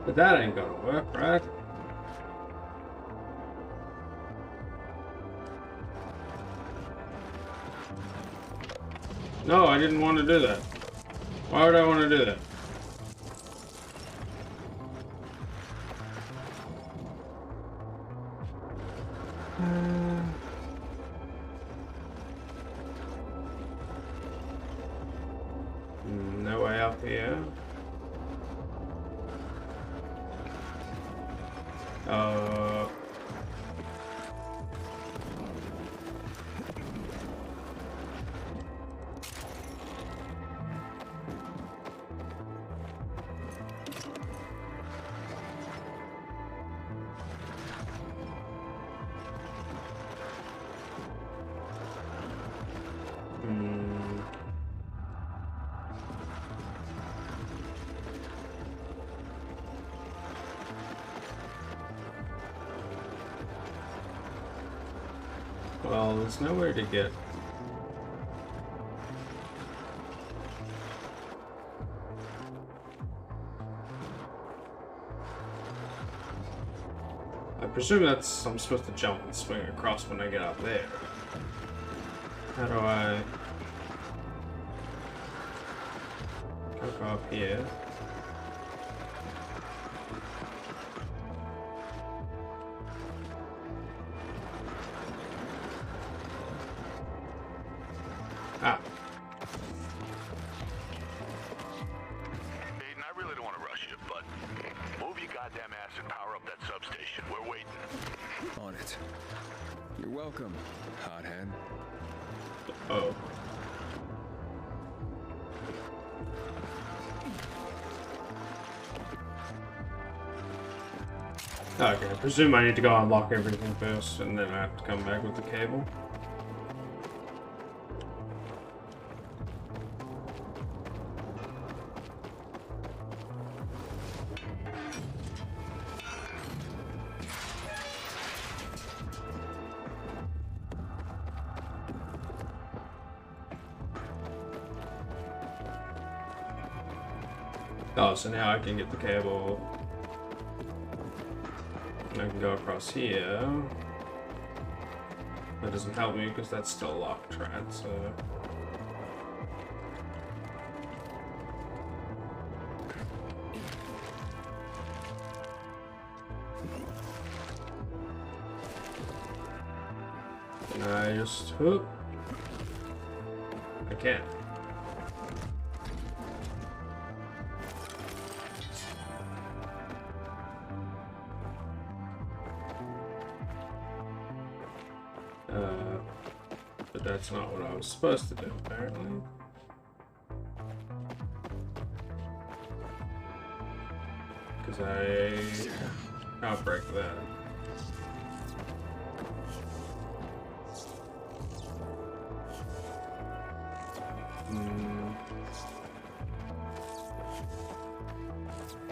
But that ain't gonna work, right? No, I didn't want to do that. Why would I want to do that? No way up here. Well, there's nowhere to get. I presume that's I'm supposed to jump and swing across when I get up there. How do I go up here? Ah. Aiden, I really don't want to rush you, but move your goddamn ass and power up that substation. We're waiting. On it. You're welcome, hothead. Okay, I presume I need to go unlock everything first, and then I have to come back with the cable. Oh, so now I can get the cable. And I can go across here. That doesn't help me because that's still locked, right? So. And I just hook. I can't. But that's not what I was supposed to do, apparently. Because I can't break that.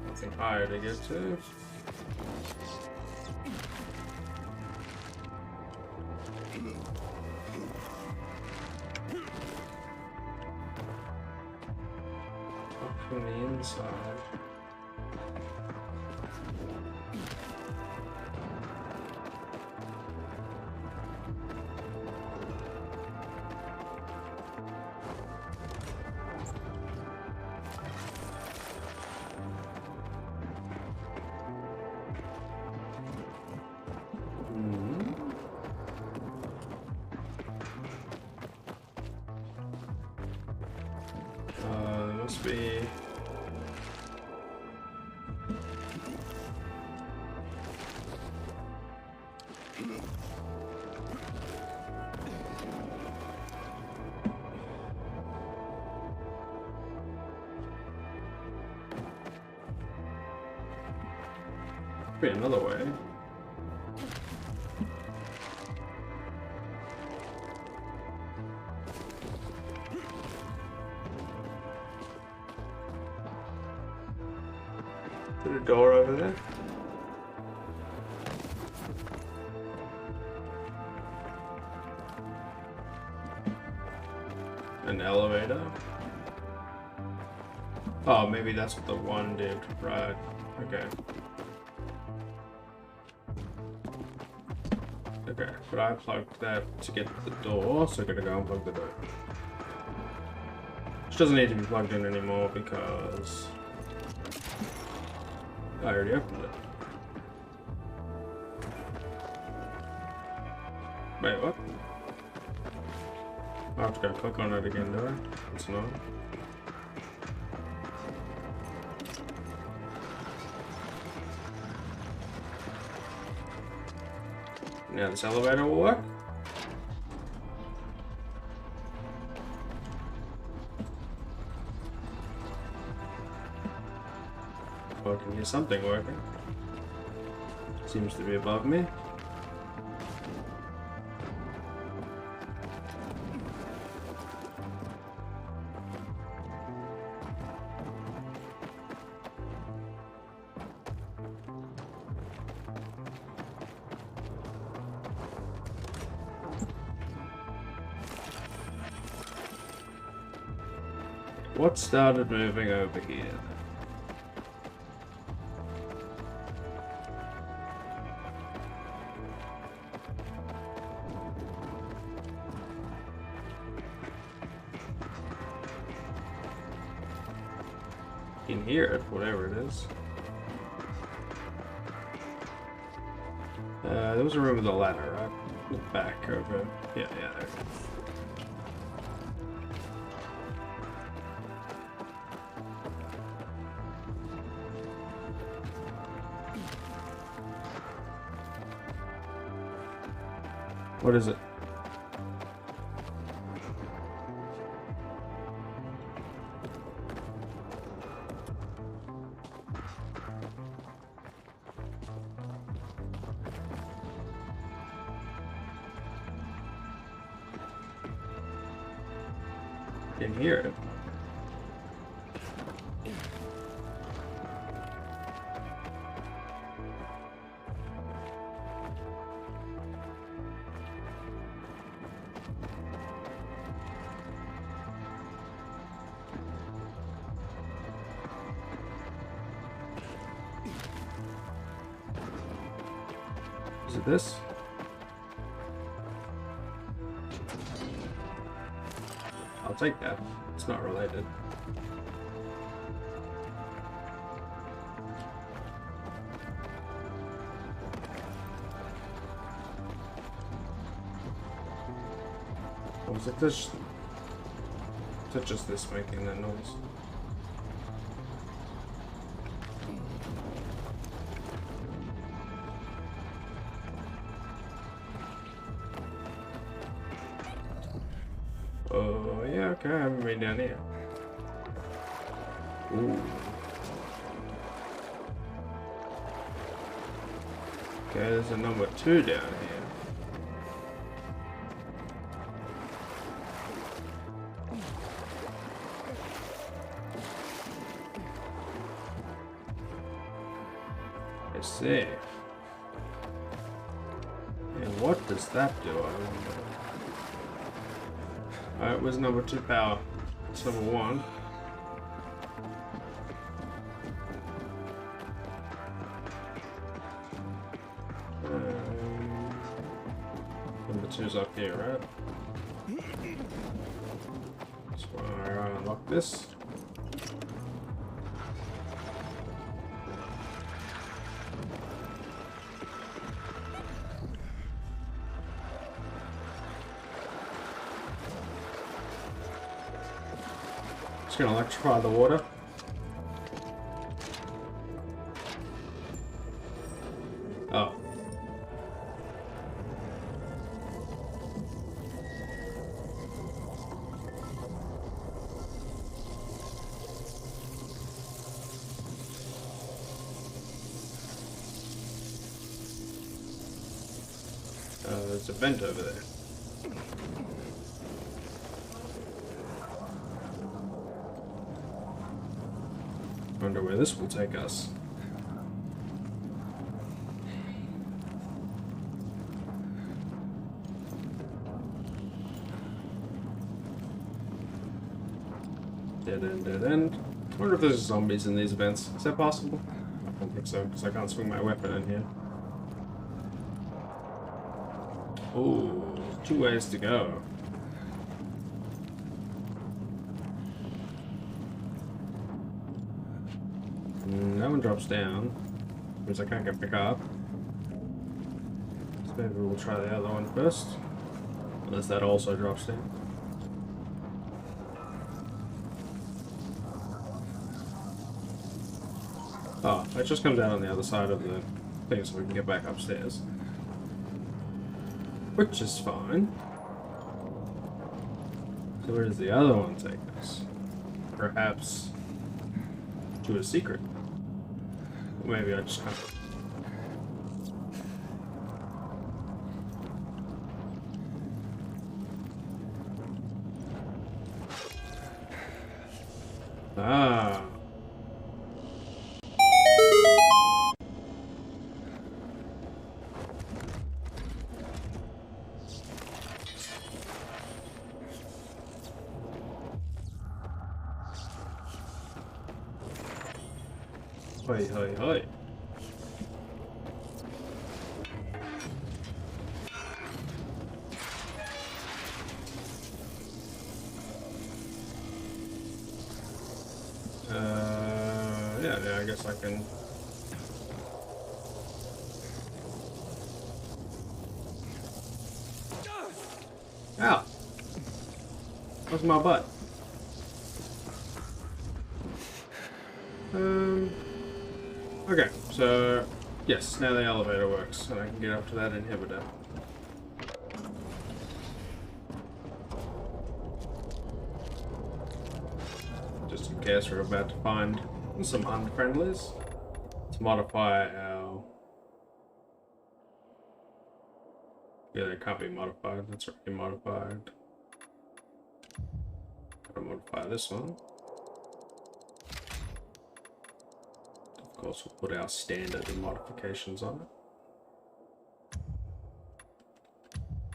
Nothing higher to get to. From the inside. Must be. Be another way. Is there a door over there? An elevator? Oh, maybe that's what the one did. Right. Okay. Okay, but I plugged that to get the door, so I'm gonna go and plug the door. Which doesn't need to be plugged in anymore because I already opened it. Wait, what? I have to go click on it again, do I? It's not. Now this elevator will work. Oh, I can hear something working. Seems to be above me. What started moving over here? You can hear it, whatever it is. There was a room with a ladder, right? Look back over. Yeah, there. What is it? Didn't hear it. Is it this? I'll take that. It's not related. Or was it this? Is it just this making that noise? Oh, yeah, okay, I haven't been down here. Ooh. Okay, there's a number 2 down here. I see. And what does that do? I wonder. Alright, where's number 2 power? It's number 1. Number 2's up here, right? So I unlock this. Just gonna electrify the water. Oh. There's a vent over there. Wonder where this will take us. Dead end, dead end. I wonder if there's zombies in these events. Is that possible? I don't think so, because I can't swing my weapon in here. Oh, 2 ways to go. That one drops down, which I can't get back up. So maybe we'll try the other one first. Unless that also drops down. Oh, that just comes down on the other side of the thing so we can get back upstairs. Which is fine. So where does the other one take us? Perhaps to a secret. Or maybe I just kind of... Ah. Hoi, hoi, hoi. Yeah, I guess I can... Ow! Where's my butt? Okay, so yes, now the elevator works, and I can get up to that inhibitor. Just in case we're about to find some unfriendlies to modify our... Yeah, they can't be modified, that's already modified. Gotta modify this one. Of course, we'll put our standard modifications on it.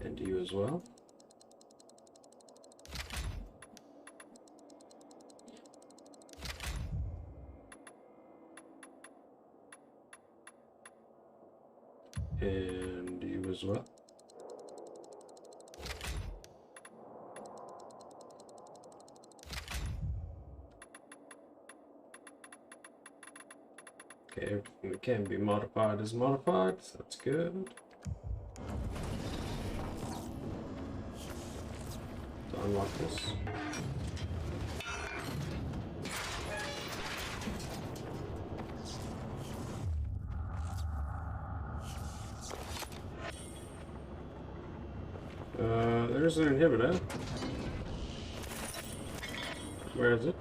And you as well. And you as well. Okay, everything that can be modified is modified, so that's good. To unlock this. There's an inhibitor. Where is it?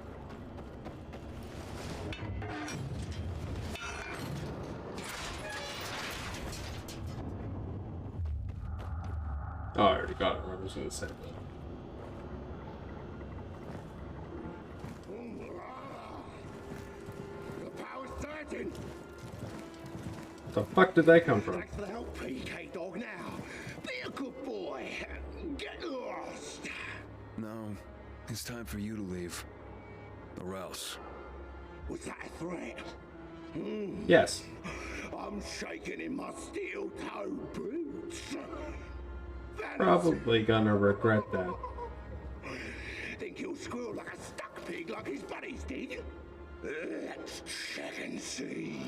Oh, I already got it. I was gonna say that. The power's surging. The fuck did they come from? Thanks for the help, PK dog. Now, be a good boy. Get lost. No, it's time for you to leave. Or else. Was that a threat? Yes. I'm shaking in my steel-toed boots. Probably gonna regret that. Think he'll squeal like a stuck pig like his buddies did? Let's check and see.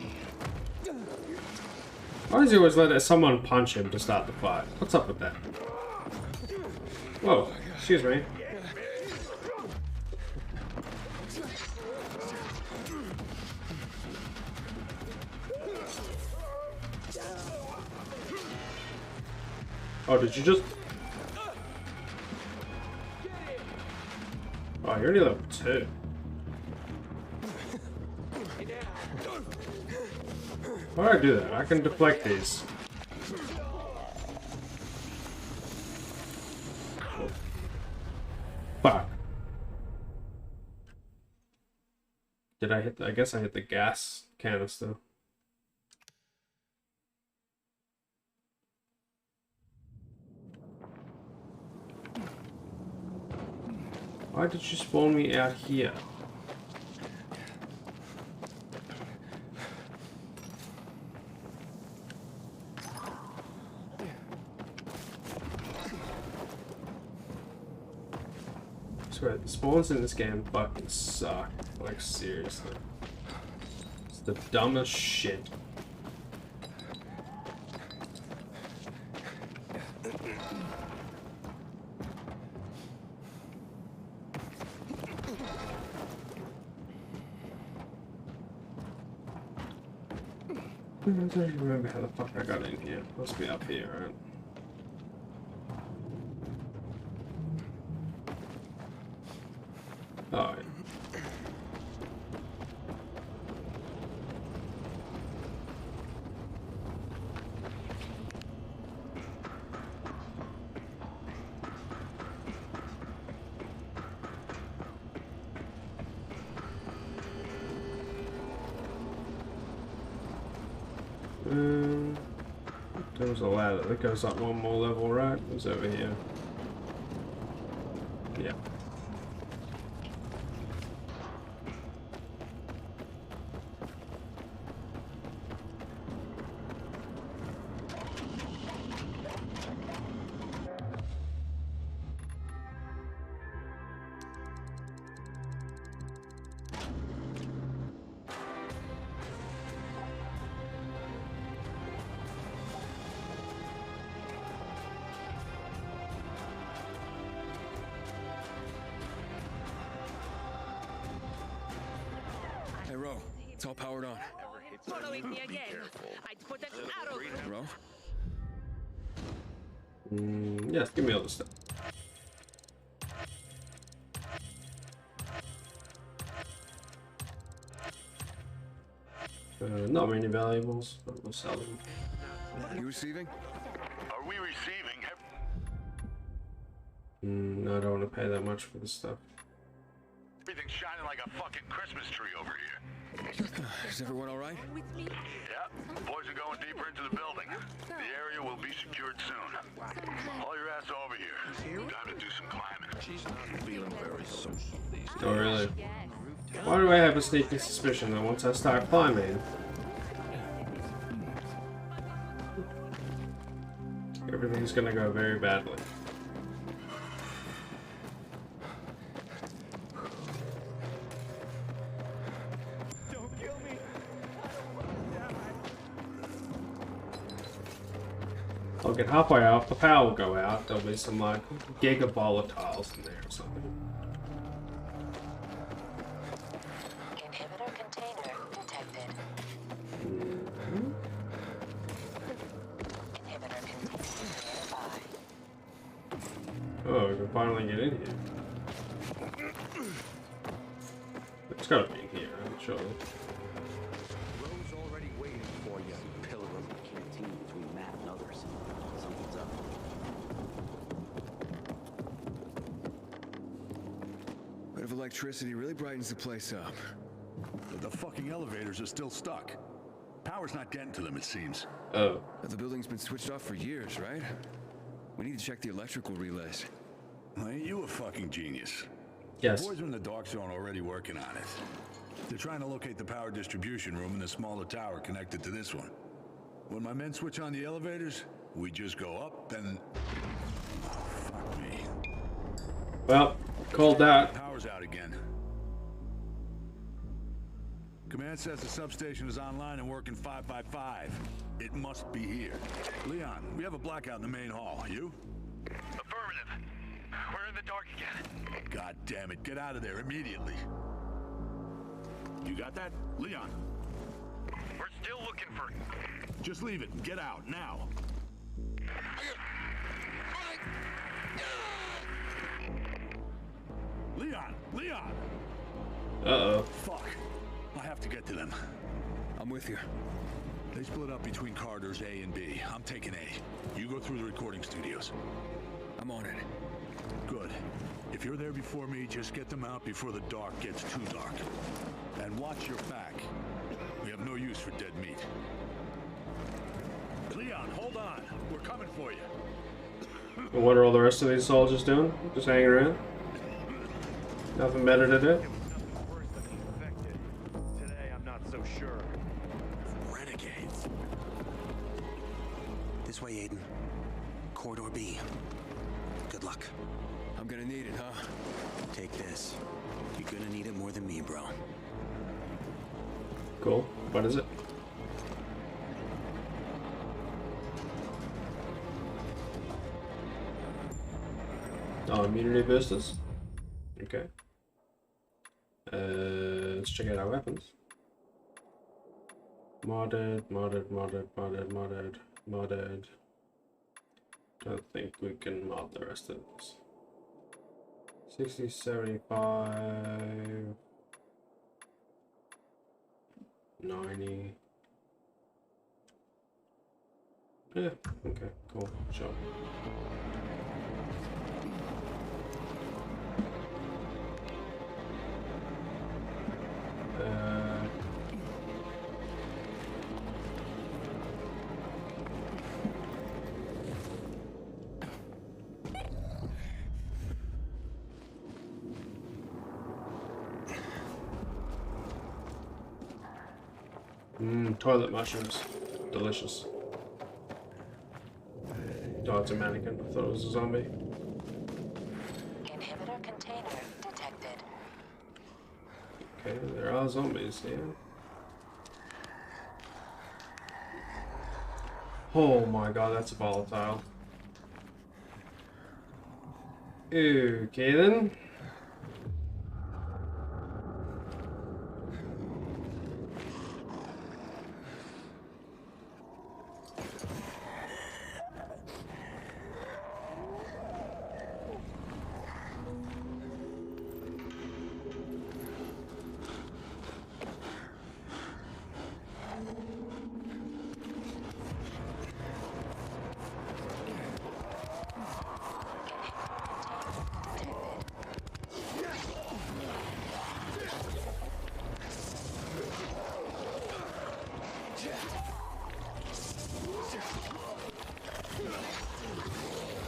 Why does he always let someone punch him to start the fight? What's up with that? Whoa, excuse me. Oh, did you just... Oh, you're only level 2. Why do I do that? I can deflect these. Fuck. Did I hit the... I guess I hit the gas canister. Why did you spawn me out here? I swear, the spawns in this game fucking suck. Like, seriously. It's the dumbest shit. I don't remember how the fuck I got in here. Must be up here, right? Oh, yeah. There was a ladder that goes up one more level, right? It was over here. Yeah. Hey, Ro, it's all powered on. Following me again. I'd put an arrow through. Ro? Yes, give me all this stuff. Not many valuables, but we'll sell them. You receiving? Are we receiving? No, I don't want to pay that much for this stuff. shining like a fucking Christmas tree over here. Is everyone all right? Yeah, boys are going deeper into the building. The area will be secured soon. Haul your ass over here. Time to do some climbing. She's not feeling very social these days. Oh, really? Why do I have a sneaking suspicion that once I start climbing, everything's gonna go very badly? Don't kill me. I'll get halfway up, the power will go out, there'll be some like giga volatiles in there or something. Inhibitor container detected. Inhibitor container nearby. Oh, we can finally get in here. It's gotta be in here, surely. Rose already waiting for you, Pilgrim. Canteen between Matt and others. Something's up. What if electricity really brightens the place up? The fucking elevators are still stuck. Power's not getting to them, it seems. Oh. But the building's been switched off for years, right? We need to check the electrical relays. Well, ain't you a fucking genius? Yes. The boys in the dark zone are already working on it. They're trying to locate the power distribution room in the smaller tower connected to this one. When my men switch on the elevators, we just go up and... Oh, fuck me. Well, called that. Power's out again. Command says the substation is online and working 5 by 5. It must be here. Leon, we have a blackout in the main hall. You? Affirmative. We're in the dark again. God damn it, get out of there immediately. You got that? Leon? We're still looking for... Just leave it. Get out, now. Leon! Leon! Uh-oh. Fuck. I have to get to them. I'm with you. They split up between corridors A and B. I'm taking A. You go through the recording studios. I'm on it. Good. If you're there before me, just get them out before the dark gets too dark. And watch your back. We have no use for dead meat. Leon, hold on. We're coming for you. What are all the rest of these soldiers doing? Just hanging around? Nothing better to do? Today, I'm not so sure. Renegades. This way, Aiden. Corridor B. Good luck. I'm gonna need it, huh? Take this. You're gonna need it more than me, bro. Cool. What is it? Oh, immunity boosters. Okay. Let's check out our weapons. Modded. Don't think we can mod the rest of this. 60, 75, 90. Yeah, okay, cool, sure. Toilet mushrooms. Delicious. Oh, it's a mannequin. I thought it was a zombie. Inhibitor container detected. Okay, there are zombies here. Oh my god, that's a volatile. Okay then.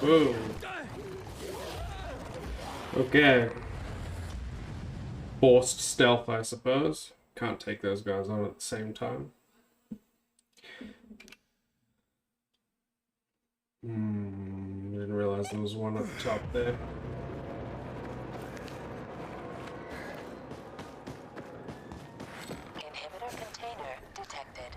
Whoa. Okay. Forced stealth, I suppose. Can't take those guys on at the same time. Didn't realize there was one up top there. Inhibitor container detected.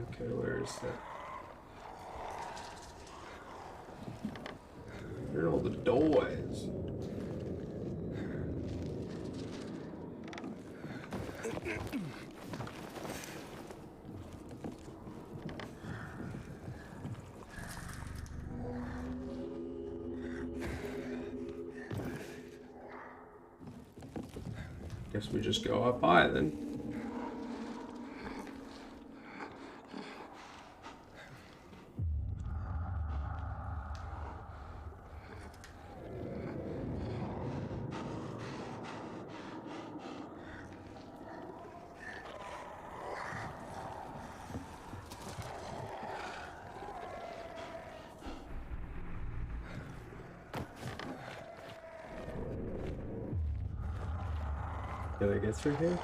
Okay, where is that? Where are all the doors? Guess we just go up high then. Can I get through here?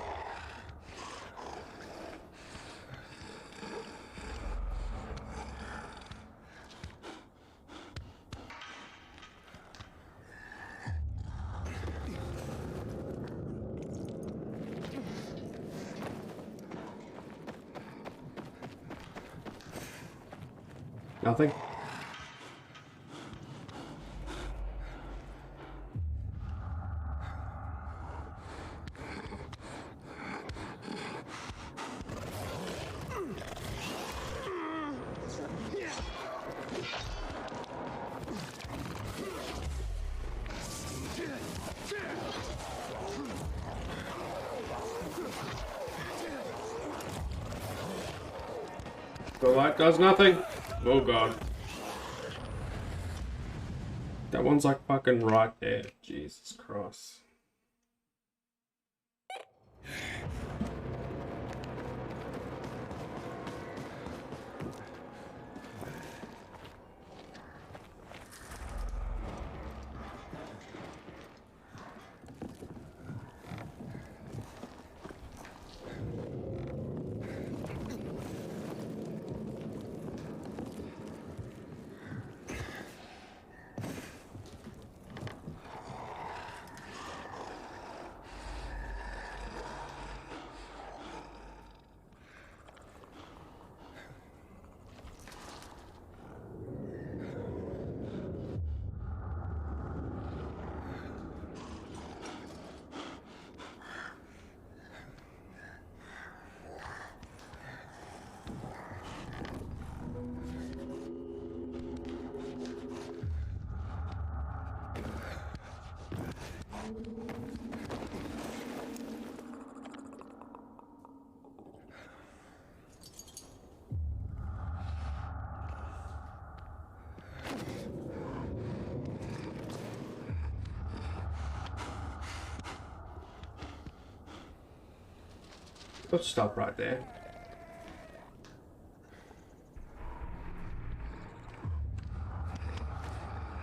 Nothing? So that does nothing. Oh god. That one's like fucking right there. Jesus Christ. Let's stop right there.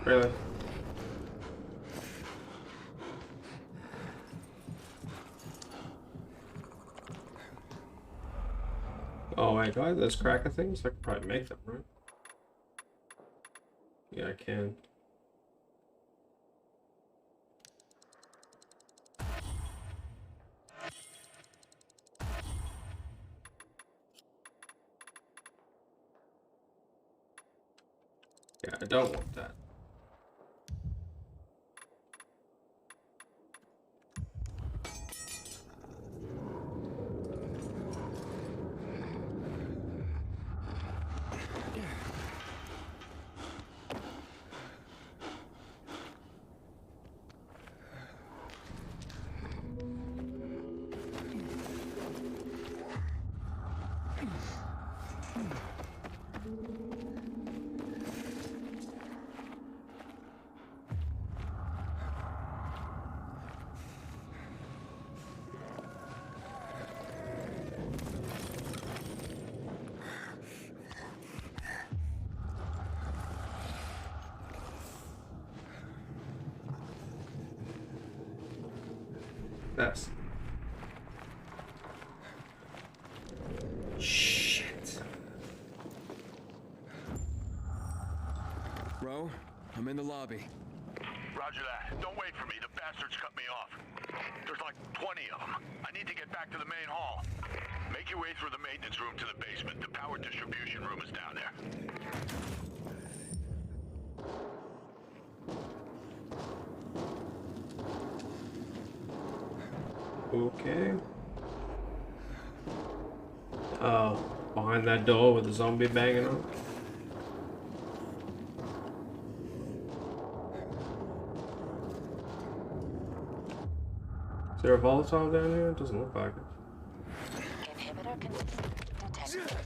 Really? Oh wait, do I have those cracker things? I could probably make them, right? Yeah, I can. Yeah, I don't want that. this. Shit. Ro, I'm in the lobby. Roger that. Don't wait for me. The bastards cut me off. There's like 20 of them. I need to get back to the main hall. Make your way through the maintenance room to the basement. The power distribution room is down there. Okay. Oh, behind that door with the zombie banging on. Is there a volatile down here? It doesn't look like it. Inhibitor detected.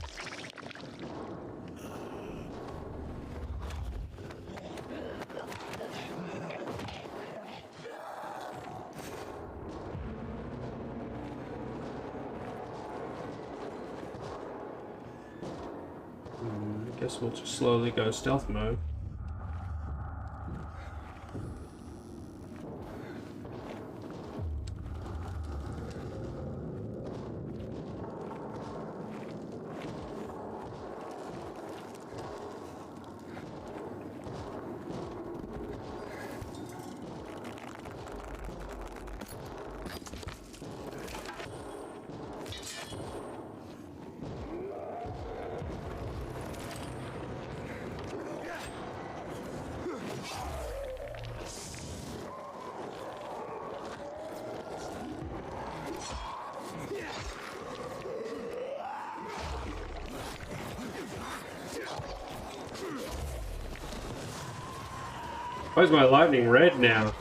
I guess we'll just slowly go stealth mode. Why is my lightning red now?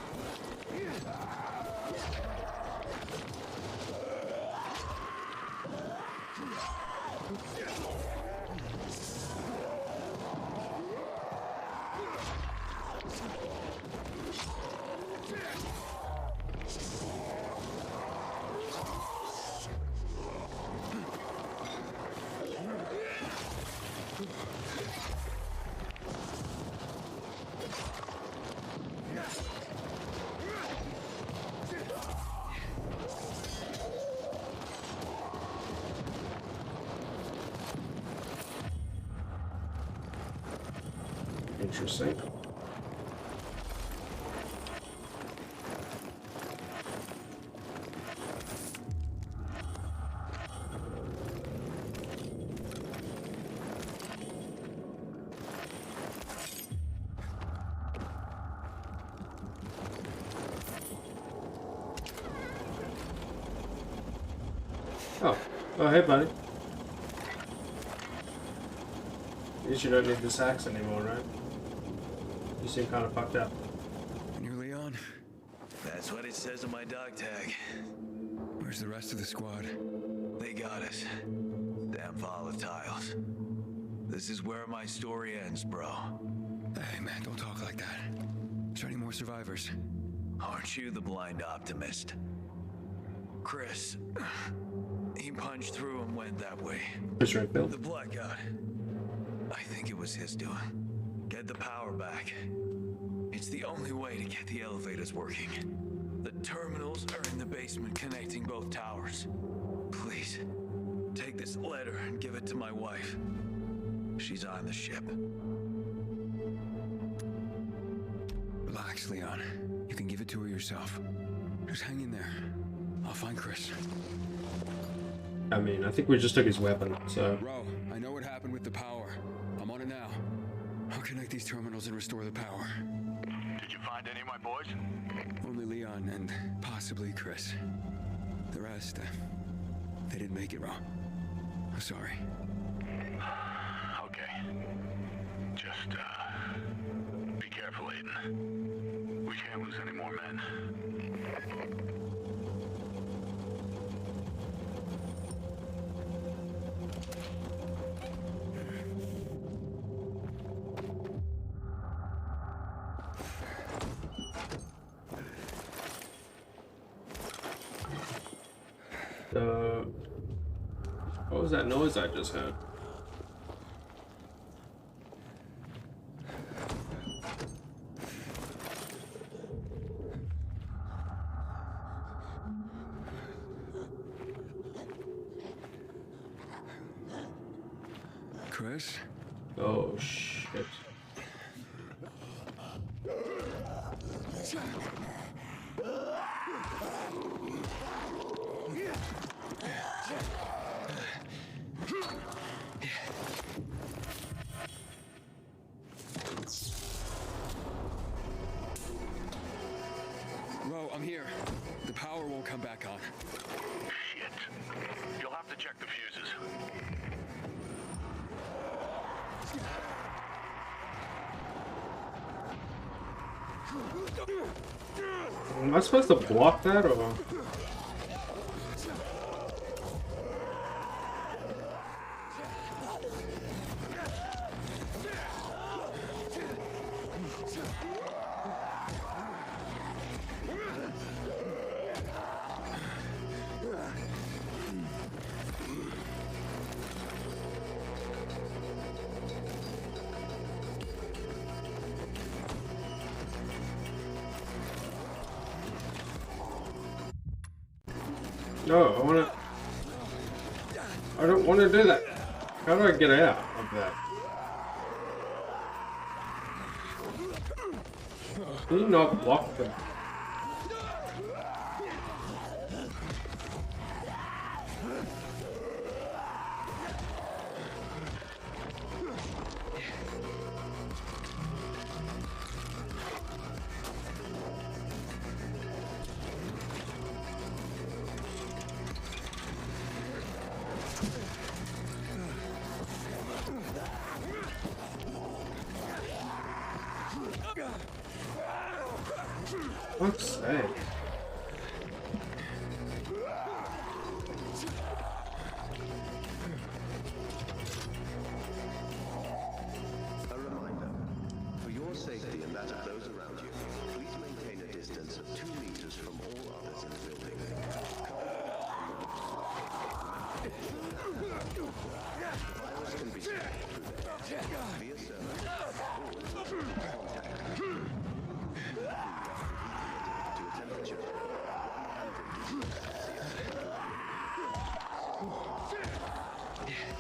Interesting. Oh, hey, buddy. I guess you don't need this axe anymore, right? You seem kind of fucked up. And you're Leon? That's what it says on my dog tag. Where's the rest of the squad? They got us. Damn volatiles. This is where my story ends, bro. Hey, man, don't talk like that. Is there any more survivors? Aren't you the blind optimist? Chris, he punched through and went that way. Chris Redfield? The blackout. I think it was his doing. Get the power back. It's the only way to get the elevators working. The terminals are in the basement connecting both towers. Please, take this letter and give it to my wife. She's on the ship. Relax, Leon. You can give it to her yourself. Just hang in there. I'll find Chris. I mean, I think we just took his weapon, so... Ro, I know what happened with the power. I'm on it now. I'll connect these terminals and restore the power. Did you find any of my boys? Only Leon and possibly Chris. The rest, they didn't make it, Ro. I'm sorry. Okay. Just, be careful, Aiden. We can't lose any more men. What was that noise I just heard? Chris? Oh shit. Ro, I'm here. The power won't come back on. Shit. You'll have to check the fuses. Am I supposed to block that or? No, I don't want to do that. How do I get out of that? Can you not block the... Fuck's sake. A reminder, for your safety and that of those around you, please maintain a distance of 2 meters from all others in the building. The virus can be spread through the air, via service, or through contact. To a temperature of 100 degrees Celsius.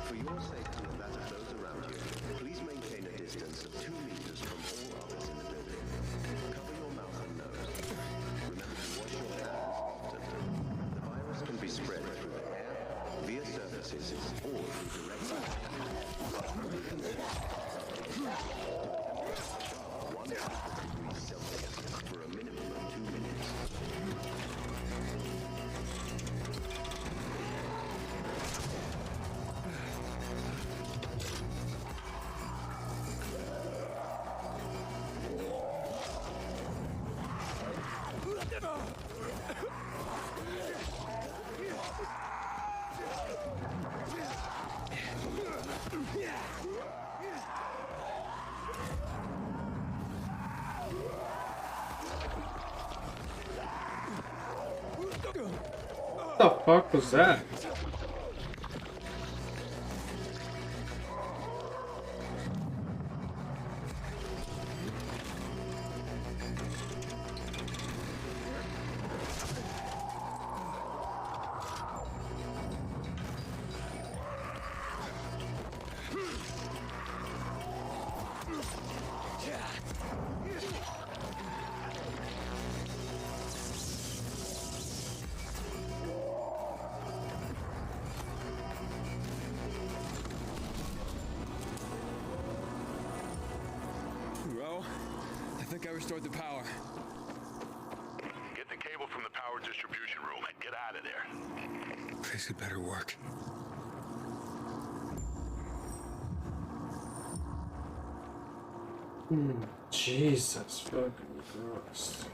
For your safety and that of those around you, please maintain a distance of 2 meters from all others in the building. Cover your mouth and nose. Remember to wash your hands often. The virus can be spread through the air, via surfaces, or through direct contact. 100 degrees Celsius for a minimum of 2 minutes. What the fuck was that? I think I restored the power. Get the cable from the power distribution room and get out of there. This had better work. Jesus fucking Christ.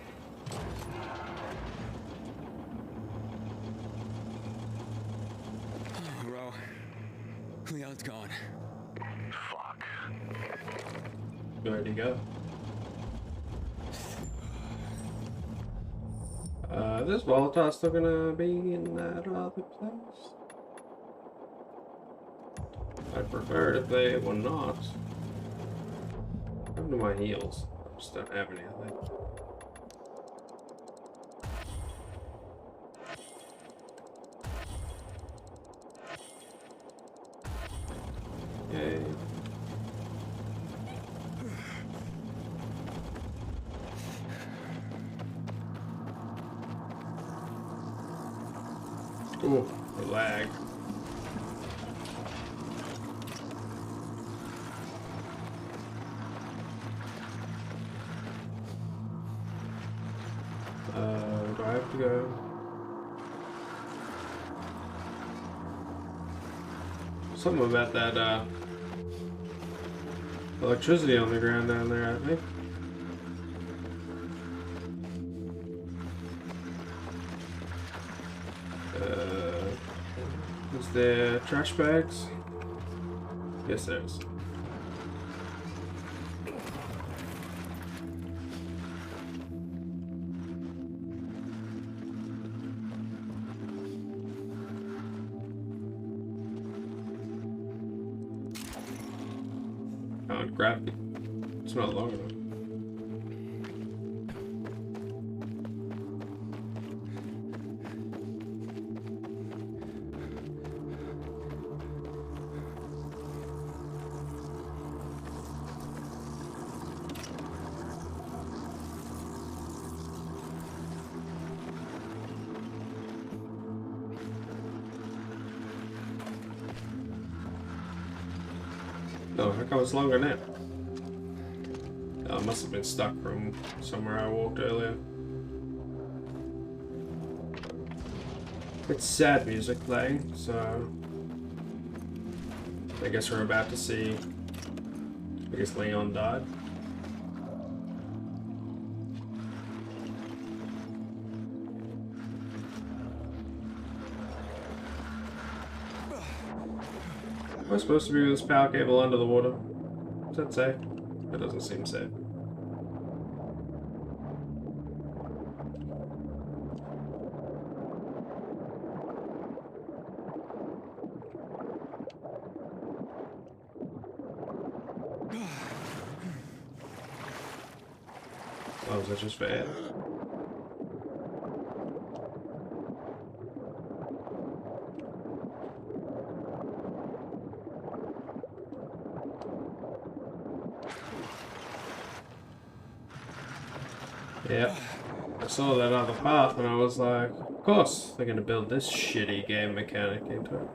Ro, Leon's gone. Fuck. Where'd he go? This Volatile's still gonna be in that other place? I'd prefer it if they were not. What happened to my heals? I just don't have any, I think. Yay. Ooh, the lag. Do I have to go? Something about that, electricity on the ground down there, I think. Is there trash bags? Yes, there is. Can't grab it. It's not long enough. Oh, how come it's longer now? Oh, it must have been stuck from somewhere I walked earlier. It's sad music playing, so I guess we're about to see. I guess Leon died. Am I supposed to be with this power cable under the water? Is that safe? That doesn't seem safe. Oh, is that just for air? Yep. I saw that other path and I was like, of course, they're gonna build this shitty game mechanic into it.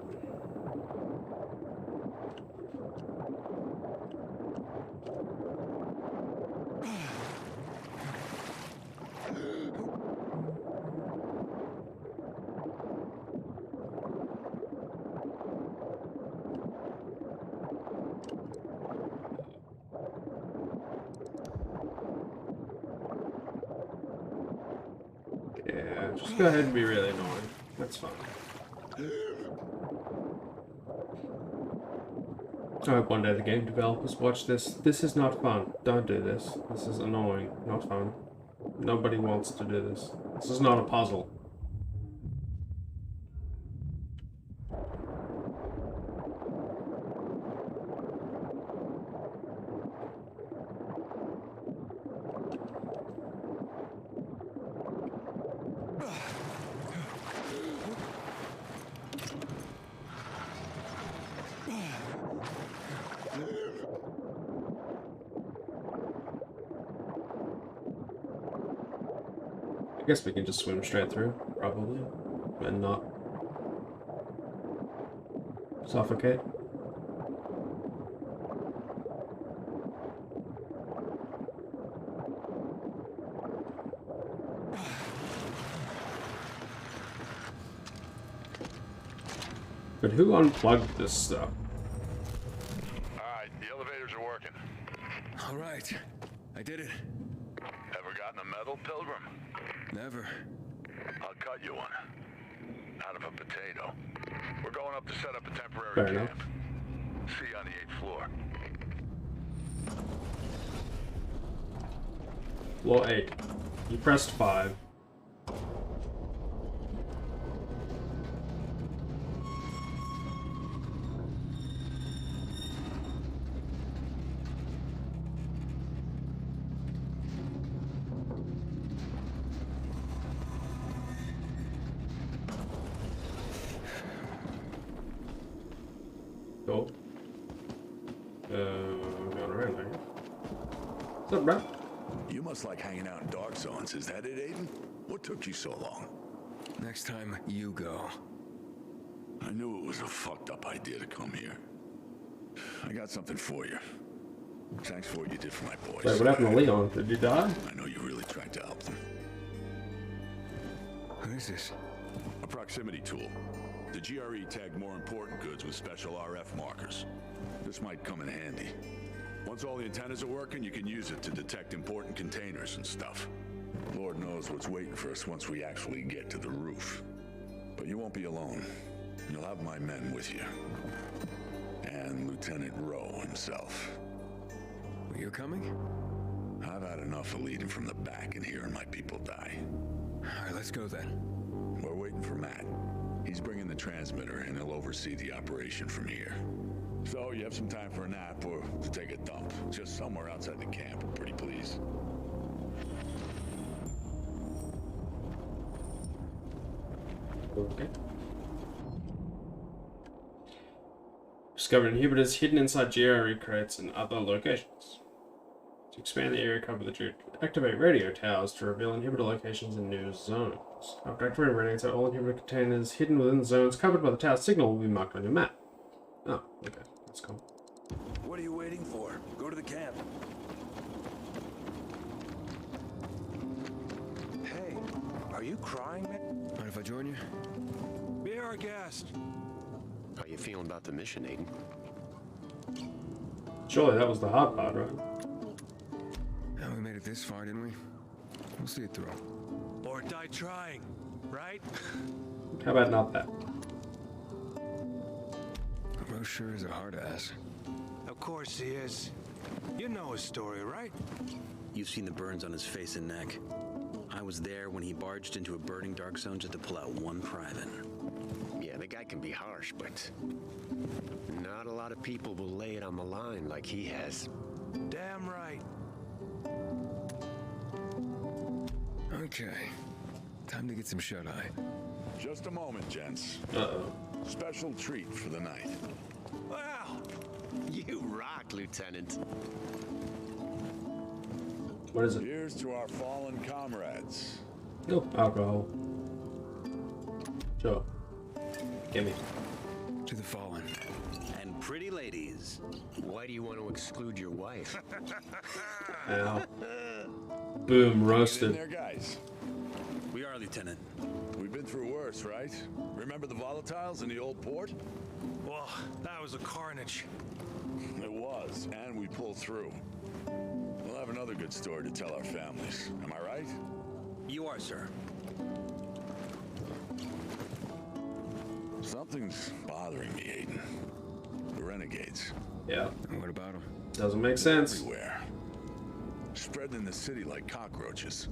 Yeah, just go ahead and be really annoying. That's fine. I hope one day the game developers watch this. This is not fun. Don't do this. This is annoying. Not fun. Nobody wants to do this. This is not a puzzle. I guess we can just swim straight through, probably, and not suffocate. But who unplugged this stuff? Alright, the elevators are working. Alright, I did it. Ever gotten a medal, Pilgrim? Never. I'll cut you one. Out of a potato. We're going up to set up a temporary Fair camp. enough. See you on the 8th floor. Floor 8. You pressed 5. Cool. Going around there. What's up, bro? You must like hanging out in dark zones. Is that it, Aiden? What took you so long? Next time, you go. I knew it was a fucked up idea to come here. I got something for you. Thanks for what you did for my boys. Wait, what happened to Leon? Did he die? I know you really tried to help them. What is this? A proximity tool. The GRE tagged more important goods with special RF markers. This might come in handy. Once all the antennas are working, you can use it to detect important containers and stuff. Lord knows what's waiting for us once we actually get to the roof. But you won't be alone. You'll have my men with you. And Lieutenant Rowe himself. You're coming? I've had enough of leading from the back and hearing my people die. Alright, let's go then. We're waiting for Matt. He's bringing the transmitter and he'll oversee the operation from here. So you have some time for a nap or to take a dump. Just somewhere outside the camp, pretty please. Okay. Discovered inhibitors hidden inside GRE crates and other locations. To expand the area cover, activate radio towers to reveal inhibitor locations in new zones. After activating radio towers, all inhibitor containers hidden within the zones covered by the tower signal will be marked on your map. Oh, okay. That's cool. What are you waiting for? Go to the camp. Hey, are you crying, man? Mind if I join you? Be our guest. How you feeling about the mission, Aiden? Surely that was the hard part, right? Yeah, we made it this far, didn't we? We'll see it through. Or die trying, right? How about not that? Rose sure is a hard ass. Of course he is. You know his story, right? You've seen the burns on his face and neck. I was there when he barged into a burning dark zone just to pull out one private. Yeah, the guy can be harsh, but not a lot of people will lay it on the line like he has. Damn right. Okay. Time to get some shut-eye. Just a moment, gents. Uh-oh. Special treat for the night. Wow! You rock, Lieutenant. What is it? Here's to our fallen comrades. No alcohol. Sure. Gimme. To the fallen. And pretty ladies. Why do you want to exclude your wife? Ow. Boom, roasted. Get in there, guys. We are, Lieutenant. We've been through worse, right? Remember the volatiles in the old port? Well, that was a carnage. It was, and we pulled through. We'll have another good story to tell our families. Am I right? You are, sir. Something's bothering me, Aiden. The renegades. Yeah. And what about them? Doesn't make sense. Everywhere. Spreading in the city like cockroaches.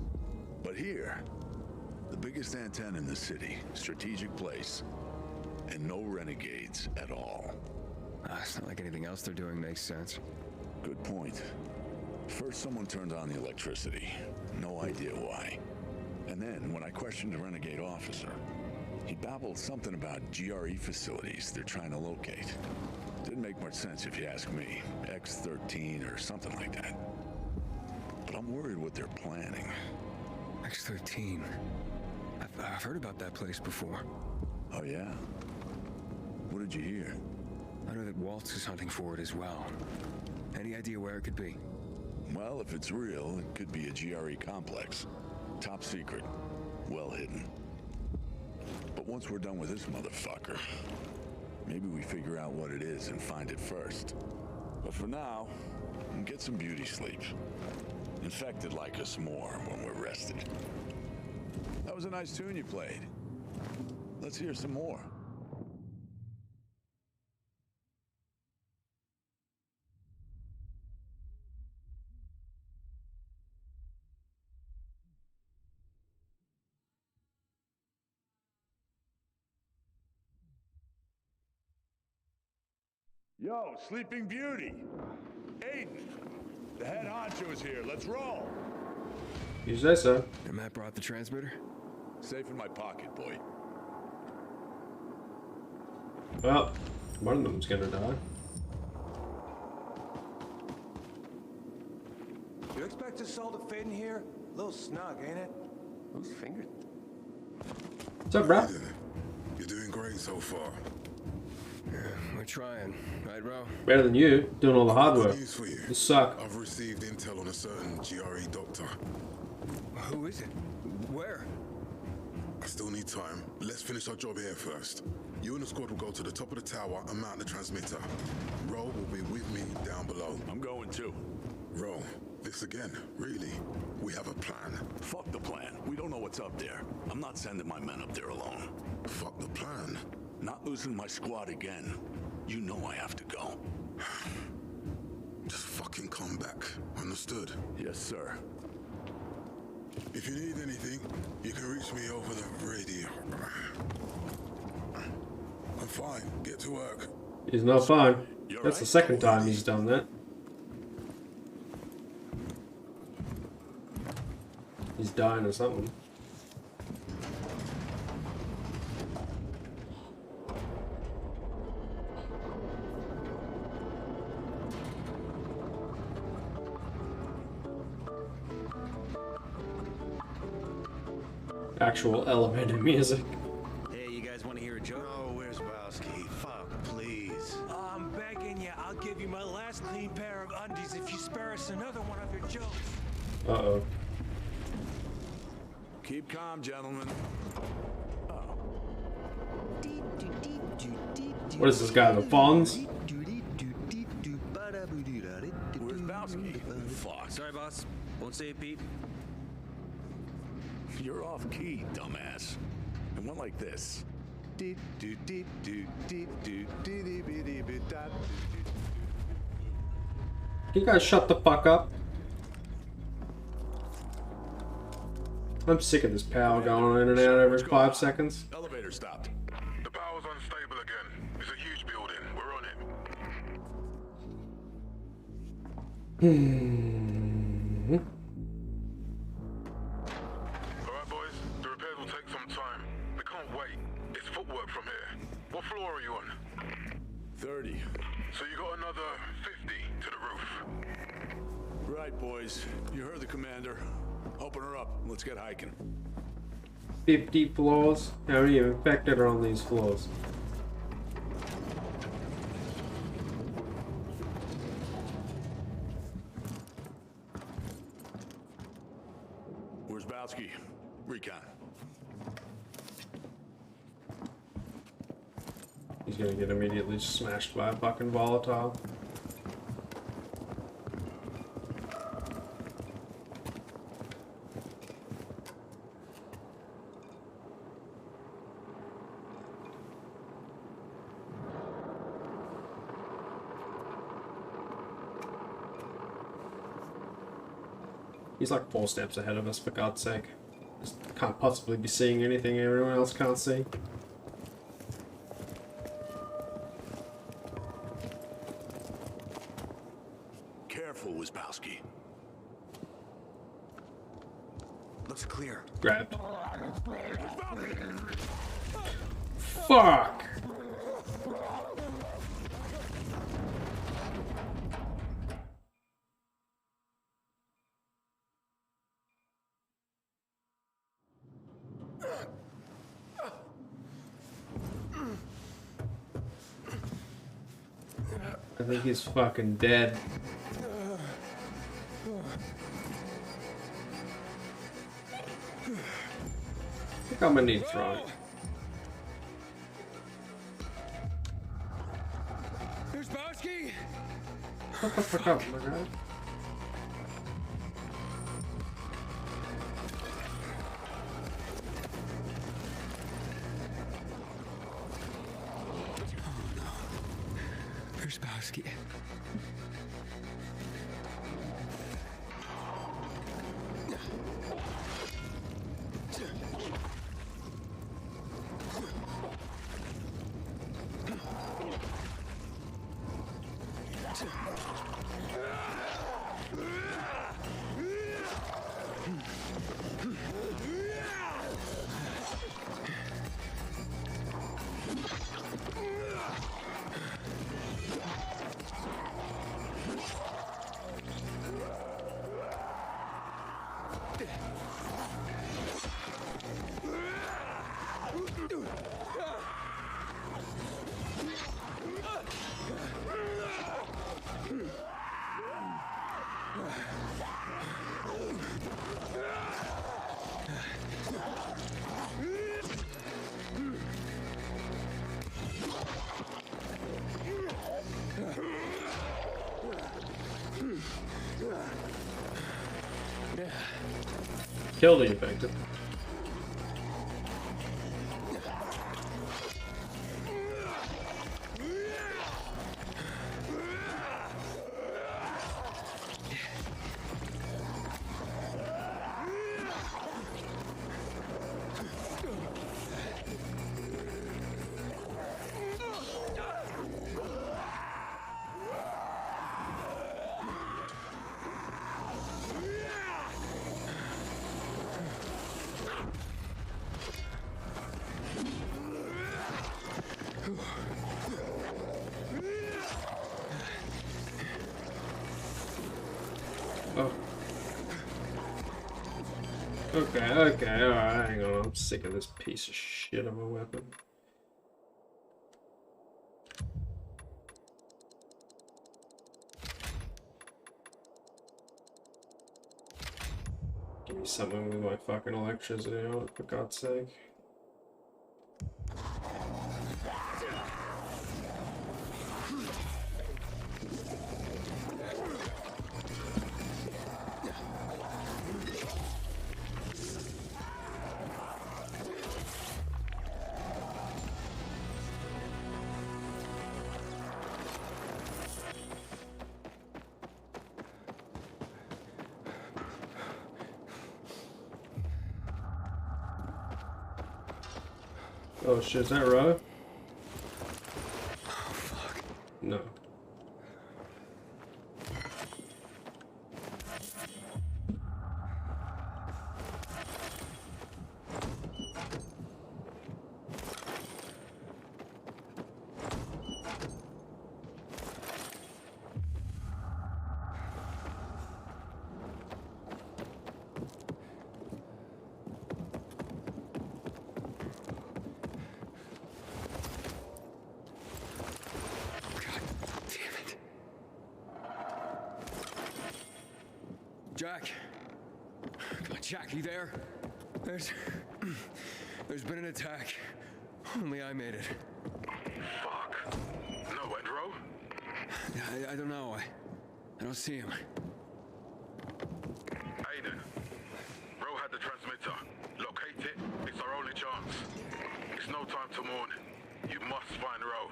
But here, the biggest antenna in the city, strategic place, and no renegades at all. It's not like anything else they're doing makes sense. Good point. First, someone turned on the electricity. No idea why. And then, when I questioned the renegade officer, he babbled something about GRE facilities they're trying to locate. Didn't make much sense if you ask me. X-13 or something like that. But I'm worried what they're planning. X-13. I've heard about that place before. Oh, yeah? What did you hear? I know that Waltz is hunting for it as well. Any idea where it could be? Well, if it's real, it could be a GRE complex. Top secret. Well hidden. But once we're done with this motherfucker, maybe we figure out what it is and find it first. But for now, get some beauty sleep. Infected like us more when we're rested. That was a nice tune you played. Let's hear some more. Yo, Sleeping Beauty! Aiden! The head honcho is here. Let's roll! You say so. And Matt brought the transmitter? Safe in my pocket, boy. Well, one of them's gonna die. You expect us all to fit in here? A little snug, ain't it? Whose finger? What's up, bro? You're doing great so far. We're trying, right, Ro? Better than you, doing all the hard work. News for you. You suck. I've received intel on a certain GRE doctor. Who is it? Where? I still need time. Let's finish our job here first. You and the squad will go to the top of the tower and mount the transmitter. Ro will be with me down below. I'm going too. Ro, this again, really? We have a plan. Fuck the plan. We don't know what's up there. I'm not sending my men up there alone. Fuck the plan? Not losing my squad again. You know I have to go. Just fucking come back. Understood? Yes, sir. If you need anything, you can reach me over the radio. I'm fine. Get to work. He's not fine. You're That's right. the second time he's done that. He's dying or something. Actual elevator music. Hey, you guys want to hear a joke? Oh, where's Bowski? Fuck, please. I'm begging you. I'll give you my last clean pair of undies if you spare us another one of your jokes. Uh-oh. Keep calm, gentlemen. What is this guy, the Fonz? Where's Bowski? Fuck. Sorry, boss. Won't say it, Pete. You're off key, dumbass. And one like this. Can you guys shut the fuck up? I'm sick of this power going in and out every 5 seconds. Elevator stopped. The power's unstable again. It's a huge building. We're on it. Alright, boys. The repairs will take some time. We can't wait. It's footwork from here. What floor are you on? 30. So you got another 50 to the roof. Right, boys. You heard the commander. Open her up. Let's get hiking. 50 floors? How many infected are on these floors? Where's Bowski? Recon. He's gonna get immediately smashed by a fucking volatile. He's like 4 steps ahead of us, for God's sake. Just can't possibly be seeing anything everyone else can't see. Careful, Wisbowski. Looks clear. Grabbed. Fuck! I think he's fucking dead. I think I'm gonna need throwing. There's Bowski! Shut the fuck up, my guy. Where's Bowski? Kill the infected. Okay, alright, hang on. I'm sick of this piece of shit of a weapon. Give me something with my fucking electricity on it, for God's sake. Oh shit, is that right? Oh fuck. No. Jack. God, Jack, you there? There's been an attack. Only I made it. Fuck. No, Andrew? I don't know. I don't see him. Aiden. Ro had the transmitter. Locate it. It's our only chance. It's no time to mourn. You must find Ro.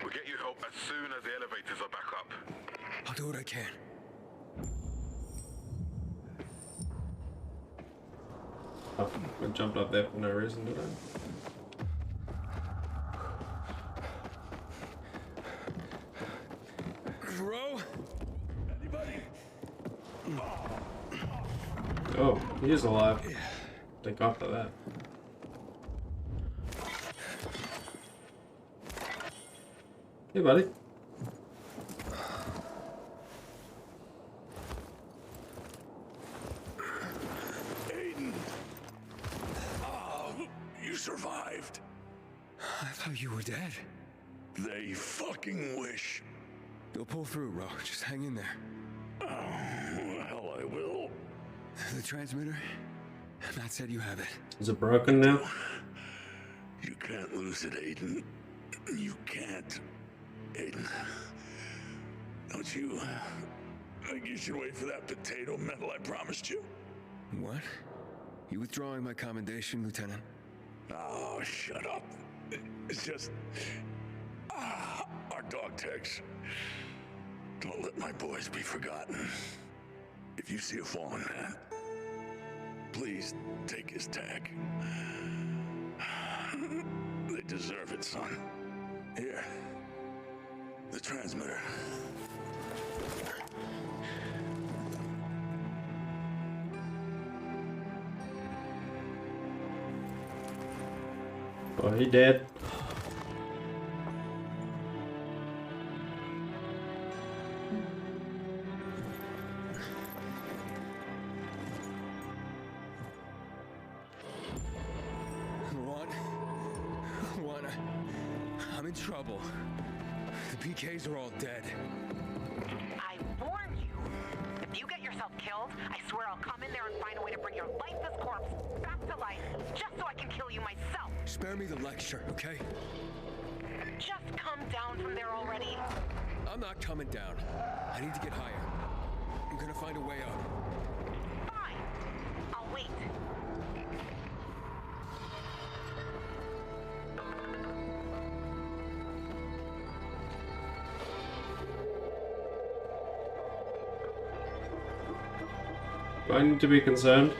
We'll get you help as soon as the elevators are back up. I'll do what I can. Oh, I jumped up there for no reason, did I? Ro? Anybody? Oh, he is alive. Thank God for that. Hey, buddy. Survived. I thought you were dead. They fucking wish. You'll pull through, Ro. Just hang in there. Oh, hell I will. The transmitter? Matt said you have it. Is it broken now? You can't lose it, Aiden. You can't. Aiden. Don't you think you should wait for that potato medal I promised you? What? You withdrawing my commendation, Lieutenant? Oh, shut up. It's just... our dog tags. Don't let my boys be forgotten. If you see a fallen man, please take his tag. They deserve it, son. Here. The transmitter. Oh, he dead. Luan, I'm in trouble. The PKs are all dead. I warned you. If you get yourself killed, I swear I'll come in there and find a way to bring your lifeless corpse back to life, just so I can kill you myself. Spare me the lecture, okay? Just come down from there already. I'm not coming down. I need to get higher. I'm gonna find a way up. Fine. I'll wait. Do I need to be concerned?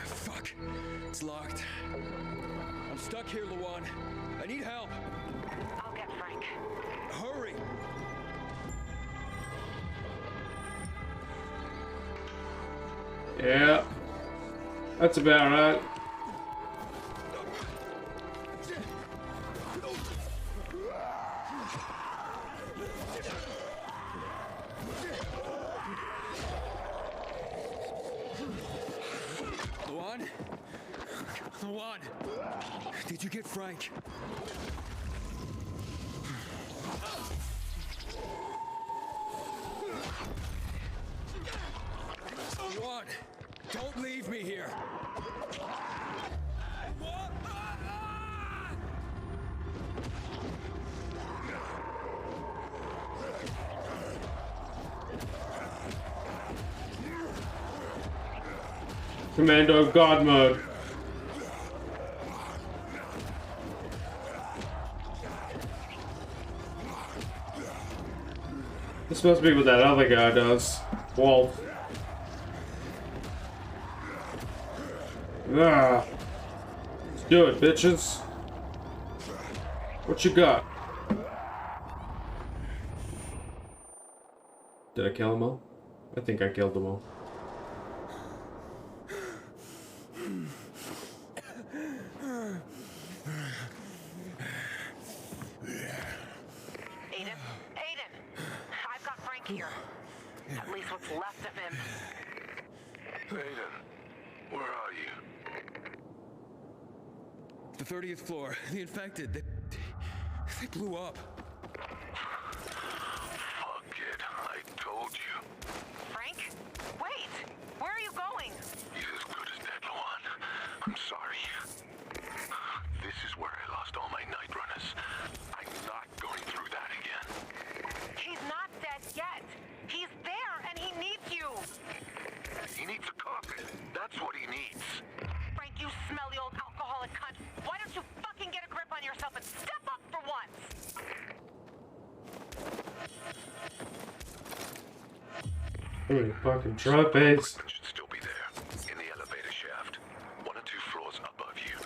Fuck. It's locked. I'm stuck here, Luan. I need help. I'll get Frank. Hurry! Yeah. That's about right. Luan? Luan! Did you get Frank? Luan! Don't leave me here! Commando God mode. This must be what that other guy does. Walt. Ah. Let's do it, bitches. What you got? Did I kill them all? I think I killed them all. Here. At least what's left of him. Aiden, where are you? The 30th floor. The infected. They blew up. Fuck it. I told you. Frank? Wait! Where are you going? He's as good as dead, Luan. I'm sorry. This is where I lost all my night runners. I'm not going through that again. He's not dead yet. He's there and he needs you. He needs a coffin. That's what he needs. Frank, you smelly old alcoholic cunt. Why don't you fucking get a grip on yourself and step up for once? Holy fucking trophies. Should still be there. In the elevator shaft. 1 or 2 floors above you.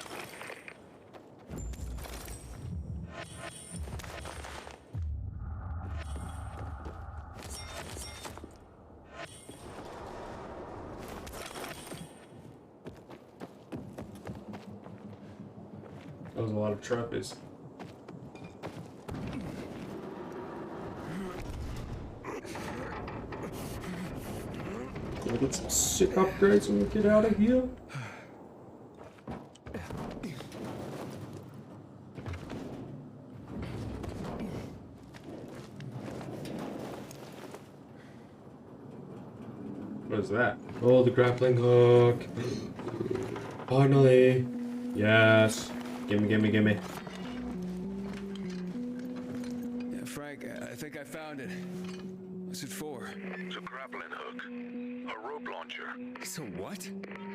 That was a lot of trophies. Gonna get some sick upgrades when we get out of here. What is that? Oh, the grappling hook. Finally. Yes. Gimme, gimme, gimme. Yeah, Frank, I think I found it. What's it for? It's a grappling hook. A rope launcher. It's a what?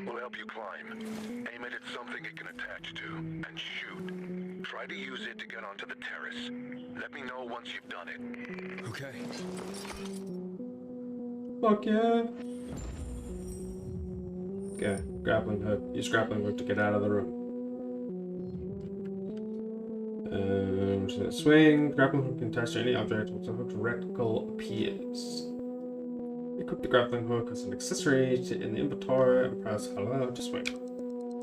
Will help you climb. Aim it at something it can attach to, and shoot. Try to use it to get onto the terrace. Let me know once you've done it. Okay. Fuck yeah. Okay, grappling hook. Use grappling hook to get out of the room. Swing. Grappling hook can attach to any object once the hook's reticle appears. Equip the grappling hook as an accessory in the inventory and press hello to swing.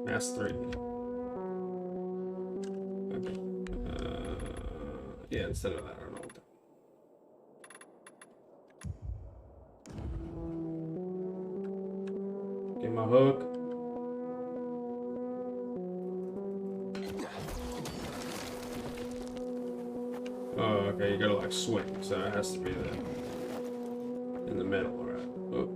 Mass 3. Okay. Yeah, instead of that, I don't know what that. Get my hook. Oh, okay, you gotta like swing, so it has to be there. In the middle, alright. Oh.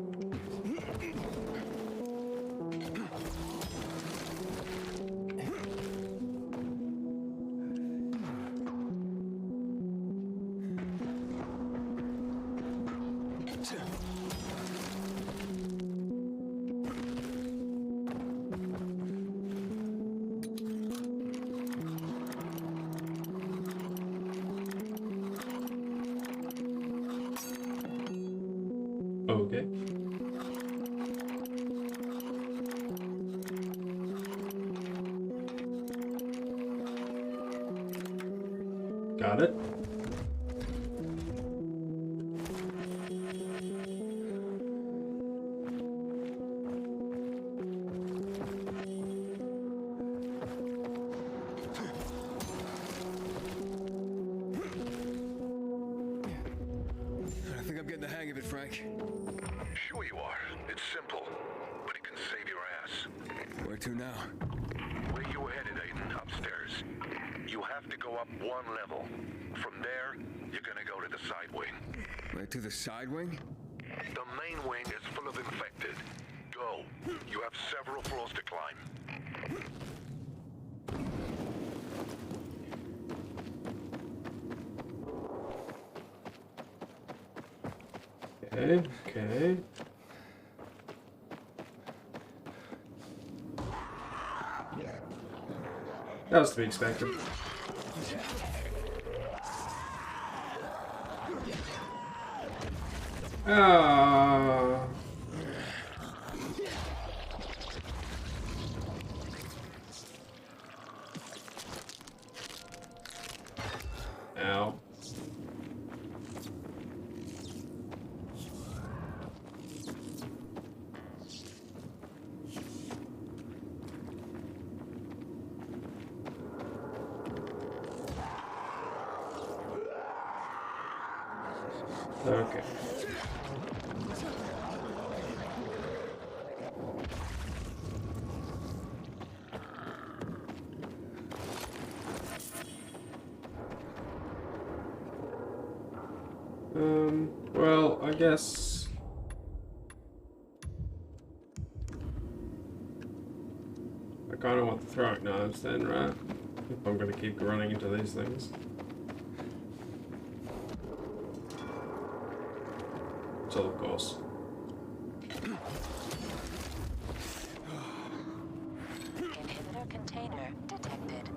Okay. Got it. I think I'm getting the hang of it, Frank. Sure you are. It's simple, but it can save your ass. Where to now? Where you were headed, Aiden? Upstairs. You have to go up one level. From there, you're gonna go to the side wing. Right to the side wing? The main wing is full of infected. Go. You have several floors to climb. Okay, okay. That was to be expected. Ah. Ow. Okay. Well, I guess I kind of want the throwing knives then, right? If I'm going to keep running into these things. So, of course. Inhibitor container detected.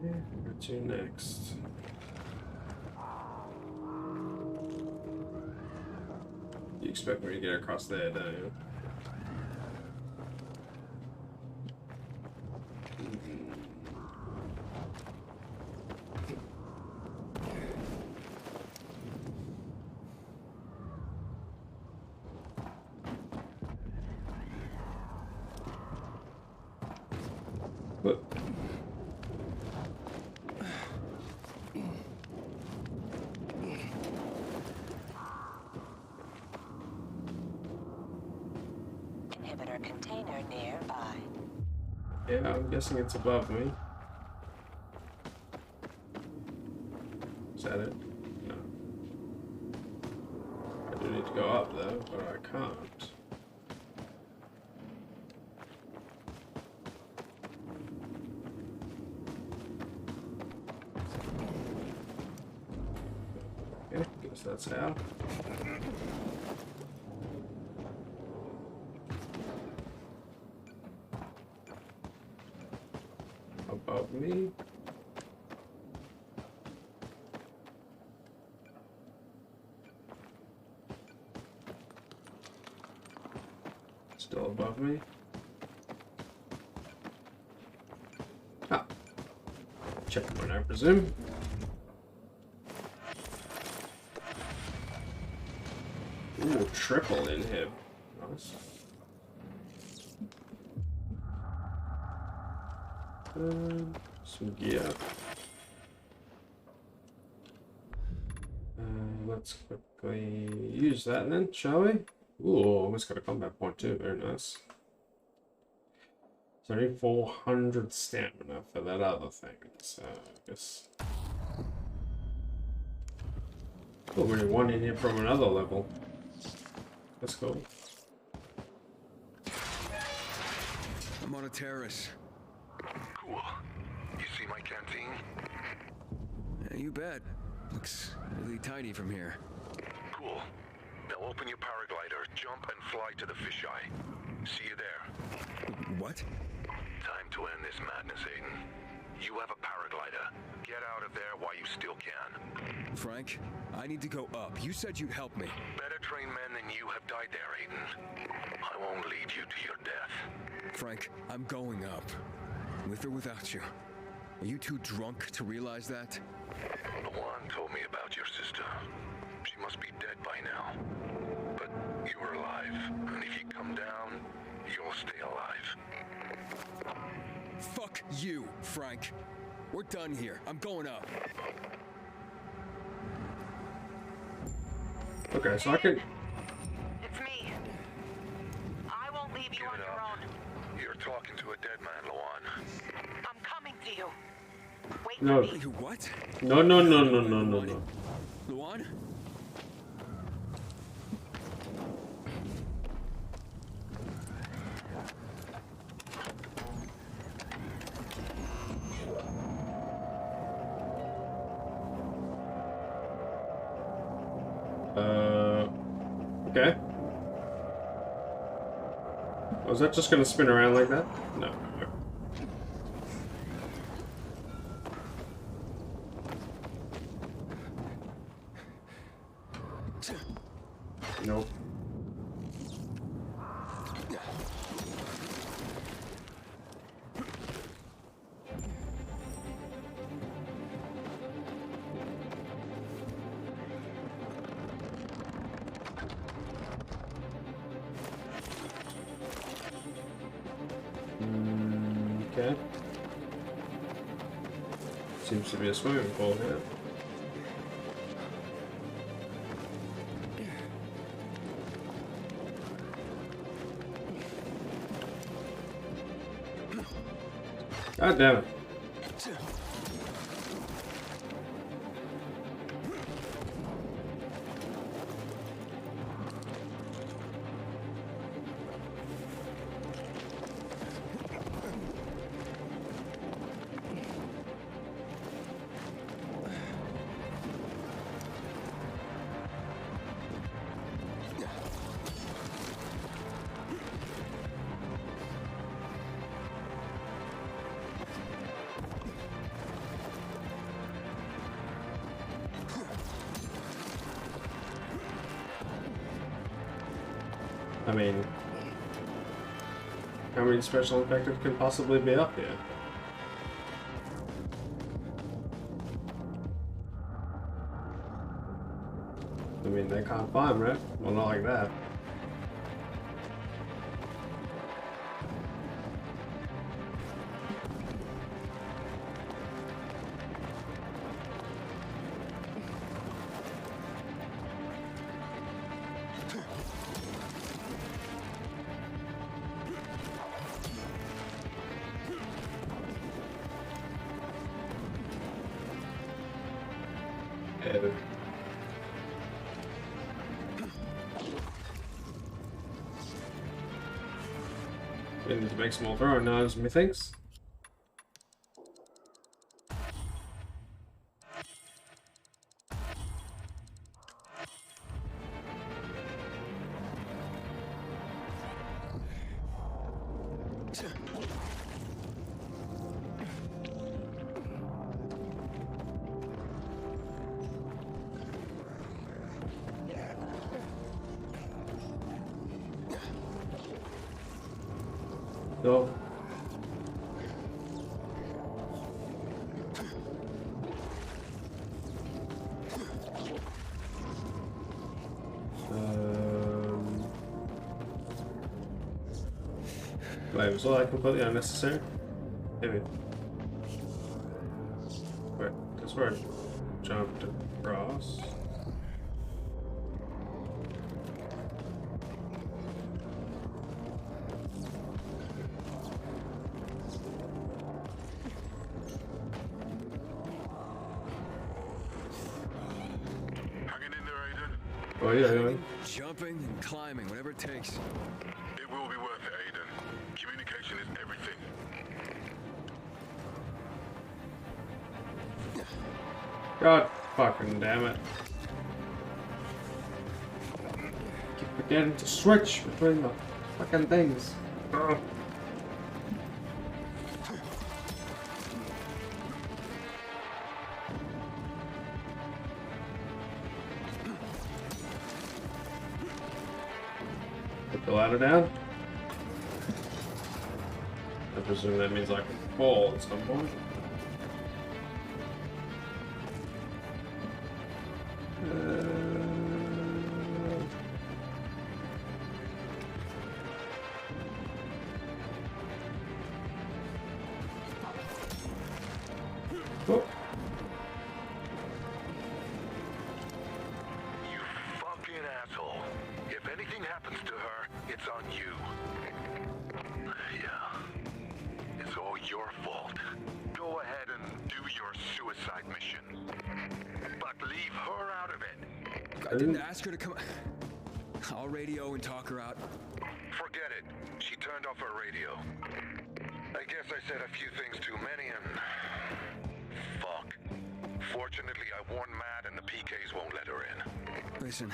Where to next? You expect me to get across there, don't you? What? Inhibitor container nearby. Yeah, I'm guessing it's above me. Is that it? No. I do need to go up though, but I can't. Okay, guess that's how. Above me. Still above me. Ah. checkpoint, I presume. Ooh, triple inhib. Nice. Some gear. Let's quickly use that then, shall we? Ooh, almost got a combat point too. Very nice. So I need 400 stamina for that other thing. So I guess. Oh, we need one in here from another level. That's cool. I'm on a terrace. Cool. You see my canteen? Yeah, you bet. Looks really tiny from here. Cool. Now open your paraglider, jump and fly to the fisheye. See you there. What? Time to end this madness, Aiden. You have a paraglider. Get out of there while you still can. Frank, I need to go up. You said you'd help me. Better trained men than you have died there, Aiden. I won't lead you to your death. Frank, I'm going up. With or without you. Are you too drunk to realize that? Luan told me about your sister. She must be dead by now. But you're alive, and if you come down, you'll stay alive. Fuck you, Frank. We're done here. I'm going up. Okay, so I can. It's me. I won't leave you on your own. You're talking to a dead man, Luan. I'm coming to you. Wait No. for me. You what? No, no, no, no, no, no, no. Luan? Okay. Was that just gonna spin around like that? No. Nope. Okay. Seems to be a swimming pool here. God damn it. I mean, how many special effects could possibly be up here? I mean, they can't climb, right? Well, not like that. We need to make some more throwing knives, methinks. So Wait, was all that completely unnecessary? Maybe. Wait, that's where I jumped across. Oh yeah, anyway. Jumping and climbing, whatever it takes. It will be worth it, Aiden. Communication is everything. God fucking damn it. Keep forgetting to switch between the fucking things. Ugh. Put the ladder down. I presume that means I can fall at some point. You fucking asshole. If anything happens to her, it's on you. Yeah. It's all your fault. Go ahead and do your suicide mission. But leave her out of it. I didn't ask her to come. I'll radio and talk her out. Forget it. She turned off her radio. I guess I said a few things too many and... fuck. Fortunately, I warned Matt and the PKs won't let her in. Listen,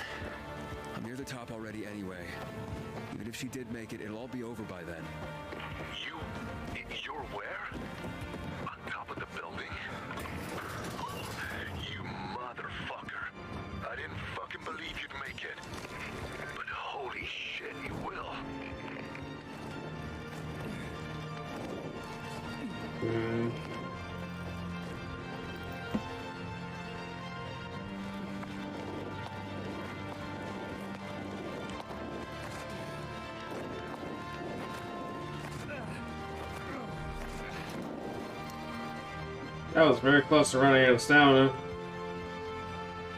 I'm near the top already anyway. Even if she did make it, it'll all be over by then. You're where? On top of the building? You motherfucker. I didn't fucking believe you'd make it. But holy shit, you will. That was very close to running out of stamina.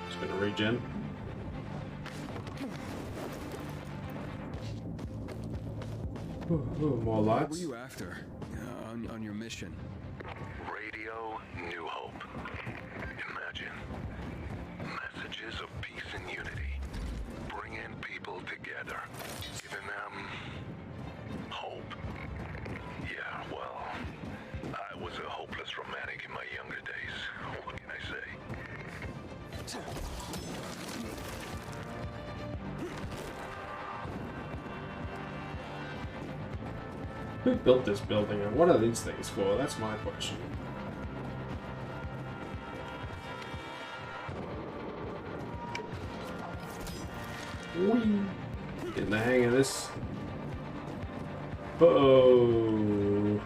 Just gonna regen. Ooh, more What lights. were you after on your mission? Radio New Hope. Imagine. Messages of peace and unity. Bringing people together. Giving them hope. Yeah, well, I was a hopeless romantic in my younger days. What can I say? Who built this building and what are these things for? That's my question. Whee! Getting the hang of this. Oh,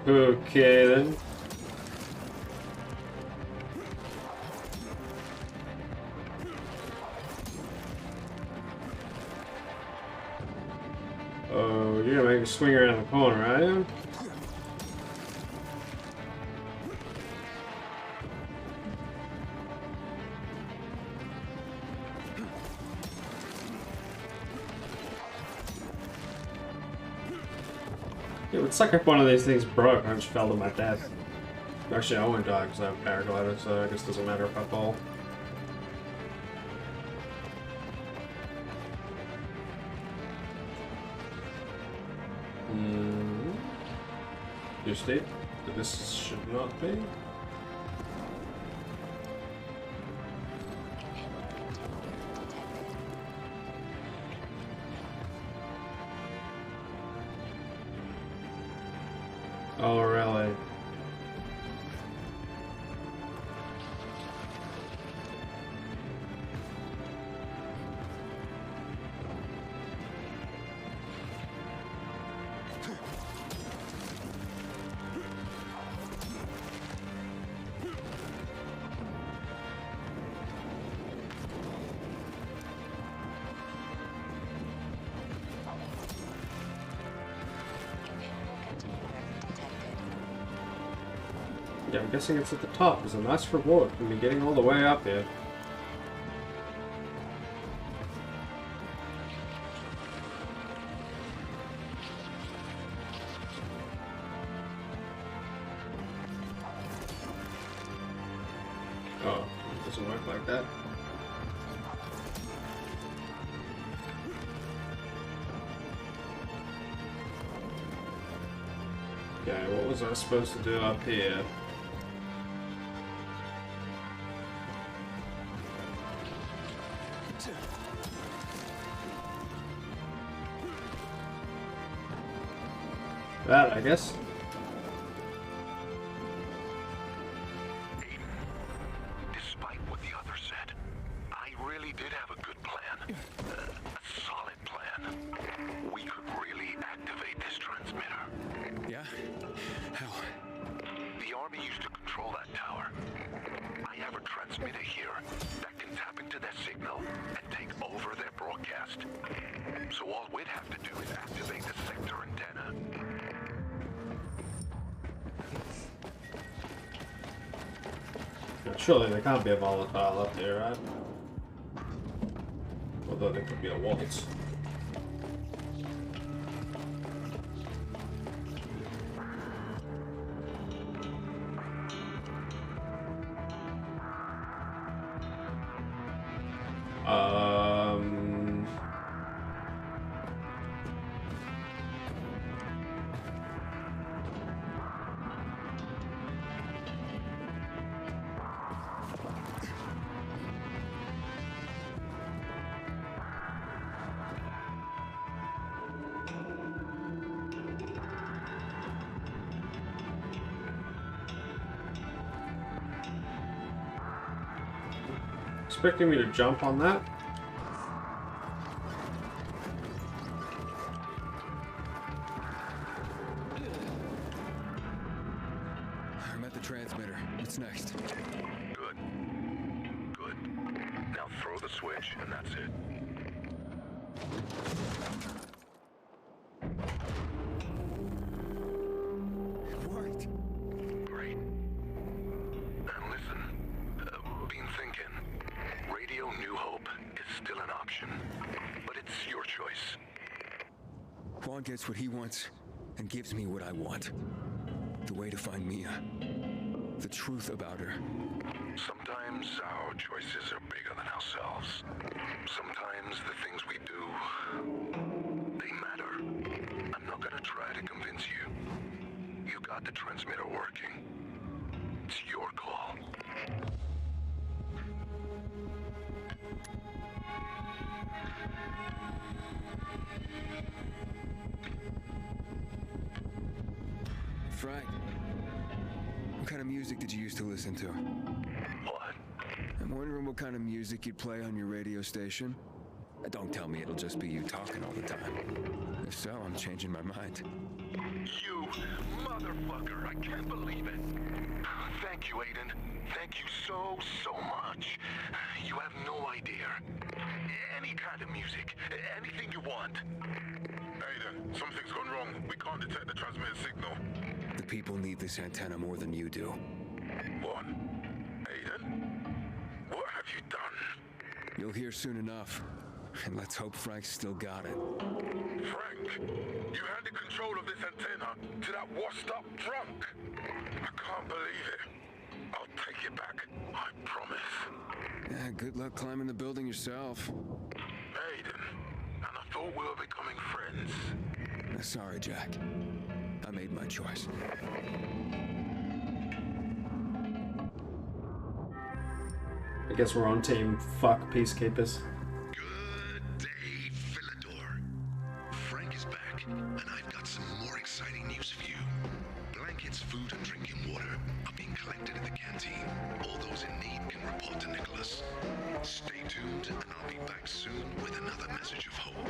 okay then. Oh, you're gonna make me swing around the corner, right? It would suck if one of these things broke and I just fell to my death. Actually, I won't die because I have paraglider, so I guess it doesn't matter if I fall. You state that this should not be. Oh, really? Yeah, I'm guessing it's at the top. There's a nice reward for me getting all the way up here. Oh, it doesn't work like that. Okay, what was I supposed to do up here? That, I guess. Despite what the others said, I really did have a good plan. A solid plan. We could really activate this transmitter. Yeah? How? The army used to control that tower. I have a transmitter here that can tap into their signal and take over their broadcast. So all we'd have to do is activate the sector antenna. Now, surely there can't be a volatile up there, right? Although there could be a waltz. Expecting me to jump on that? I'm at the transmitter. What's next? Good. Good. Now throw the switch, and that's it. It worked. Great. And listen, been thinking. Radio New Hope is still an option, but it's your choice. Juan gets what he wants and gives me what I want. The way to find Mia. The truth about her. Sometimes our choices are bigger than ourselves. Sometimes the things we do, they matter. I'm not gonna try to convince you. You got the transmitter working. It's your call. Frank, what kind of music did you used to listen to? What? I'm wondering what kind of music you'd play on your radio station. Don't tell me it'll just be you talking all the time. If so, I'm changing my mind. You motherfucker, I can't believe it. Thank you, Aiden. Thank you so much. You have no idea. Any kind of music, anything you want. Aiden, something's gone wrong. We can't detect the transmitted signal. The people need this antenna more than you do. What? Aiden? What have you done? You'll hear soon enough. And let's hope Frank's still got it. Frank, you handed control of this antenna to that washed-up drunk. I can't believe it. I'll take it back. I promise. Yeah, good luck climbing the building yourself. Aiden, and I thought we were becoming friends. Sorry, Jack. I made my choice. I guess we're on team fuck peacekeepers. Good day, Philidor. Frank is back, and I've got some more exciting news for you. Blankets, food, and drinking water are being collected at the canteen. All those in need can report to Nicholas. Stay tuned, and I'll be back soon with another message of hope.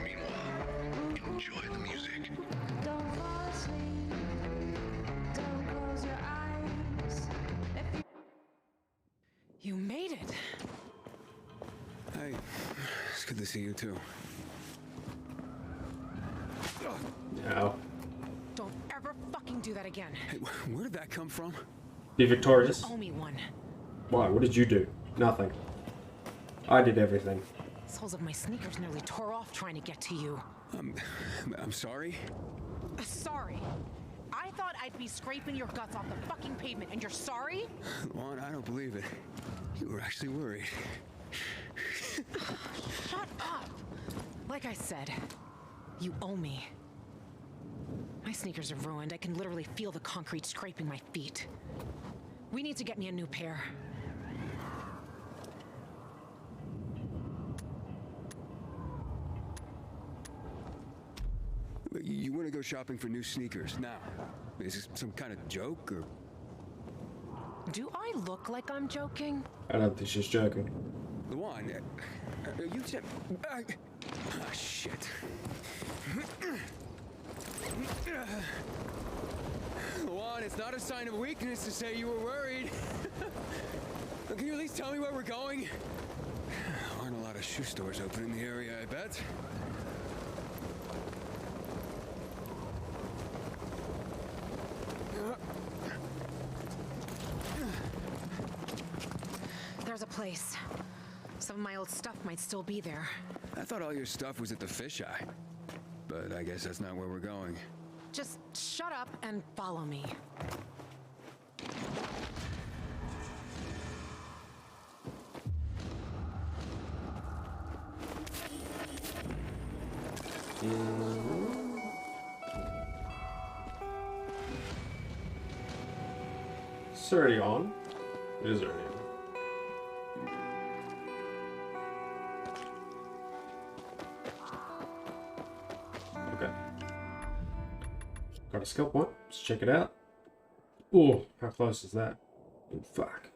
Meanwhile, enjoy the music. Don't fall asleep. Don't close your eyes. You made it. Hey, it's good to see you too. No. Don't ever fucking do that again. again. Hey, where did that come from? Be victorious. You owe me one. Why? What did you do? Nothing. I did everything. Soles of my sneakers nearly tore off trying to get to you. I'm sorry. Sorry. I thought I'd be scraping your guts off the fucking pavement, and you're sorry? Juan, I don't believe it. You were actually worried. Shut up! Like I said, you owe me. My sneakers are ruined. I can literally feel the concrete scraping my feet. We need to get me a new pair. You want to go shopping for new sneakers now? Is this some kind of joke, or...? Do I look like I'm joking? I don't think she's joking. Luan, you said... Ah, shit. Luan, it's not a sign of weakness to say you were worried. Can you at least tell me where we're going? Aren't a lot of shoe stores open in the area, I bet. There's a place. Some of my old stuff might still be there. I thought all your stuff was at the fisheye. But I guess that's not where we're going. Just shut up and follow me. It's already on. It is already on. Okay. Got a skill point. Let's check it out. Oh, how close is that? Oh, fuck.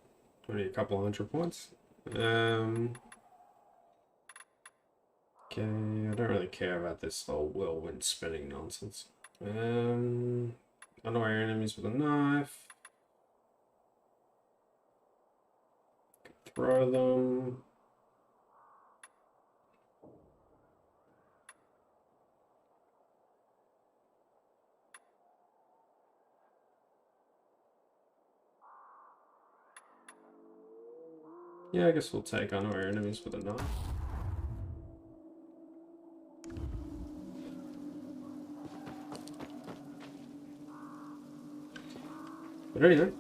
Only a couple of 100 points. Okay, I don't really care about this whole whirlwind spinning nonsense. Annoy your enemies with a knife. Throw them. Yeah, I guess we'll take on our enemies with a knife. But anyway,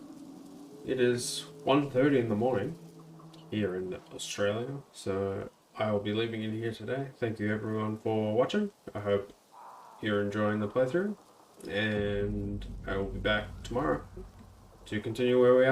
it is 1:30 in the morning here in Australia, so I will be leaving it here today. Thank you everyone for watching. I hope you're enjoying the playthrough, and I will be back tomorrow to continue where we are.